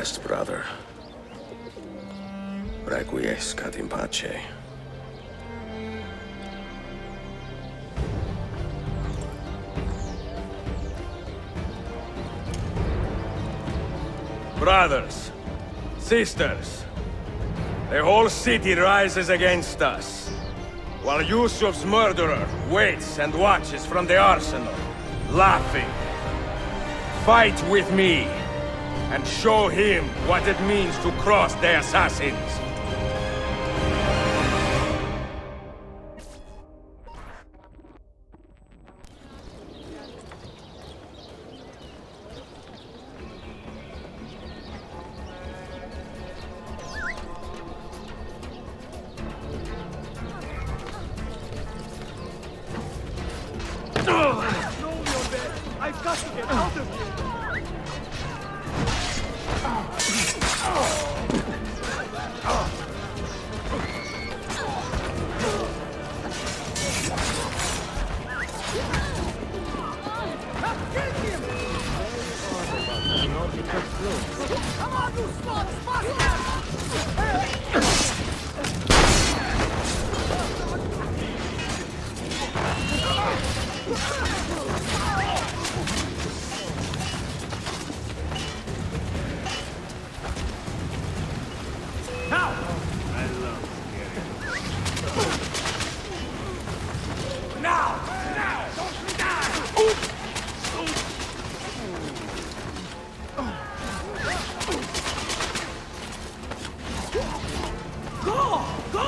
rest, brother. Requiescat in pace. Brothers, sisters, the whole city rises against us, while Yusuf's murderer waits and watches from the arsenal, laughing. Fight with me, and show him what it means to cross the Assassins. I've got to get out of here! Come on, you smart Now! I love Now! Now! Don't die! Go! Go!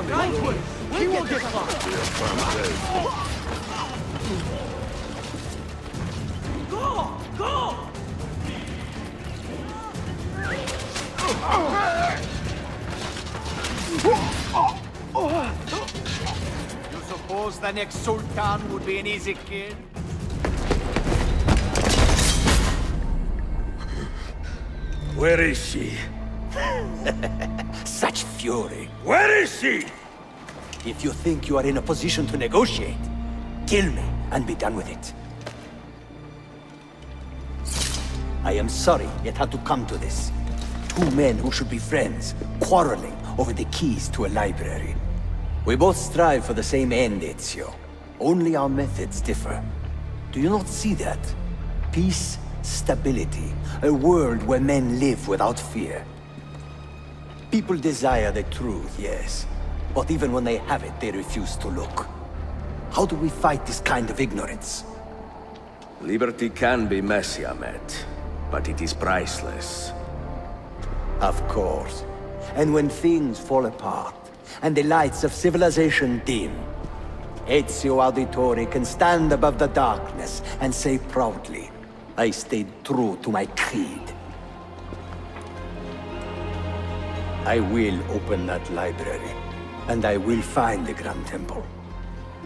Right way! He won't get far! Go! Go! You suppose the next Sultan would be an easy kill? Where is she? Such fury. Where is she? If you think you are in a position to negotiate, kill me and be done with it. I am sorry it had to come to this. Two men who should be friends, quarreling over the keys to a library. We both strive for the same end, Ezio. Only our methods differ. Do you not see that? Peace, stability, a world where men live without fear. People desire the truth, yes. But even when they have it, they refuse to look. How do we fight this kind of ignorance? Liberty can be messy, Ahmet, but it is priceless. Of course. And when things fall apart, and the lights of civilization dim, Ezio Auditore can stand above the darkness and say proudly, I stayed true to my creed. I will open that library, and I will find the Grand Temple.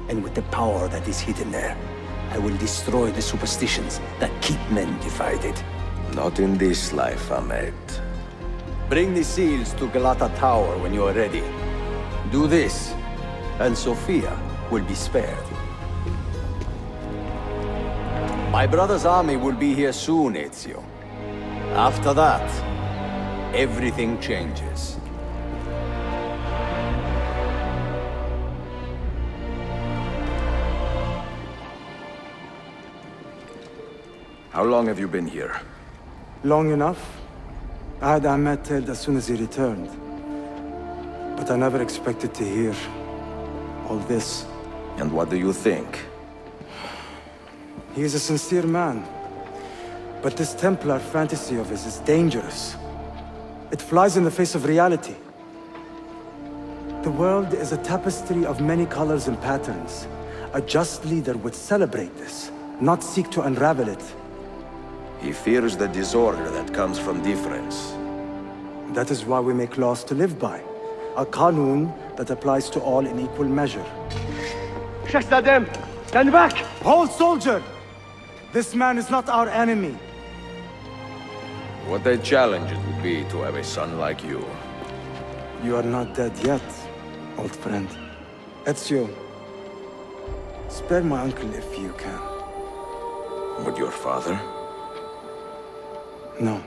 And with the power that is hidden there, I will destroy the superstitions that keep men divided. Not in this life, Ahmet. Bring the seals to Galata Tower when you are ready. Do this, and Sofia will be spared. My brother's army will be here soon, Ezio. After that, everything changes. How long have you been here? Long enough. I had Ahmed killed as soon as he returned. But I never expected to hear all this. And what do you think? He is a sincere man. But this Templar fantasy of his is dangerous. It flies in the face of reality. The world is a tapestry of many colors and patterns. A just leader would celebrate this, not seek to unravel it. He fears the disorder that comes from difference. That is why we make laws to live by. A qanun that applies to all in equal measure. Shahzadem, Stand back! Hold, soldier! This man is not our enemy. What a challenge it would be to have a son like you. You are not dead yet, old friend. Ezio, spare my uncle if you can. But your father? No.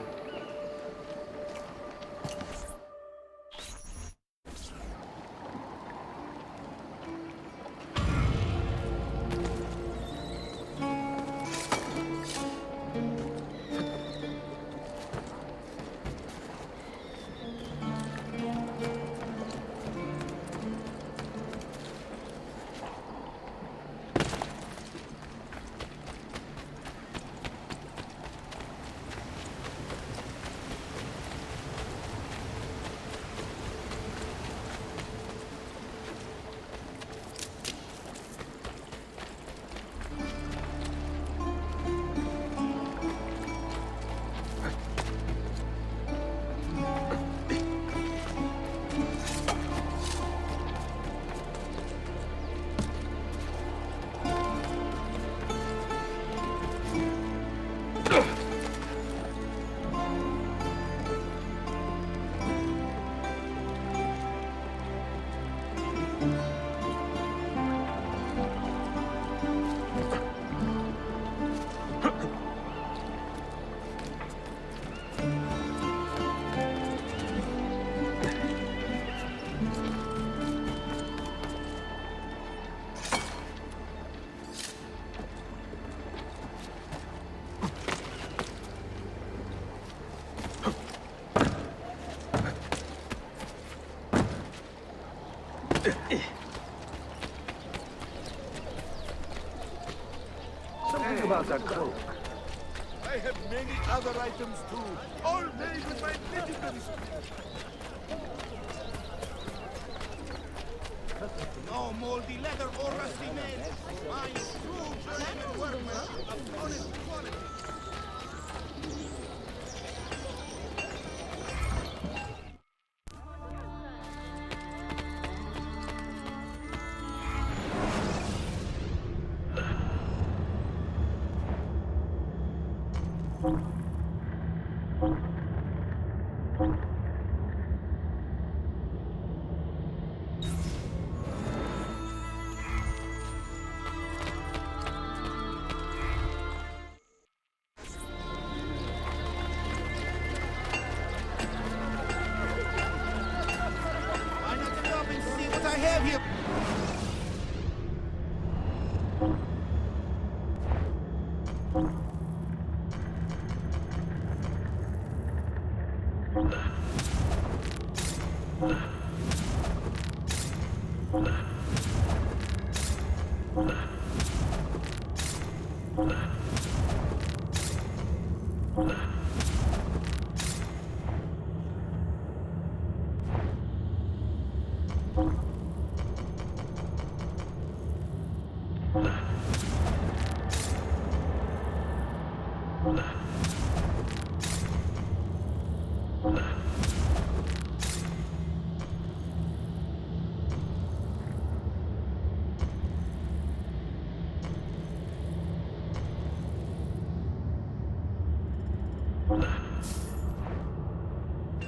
Something about that cloak. I have many other items too, all made with my diligence. No moldy leather or rusty nails. My true German workmanship of honest quality.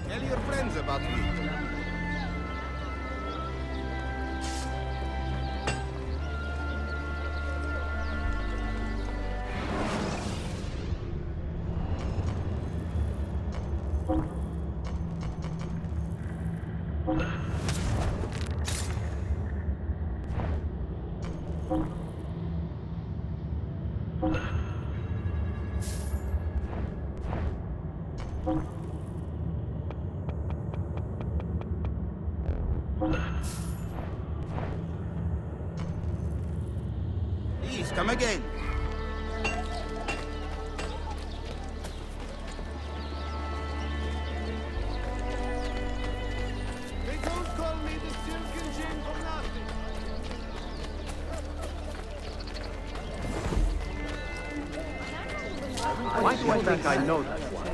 Tell your friends about me. Please, come again. They don't call me the Silken Jinn for nothing. Why do I think I know that one?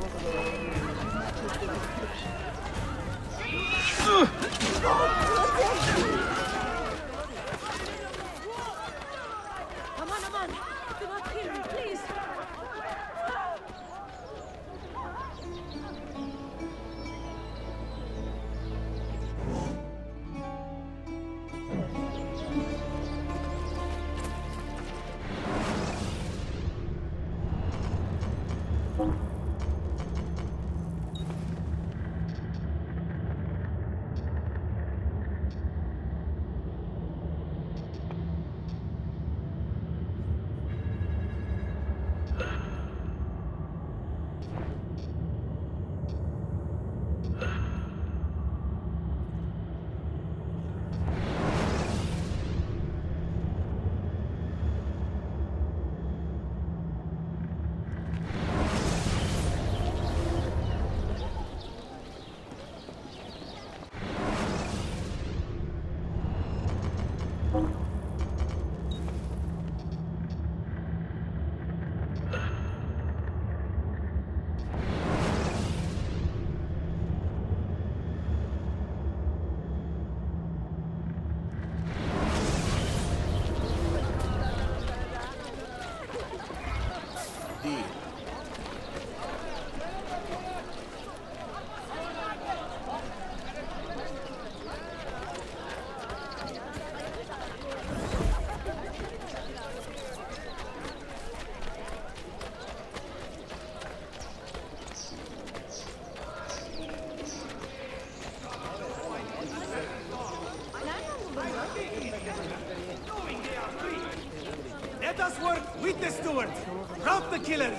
Witness stewards! Rout the killers!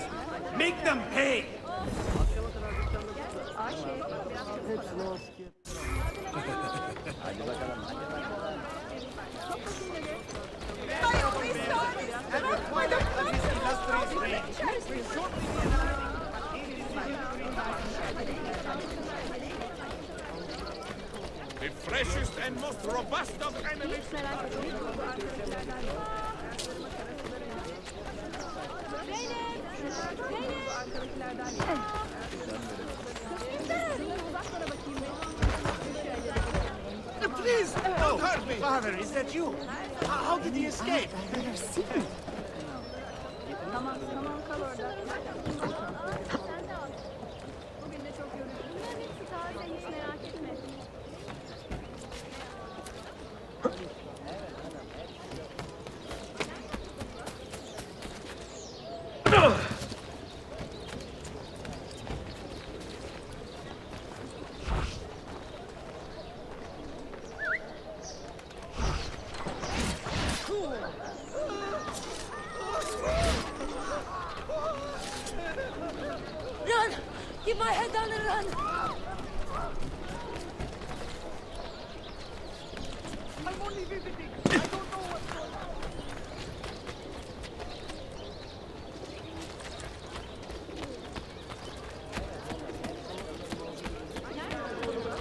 Make them pay! The freshest and most robust of enemies. Please, don't hurt me! Father, is that you? How did he escape? Tamam, kal orada. Bugün de çok yoruldum. Bunların hepsi taze, hiç merak etme. Run! Keep my head down and run! I'm only visiting. I don't know what's going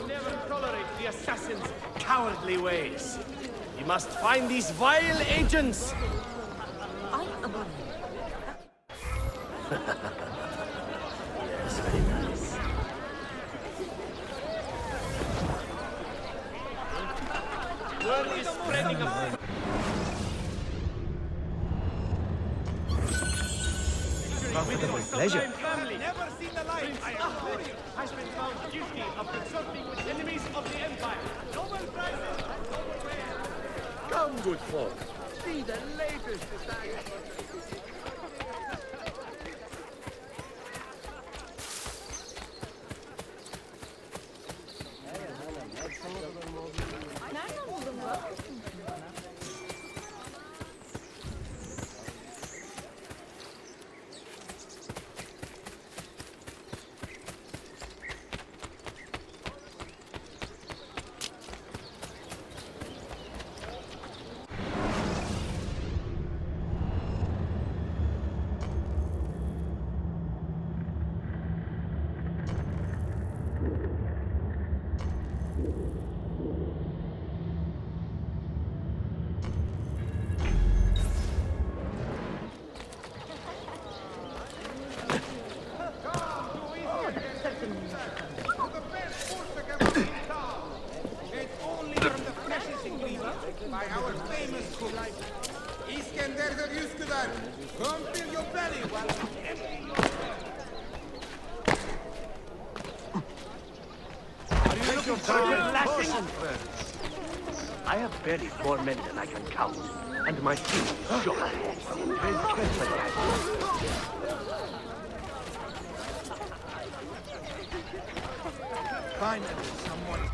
on. Never tolerate the assassins' cowardly ways. We must find these vile agents. Yes, very nice. Word is spreading about. Profitable pleasure. Family. Never seen the light. Has been found guilty of consorting with enemies of the Empire. Nobel Prizes. Come, good folk. See the latest design. Nereden buldun bu? By our famous cook, İskender the Üsküdar. Come fill your belly while we empty your Are you looking for a good lashing? I have buried more men than I can count, and my team is sure. Tread carefully. Finally, someone.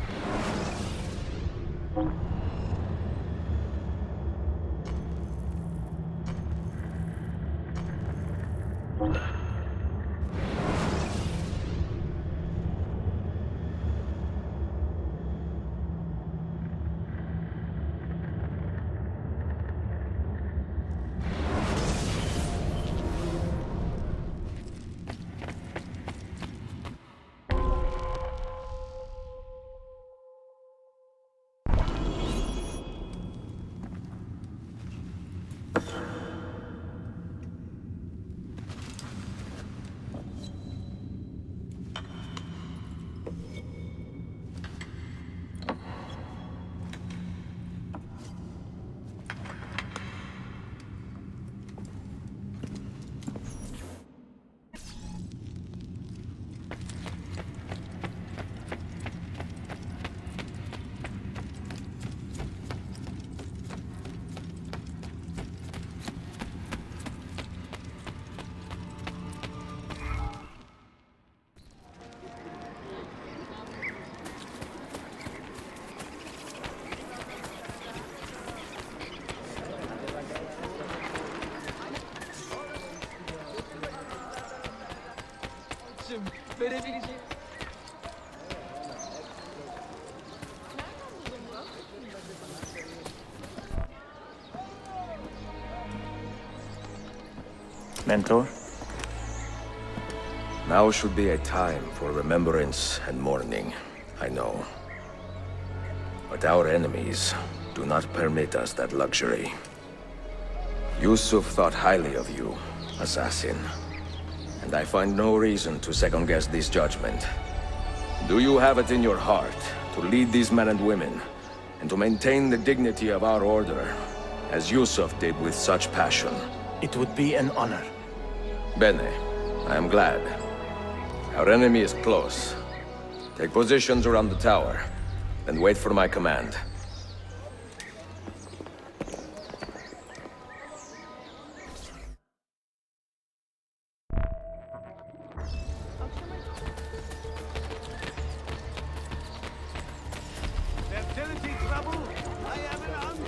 Mentor? Now should be a time for remembrance and mourning, I know. But our enemies do not permit us that luxury. Yusuf thought highly of you, assassin. And I find no reason to second-guess this judgment. Do you have it in your heart to lead these men and women, and to maintain the dignity of our order, as Yusuf did with such passion? It would be an honor. Bene. I am glad. Our enemy is close. Take positions around the tower, and wait for my command. Fertility trouble? I am an uncle.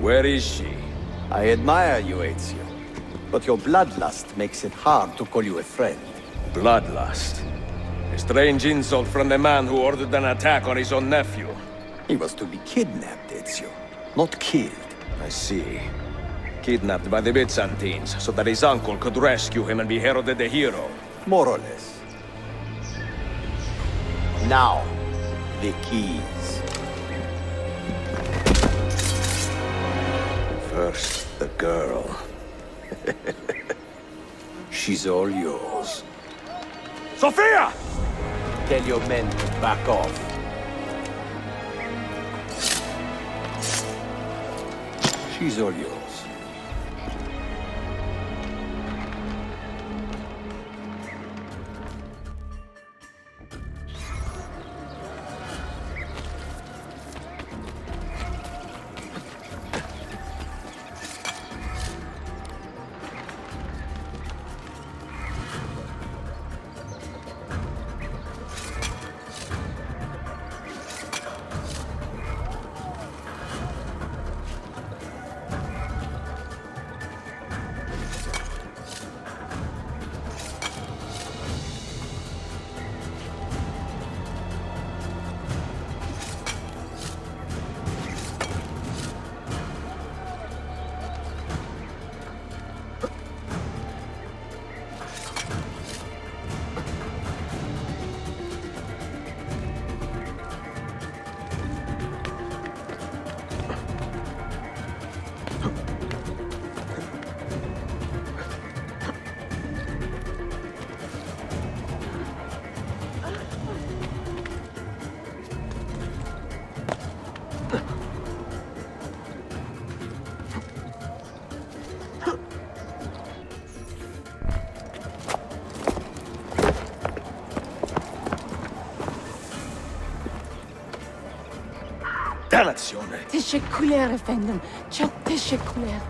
Where is she? I admire you, Ezio. But your bloodlust makes it hard to call you a friend. Bloodlust? A strange insult from the man who ordered an attack on his own nephew. He was to be kidnapped, Ezio, not killed. I see. Kidnapped by the Byzantines, so that his uncle could rescue him and be heralded a hero. More or less. Now, the keys. First, the girl. She's all yours. Sofia! Tell your men to back off. She's all yours. Dannazione! تشكلير يا فندم. çok teşekkürler.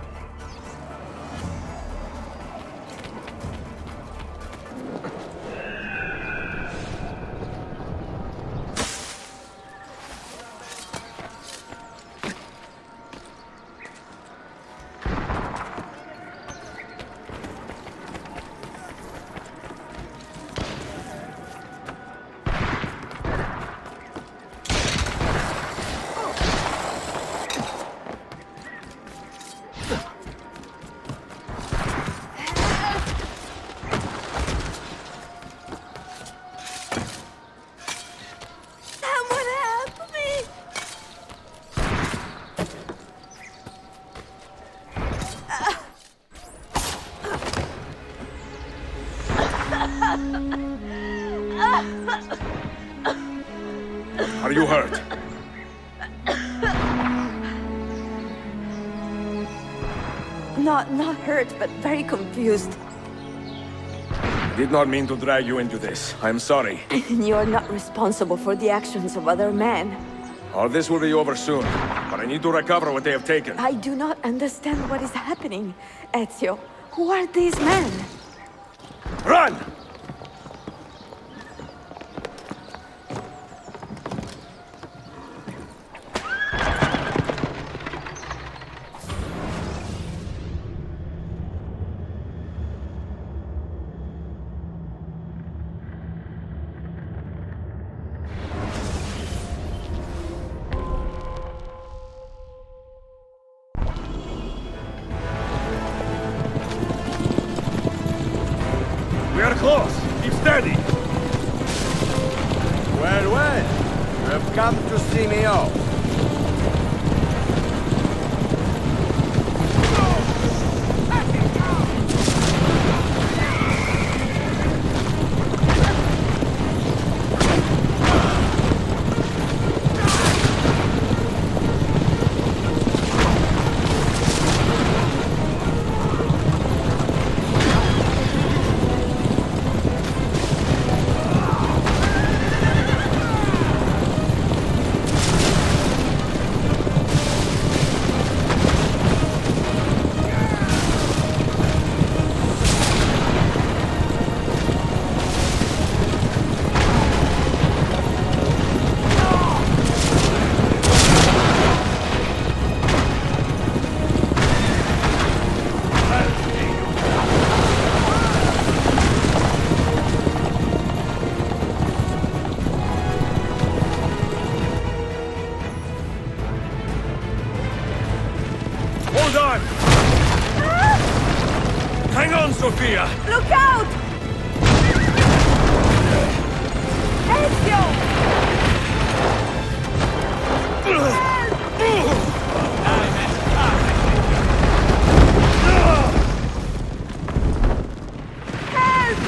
Are you hurt? Not hurt, but very confused. I did not mean to drag you into this. I am sorry. You are not responsible for the actions of other men. All this will be over soon, but I need to recover what they have taken. I do not understand what is happening, Ezio. Who are these men? Run! close! Keep steady! Well, well. You have come to see me off. Hang on, Sofia! Look out! Ezio! Help!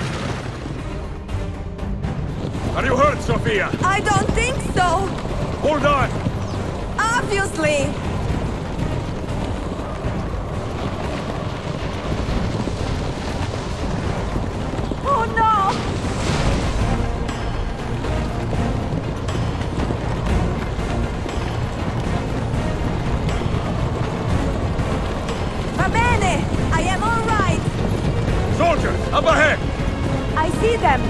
Are you hurt, Sofia? I don't think so! Hold on! Obviously! Oh no! Va bene! I am all right! Soldiers, up ahead! I see them!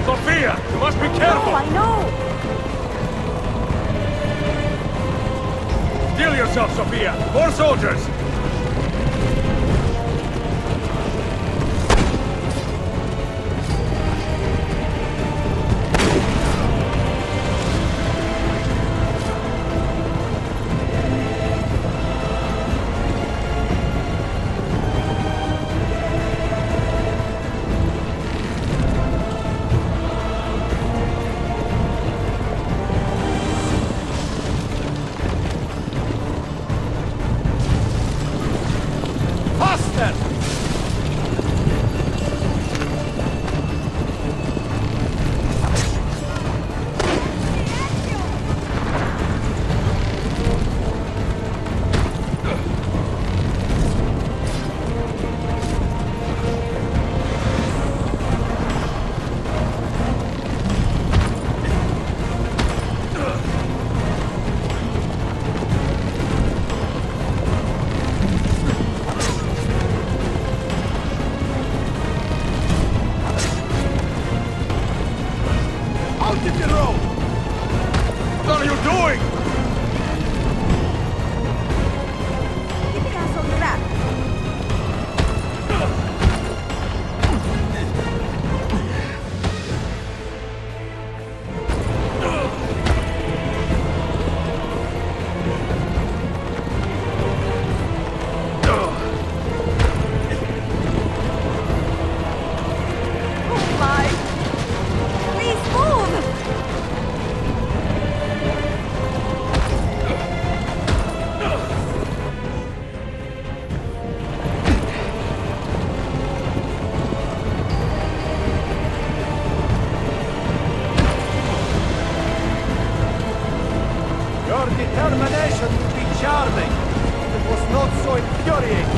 Sofia, you must be careful! Oh, I know! Steel yourself, Sofia! More soldiers! What are you doing? Keeping us on track. Oh my! Please move! Your determination would be charming if it was not so infuriating.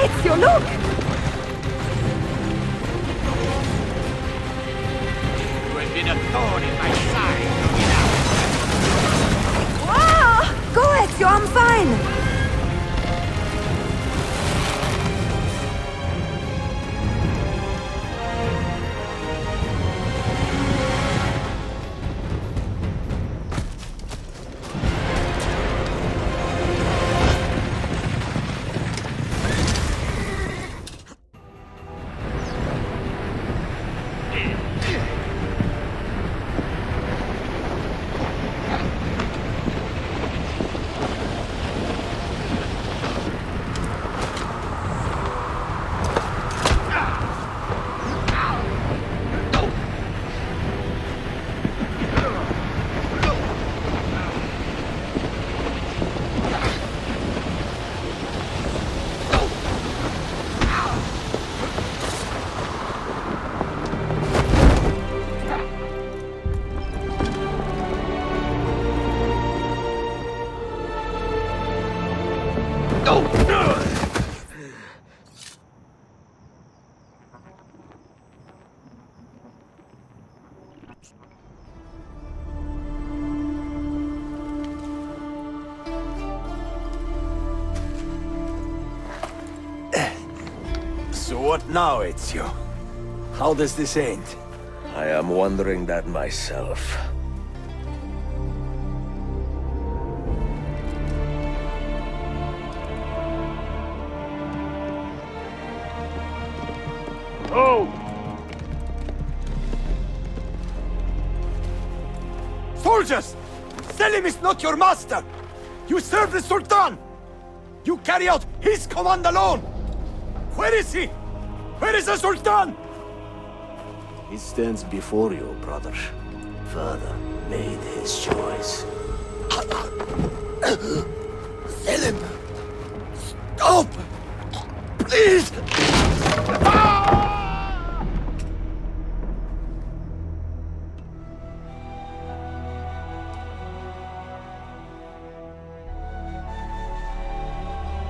Ezio, look! You have been a thorn in my side, long enough. Ah! Go, Ezio, I'm fine! So what now, Ezio? How does this end? I am wondering that myself. Oh! Soldiers! Selim is not your master! You serve the Sultan! You carry out his command alone! Where is he? Where is the Sultan? He stands before you, brother. Father made his choice. Selim! Stop! Please!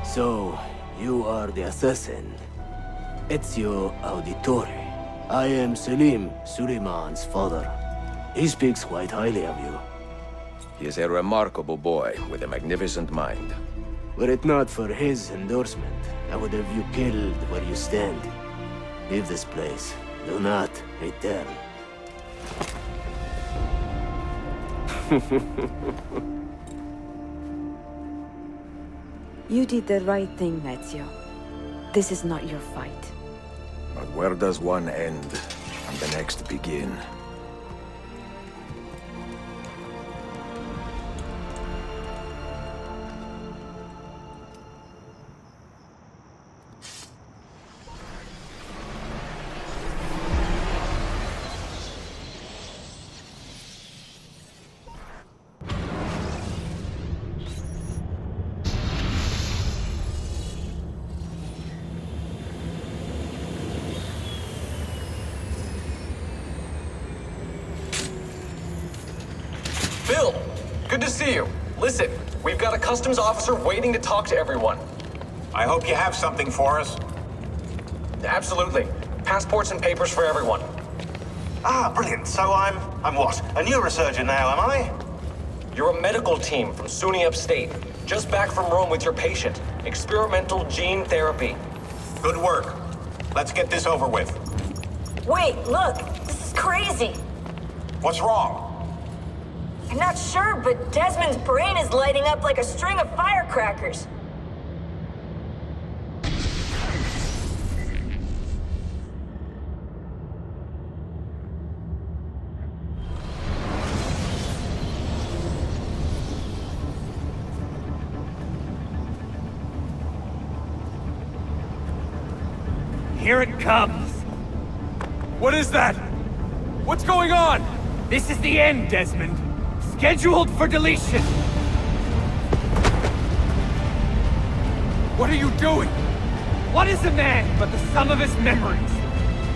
So, you are the assassin. Ezio Auditore. I am Selim, Suleiman's father. He speaks quite highly of you. He is a remarkable boy with a magnificent mind. Were it not for his endorsement, I would have you killed where you stand. Leave this place. Do not return. You did the right thing, Ezio. This is not your fight. But where does one end and the next begin? Bill, good to see you. Listen, we've got a customs officer waiting to talk to everyone. I hope you have something for us. Absolutely. Passports and papers for everyone. Ah, brilliant. So I'm what? A neurosurgeon now, am I? You're a medical team from SUNY Upstate. Just back from Rome with your patient. Experimental gene therapy. Good work. Let's get this over with. Wait, look! This is crazy! What's wrong? I'm not sure, but Desmond's brain is lighting up like a string of firecrackers. Here it comes! What is that? What's going on? This is the end, Desmond. Scheduled for deletion. What are you doing? What is a man but the sum of his memories?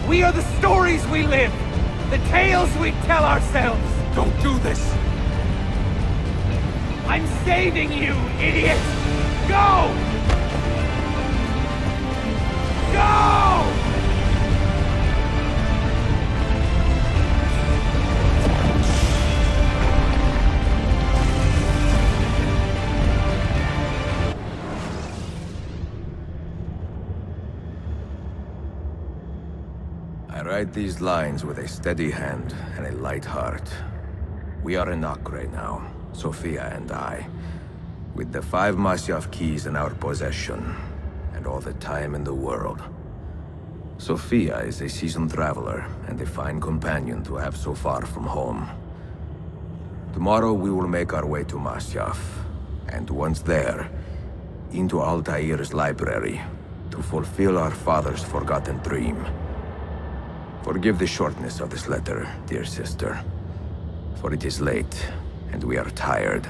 We are the stories we live, the tales we tell ourselves. Don't do this! I'm saving you, idiot! Go! I write these lines with a steady hand and a light heart. We are in Acre now, Sofia and I, with the 5 Masyaf keys in our possession, and all the time in the world. Sofia is a seasoned traveler, and a fine companion to have so far from home. Tomorrow we will make our way to Masyaf, and once there, into Altaïr's library, to fulfill our father's forgotten dream. Forgive the shortness of this letter, dear sister, for it is late, and we are tired.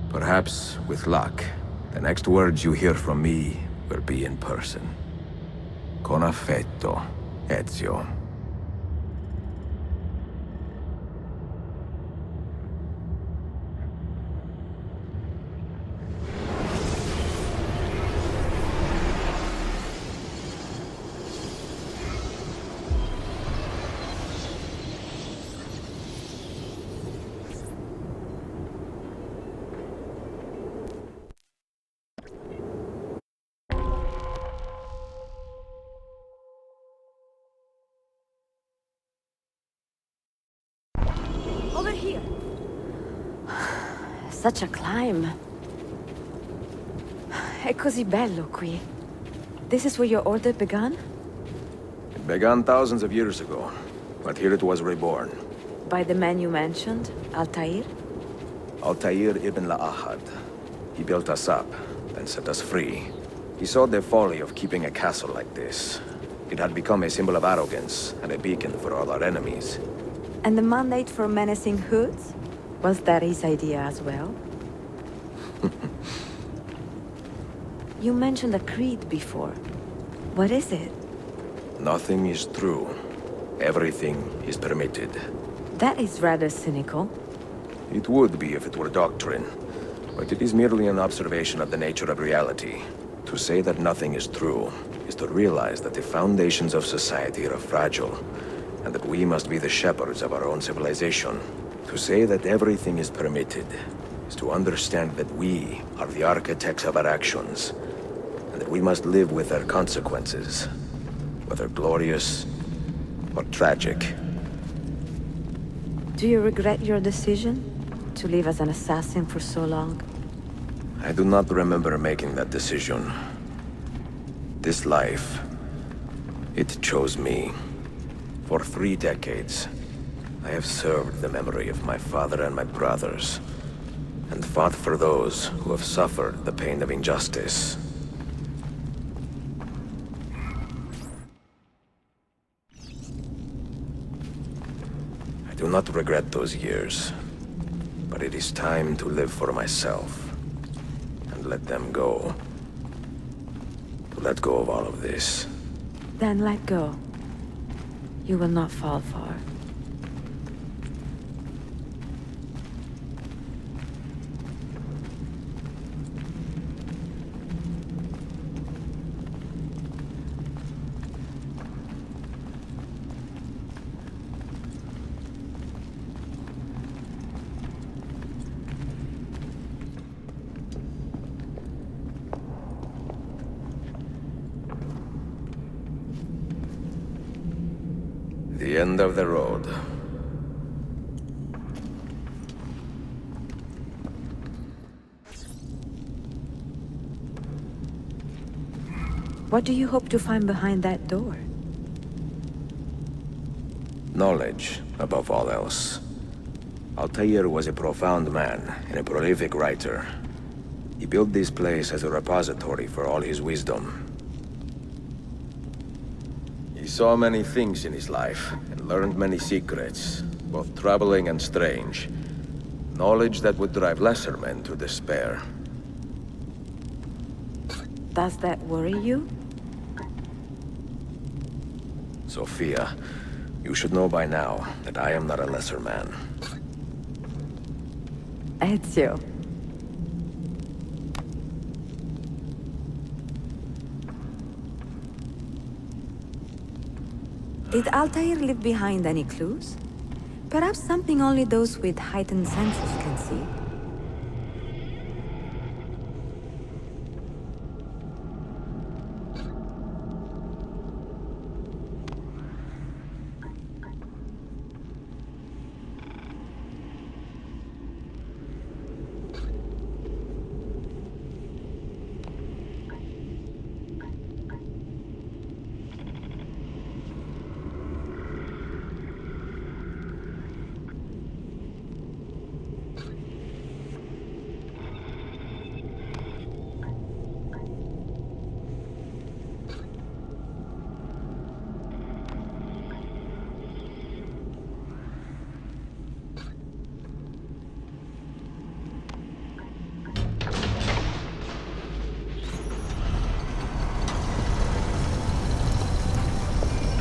Perhaps, with luck, the next words you hear from me will be in person. Con affetto, Ezio. Over here. Such a climb. È così bello qui. This is where your order began? It began thousands of years ago, but here it was reborn. By the man you mentioned, Altaïr? Altaïr ibn La'ahad. He built us up, then set us free. He saw the folly of keeping a castle like this. It had become a symbol of arrogance, and a beacon for all our enemies. And the mandate for menacing hoods? Was that his idea as well? You mentioned a creed before. What is it? Nothing is true. Everything is permitted. That is rather cynical. It would be if it were doctrine, but it is merely an observation of the nature of reality. To say that nothing is true is to realize that the foundations of society are fragile, and that we must be the shepherds of our own civilization. To say that everything is permitted is to understand that we are the architects of our actions, and that we must live with their consequences, whether glorious or tragic. Do you regret your decision to live as an assassin for so long? I do not remember making that decision. This life, it chose me. For 3 decades, I have served the memory of my father and my brothers, and fought for those who have suffered the pain of injustice. I do not regret those years, but it is time to live for myself, and let them go. To let go of all of this. Then let go. You will not fall far. The end of the road. What do you hope to find behind that door? Knowledge, above all else. Altaïr was a profound man and a prolific writer. He built this place as a repository for all his wisdom. He saw many things in his life, and learned many secrets, both troubling and strange. Knowledge that would drive lesser men to despair. Does that worry you? Sofia, you should know by now that I am not a lesser man. Ezio. Did Altaïr leave behind any clues? Perhaps something only those with heightened senses can see.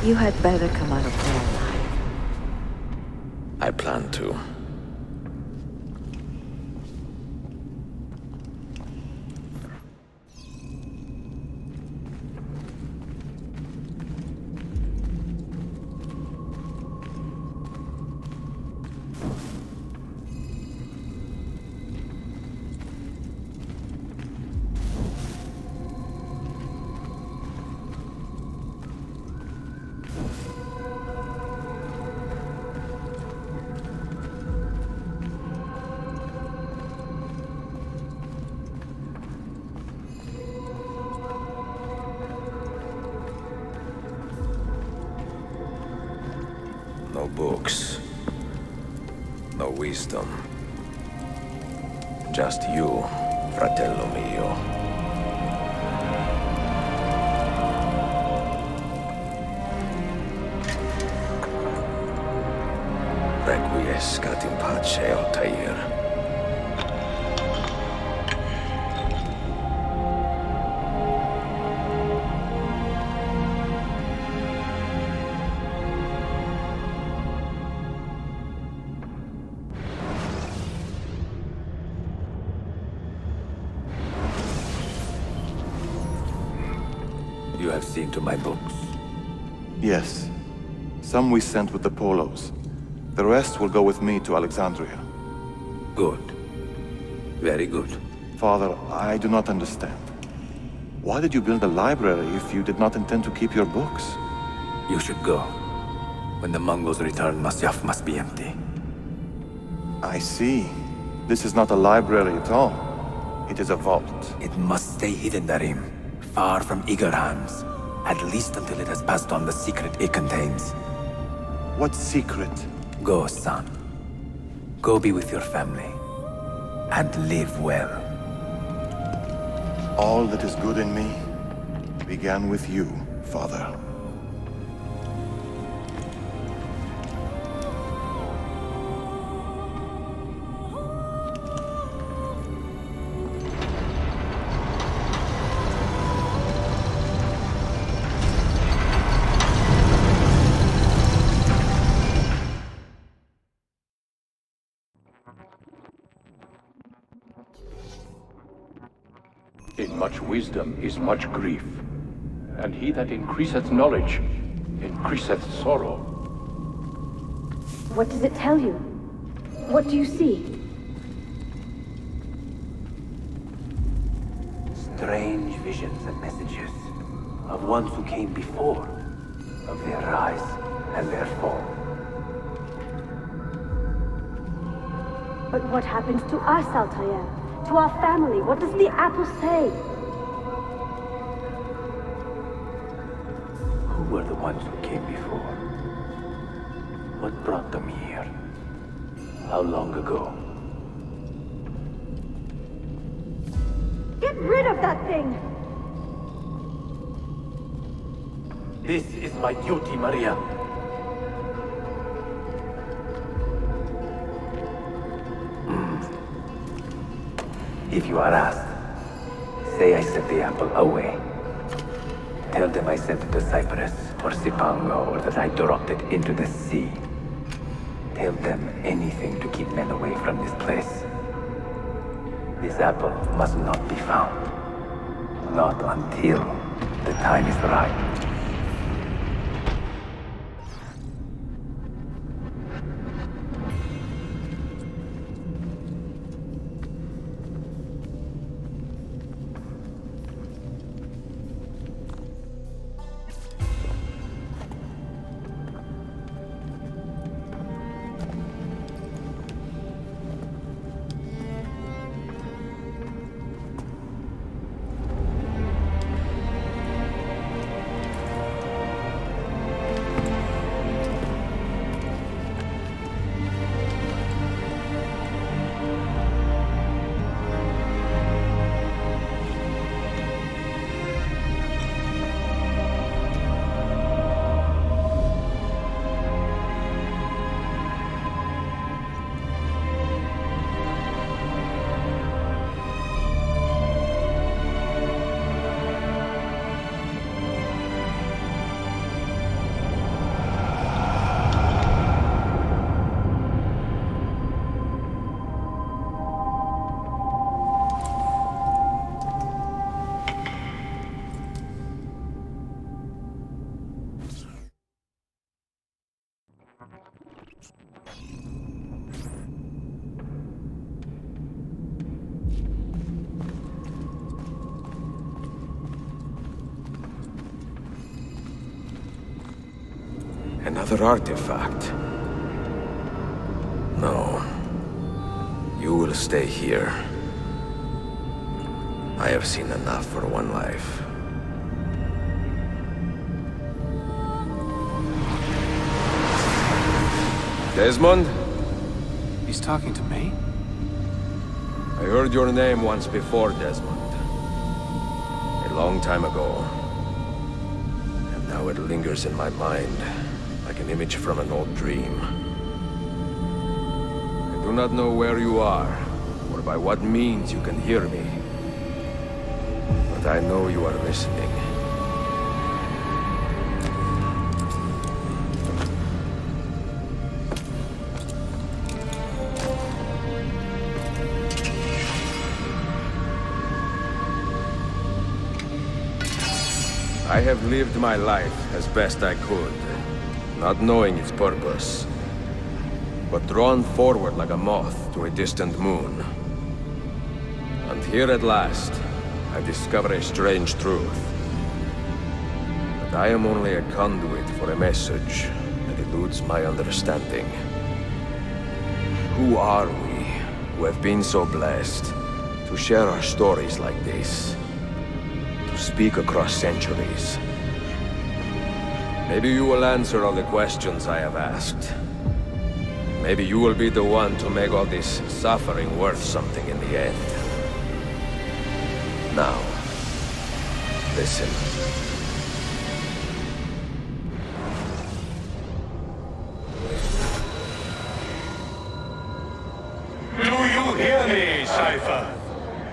You had better come out of there alive. I plan to. No books. No wisdom. Just you, fratello mio. Requiescat in pace, Altaïr. You have seen to my books. Yes. Some we sent with the Polos. The rest will go with me to Alexandria. Good. Very good. Father, I do not understand. Why did you build a library if you did not intend to keep your books? You should go. When the Mongols return, Masyaf must be empty. I see. This is not a library at all. It is a vault. It must stay hidden, Darim. Far from eager hands. At least until it has passed on the secret it contains. What secret? Go, son. Go be with your family. And live well. All that is good in me began with you, Father. In much wisdom is much grief, and he that increaseth knowledge increaseth sorrow. What does it tell you? What do you see? Strange visions and messages of ones who came before, of their rise and their fall. But what happens to us, Altaïr? To our family? What does the apple say? Who were the ones who came before? What brought them here? How long ago? Get rid of that thing! This is my duty, Maria. If you are asked, say I sent the apple away. Tell them I sent it to Cyprus or Cipango, or that I dropped it into the sea. Tell them anything to keep men away from this place. This apple must not be found. Not until the time is right. Another artifact. No. You will stay here. I have seen enough for one life. Desmond? He's talking to me? I heard your name once before, Desmond. A long time ago. And now it lingers in my mind, like an image from an old dream. I do not know where you are, or by what means you can hear me. But I know you are listening. I have lived my life as best I could, not knowing its purpose, but drawn forward like a moth to a distant moon. And here at last, I discover a strange truth. That I am only a conduit for a message that eludes my understanding. Who are we, who have been so blessed to share our stories like this? To speak across centuries. Maybe you will answer all the questions I have asked. Maybe you will be the one to make all this suffering worth something in the end. Now, listen. Do you hear me, Cypher?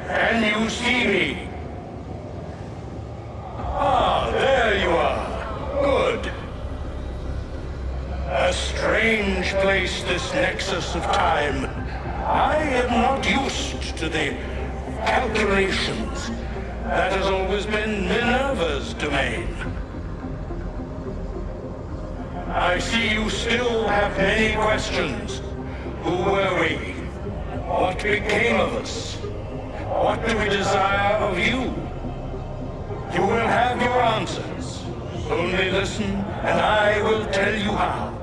Can you see me? Ah, there you are. Good. A strange place, this nexus of time. I am not used to the calculations. That has always been Minerva's domain. I see you still have many questions. Who were we? What became of us? What do we desire of you? You will have your answers. Only listen, and I will tell you how.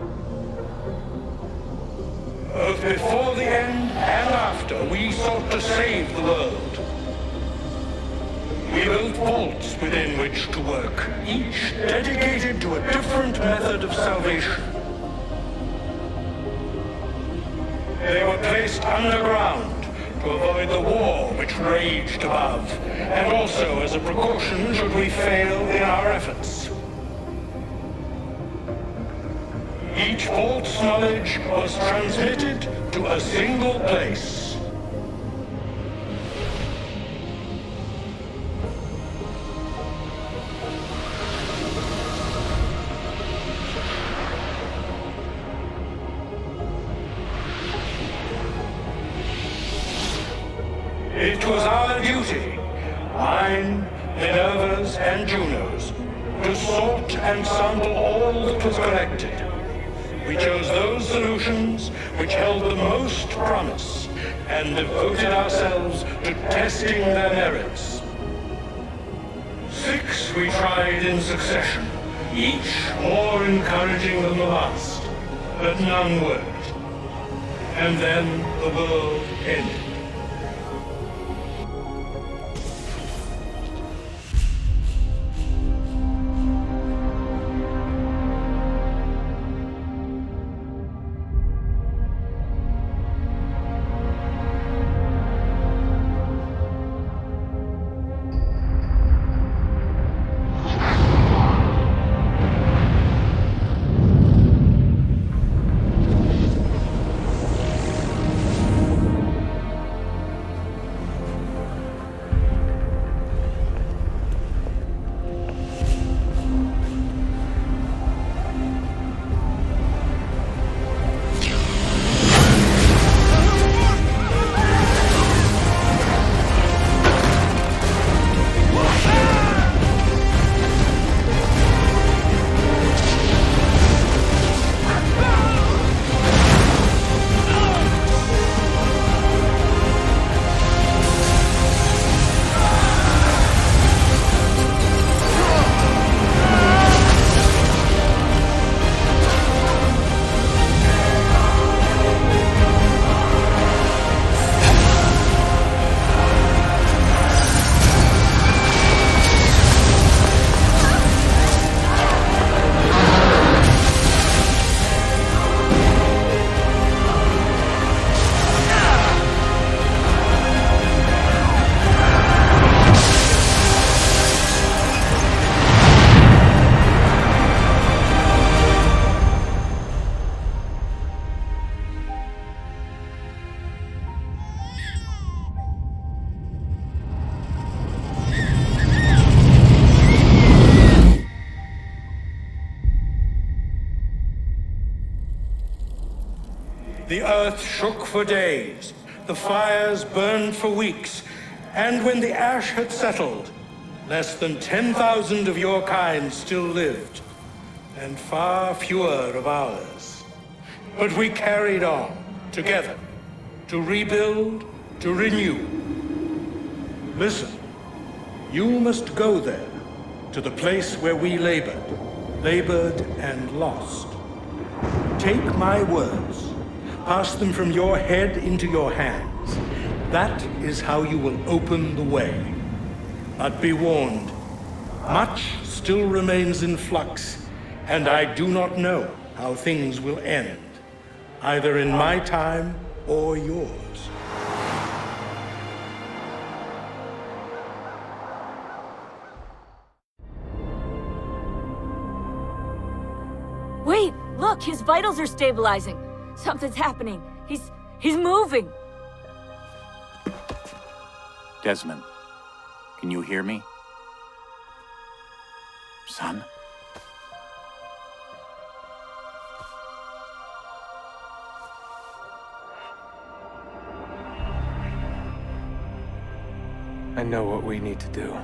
Both before the end and after, we sought to save the world. We built vaults within which to work, each dedicated to a different method of salvation. They were placed underground to avoid the war which raged above, and also as a precaution should we fail in our efforts. Each vault's knowledge was transmitted to a single place. It was our duty, mine, Minerva's, and Juno's, to sort and sample all that was collected. We chose those solutions which held the most promise, and devoted ourselves to testing their merits. 6 we tried in succession, each more encouraging than the last, but none worked. And then the world ended. The earth shook for days, the fires burned for weeks, and when the ash had settled, less than 10,000 of your kind still lived, and far fewer of ours. But we carried on, together, to rebuild, to renew. Listen, you must go there, to the place where we labored and lost. Take my words, pass them from your head into your hands. That is how you will open the way. But be warned, much still remains in flux, and I do not know how things will end, either in my time or yours. Wait, look, his vitals are stabilizing. Something's happening. He's moving. Desmond, can you hear me? Son? I know what we need to do.